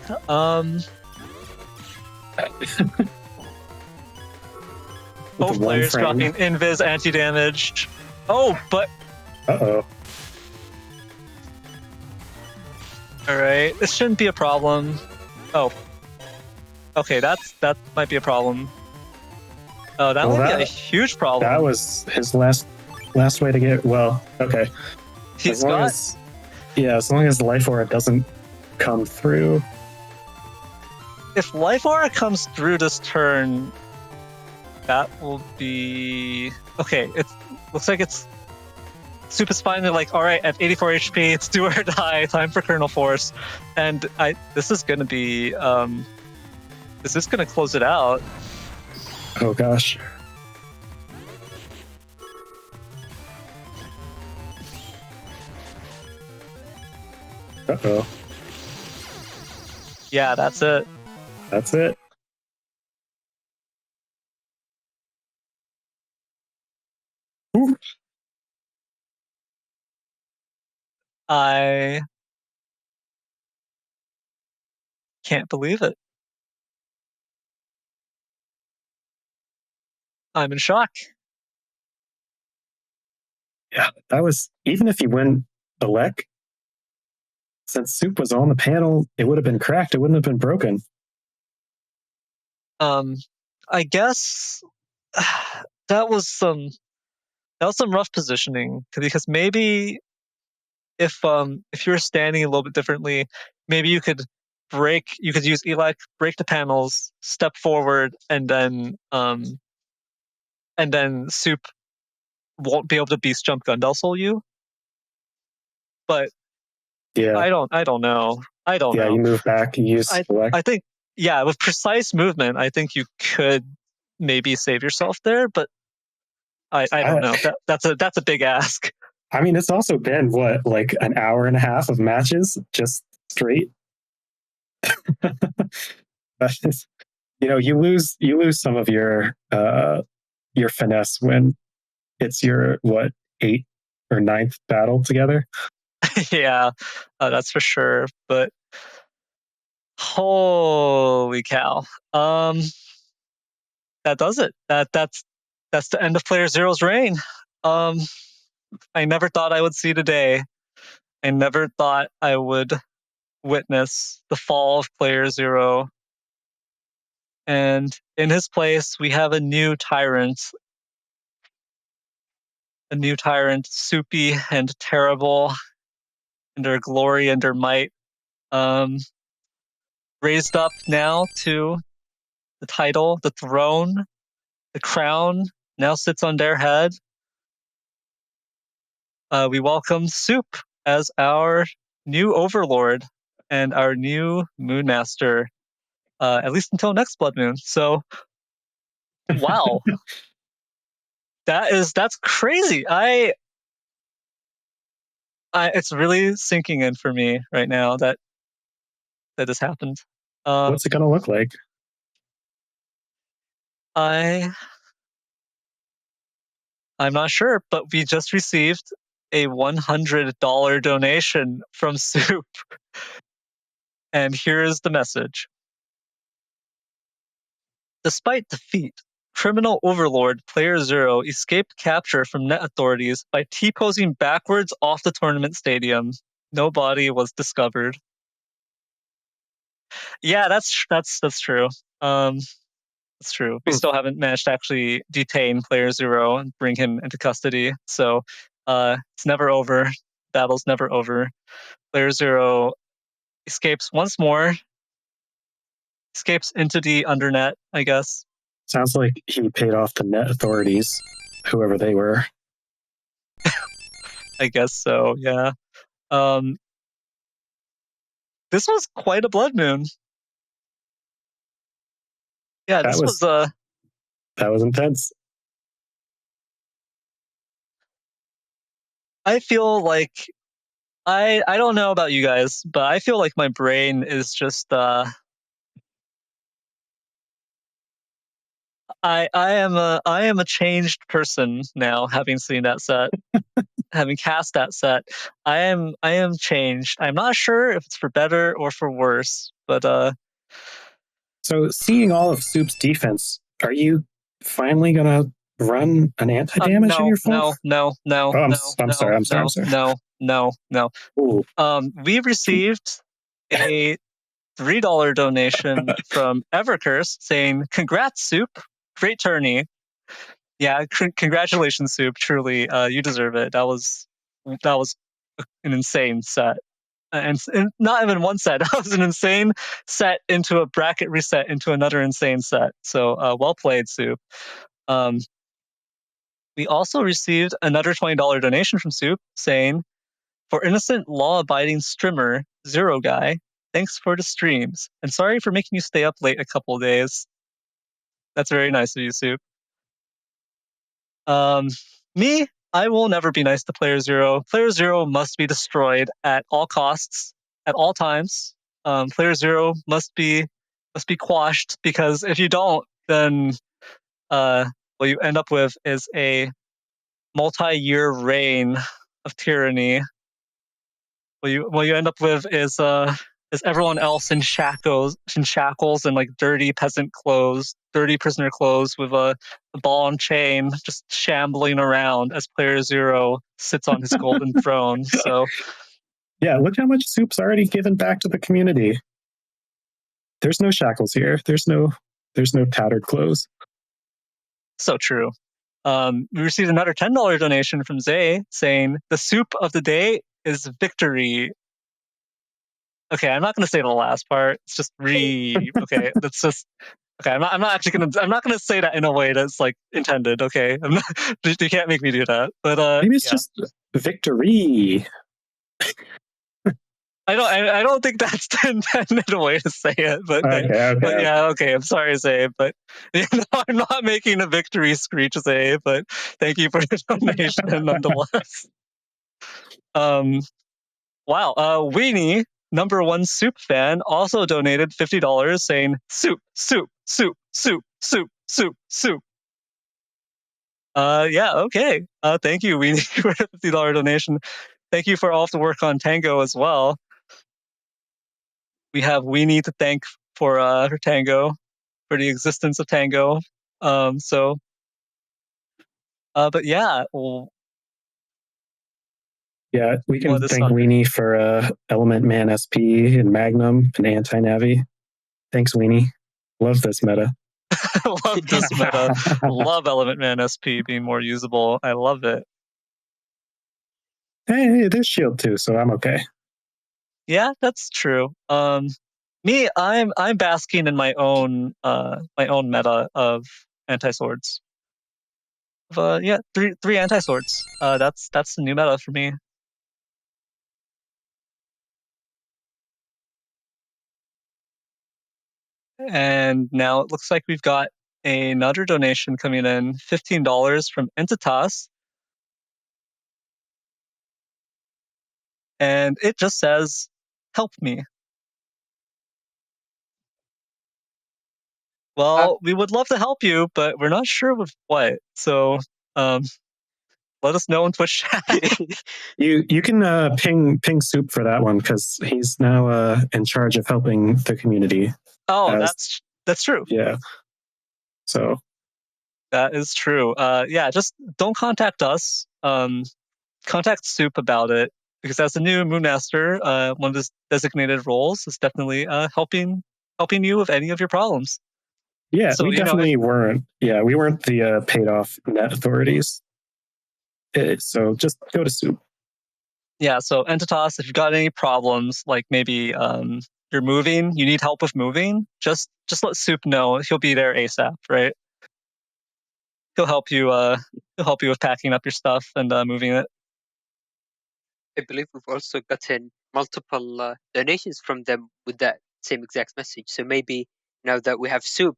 Both players dropping invis anti-damage. Oh, but... Uh-oh. Alright, this shouldn't be a problem. Oh. Okay, that might be a problem. Oh, that might be a huge problem. That was his last way to get... Well, okay. As long as the Life Aura doesn't come through. If Life Aura comes through this turn, that will be... Okay, it looks like it's... Soup is finally like, alright, at 84 HP, it's do or die, time for Kernel Force. And this is gonna be... this is gonna close it out. Oh gosh. Uh-oh. Yeah, that's it. That's it. Ooh. I can't believe it. I'm in shock. Yeah, that was... Even if you win Elec, since Soup was on the panel, it would have been cracked. It wouldn't have been broken. I guess that was some rough positioning because maybe if you were standing a little bit differently, maybe you could use Elec, break the panels, step forward, and then Soup won't be able to beast jump Gundel Soul you. But yeah, I don't know. Yeah, you move back, you use Elec. I think with precise movement, I think you could maybe save yourself there, but I don't know. That's a big ask. I mean, it's also been like an hour and a half of matches just straight. You lose some of your your finesse when it's your, 8th or 9th battle together. Yeah, that's for sure. But holy cow. That does it. That's the end of Player Zero's reign. I never thought I would see today. I never thought I would witness the fall of Player Zero. And in his place, we have a new tyrant. A new tyrant, soupy and terrible, under glory, under might. Raised up now to the title, the throne, the crown now sits on their head. We welcome Soup as our new overlord and our new moonmaster, at least until next blood moon. So, wow, that's crazy. It's really sinking in for me right now that this happened. What's it gonna look like? I'm not sure, but we just received a $100 donation from Soup. And here's the message. Despite defeat, criminal overlord Player Zero escaped capture from net authorities by T-posing backwards off the tournament stadium. No body was discovered. Yeah, that's true. That's true. We still haven't managed to actually detain Player Zero and bring him into custody. So it's never over. Battle's never over. Player Zero escapes once more. Escapes into the undernet, I guess. Sounds like he paid off the net authorities, whoever they were. I guess so, yeah. This was quite a blood moon. Yeah, that was intense. I feel like I don't know about you guys, but I feel like my brain is just I am a changed person now, having seen that set. Having cast that set. I am changed. I'm not sure if it's for better or for worse, but So seeing all of Soup's defense, are you finally gonna run an anti-damage in your full? No. I'm sorry. No. Ooh. We received a $3 donation from Evercurse saying, "Congrats, Soup! Great tourney." Yeah, congratulations, Soup. Truly, you deserve it. That was an insane set, and not even one set. That was an insane set into a bracket reset into another insane set. So well played, Soup. We also received another $20 donation from Soup saying, "For innocent, law-abiding streamer, Zero Guy, thanks for the streams. And sorry for making you stay up late a couple of days." That's very nice of you, Soup. Me, I will never be nice to Player Zero. Player Zero must be destroyed at all costs, at all times. Player Zero must be quashed, because if you don't, then what you end up with is a multi-year reign of tyranny. What you end up with is everyone else in shackles and like dirty peasant clothes, dirty prisoner clothes, with a ball and chain, just shambling around as Player Zero sits on his golden throne. So yeah, look how much Soup's already given back to the community. There's no shackles here. There's no tattered clothes. So true. We received another $10 donation from Zay saying, "The soup of the day is victory." Okay, I'm not going to say the last part. It's just okay, that's just okay. I'm not going to say that in a way that's like intended. Okay, you can't make me do that. But maybe it's just victory. I don't think that's the intended way to say it. But okay. But yeah, okay. I'm sorry, Zay, but I'm not making a victory screech, Zay. But thank you for the donation nonetheless. Wow. Weenie, #1 Soup fan, also donated $50 saying, "Soup, soup, soup, soup, soup, soup, soup." Yeah, okay. Thank you, Weenie, for the $50 donation. Thank you for all the work on Tango as well. We have Weenie to thank for her Tango, for the existence of Tango. But yeah, well, Yeah, we can what is thank Thunder? Weenie for Element Man SP and Magnum and Anti Navi. Thanks, Weenie. Love this meta. Love this meta. Love Element Man SP being more usable. I love it. Hey, there's shield too, so I'm okay. Yeah, that's true. Me, I'm basking in my own meta of anti-swords. Yeah, three anti-swords. That's the new meta for me. And now it looks like we've got another donation coming in, $15 from Entitas. And it just says, "Help me." Well, we would love to help you, but we're not sure with what. So, let us know in Twitch chat. You can ping Soup for that one because he's now in charge of helping the community. Oh, as, that's true. Yeah. So that is true. Yeah, just don't contact us. Contact Soup about it because as a new Moonmaster, one of his designated roles is definitely helping you with any of your problems. yeah, So, we definitely weren't. Yeah, we weren't the paid off net authorities. So just go to Soup. Yeah, so Entitas, if you've got any problems, like maybe you're moving, you need help with moving, just let Soup know. He'll be there ASAP, right? He'll help you. He'll help you with packing up your stuff and moving it. I believe we've also gotten multiple donations from them with that same exact message. So maybe now that we have Soup,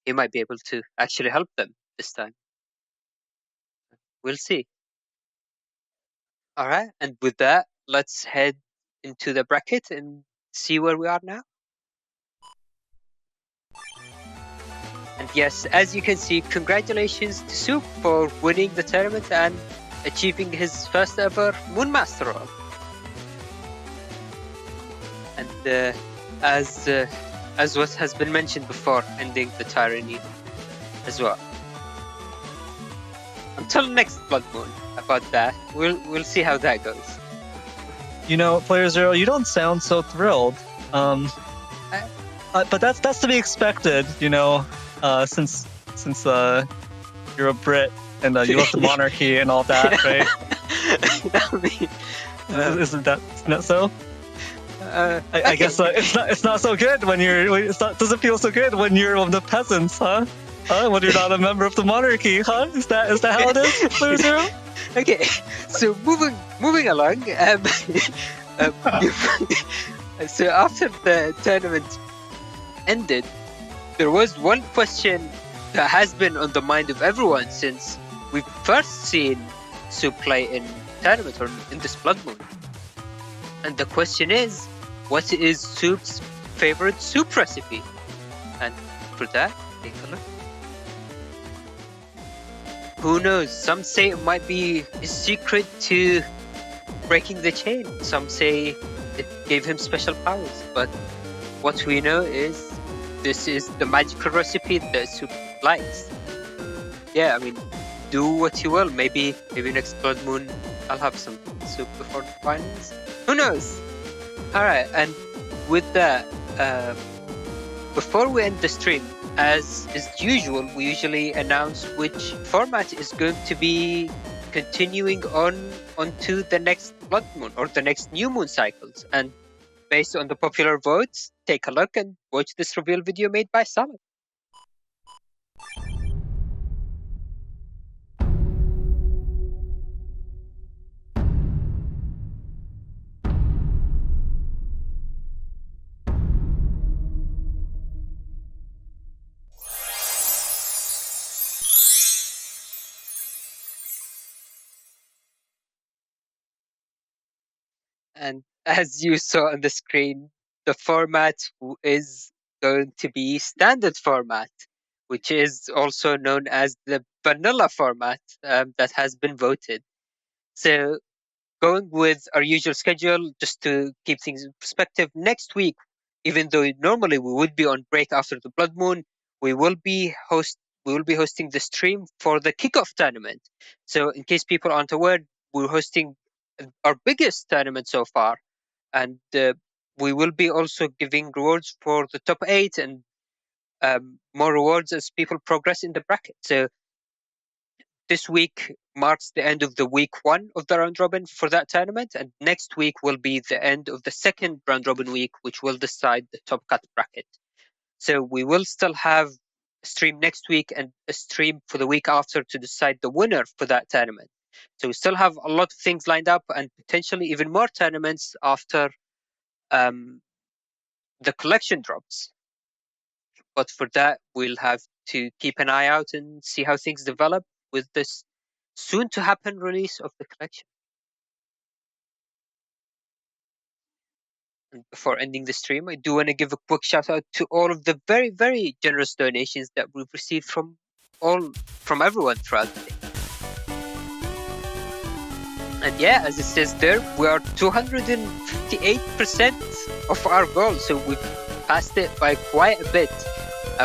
he might be able to actually help them this time. We'll see. All right, and with that, let's head into the bracket and see where we are now. And yes, as you can see, congratulations to Soup for winning the tournament and achieving his first ever Moonmaster role. And as what has been mentioned before, ending the tyranny as well. Until next Blood Moon, about that, we'll see how that goes. You know, playerzero, you don't sound so thrilled. But that's to be expected, you know, since you're a Brit and you love the monarchy and all that, right? Isn't that so? I guess it's not so good when you're. Doesn't feel so good when you're of the peasants, huh? When you're not a member of the monarchy, huh? Is that how it is, playerzero? Okay, so moving along. So after the tournament ended, there was one question that has been on the mind of everyone since we've first seen Soup play in tournament or in this Blood Moon. And the question is, what is Soup's favorite soup recipe? And for that, take a look. Who knows? Some say it might be his secret to breaking the chain. Some say it gave him special powers. But what we know is this is the magical recipe that Soup likes. Yeah, I mean, do what you will. Maybe next Blood Moon I'll have some soup before the finals. Who knows? Alright, and with that, before we end the stream, as is usual, we usually announce which format is going to be continuing onto the next Blood Moon or the next New Moon cycles. And based on the popular votes, take a look and watch this reveal video made by Salad. And as you saw on the screen, the format is going to be standard format, which is also known as the vanilla format that has been voted. So going with our usual schedule, just to keep things in perspective, next week, even though normally we would be on break after the Blood Moon, we will be hosting the stream for the kickoff tournament. So in case people aren't aware, we're hosting our biggest tournament so far, and we will be also giving rewards for the top 8 and more rewards as people progress in the bracket. So this week marks the end of the week 1 of the round robin for that tournament, and next week will be the end of the second round robin week, which will decide the top cut bracket. So we will still have a stream next week and a stream for the week after to decide the winner for that tournament. So we still have a lot of things lined up and potentially even more tournaments after the collection drops. But for that, we'll have to keep an eye out and see how things develop with this soon to happen release of the collection. And before ending the stream, I do want to give a quick shout out to all of the very, very generous donations that we've received from everyone throughout the day. And yeah, as it says there, we are 258% of our goal, so we've passed it by quite a bit,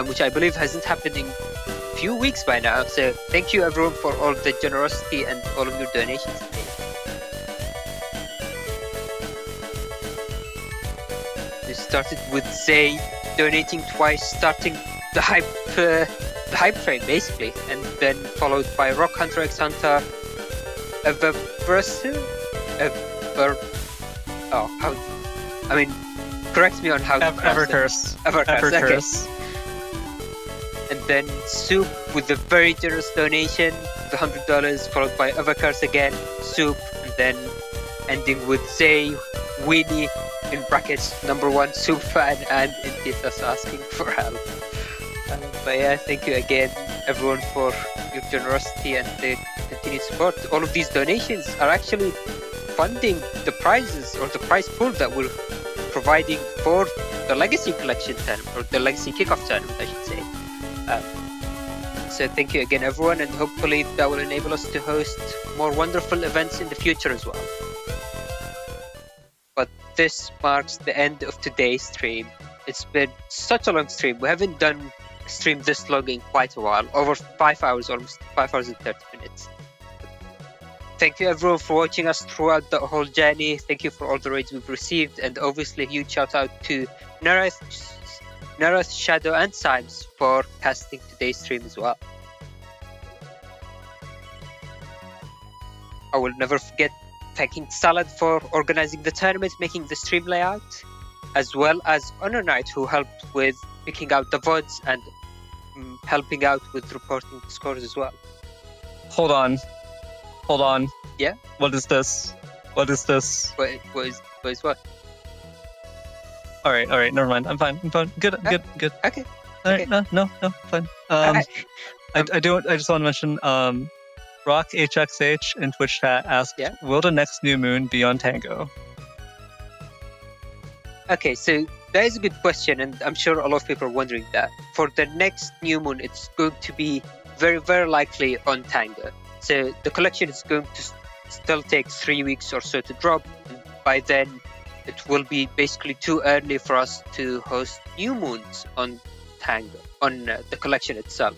which I believe hasn't happened in a few weeks by now. So thank you everyone for all the generosity and all of your donations today. We started with Zay donating twice, starting the hype train basically, and then followed by Rock Hunter X Hunter, correct me on how to Evercurse. Evercurse. Okay. And then Soup with a very generous donation, the $100, followed by Evercurse again, Soup, and then ending with Zay, Weenie, in brackets, #1 Soup fan, and Intitas asking for help. But yeah, thank you again, everyone, for your generosity and the continued support. All of these donations are actually funding the prizes or the prize pool that we're providing for the Legacy Collection tournament, or the Legacy Kickoff tournament, I should say. So thank you again, everyone, and hopefully that will enable us to host more wonderful events in the future as well. But this marks the end of today's stream. It's been such a long stream. We haven't done a stream this long in quite a while, over 5 hours, almost 5 hours and 30 minutes. Thank you everyone for watching us throughout the whole journey. Thank you for all the raids we've received, and obviously a huge shout out to Neryth, Shadow, and Symes for casting today's stream as well. I will never forget thanking Salad for organizing the tournament, making the stream layout, as well as HonorNite, who helped with picking out the VODs and helping out with reporting the scores as well. Hold on. Yeah? What is this? What is what? All right, never mind. I'm fine. Good. Okay. All right, Okay. no, fine. I just want to mention, Rock HXH in Twitch chat asked, will the next new moon be on Tango? Okay, so that is a good question, and I'm sure a lot of people are wondering that. For the next new moon, it's going to be very, very likely on Tango. So the collection is going to still take 3 weeks or so to drop, and by then it will be basically too early for us to host new moons on Tango, on the collection itself.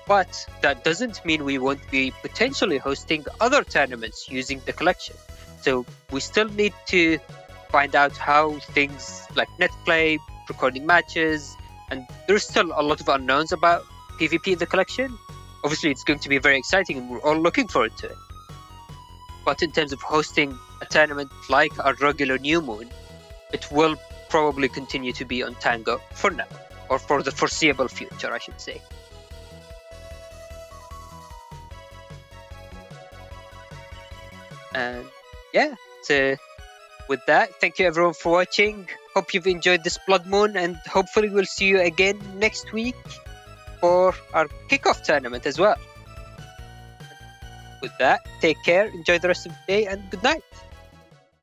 But that doesn't mean we won't be potentially hosting other tournaments using the collection. So we still need to find out how things like net play, recording matches, and there's still a lot of unknowns about PvP in the collection. Obviously, it's going to be very exciting, and we're all looking forward to it. But in terms of hosting a tournament like our regular new moon, it will probably continue to be on Tango for now, or for the foreseeable future, I should say. And yeah, so with that, thank you everyone for watching. Hope you've enjoyed this Blood Moon, and hopefully we'll see you again next week for our kickoff tournament as well. With that, take care, enjoy the rest of the day, and good night.